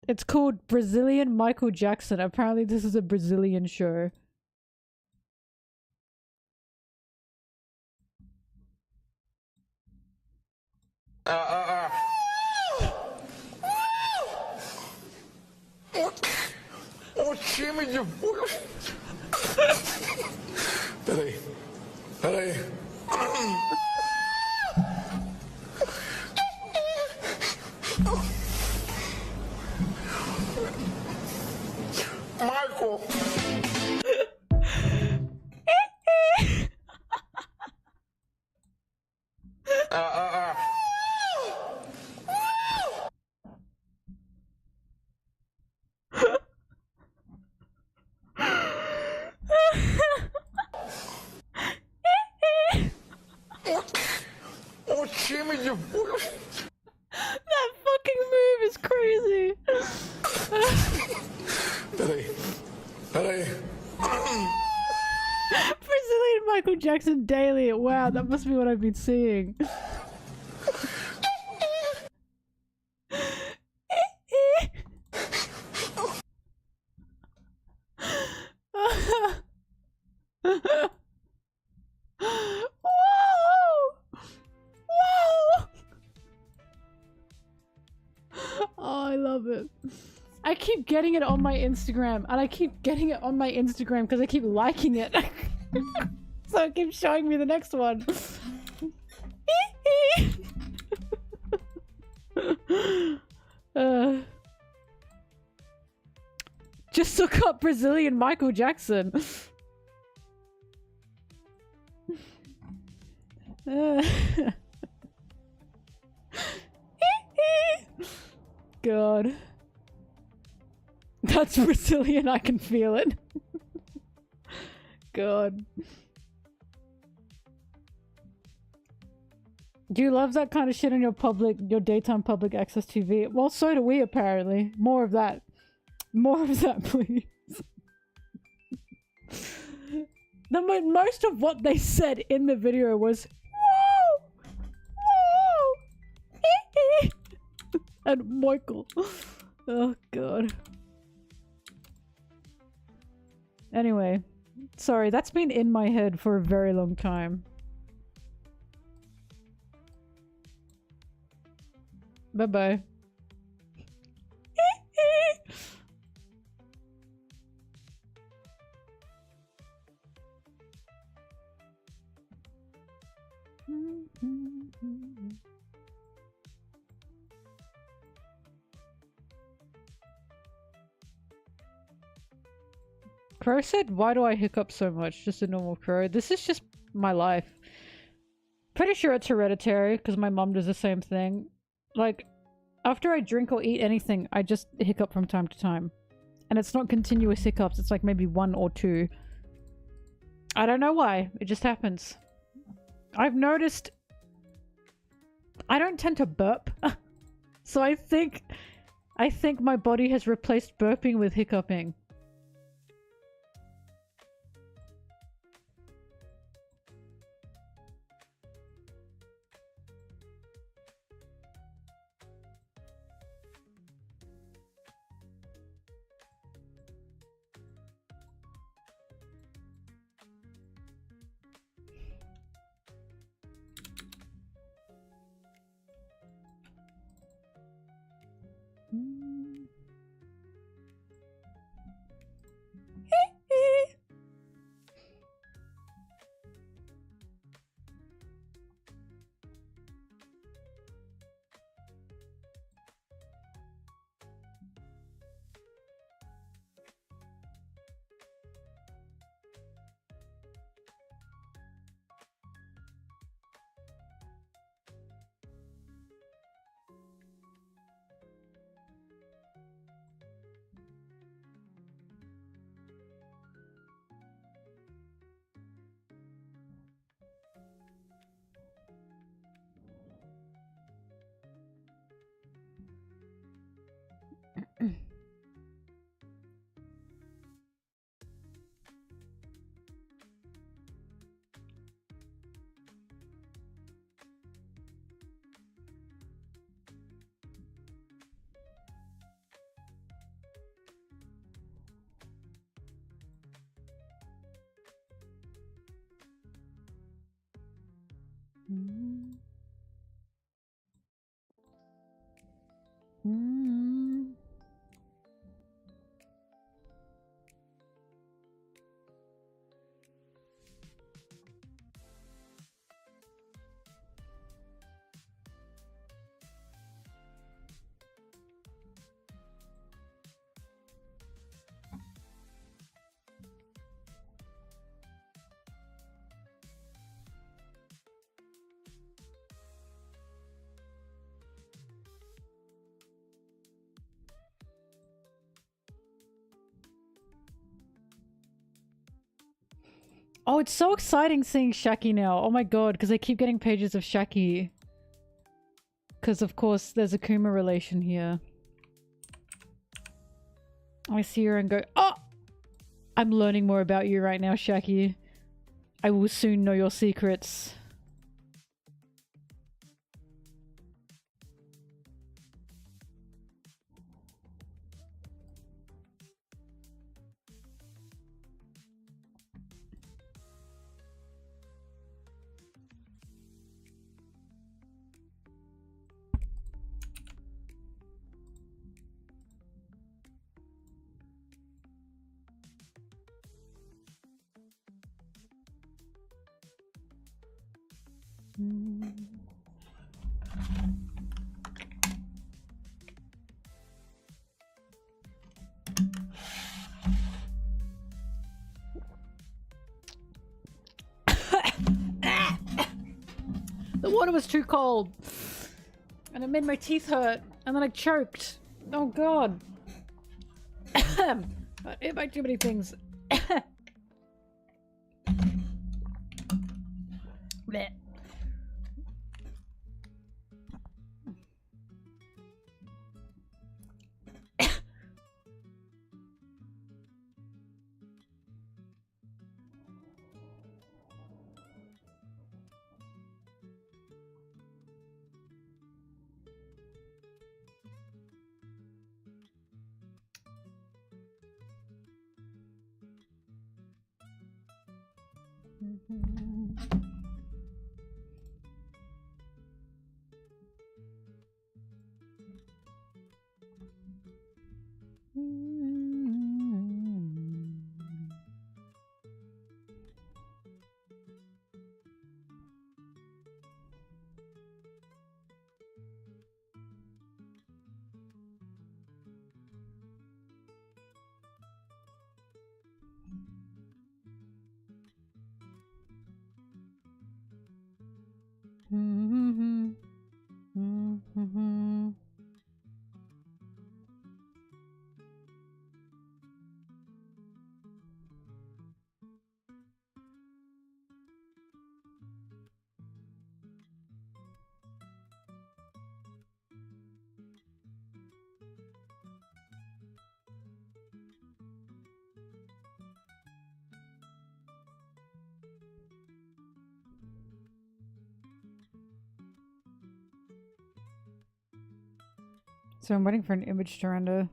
It's called Brazilian Michael Jackson. Apparently this is a Brazilian show. O time de furo. Peraí. Peraí. Michael. O time de furo. That fucking move is crazy. Peraí. Peraí. Brazilian Michael Jackson daily. Wow, that must be what I've been seeing. Whoa! Whoa! Oh, I love it. I keep getting it on my Instagram, and I keep getting it on my Instagram because I keep liking it. So it keeps showing me the next one. Just look up Brazilian Michael Jackson. God. That's Brazilian, I can feel it. God. Do you love that kind of shit on your daytime public access TV? Well, so do we apparently. More of that. More of that, please. Most of what they said in the video was, whoa! Whoa! And Michael. Oh, God. Anyway. Sorry, that's been in my head for a very long time. Bye-bye. Crow said, why do I hiccup so much? Just a normal crow. This is just my life. Pretty sure it's hereditary, because my mom does the same thing. Like, after I drink or eat anything, I just hiccup from time to time. And it's not continuous hiccups, it's like maybe 1 or 2. I don't know why, it just happens. I've noticed I don't tend to burp. So I think my body has replaced burping with hiccuping. Oh, it's so exciting seeing Shaki now. Oh my god, because I keep getting pages of Shaki. Because of course there's a Kuma relation here. I see her and go, oh! I'm learning more about you right now, Shaki. I will soon know your secrets. The water was too cold and it made my teeth hurt and then I choked Oh god. I ate by too many things. Blech. So I'm waiting for an image to render.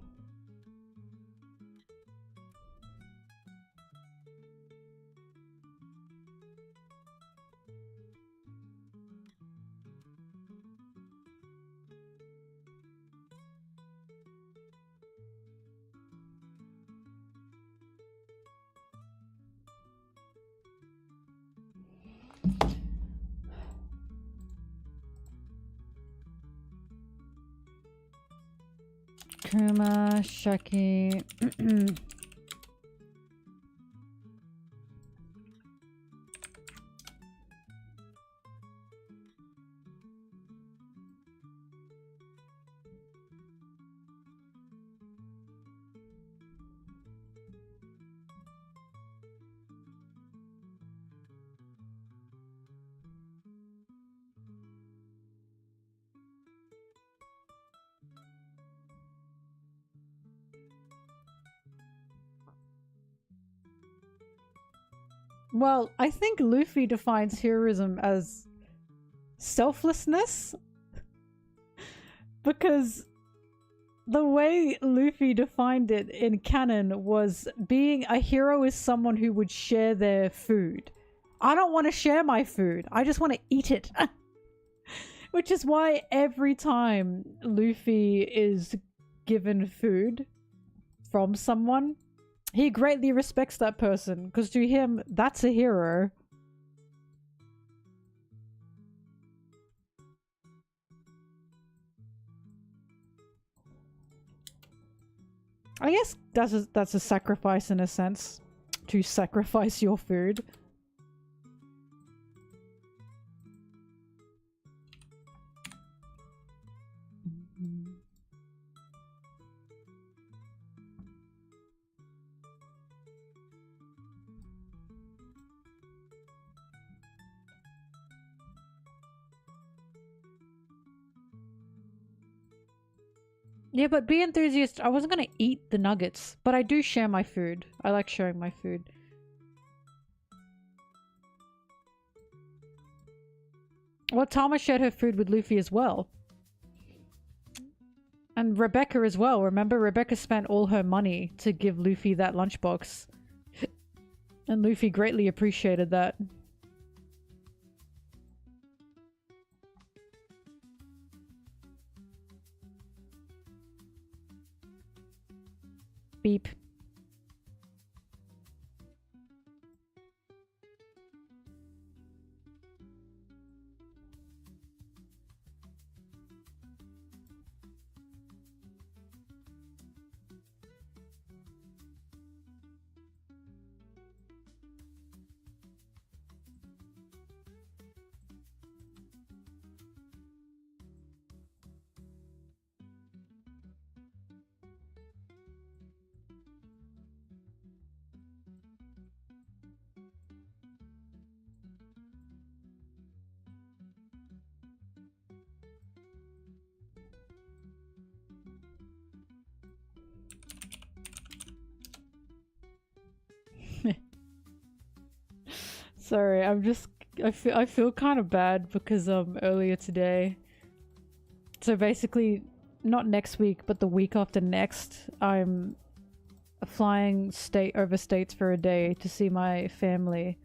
Kuma, Shaki. Well, I think Luffy defines heroism as selflessness. Because the way Luffy defined it in canon was being a hero is someone who would share their food. I don't want to share my food. I just want to eat it. Which is why every time Luffy is given food from someone, he greatly respects that person, because to him, that's a hero. I guess that's a sacrifice in a sense, to sacrifice your food. Yeah, but be enthusiast. I wasn't gonna eat the nuggets, but I do share my food. I like sharing my food. Well, Tama shared her food with Luffy as well. And Rebecca as well. Remember, Rebecca spent all her money to give Luffy that lunchbox. And Luffy greatly appreciated that. Beep. Sorry, I feel kind of bad because earlier today. So basically, not next week, but the week after next, I'm flying over states for a day to see my family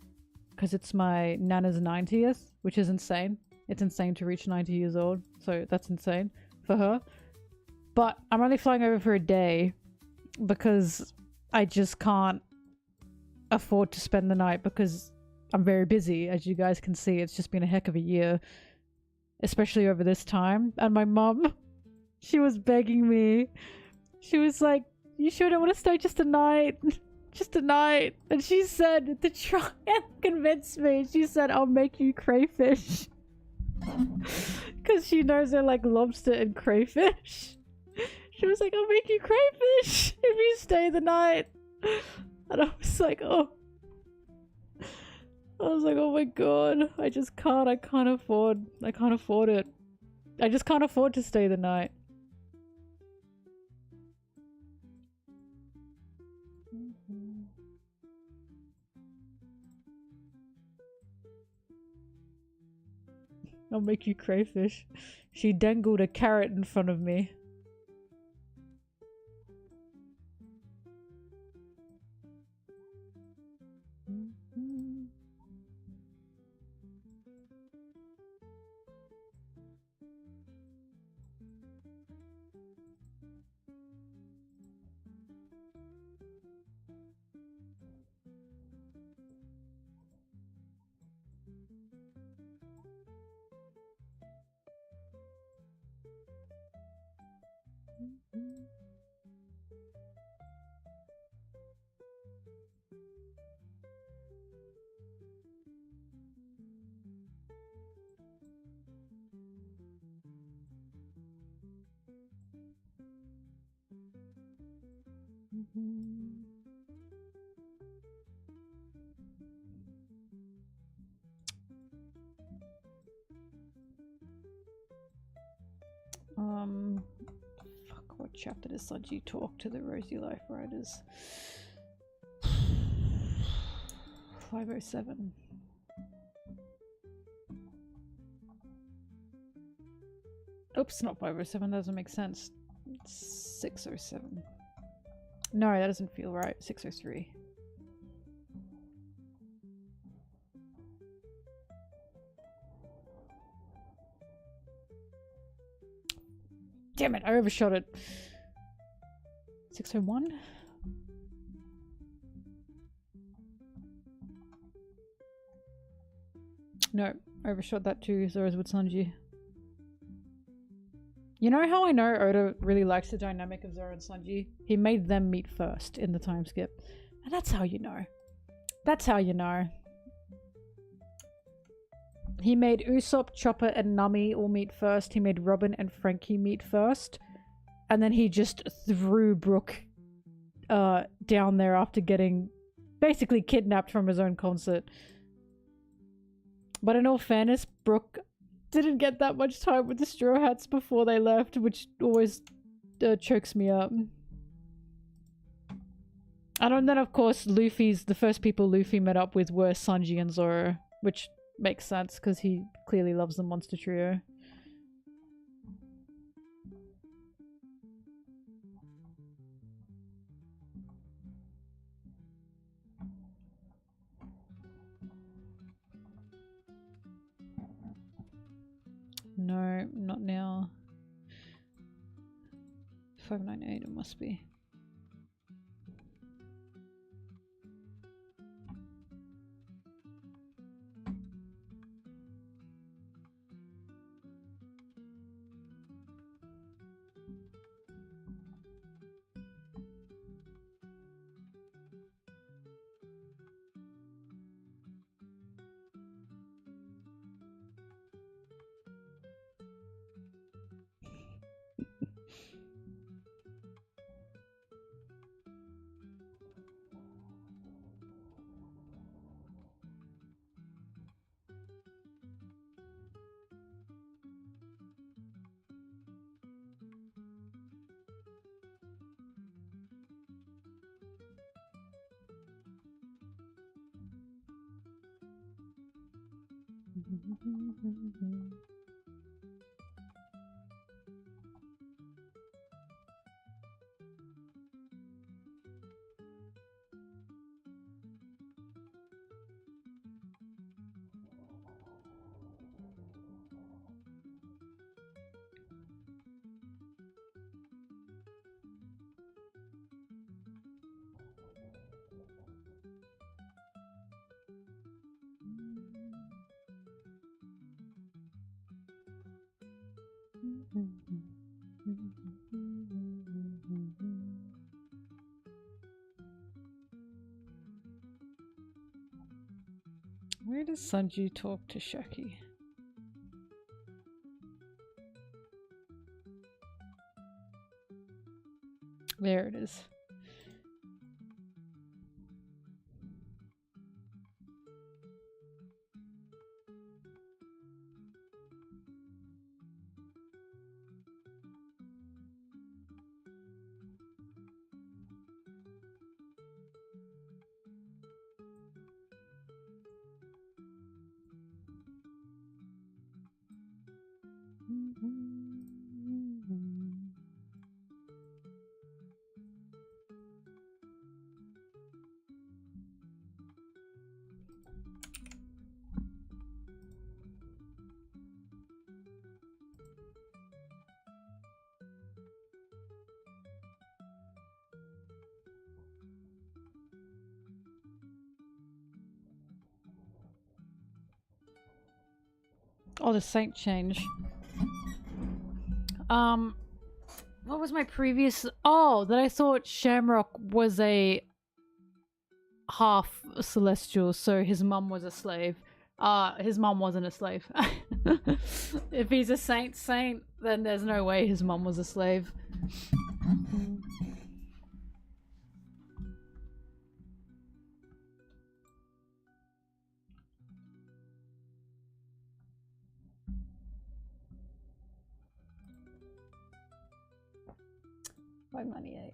because it's my nana's 90th, which is insane. It's insane to reach 90 years old, so that's insane for her. But I'm only flying over for a day because I just can't afford to spend the night because I'm very busy. As you guys can see, it's just been a heck of a year, especially over this time. And my mum, she was begging me. She was like, you sure don't want to stay just a night? Just a night. And she said, to try and convince me, she said, I'll make you crayfish. Because she knows I like lobster and crayfish. She was like, I'll make you crayfish if you stay the night. And I was like, oh. I was like, oh my god, I just can't, I can't afford it. I just can't afford to stay the night. I'll make you crayfish. She dangled a carrot in front of me. Fuck, what chapter does Sanji talk to the Rosy Life Riders? 507. Oops, not 507, that doesn't make sense. It's 607. No, that doesn't feel right. 603. Damn it, I overshot it. 601? No, I overshot that too, so as with Sanji. You know how I know Oda really likes the dynamic of Zoro and Sanji? He made them meet first in the time skip. And that's how you know. That's how you know. He made Usopp, Chopper, and Nami all meet first. He made Robin and Frankie meet first. And then he just threw Brook down there after getting basically kidnapped from his own concert. But in all fairness, Brook didn't get that much time with the Straw Hats before they left, which always chokes me up. And then of course the first people Luffy met up with were Sanji and Zoro, which makes sense because he clearly loves the monster trio. No, not now. 598 it must be. Where does Sanji talk to Shaki? There it is. Oh, the Saint change. What was my previous? Oh, that I thought Shamrock was a half celestial, so his mum was a slave. His mum wasn't a slave. If he's a saint, then there's no way his mum was a slave. By money, eh?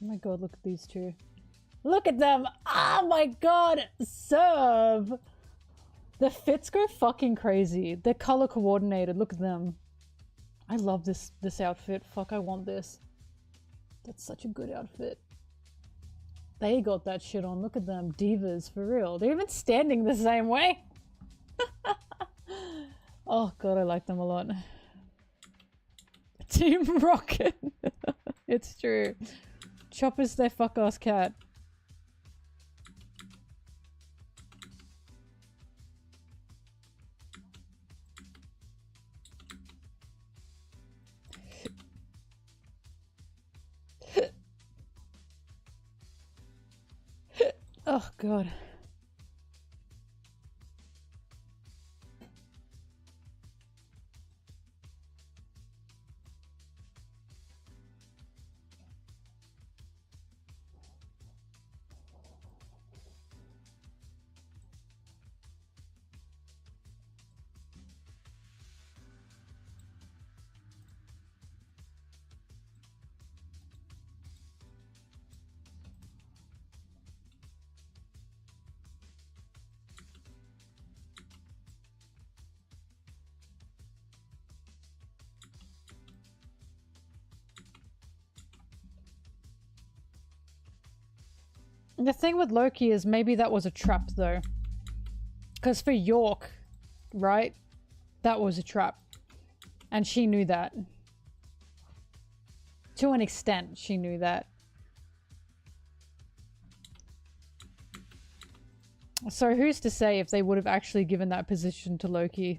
Oh my god, look at these two. Look at them! Oh my god! Serve! The fits go fucking crazy. They're color coordinated. Look at them. I love this outfit. Fuck, I want this. That's such a good outfit. They got that shit on. Look at them. Divas, for real. They're even standing the same way. Oh god, I like them a lot. Team Rocket. It's true. Chopper's their fuck-ass cat. Oh god. The thing with Loki is maybe that was a trap though. Because for York, right? That was a trap. And she knew that. To an extent, she knew that. So who's to say if they would have actually given that position to Loki?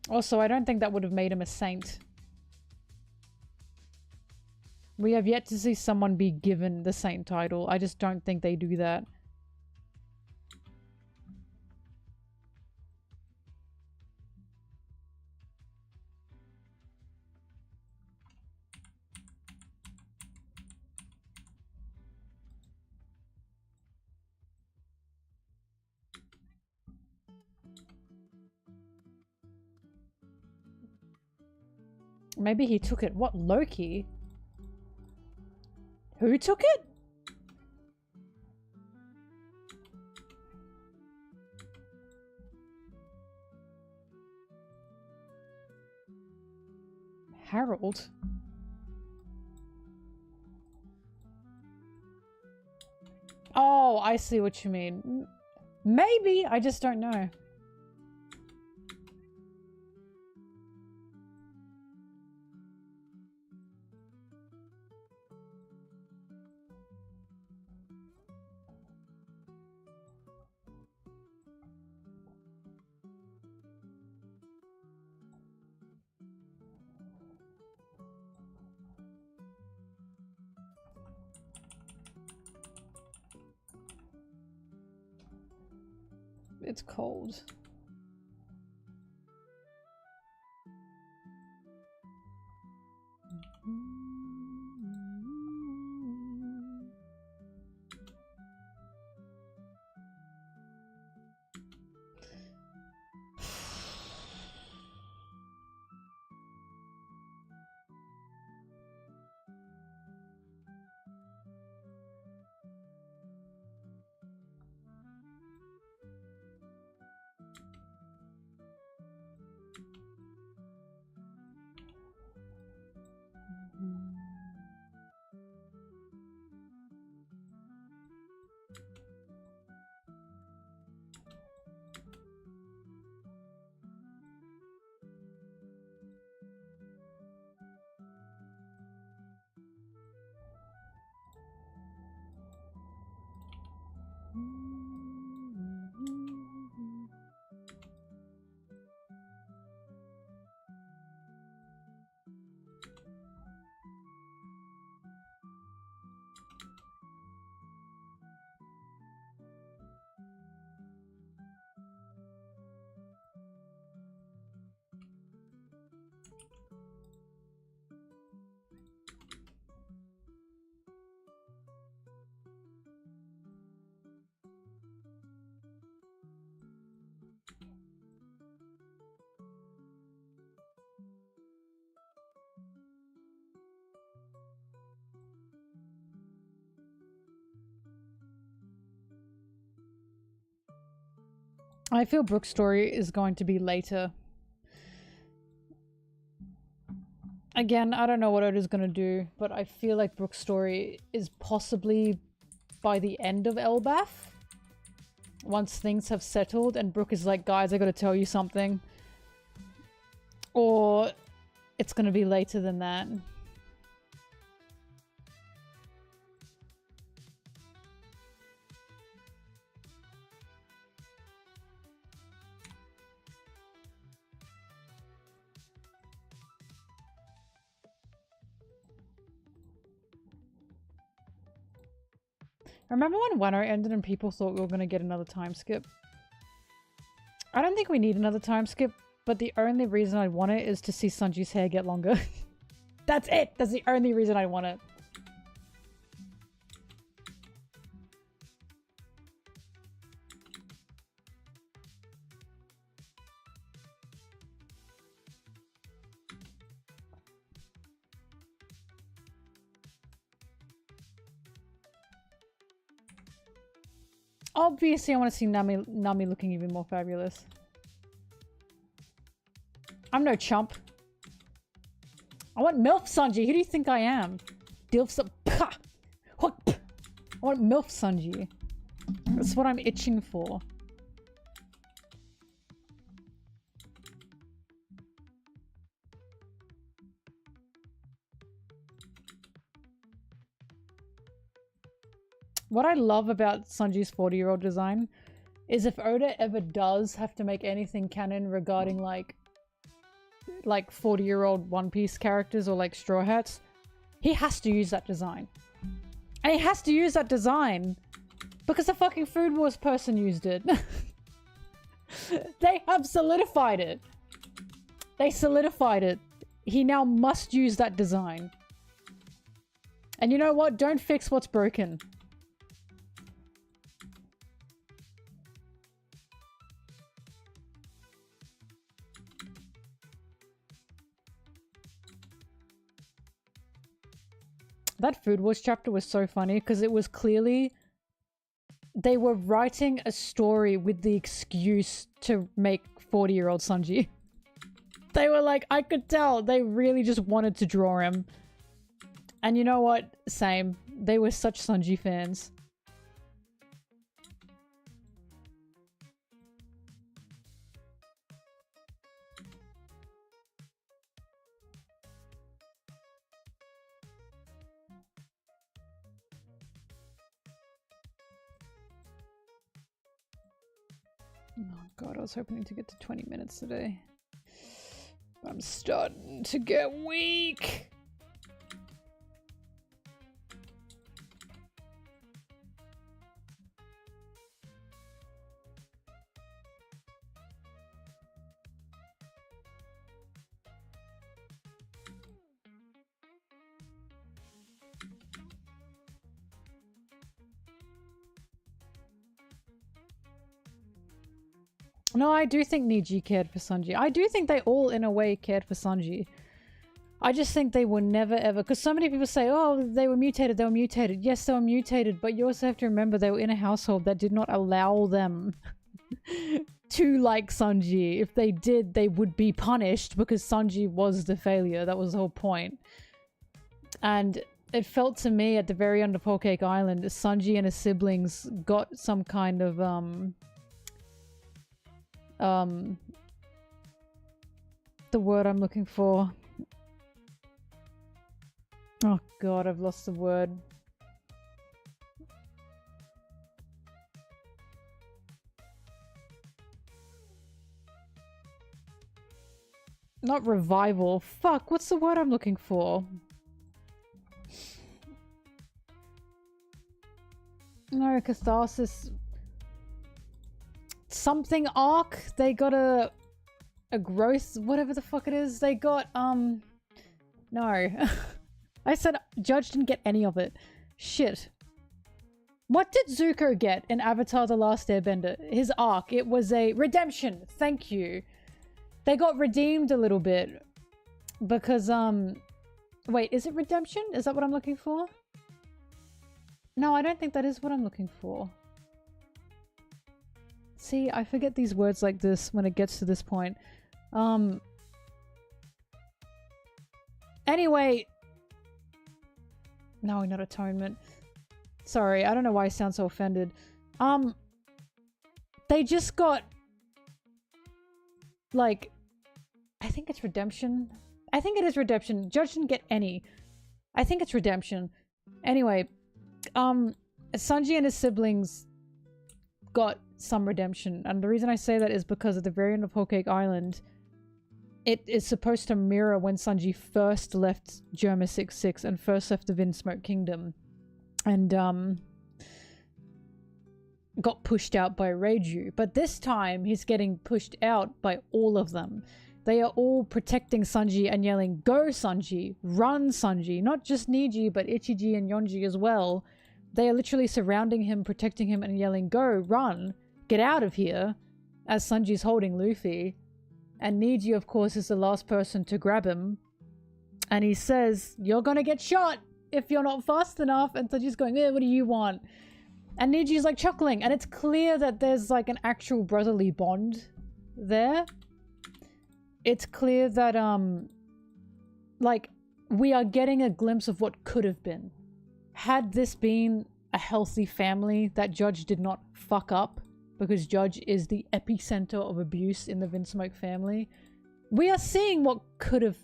Also, I don't think that would have made him a saint. We have yet to see someone be given the saint title. I just don't think they do that. Maybe he took it. What, Loki? Who took it? Harold? Oh, I see what you mean. Maybe, I just don't know. It's cold. I feel Brooke's story is going to be later. Again, I don't know what Oda's gonna do, but I feel like Brooke's story is possibly by the end of Elbaf. Once things have settled and Brooke is like, guys, I gotta tell you something. Or it's gonna be later than that. Remember when Wano ended and people thought we were going to get another time skip? I don't think we need another time skip, but the only reason I want it is to see Sanji's hair get longer. That's it! That's the only reason I want it. Obviously, I want to see Nami looking even more fabulous. I'm no chump. I want MILF Sanji. Who do you think I am? Dilf I want MILF Sanji. That's what I'm itching for. What I love about Sanji's 40-year-old design is if Oda ever does have to make anything canon regarding like 40-year-old One Piece characters or like Straw Hats, he has to use that design. And he has to use that design because the fucking Food Wars person used it. They have solidified it. They solidified it. He now must use that design. And you know what? Don't fix what's broken. That Food Wars chapter was so funny because it was clearly they were writing a story with the excuse to make 40-year-old Sanji. They were like, I could tell they really just wanted to draw him. And you know what? Same. They were such Sanji fans. Oh god, I was hoping to get to 20 minutes today. I'm starting to get weak. No, I do think Niji cared for Sanji. I do think they all, in a way, cared for Sanji. I just think they were never ever... Because so many people say, oh, they were mutated, they were mutated. Yes, they were mutated, but you also have to remember they were in a household that did not allow them to like Sanji. If they did, they would be punished because Sanji was the failure. That was the whole point. And it felt to me at the very end of Whole Cake Island, Sanji and his siblings got some kind of... the word I'm looking for. Oh god, I've lost the word. Not revival. Fuck, what's the word I'm looking for? No, catharsis. Something arc. They got a growth, whatever the fuck it is. They got, no. I said Judge didn't get any of it. Shit. What did Zuko get in Avatar The Last Airbender? His arc. It was a redemption. Thank you. They got redeemed a little bit. Because, wait, is it redemption? Is that what I'm looking for? No, I don't think that is what I'm looking for. See, I forget these words like this when it gets to this point. Anyway. No, not atonement. Sorry, I don't know why I sound so offended. They just got... Like... I think it's redemption. I think it is redemption. Judge didn't get any. I think it's redemption. Anyway. Sanji and his siblings got some redemption. And the reason I say that is because at the very end of Whole Cake Island, it is supposed to mirror when Sanji first left Germa 66 and first left the Windsmoke Kingdom. And, got pushed out by Reiju. But this time, he's getting pushed out by all of them. They are all protecting Sanji and yelling, "Go Sanji! Run Sanji!" Not just Niji, but Ichiji and Yonji as well. They are literally surrounding him, protecting him, and yelling, "Go! Run! Get out of here!" As Sanji's holding Luffy. And Niji, of course, is the last person to grab him. And he says, "You're gonna get shot if you're not fast enough." And Sanji's going, "What do you want?" And Niji's like chuckling. And it's clear that there's like an actual brotherly bond there. It's clear that, like, we are getting a glimpse of what could have been. Had this been a healthy family that Judge did not fuck up, because Judge is the epicenter of abuse in the Windsmoke family, we are seeing what could have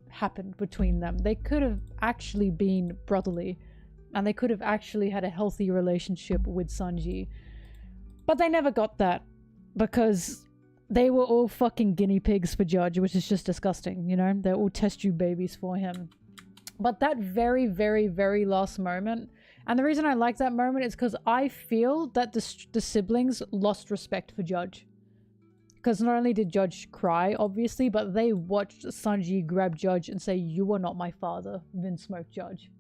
happened between them. They could have actually been brotherly, and they could have actually had a healthy relationship with Sanji. But they never got that, because they were all fucking guinea pigs for Judge, which is just disgusting, you know? They're all test tube babies for him. But that very, very, very last moment, and the reason I like that moment is because I feel that the siblings lost respect for Judge. Because not only did Judge cry, obviously, but they watched Sanji grab Judge and say, "You are not my father, Windsmoke Judge."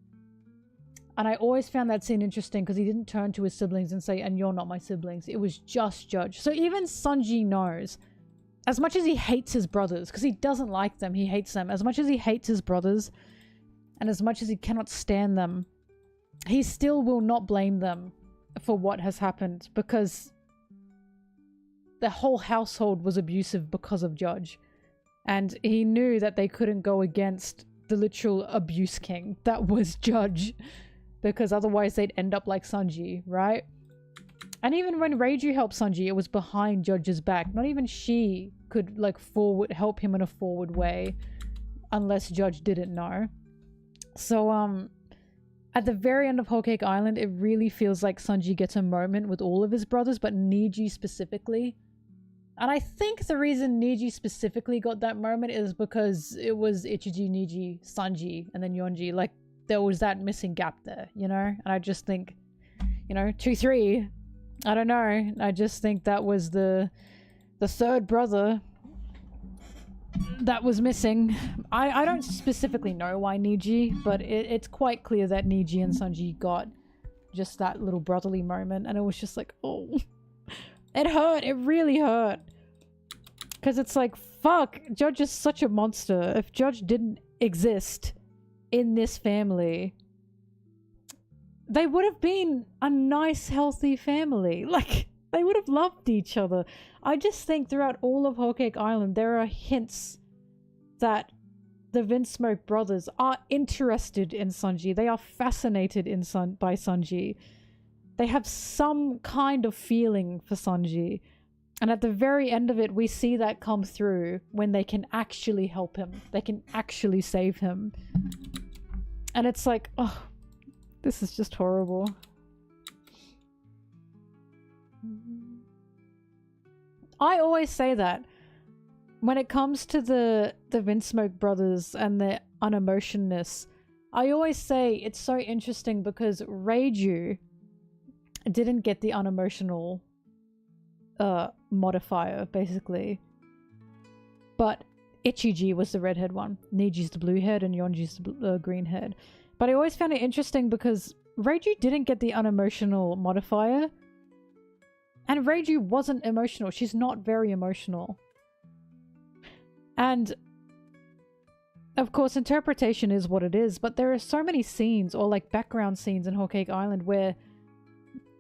And I always found that scene interesting because he didn't turn to his siblings and say, "And you're not my siblings." It was just Judge. So even Sanji knows, as much as he hates his brothers, because he doesn't like them, he hates them. As much as he hates his brothers, And as much as he cannot stand them, he still will not blame them for what has happened, because the whole household was abusive because of Judge. And he knew that they couldn't go against the literal abuse king that was Judge, because otherwise they'd end up like Sanji, right? And even when Reiju helped Sanji, it was behind Judge's back. Not even she could like help him in a forward way unless Judge didn't know. So at the very end of Whole Cake Island, it really feels like Sanji gets a moment with all of his brothers, but Niji specifically. And I think the reason Niji specifically got that moment is because it was Ichiji, Niji, Sanji, and then Yonji. Like, there was that missing gap there, you know? And I just think, you know, 2-3, I don't know. I just think that was the third brother that was missing. I don't specifically know why Niji, but it's quite clear that Niji and Sanji got just that little brotherly moment. And it was just like, oh... It hurt. It really hurt. Because it's like, fuck, Judge is such a monster. If Judge didn't exist in this family, they would have been a nice, healthy family. Like, they would have loved each other. I just think throughout all of Whole Cake Island, there are hints that the Vinsmoke brothers are interested in Sanji. They are fascinated by Sanji. They have some kind of feeling for Sanji. And at the very end of it, we see that come through when they can actually help him. They can actually save him. And it's like, oh, this is just horrible. I always say that when it comes to the Vinsmoke brothers and their unemotionness, I always say it's so interesting because Reiju didn't get the unemotional modifier, basically. But Ichiji was the redhead one. Niji's the blue head and Yonji's the green head. But I always found it interesting because Reiju didn't get the unemotional modifier. And Reiju wasn't emotional. She's not very emotional. And of course, interpretation is what it is, but there are so many scenes or like background scenes in Whole Cake Island where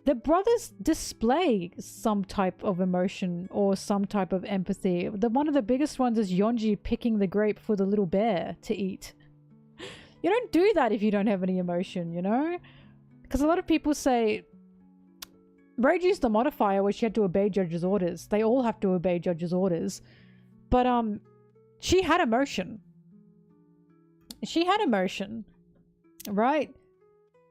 the brothers display some type of emotion or some type of empathy. One of the biggest ones is Yonji picking the grape for the little bear to eat. You don't do that if you don't have any emotion, you know? Because a lot of people say Reiju's the modifier where she had to obey Judge's orders. They all have to obey Judge's orders. But she had emotion. She had emotion, right?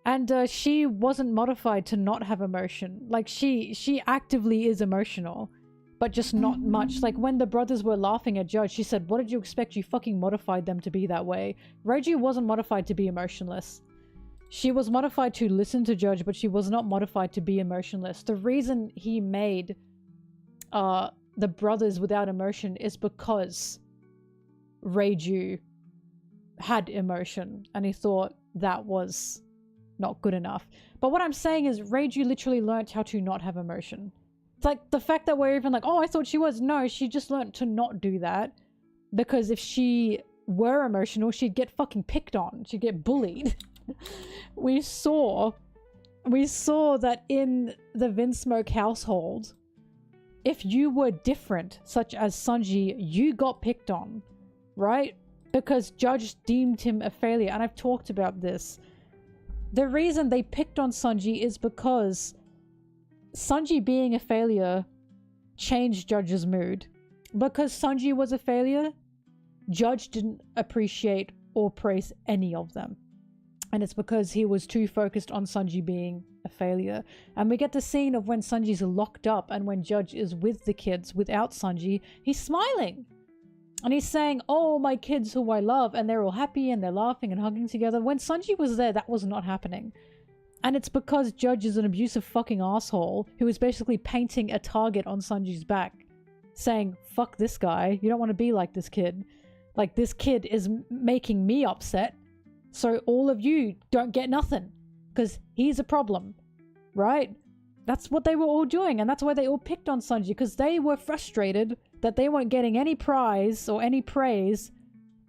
And she wasn't modified to not have emotion. Like, she actively is emotional, but just not much. Like, when the brothers were laughing at Judge, she said, what did you expect? You fucking modified them to be that way. Reiju wasn't modified to be emotionless. She was modified to listen to Judge, but she was not modified to be emotionless. The reason he made the brothers without emotion is because Reiju had emotion, and he thought that was not good enough. But what I'm saying is Reiju literally learnt how to not have emotion. It's like the fact that we're even like, oh, I thought she was. No, she just learnt to not do that, because if she were emotional, she'd get fucking picked on. She'd get bullied. We saw that in the Vinsmoke household, if you were different, such as Sanji, you got picked on, right? Because Judge deemed him a failure. And I've talked about this. The reason they picked on Sanji is because Sanji being a failure changed Judge's mood. Because Sanji was a failure, Judge didn't appreciate or praise any of them. And it's because he was too focused on Sanji being a failure. And we get the scene of when Sanji's locked up and when Judge is with the kids without Sanji, he's smiling. And he's saying, oh, my kids who I love, and they're all happy and they're laughing and hugging together. When Sanji was there, that was not happening. And it's because Judge is an abusive fucking asshole who is basically painting a target on Sanji's back, saying, fuck this guy, you don't want to be like this kid. Like, this kid is making me upset, so all of you don't get nothing, because he's a problem, right? That's what they were all doing, and that's why they all picked on Sanji, because they were frustrated that they weren't getting any prize or any praise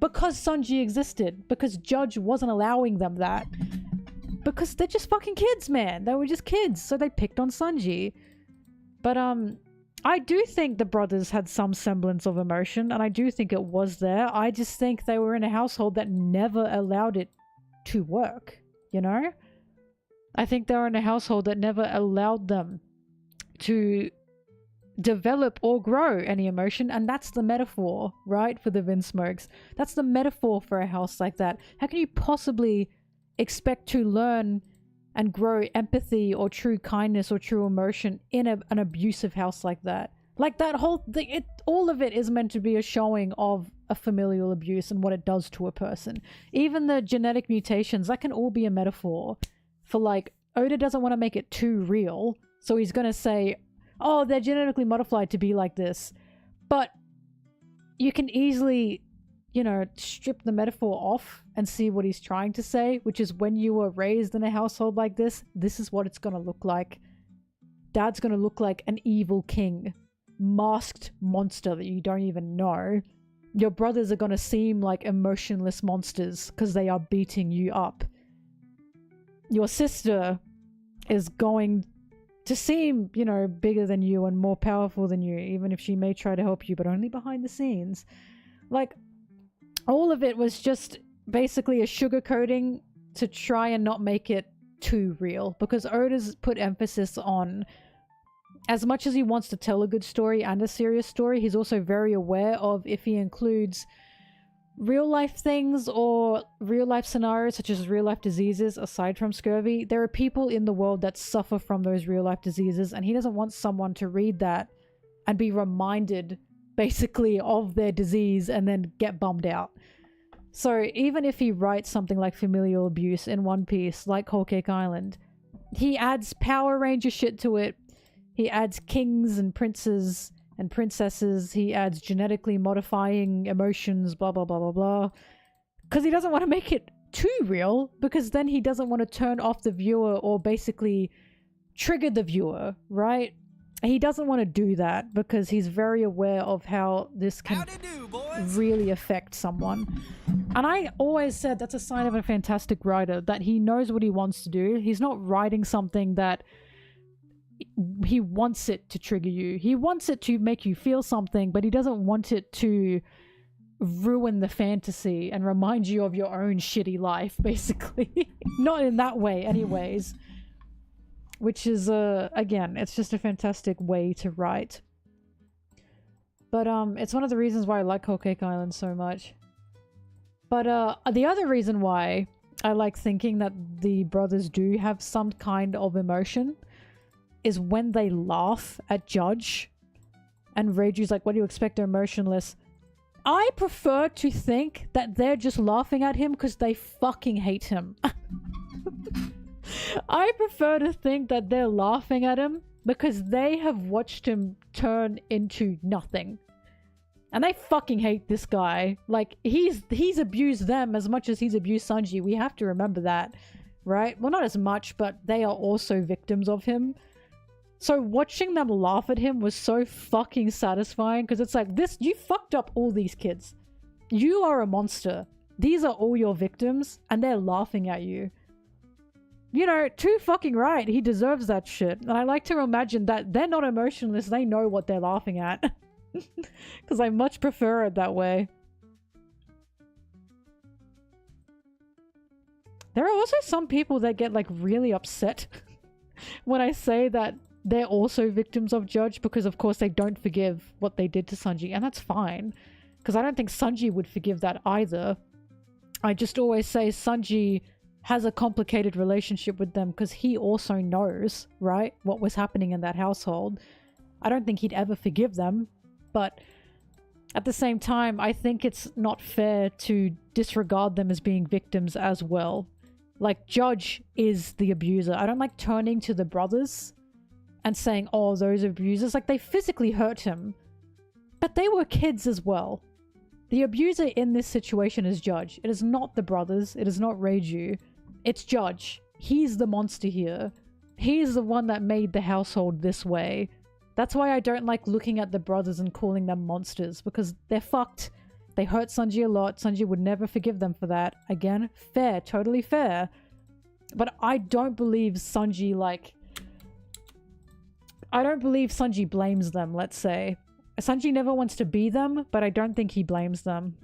because Sanji existed, because Judge wasn't allowing them that. Because they're just fucking kids, man. They were just kids, so they picked on Sanji. But I do think the brothers had some semblance of emotion, and I do think it was there. I just think they were in a household that never allowed it to work, you know? I think they were in a household that never allowed them to develop or grow any emotion, and that's the metaphor, right, for the Vinsmokes. That's the metaphor for a house like that. How can you possibly expect to learn and grow empathy or true kindness or true emotion in an abusive house like that? Like, that whole thing, all of it is meant to be a showing of a familial abuse and what it does to a person. Even the genetic mutations, that can all be a metaphor for, like, Oda doesn't want to make it too real, so he's gonna say, oh, they're genetically modified to be like this. But you can easily, you know, strip the metaphor off and see what he's trying to say, which is when you were raised in a household like this is what it's gonna look like. Dad's gonna look like an evil king, masked monster that you don't even know. Your brothers are gonna seem like emotionless monsters because they are beating you up. Your sister is going to seem, you know, bigger than you and more powerful than you, even if she may try to help you, but only behind the scenes. Like, all of it was just basically a sugarcoating to try and not make it too real, because Oda's put emphasis on, as much as he wants to tell a good story and a serious story, he's also very aware of if he includes real life things or real life scenarios such as real life diseases aside from scurvy. There are people in the world that suffer from those real life diseases, and he doesn't want someone to read that and be reminded basically of their disease and then get bummed out. So even if he writes something like familial abuse in One Piece, like Whole Cake Island, he adds Power Ranger shit to it. He adds kings and princes and princesses. He adds genetically modifying emotions, blah, blah, blah, blah, blah. Because he doesn't want to make it too real, because then he doesn't want to turn off the viewer or basically trigger the viewer, right? He doesn't want to do that because he's very aware of how this can really affect someone. And I always said that's a sign of a fantastic writer, that he knows what he wants to do. He's not writing something that he wants it to trigger you. He wants it to make you feel something, but he doesn't want it to ruin the fantasy and remind you of your own shitty life, basically. Not in that way, anyways. Which is, again, it's just a fantastic way to write. But, it's one of the reasons why I like Whole Cake Island so much. But, the other reason why I like thinking that the brothers do have some kind of emotion is when they laugh at Judge. And Reiju's like, what do you expect? They're emotionless. I prefer to think that they're just laughing at him because they fucking hate him. I prefer to think that they're laughing at him because they have watched him turn into nothing. And they fucking hate this guy. Like, he's abused them as much as he's abused Sanji. We have to remember that, right? Well, not as much, but they are also victims of him. So watching them laugh at him was so fucking satisfying, because it's like, this, you fucked up all these kids. You are a monster. These are all your victims, and they're laughing at you. You know, too fucking right. He deserves that shit. And I like to imagine that they're not emotionless. They know what they're laughing at. Because I much prefer it that way. There are also some people that get, like, really upset when I say that they're also victims of Judge, because of course they don't forgive what they did to Sanji. And that's fine, because I don't think Sanji would forgive that either. I just always say Sanji has a complicated relationship with them because he also knows, right, what was happening in that household. I don't think he'd ever forgive them, but at the same time, I think it's not fair to disregard them as being victims as well. Like, Judge is the abuser. I don't like turning to the brothers and saying, oh, those abusers. Like, they physically hurt him, but they were kids as well. The abuser in this situation is Judge. It is not the brothers. It is not Reiju. It's Judge. He's the monster here. He's the one that made the household this way. That's why I don't like looking at the brothers and calling them monsters, because they're fucked. They hurt Sanji a lot. Sanji would never forgive them for that. Again, fair. Totally fair. But I don't believe Sanji, like... I don't believe Sanji blames them, let's say. Sanji never wants to be them, but I don't think he blames them.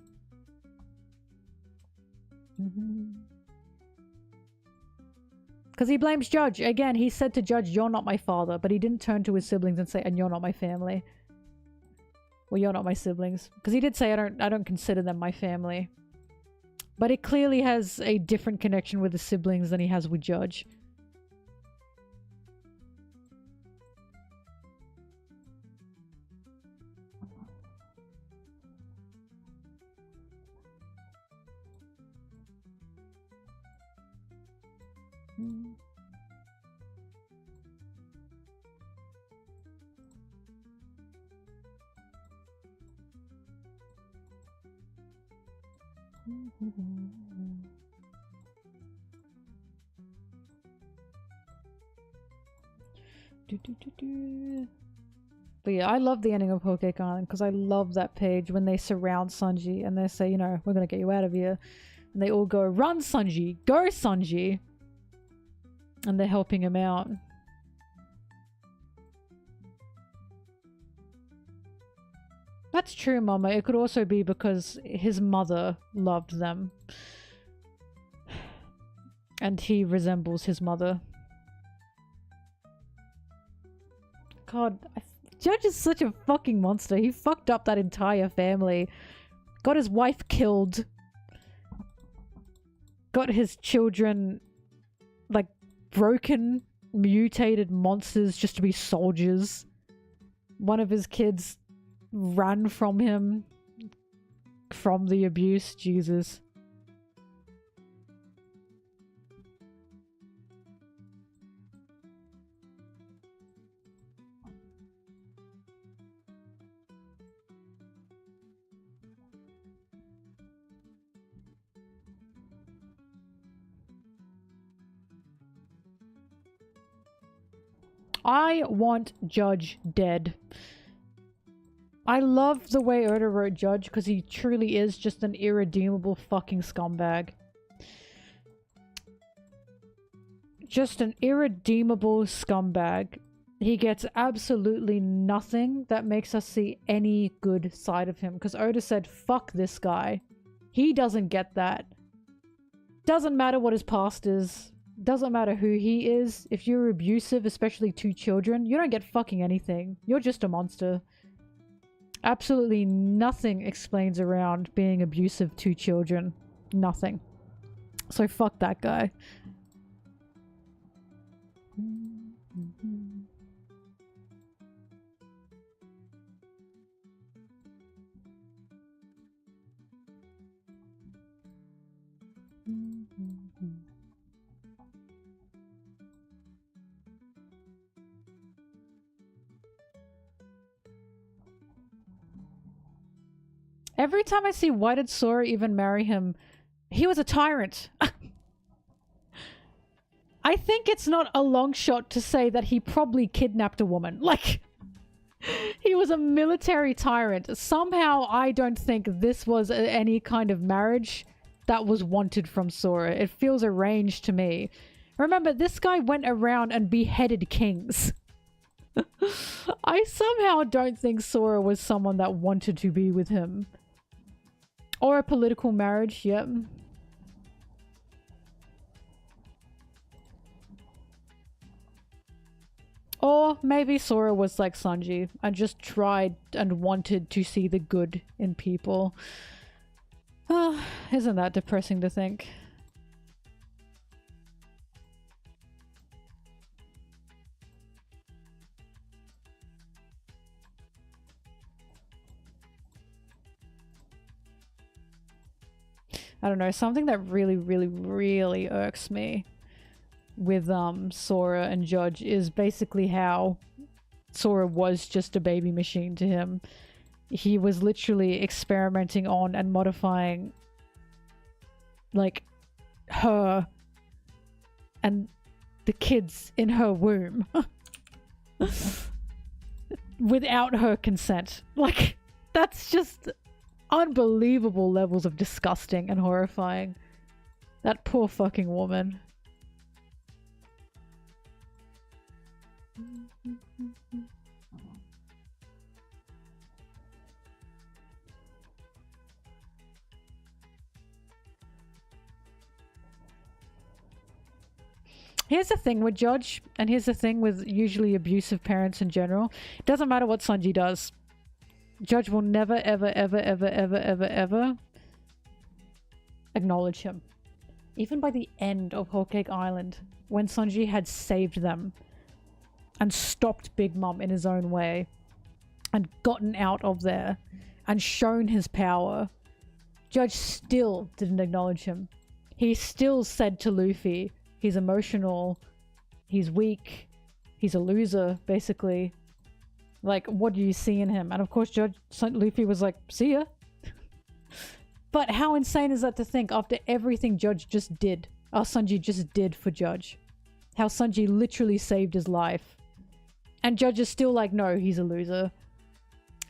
Because he blames Judge. Again, he said to Judge, "You're not my father," but he didn't turn to his siblings and say, "And you're not my family." Well, you're not my siblings. Because he did say, I don't consider them my family. But it clearly has a different connection with the siblings than he has with Judge. But yeah, I love the ending of Whole Cake Island because I love that page when they surround Sanji and they say, you know, "We're gonna get you out of here." And they all go, "Run, Sanji! Go, Sanji!" And they're helping him out. That's true, Mama. It could also be because his mother loved them. And he resembles his mother. God, Judge is such a fucking monster. He fucked up that entire family. Got his wife killed. Got his children, like, broken, mutated monsters just to be soldiers. One of his kids ran from him. From the abuse. Jesus. I want Judge dead. I love the way Oda wrote Judge because he truly is just an irredeemable fucking scumbag. Just an irredeemable scumbag. He gets absolutely nothing that makes us see any good side of him because Oda said, "Fuck this guy." He doesn't get that. Doesn't matter what his past is. Doesn't matter who he is. If you're abusive, especially to children, you don't get fucking anything. You're just a monster. Absolutely nothing explains around being abusive to children. Nothing. So fuck that guy. Every time I see why did Sora even marry him, he was a tyrant. I think it's not a long shot to say that he probably kidnapped a woman. Like, he was a military tyrant. Somehow I don't think this was any kind of marriage that was wanted from Sora. It feels arranged to me. Remember, this guy went around and beheaded kings. I somehow don't think Sora was someone that wanted to be with him. Or a political marriage, yep. Or maybe Sora was like Sanji and just tried and wanted to see the good in people. Isn't that depressing to think? I don't know, something that really irks me with Sora and Judge is basically how Sora was just a baby machine to him. He was literally experimenting on and modifying, like, her and the kids in her womb without her consent. Like, that's just unbelievable levels of disgusting and horrifying. That poor fucking woman. Here's the thing with Judge, and here's the thing with usually abusive parents in general. It doesn't matter what Sanji does. Judge will never, ever, ever, ever, ever, ever, ever acknowledge him. Even by the end of Whole Cake Island, when Sanji had saved them and stopped Big Mom in his own way and gotten out of there and shown his power, Judge still didn't acknowledge him. He still said to Luffy, he's emotional, he's weak, he's a loser, basically. Like, what do you see in him? And of course, Luffy was like, see ya. But how insane is that to think after everything Judge just did, Sanji just did for Judge? How Sanji literally saved his life. And Judge is still like, no, he's a loser.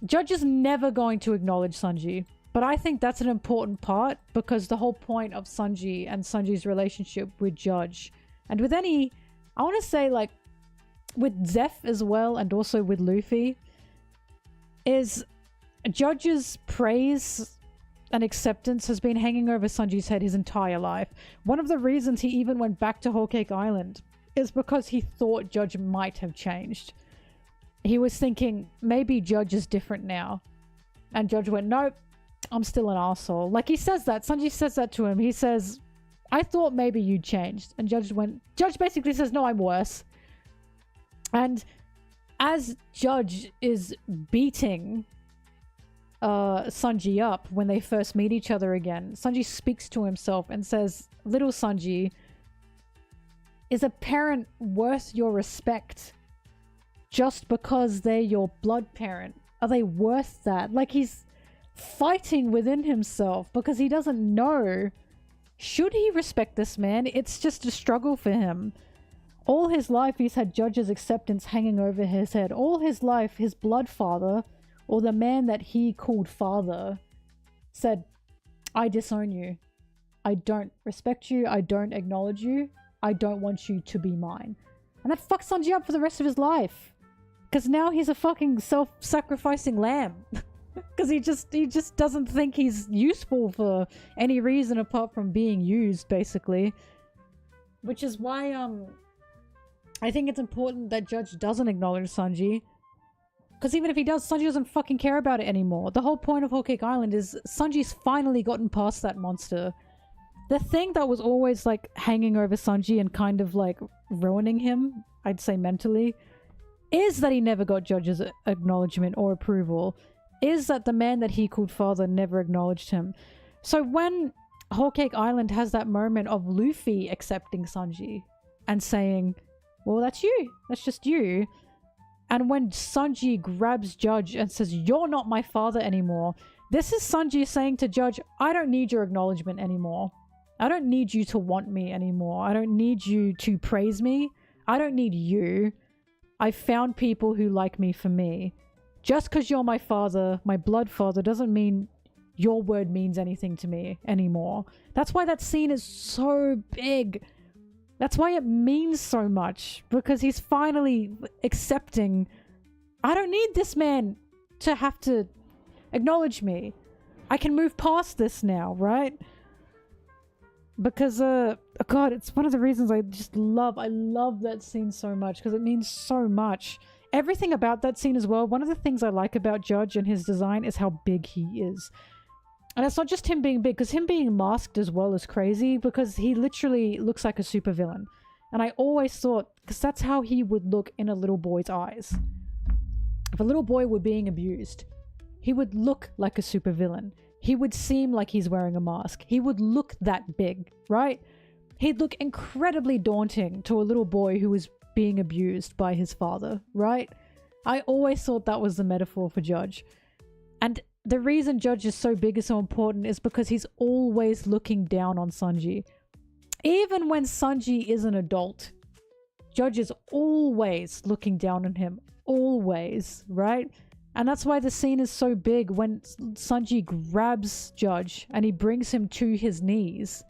Judge is never going to acknowledge Sanji. But I think that's an important part, because the whole point of Sanji and Sanji's relationship with Judge, and with any, I want to say like, with Zeph as well, and also with Luffy, is Judge's praise and acceptance has been hanging over Sanji's head his entire life. One of the reasons he even went back to Whole Cake Island is because he thought Judge might have changed. He was thinking, maybe Judge is different now. And Judge went, nope, I'm still an arsehole. Like, he says that. Sanji says that to him. He says, I thought maybe you changed. And Judge basically says, no, I'm worse. And as Judge is beating Sanji up when they first meet each other again, Sanji speaks to himself and says, little Sanji, is a parent worth your respect just because they're your blood parent? Are they worth that? Like, he's fighting within himself because he doesn't know, should he respect this man? It's just a struggle for him. All his life he's had Judge's acceptance hanging over his head. All his life his blood father, or the man that he called father, said, I disown you. I don't respect you. I don't acknowledge you. I don't want you to be mine. And that fucks Sanji up for the rest of his life. Because now he's a fucking self-sacrificing lamb. Because he just doesn't think he's useful for any reason apart from being used, basically. Which is why, I think it's important that Judge doesn't acknowledge Sanji. Because even if he does, Sanji doesn't fucking care about it anymore. The whole point of Whole Cake Island is Sanji's finally gotten past that monster. The thing that was always, like, hanging over Sanji and kind of, like, ruining him, I'd say mentally, is that he never got Judge's acknowledgement or approval. Is that the man that he called father never acknowledged him. So when Whole Cake Island has that moment of Luffy accepting Sanji and saying, well, that's you. That's just you. And when Sanji grabs Judge and says, you're not my father anymore. This is Sanji saying to Judge, I don't need your acknowledgement anymore. I don't need you to want me anymore. I don't need you to praise me. I don't need you. I found people who like me for me. Just because you're my father, my blood father, doesn't mean your word means anything to me anymore. That's why that scene is so big. That's why it means so much. Because he's finally accepting, I don't need this man to have to acknowledge me. I can move past this now, right? Because, God, it's one of the reasons I love that scene so much. Because it means so much. Everything about that scene as well, one of the things I like about Judge and his design is how big he is. And it's not just him being big, because him being masked as well is crazy, because he literally looks like a supervillain. And I always thought, because that's how he would look in a little boy's eyes. If a little boy were being abused, he would look like a supervillain. He would seem like he's wearing a mask. He would look that big, right? He'd look incredibly daunting to a little boy who was being abused by his father, right? I always thought that was the metaphor for Judge. And the reason Judge is so big and so important is because he's always looking down on Sanji. Even when Sanji is an adult, Judge is always looking down on him. Always, right? And that's why the scene is so big when Sanji grabs Judge and he brings him to his knees.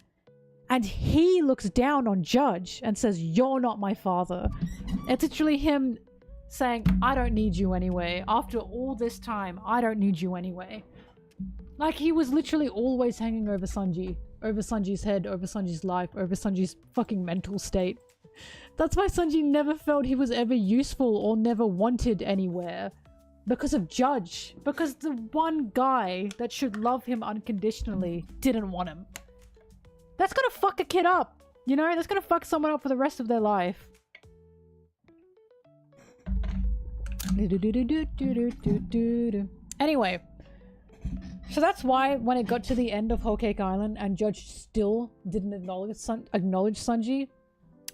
And he looks down on Judge and says, "You're not my father." It's literally him saying, "I don't need you anyway. After all this time, I don't need you anyway." Like, he was literally always hanging over Sanji. Over Sanji's head, over Sanji's life, over Sanji's fucking mental state. That's why Sanji never felt he was ever useful or never wanted anywhere. Because of Judge. Because the one guy that should love him unconditionally didn't want him. That's gonna fuck a kid up. You know? That's gonna fuck someone up for the rest of their life. Anyway. So that's why when it got to the end of Whole Cake Island and Judge still didn't acknowledge Sanji,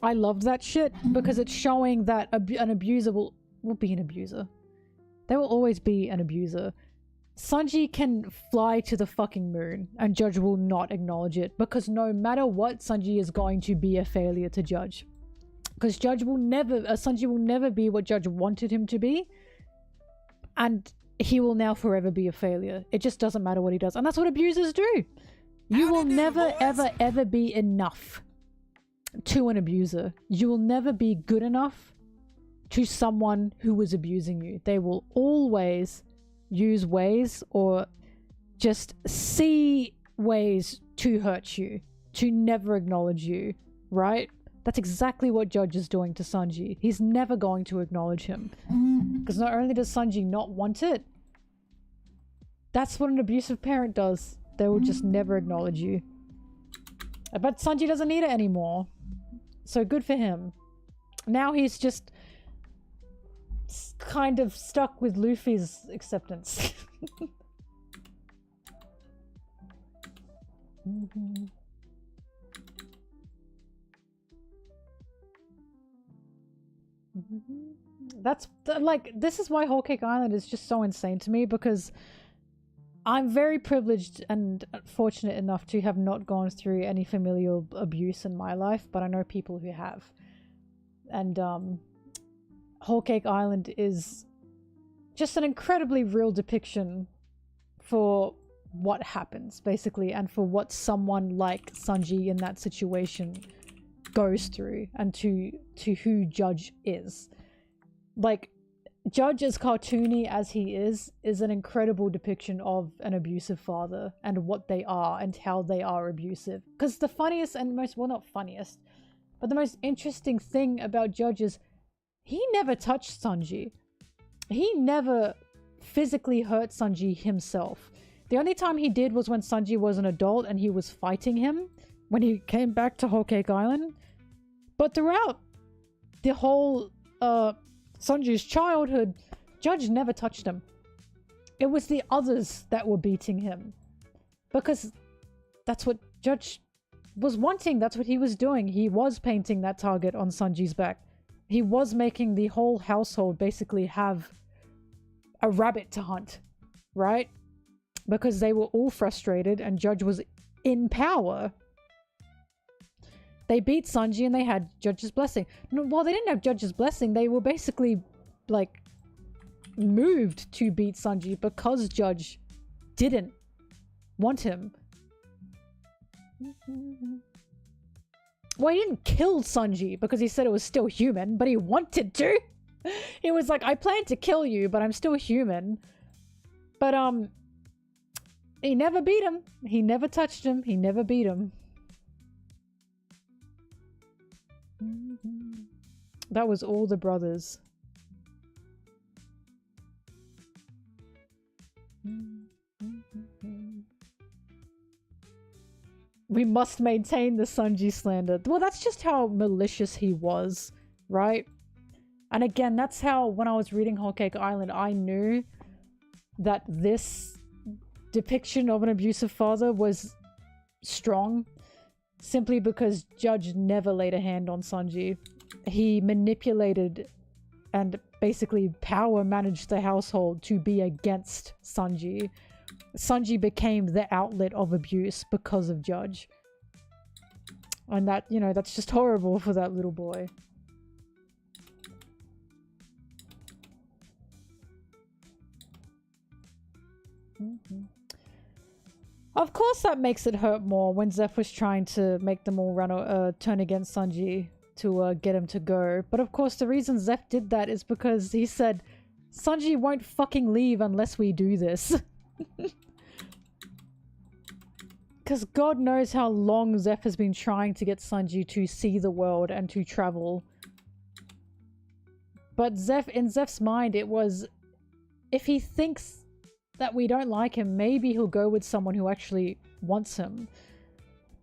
I loved that shit. Because it's showing that an abuser will be an abuser. There will always be an abuser. Sanji can fly to the fucking moon and Judge will not acknowledge it, because no matter what, Sanji is going to be a failure to Judge. Because Sanji will never be what Judge wanted him to be, and he will now forever be a failure. It just doesn't matter what he does, and that's what abusers do. You will never, ever, ever be enough to an abuser. You will never be good enough to someone who was abusing you. They will always use ways or just see ways to hurt you, to never acknowledge you, right? That's exactly what Judge is doing to Sanji. He's never going to acknowledge him. Because not only does Sanji not want it, that's what an abusive parent does. They will just never acknowledge you. But Sanji doesn't need it anymore. So good for him. Now he's just kind of stuck with Luffy's acceptance. That's like, this is why Whole Cake Island is just so insane to me, because I'm very privileged and fortunate enough to have not gone through any familial abuse in my life, but I know people who have. And Whole Cake Island is just an incredibly real depiction for what happens, basically, and for what someone like Sanji in that situation goes through, and to who Judge is. Like, Judge, as cartoony as he is an incredible depiction of an abusive father and what they are and how they are abusive. Because the funniest and most, well, not funniest, but the most interesting thing about Judge is he never touched Sanji. He never physically hurt Sanji himself. The only time he did was when Sanji was an adult and he was fighting him when he came back to Whole Cake Island. But throughout the whole Sanji's childhood, Judge never touched him. It was the others that were beating him. Because that's what Judge was wanting. That's what he was doing. He was painting that target on Sanji's back. He was making the whole household basically have a rabbit to hunt, right? Because they were all frustrated and Judge was in power. They beat Sanji and they had Judge's blessing. No, well, they didn't have Judge's blessing. They were basically, like, moved to beat Sanji because Judge didn't want him. Well, he didn't kill Sanji because he said it was still human, but he wanted to. He was like, I plan to kill you, but I'm still human. But, he never beat him. He never touched him. He never beat him. That was all the brothers. We must maintain the Sanji slander. Well, that's just how malicious he was, right? And again, that's how, when I was reading Whole Cake Island, I knew that this depiction of an abusive father was strong, simply because Judge never laid a hand on Sanji. He manipulated and basically power managed the household to be against Sanji. Sanji became the outlet of abuse because of Judge. And that, you know, that's just horrible for that little boy. Of course that makes it hurt more when Zeph was trying to make them all turn against Sanji to get him to go. But of course the reason Zeph did that is because he said, Sanji won't fucking leave unless we do this. Because God knows how long Zeph has been trying to get Sanji to see the world and to travel. But in Zeph's mind, it was, if he thinks that we don't like him, maybe he'll go with someone who actually wants him.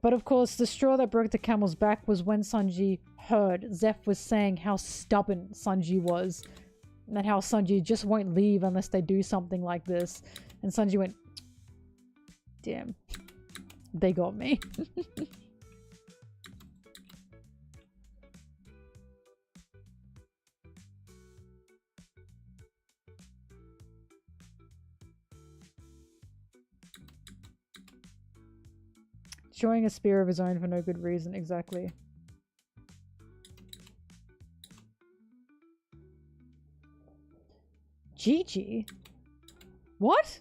But of course, the straw that broke the camel's back was when Sanji heard Zeph was saying how stubborn Sanji was. And how Sanji just won't leave unless they do something like this. And Sanji went, damn. They got me. Showing a spear of his own for no good reason, exactly. Gigi? What?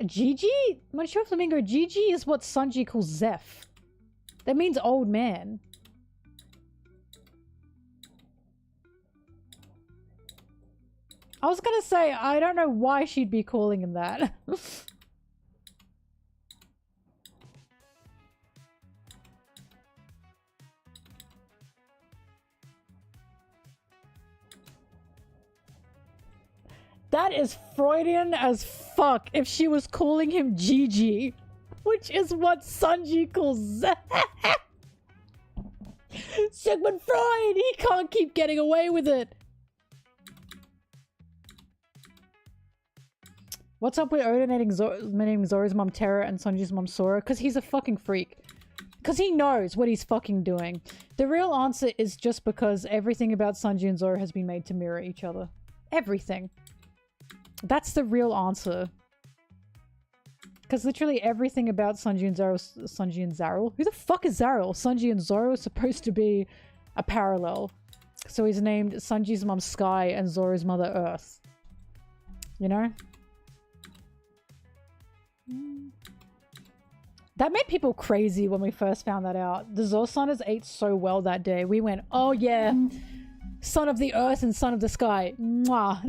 Gigi? Monsieur Flamingo, Gigi is what Sanji calls Zeph. That means old man. I was gonna say, I don't know why she'd be calling him that. That is Freudian as fuck if she was calling him Gigi, which is what Sanji calls Zeph. Sigmund Freud! He can't keep getting away with it! What's up with Oda naming Zoro's mom Terra and Sanji's mom Sora? Because he's a fucking freak. Because he knows what he's fucking doing. The real answer is just because everything about Sanji and Zoro has been made to mirror each other. Everything. That's the real answer. Because literally everything about Sanji and Zoro... Sanji and Zaro? Who the fuck is Zaro? Sanji and Zoro is supposed to be a parallel. So he's named Sanji's mom Sky and Zoro's mother Earth. You know? That made people crazy when we first found that out. The Zorsanas ate so well that day. We went, oh yeah, son of the earth and son of the sky. Mwah.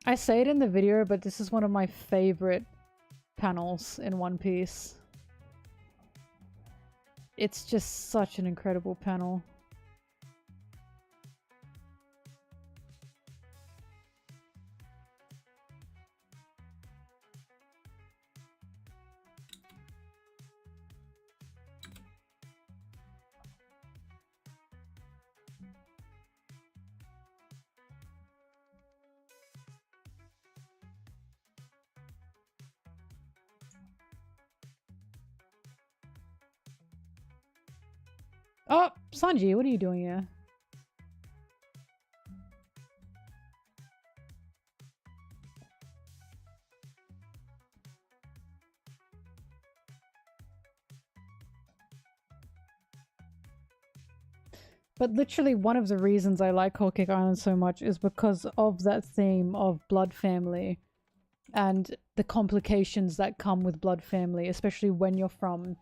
I say it in the video, but this is one of my favorite panels in One Piece. It's just such an incredible panel. Oh, Sanji, what are you doing here? But literally one of the reasons I like Whole Cake Island so much is because of that theme of blood family and the complications that come with blood family, especially when you're from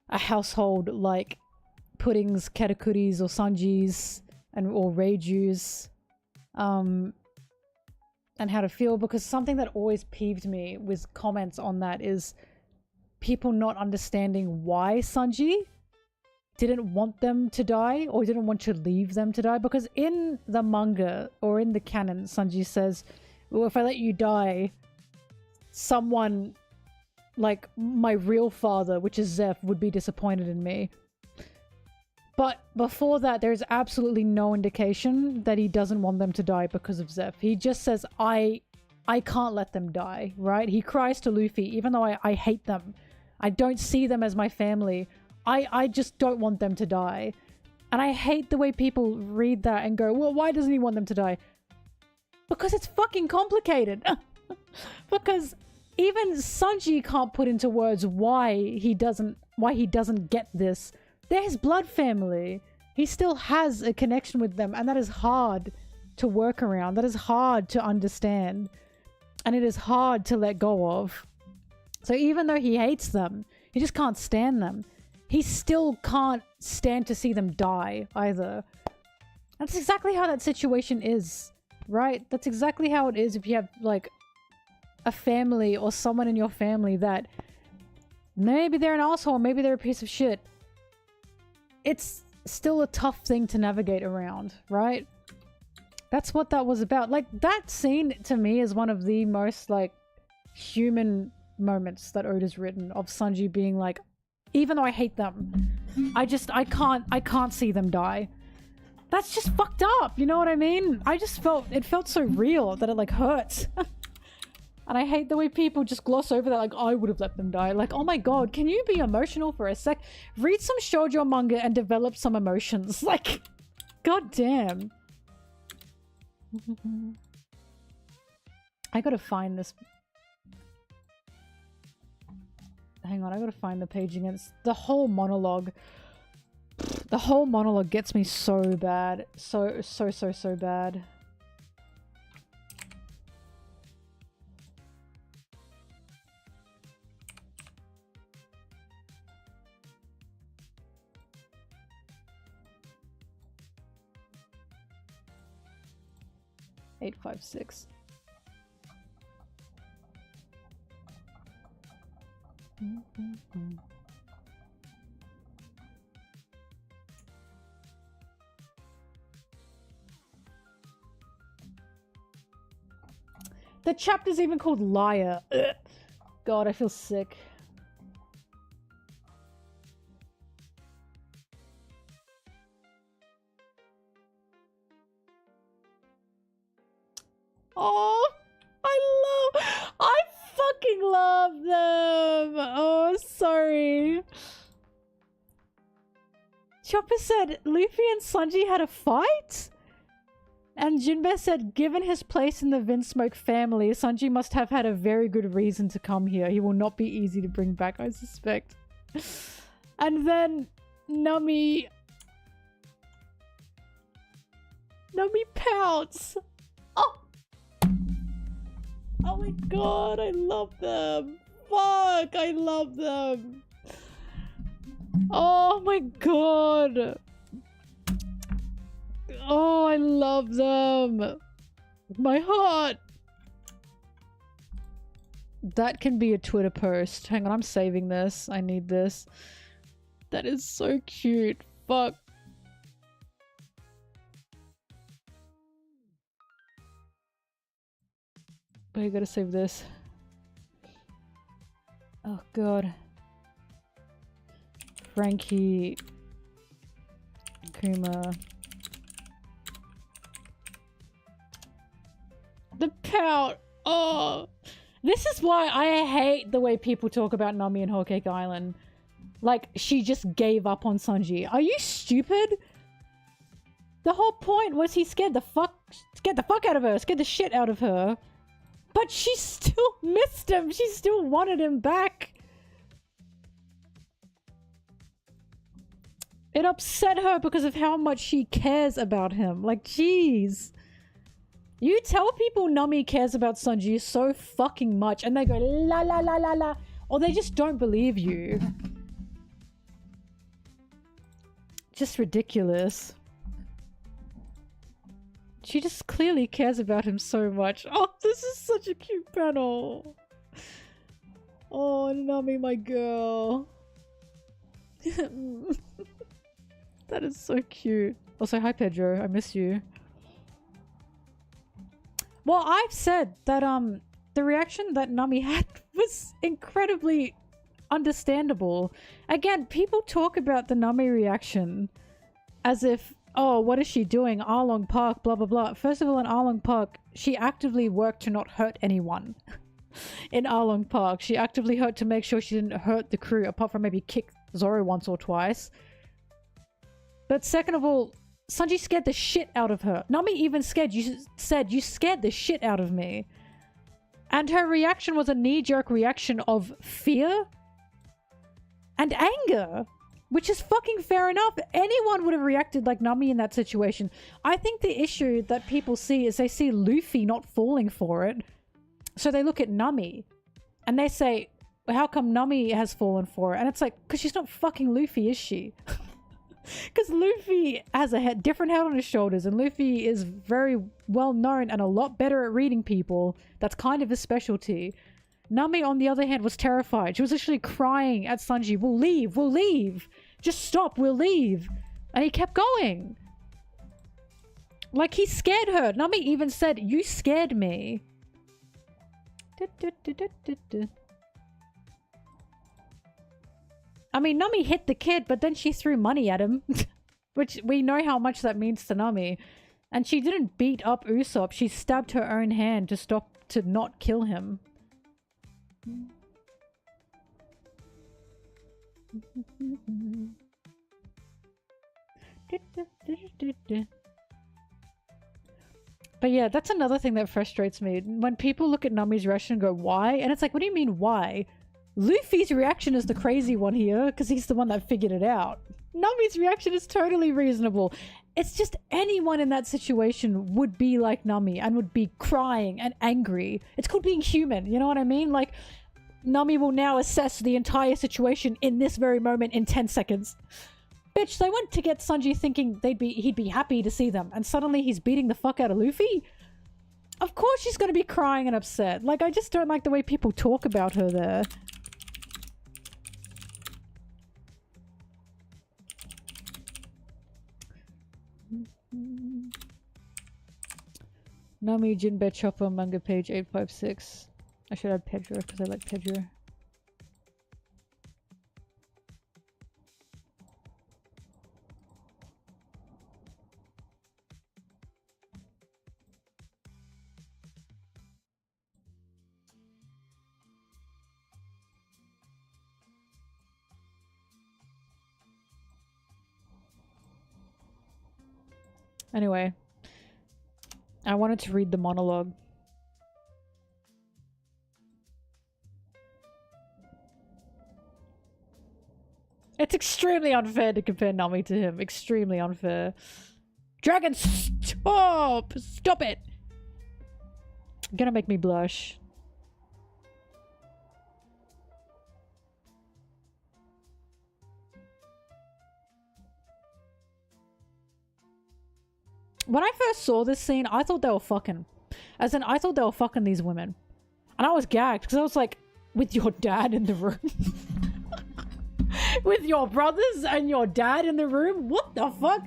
a household like Pudding's, Katakuri's, or Sanji's, or Reiju's, and how to feel. Because something that always peeved me with comments on that is people not understanding why Sanji didn't want them to die or didn't want to leave them to die. Because in the manga or in the canon, Sanji says, well, if I let you die, someone like my real father, which is Zeph, would be disappointed in me. But before that, there's absolutely no indication that he doesn't want them to die because of Zeph. He just says, I can't let them die, right? He cries to Luffy, even though I hate them. I don't see them as my family. I just don't want them to die. And I hate the way people read that and go, well, why doesn't he want them to die? Because it's fucking complicated. Because even Sanji can't put into words why he doesn't get this. They're his blood family. He still has a connection with them, and that is hard to work around. That is hard to understand. And it is hard to let go of. So even though he hates them, he just can't stand them. He still can't stand to see them die either. That's exactly how that situation is, right? That's exactly how it is if you have, like, a family or someone in your family that maybe they're an asshole, maybe they're a piece of shit. It's still a tough thing to navigate around, right? That's what that was about. Like, that scene to me is one of the most, like, human moments that Oda's written, of Sanji being like, even though I hate them, I can't see them die. That's just fucked up, you know what I mean? It felt so real that it, like, hurts. And I hate the way people just gloss over that, like, I would have let them die. Like, oh my god, can you be emotional for a sec? Read some shoujo manga and develop some emotions. Like, god damn. I gotta find this. Hang on, I gotta find the page again. It's the whole monologue. The whole monologue gets me so bad. So bad. Eight, 5, 6. The chapter's even called Liar. Ugh. God, I feel sick. Oh, I fucking love them. Oh, sorry. Chopper said Luffy and Sanji had a fight? And Jinbei said, given his place in the Vinsmoke family, Sanji must have had a very good reason to come here. He will not be easy to bring back, I suspect. And then Nami pouts. Oh! Oh my god, I love them. Fuck, I love them. Oh my god. Oh, I love them. My heart. That can be a Twitter post. Hang on, I'm saving this. I need this. That is so cute. Fuck. But I gotta save this. Oh god. Frankie. Kuma. The pout. Oh. This is why I hate the way people talk about Nami and Whole Cake Island. Like, she just gave up on Sanji. Are you stupid? The whole point was he scared the fuck out of her. Scared the shit out of her. But she still missed him. She still wanted him back. It upset her because of how much she cares about him. Like, jeez. You tell people Nami cares about Sanji so fucking much and they go la la la la la, or they just don't believe you. Just ridiculous. She just clearly cares about him so much. Oh, this is such a cute panel. Oh, Nami, my girl. That is so cute. Also, hi Pedro, I miss you. Well, I've said that the reaction that Nami had was incredibly understandable. Again, people talk about the Nami reaction as if, oh, what is she doing? Arlong Park, blah, blah, blah. First of all, in Arlong Park, she actively worked to not hurt anyone. In Arlong Park, she actively hurt to make sure she didn't hurt the crew, apart from maybe kick Zoro once or twice. But second of all, Sanji scared the shit out of her. Nami even said, you scared the shit out of me. And her reaction was a knee-jerk reaction of fear and anger. Which is fucking fair enough. Anyone would have reacted like Nami in that situation. I think the issue that people see is they see Luffy not falling for it. So they look at Nami. And they say, how come Nami has fallen for it? And it's like, because she's not fucking Luffy, is she? Because Luffy has a different head on his shoulders. And Luffy is very well known and a lot better at reading people. That's kind of his specialty. Nami, on the other hand, was terrified. She was literally crying at Sanji, we'll leave, we'll leave. Just stop, we'll leave. And he kept going. Like, he scared her. Nami even said, you scared me. I mean, Nami hit the kid, but then she threw money at him. Which, we know how much that means to Nami. And she didn't beat up Usopp. She stabbed her own hand to not kill him. But yeah, that's another thing that frustrates me. When people look at Nami's reaction and go, why? And it's like, what do you mean, why? Luffy's reaction is the crazy one here, because he's the one that figured it out. Nami's reaction is totally reasonable. It's just anyone in that situation would be like Nami and would be crying and angry. It's called being human, you know what I mean? Like, Nami will now assess the entire situation in this very moment in 10 seconds. Bitch, they went to get Sanji thinking he'd be happy to see them, and suddenly he's beating the fuck out of Luffy? Of course she's gonna be crying and upset. Like, I just don't like the way people talk about her there. Nami, Jinbei, Chopper, manga page 856. I should add Pedro because I like Pedro. Anyway, I wanted to read the monologue. It's extremely unfair to compare Nami to him. Extremely unfair. Dragon, stop! Stop it! You're gonna make me blush. When I first saw this scene, I thought they were fucking. As in, I thought they were fucking these women. And I was gagged, because I was like, with your dad in the room? With your brothers and your dad in the room? What the fuck?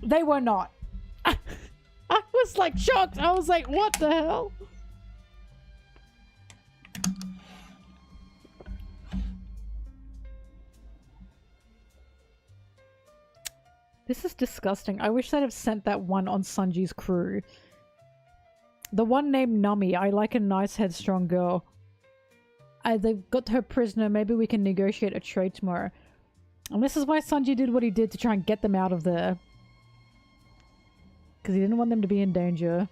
They were not. I was like shocked. I was like, what the hell? This is disgusting. I wish they'd have sent that one on Sanji's crew. The one named Nami. I like a nice headstrong girl. They've got her prisoner. Maybe we can negotiate a trade tomorrow. And this is why Sanji did what he did, to try and get them out of there. Because he didn't want them to be in danger.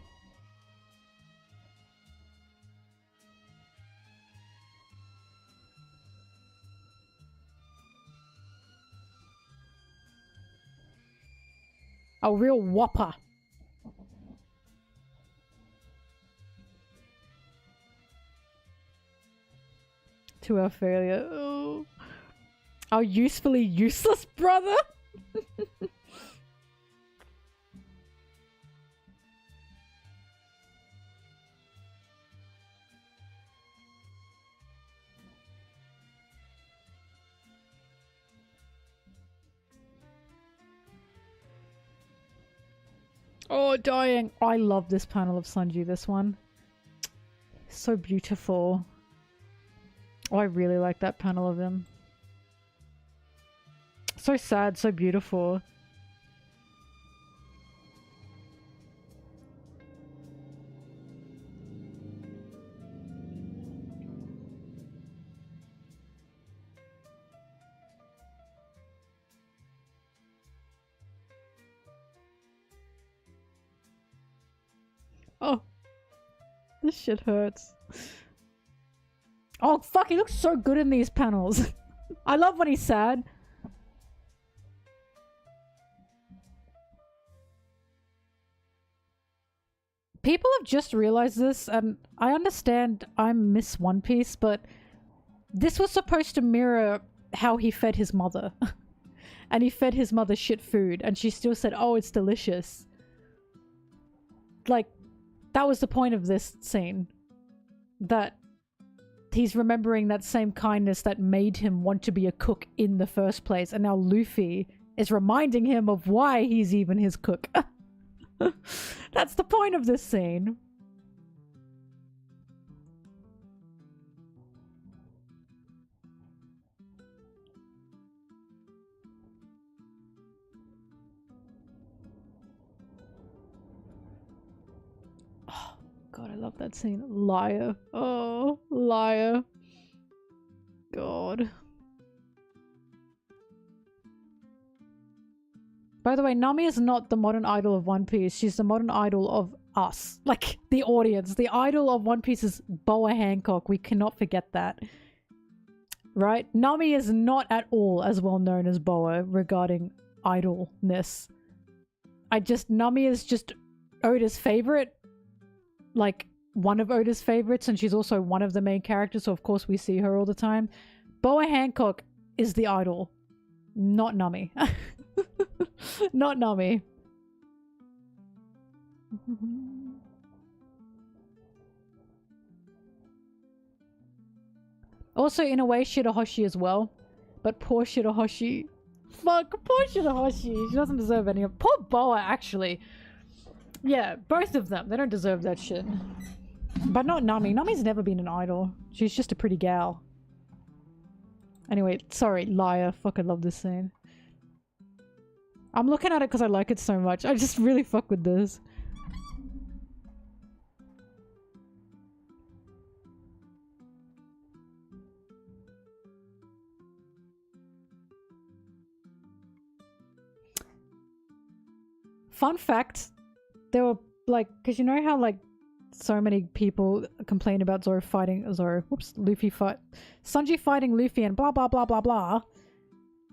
A real whopper. To our failure. Oh. Our usefully useless brother? Oh, dying. I love this panel of Sanji, this one. So beautiful. Oh, I really like that panel of him. So sad, so beautiful. Oh, this shit hurts. Oh, fuck, he looks so good in these panels. I love when he's sad. People have just realized this, and I understand I'm Miss One Piece, but this was supposed to mirror how he fed his mother. And he fed his mother shit food, and she still said, oh, it's delicious. Like, that was the point of this scene. That he's remembering that same kindness that made him want to be a cook in the first place, and now Luffy is reminding him of why he's even his cook. That's the point of this scene. Oh, God, I love that scene. Liar. Oh, liar. God. By the way, Nami is not the modern idol of One Piece. She's the modern idol of us. Like, the audience. The idol of One Piece is Boa Hancock. We cannot forget that. Right? Nami is not at all as well known as Boa regarding idolness. Nami is just Oda's favorite. Like, one of Oda's favorites, and she's also one of the main characters, so of course we see her all the time. Boa Hancock is the idol. Not Nami. Not Nami. Also, in a way, Shirahoshi as well. But poor Shirahoshi. Fuck, poor Shirahoshi. She doesn't deserve any of... Poor Boa, actually. Yeah, both of them. They don't deserve that shit. But not Nami. Nami's never been an idol. She's just a pretty gal. Anyway, sorry, liar. Fuck, I love this scene. I'm looking at it because I like it so much. I just really fuck with this. Fun fact, there were like, because you know how like so many people complain about Zoro fighting Sanji fighting Luffy and blah blah blah blah blah.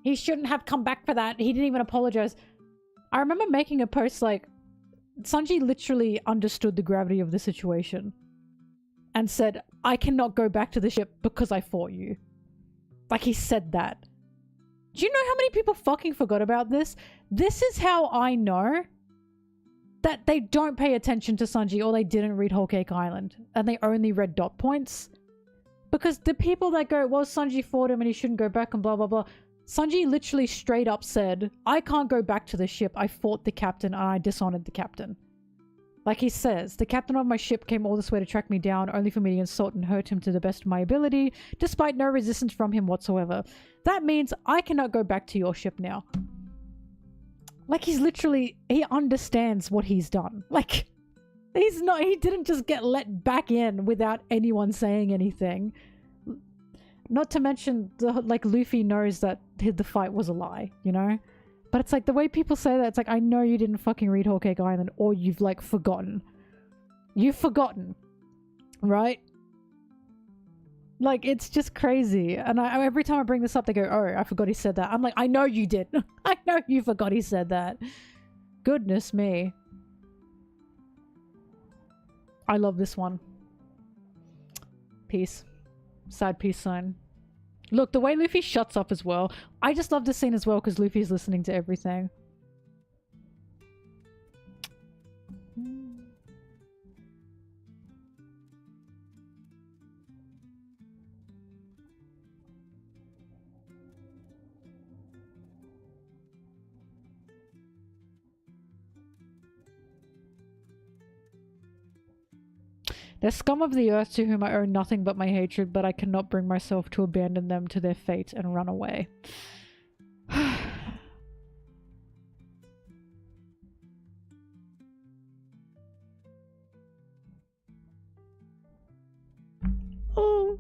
He shouldn't have come back for that. He didn't even apologize. I remember making a post like, Sanji literally understood the gravity of the situation and said, I cannot go back to the ship because I fought you. Like, he said that. Do you know how many people fucking forgot about this? This is how I know that they don't pay attention to Sanji, or they didn't read Whole Cake Island and they only read dot points. Because the people that go, well, Sanji fought him and he shouldn't go back and blah blah blah. Sanji literally straight up said, I can't go back to the ship. I fought the captain and I dishonored the captain. Like he says, the captain of my ship came all this way to track me down, only for me to insult and hurt him to the best of my ability, despite no resistance from him whatsoever. That means I cannot go back to your ship now. Like, he's literally, he understands what he's done. Like, he didn't just get let back in without anyone saying anything. Not to mention, like, Luffy knows that the fight was a lie, you know? But it's like, the way people say that, it's like, I know you didn't fucking read Whole Cake Island, or you've, like, forgotten. You've forgotten. Right? Like, it's just crazy. And every time I bring this up, they go, oh, I forgot he said that. I'm like, I know you did. I know you forgot he said that. Goodness me. I love this one. Peace. Sad peace sign. Look, the way Luffy shuts up as well. I just love this scene as well because Luffy's listening to everything. They're scum of the earth to whom I owe nothing but my hatred, but I cannot bring myself to abandon them to their fate and run away. Oh.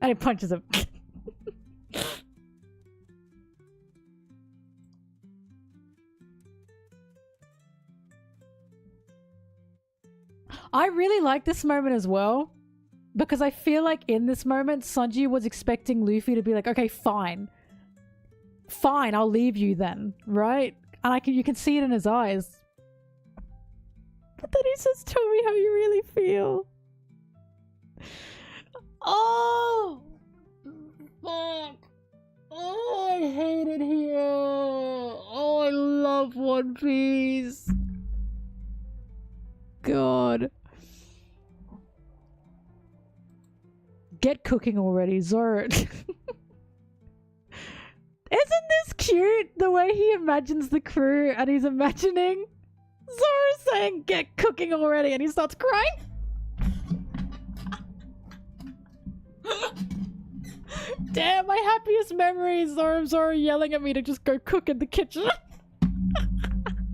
And he punches him. I really like this moment as well, because I feel like in this moment, Sanji was expecting Luffy to be like, okay, fine. Fine, I'll leave you then, right? And you can see it in his eyes. But then he says, tell me how you really feel. Oh! Fuck! Oh, I hate it here! Oh, I love One Piece! God. Get cooking already, Zoro. Isn't this cute? The way he imagines the crew and he's imagining Zoro saying, get cooking already, and he starts crying. Damn, my happiest memory is Zoro yelling at me to just go cook in the kitchen.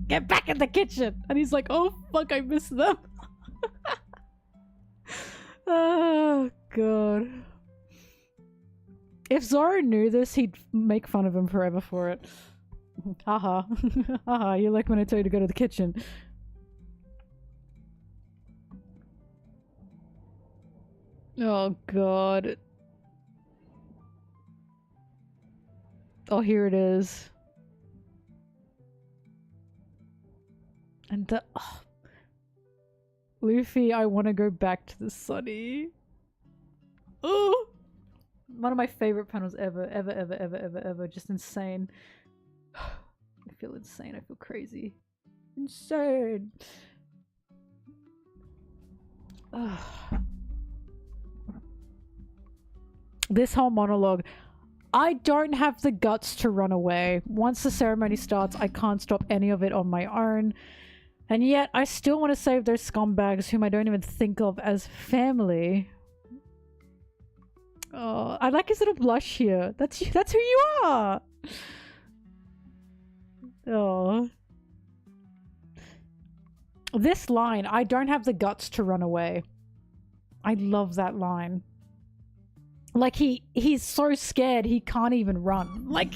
Get back in the kitchen! And he's like, oh fuck, I miss them. Oh god. If Zoro knew this, he'd make fun of him forever for it. Haha. Haha, you like when I tell you to go to the kitchen. Oh god. Oh, here it is. And the... Oh. Luffy, I want to go back to the sunny. Oh! One of my favorite panels ever. Ever. Just insane. I feel insane. I feel crazy. Insane. Ugh. This whole monologue. I don't have the guts to run away. Once the ceremony starts, I can't stop any of it on my own. And yet, I still want to save those scumbags whom I don't even think of as family. Oh, I like his little blush here. That's who you are! Oh. This line, I don't have the guts to run away. I love that line. Like, he's so scared he can't even run. Like...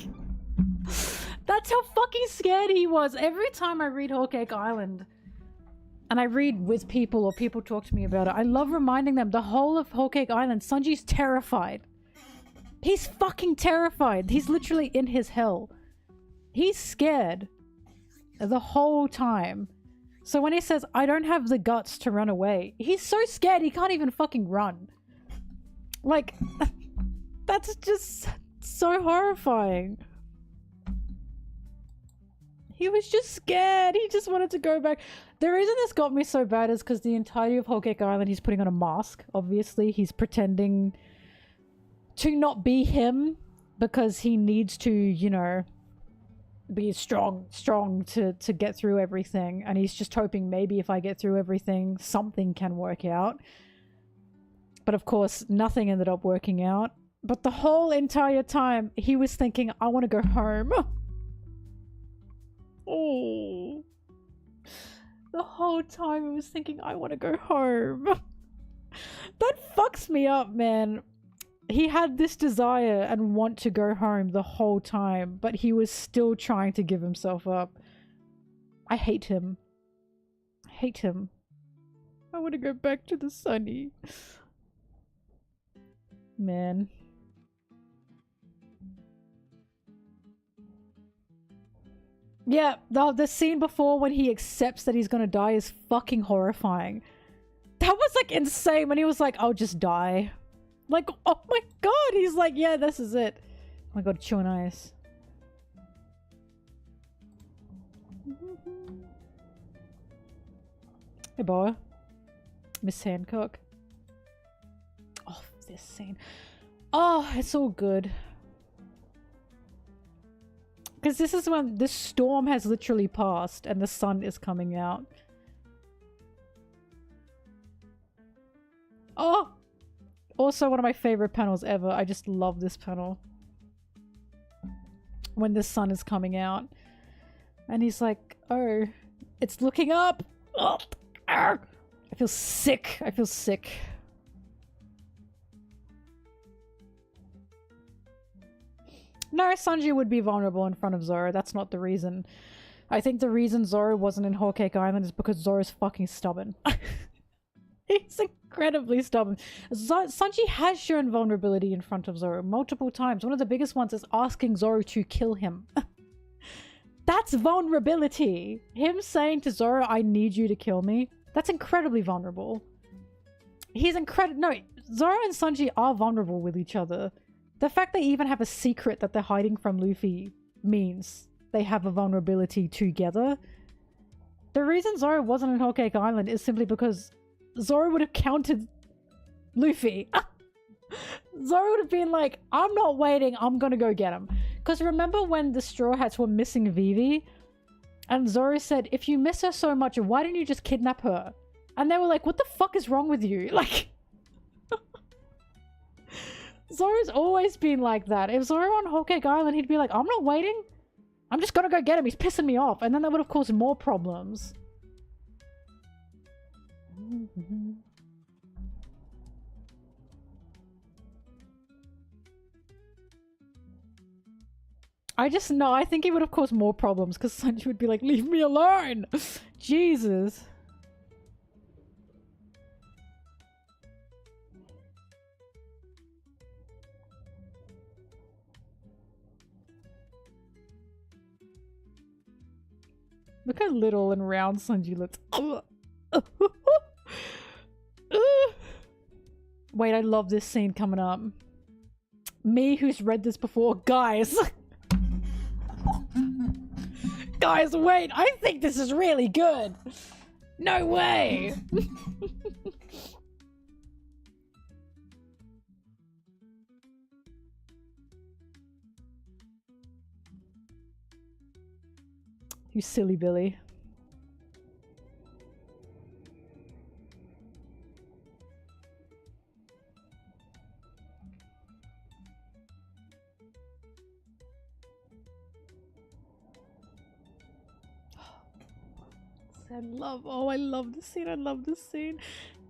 That's how fucking scared he was. Every time I read Whole Cake Island, and I read with people or people talk to me about it, I love reminding them the whole of Whole Cake Island, Sanji's terrified. He's fucking terrified. He's literally in his hell. He's scared the whole time. So when he says, I don't have the guts to run away, he's so scared he can't even fucking run. Like, that's just so horrifying. He was just scared. He just wanted to go back. The reason this got me so bad is because the entirety of Whole Cake Island, he's putting on a mask. Obviously, he's pretending to not be him because he needs to, you know, be strong to get through everything. And he's just hoping maybe if I get through everything, something can work out. But of course, nothing ended up working out. But the whole entire time, he was thinking, I want to go home. Oh. The whole time I was thinking, I want to go home. That fucks me up, man. He had this desire and want to go home the whole time, but he was still trying to give himself up. I hate him. I hate him. I want to go back to the sunny. Man. Yeah, the scene before when he accepts that he's gonna die is fucking horrifying. That was like insane when he was like, I'll just die. Like, oh my god, he's like, yeah, this is it. Oh my god, chewing ice. Hey, boy. Miss Hancock. Oh, this scene. Oh, it's all good. Because this is when the storm has literally passed and the sun is coming out. Oh! Also one of my favorite panels ever. I just love this panel. When the sun is coming out. And he's like, oh, it's looking up! Oh, I feel sick. I feel sick. No, Sanji would be vulnerable in front of Zoro. That's not the reason. I think the reason Zoro wasn't in Whole Cake Island is because Zoro's fucking stubborn. He's incredibly stubborn. Sanji has shown vulnerability in front of Zoro multiple times. One of the biggest ones is asking Zoro to kill him. That's vulnerability. Him saying to Zoro, I need you to kill me. That's incredibly vulnerable. He's incredible. No, Zoro and Sanji are vulnerable with each other. The fact they even have a secret that they're hiding from Luffy means they have a vulnerability together. The reason Zoro wasn't in Whole Cake Island is simply because Zoro would have countered Luffy. Zoro would have been like, I'm not waiting, I'm gonna go get him. Because remember when the Straw Hats were missing Vivi? And Zoro said, if you miss her so much, why didn't you just kidnap her? And they were like, what the fuck is wrong with you? Like... Zoro's always been like that. If Zoro on Whole Cake Island, he'd be like, I'm not waiting. I'm just gonna go get him. He's pissing me off. And then that would have caused more problems. I think he would have caused more problems because Sanji would be like, leave me alone. Jesus. Look how little and round Sanji looks. Wait, I love this scene coming up. Me, who's read this before. Guys. Guys, wait. I think this is really good. No way. You silly Billy. I love this scene. I love this scene.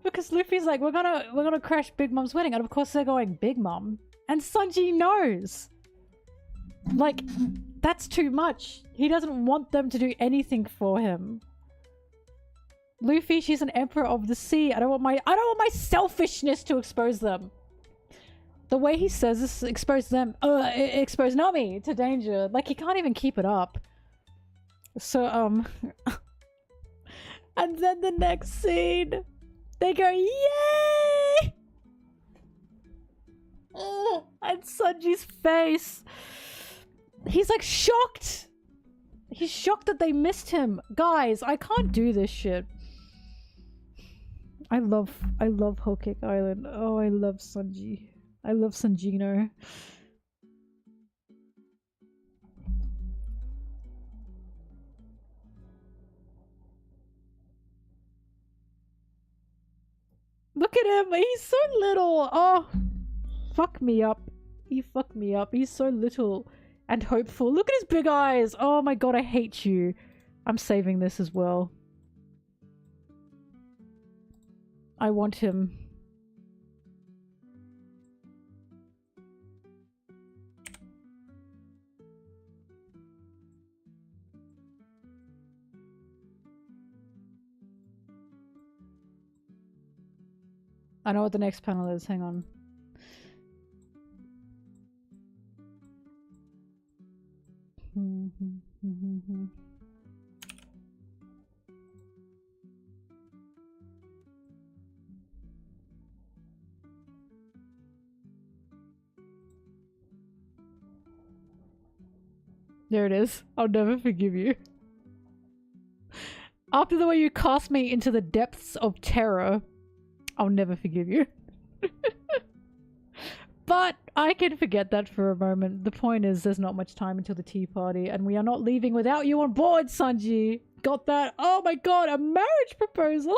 Because Luffy's like, we're gonna crash Big Mom's wedding, and of course they're going Big Mom. And Sanji knows. Like, that's too much. He doesn't want them to do anything for him. Luffy, she's an emperor of the sea. I don't want my selfishness to expose them. The way he says this, expose them, expose Nami to danger. Like, he can't even keep it up. So, and then the next scene, they go, yay! And Sanji's face. He's like shocked. He's shocked that they missed him. Guys, I can't do this shit. I love Whole Cake Island. Oh, I love Sanji. I love Sanjino. Look at him. He's so little. Oh, fuck me up. He fucked me up. He's so little and hopeful. Look at his big eyes. Oh my god, I hate you. I'm saving this as well. I want him. I know what the next panel is. Hang on. There it is. I'll never forgive you. After the way you cast me into the depths of terror, I'll never forgive you. But I can forget that for a moment. The point is, there's not much time until the tea party, and we are not leaving without you on board, Sanji. Got that? Oh my god, a marriage proposal!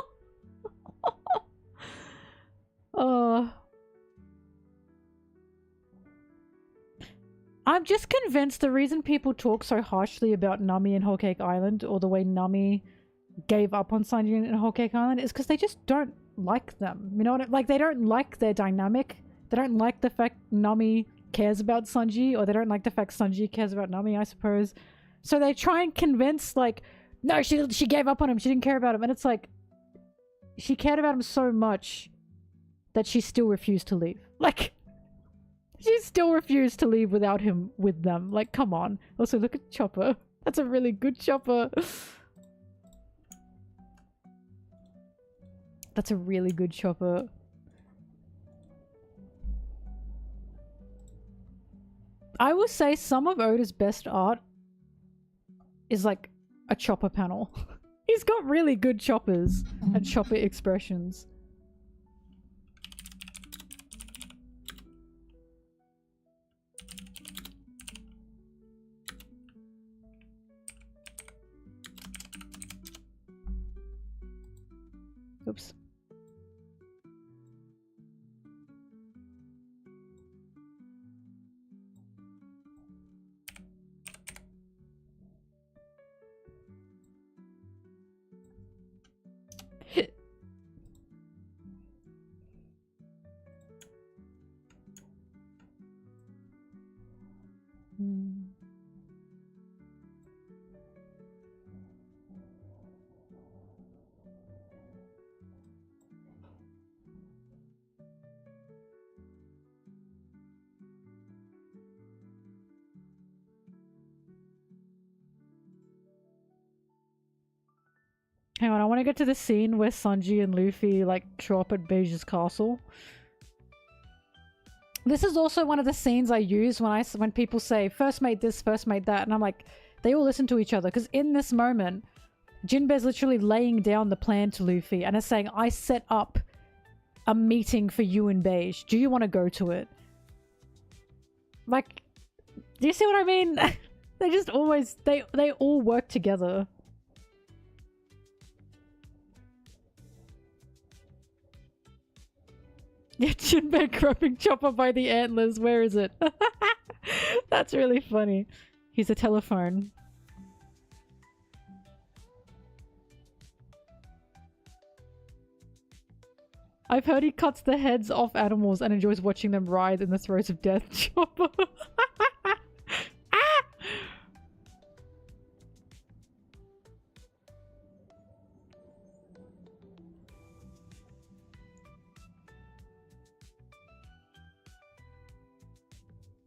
I'm just convinced the reason people talk so harshly about Nami and Whole Cake Island, or the way Nami gave up on Sanji and Whole Cake Island, is because they just don't like them. You know what I mean? Like, they don't like their dynamic. They don't like the fact Nami cares about Sanji, or they don't like the fact Sanji cares about Nami, I suppose. So they try and convince, like, no, she gave up on him, she didn't care about him. And it's like, she cared about him so much that she still refused to leave. Like, she still refused to leave without him with them. Like, come on. Also, look at Chopper. That's a really good Chopper. That's a really good Chopper. I will say some of Oda's best art is like a Chopper panel. He's got really good choppers and Chopper expressions. Oops. Hang on, I want to get to the scene where Sanji and Luffy, like, show up at Beige's castle. This is also one of the scenes I use when people say, first mate this, first mate that, and I'm like, they all listen to each other, because in this moment, Jinbei's literally laying down the plan to Luffy, and is saying, I set up a meeting for you and Beige. Do you want to go to it? Like, do you see what I mean? They just always, they all work together. Yeah, Jinbei grabbing Chopper by the antlers. Where is it? That's really funny. He's a telephone. I've heard he cuts the heads off animals and enjoys watching them writhe in the throes of death. Chopper.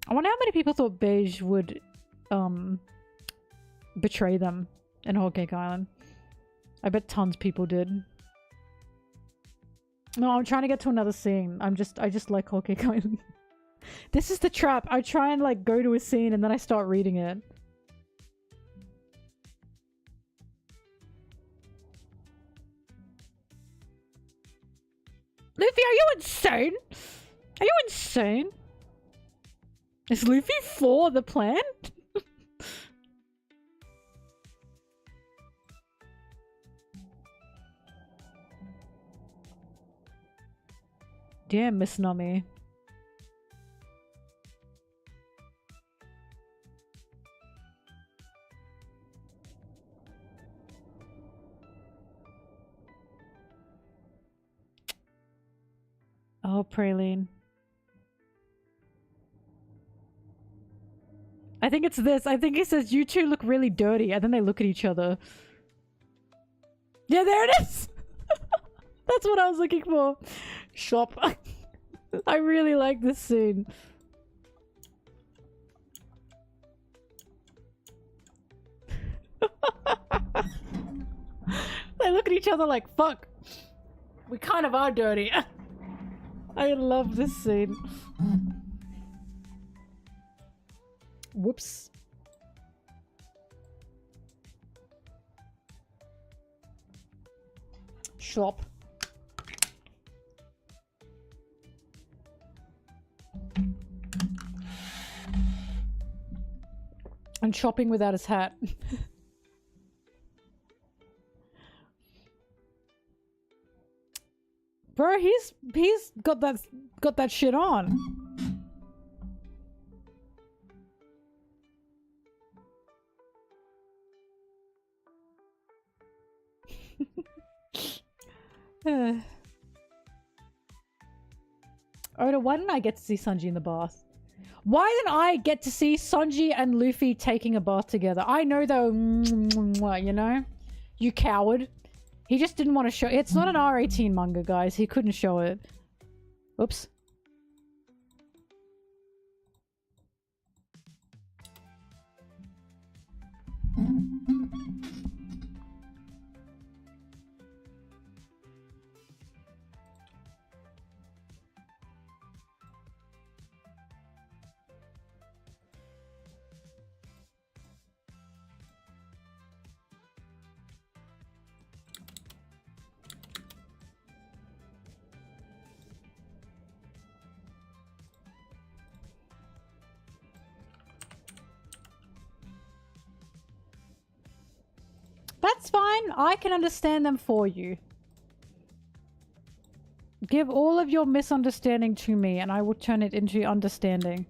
I wonder how many people thought Beige would betray them in Whole Cake Island. I bet tons of people did. No, I'm trying to get to another scene. I just like Whole Cake Island. This is the trap. I try and like go to a scene and then I start reading it. Luffy, are you insane? Are you insane? Is Luffy for the plan? Damn, Miss Nami. Oh, Praline. I think it's this. I think he says, you two look really dirty. And then they look at each other. Yeah, there it is! That's what I was looking for. Shop. I really like this scene. They look at each other like, fuck. We kind of are dirty. I love this scene. Whoops. Shop. And shopping without his hat. Bro, he's got that shit on. Oda, why didn't I get to see Sanji in the bath? Why didn't I get to see Sanji and Luffy taking a bath together? I know though, you know? You coward. He just didn't want to show- It's not an R18 manga, guys. He couldn't show it. Oops. That's fine. I can understand them for you. Give all of your misunderstanding to me and I will turn it into understanding.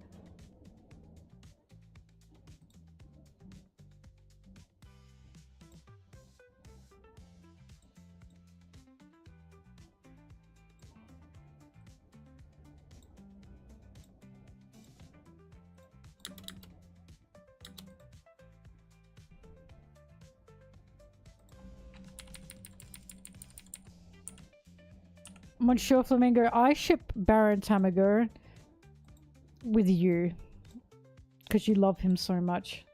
Monsieur Flamingo, I ship Baron Tamago with you because you love him so much.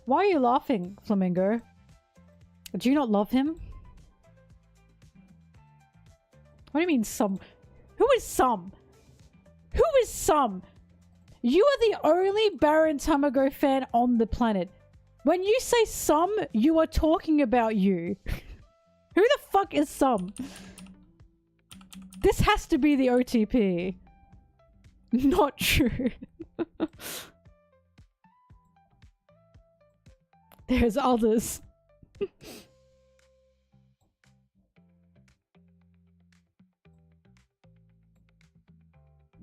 Why are you laughing, Flamingo? Do you not love him? What do you mean some? Who is some? Who is some? You are the only Baron Tamago fan on the planet. When you say some, you are talking about you. Who the fuck is some? This has to be the OTP. Not true. There's others.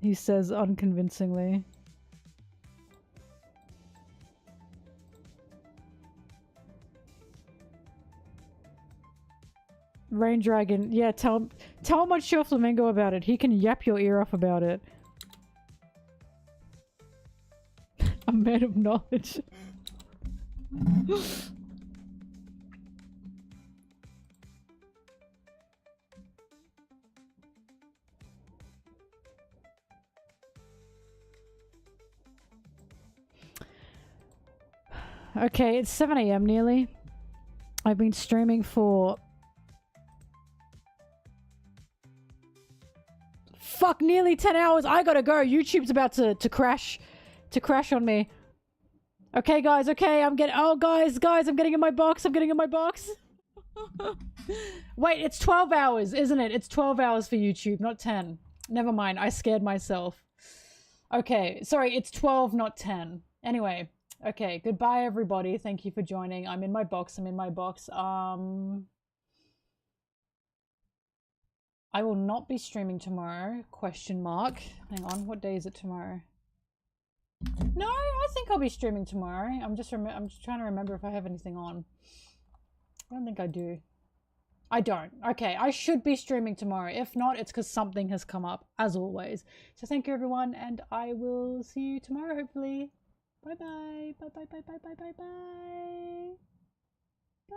He says unconvincingly. Rain Dragon. Yeah, tell Monsieur Flamingo about it. He can yap your ear off about it. A man of knowledge. Okay, it's 7 AM nearly. I've been streaming for... Fuck, nearly 10 hours. I gotta go. YouTube's about to crash. To crash on me. Okay, guys. Okay, I'm getting... Oh, guys, I'm getting in my box. I'm getting in my box. Wait, it's 12 hours, isn't it? It's 12 hours for YouTube, not 10. Never mind. I scared myself. Okay, sorry. It's 12, not 10. Anyway. Okay, goodbye, everybody. Thank you for joining. I'm in my box. I'm in my box. I will not be streaming tomorrow. Question mark. Hang on. What day is it tomorrow? No, I think I'll be streaming tomorrow. I'm just trying to remember if I have anything on. I don't think I do. I don't. Okay, I should be streaming tomorrow. If not, it's because something has come up, as always. So thank you, everyone, and I will see you tomorrow, hopefully. Bye-bye. Bye-bye, bye-bye, bye-bye, bye. Bye.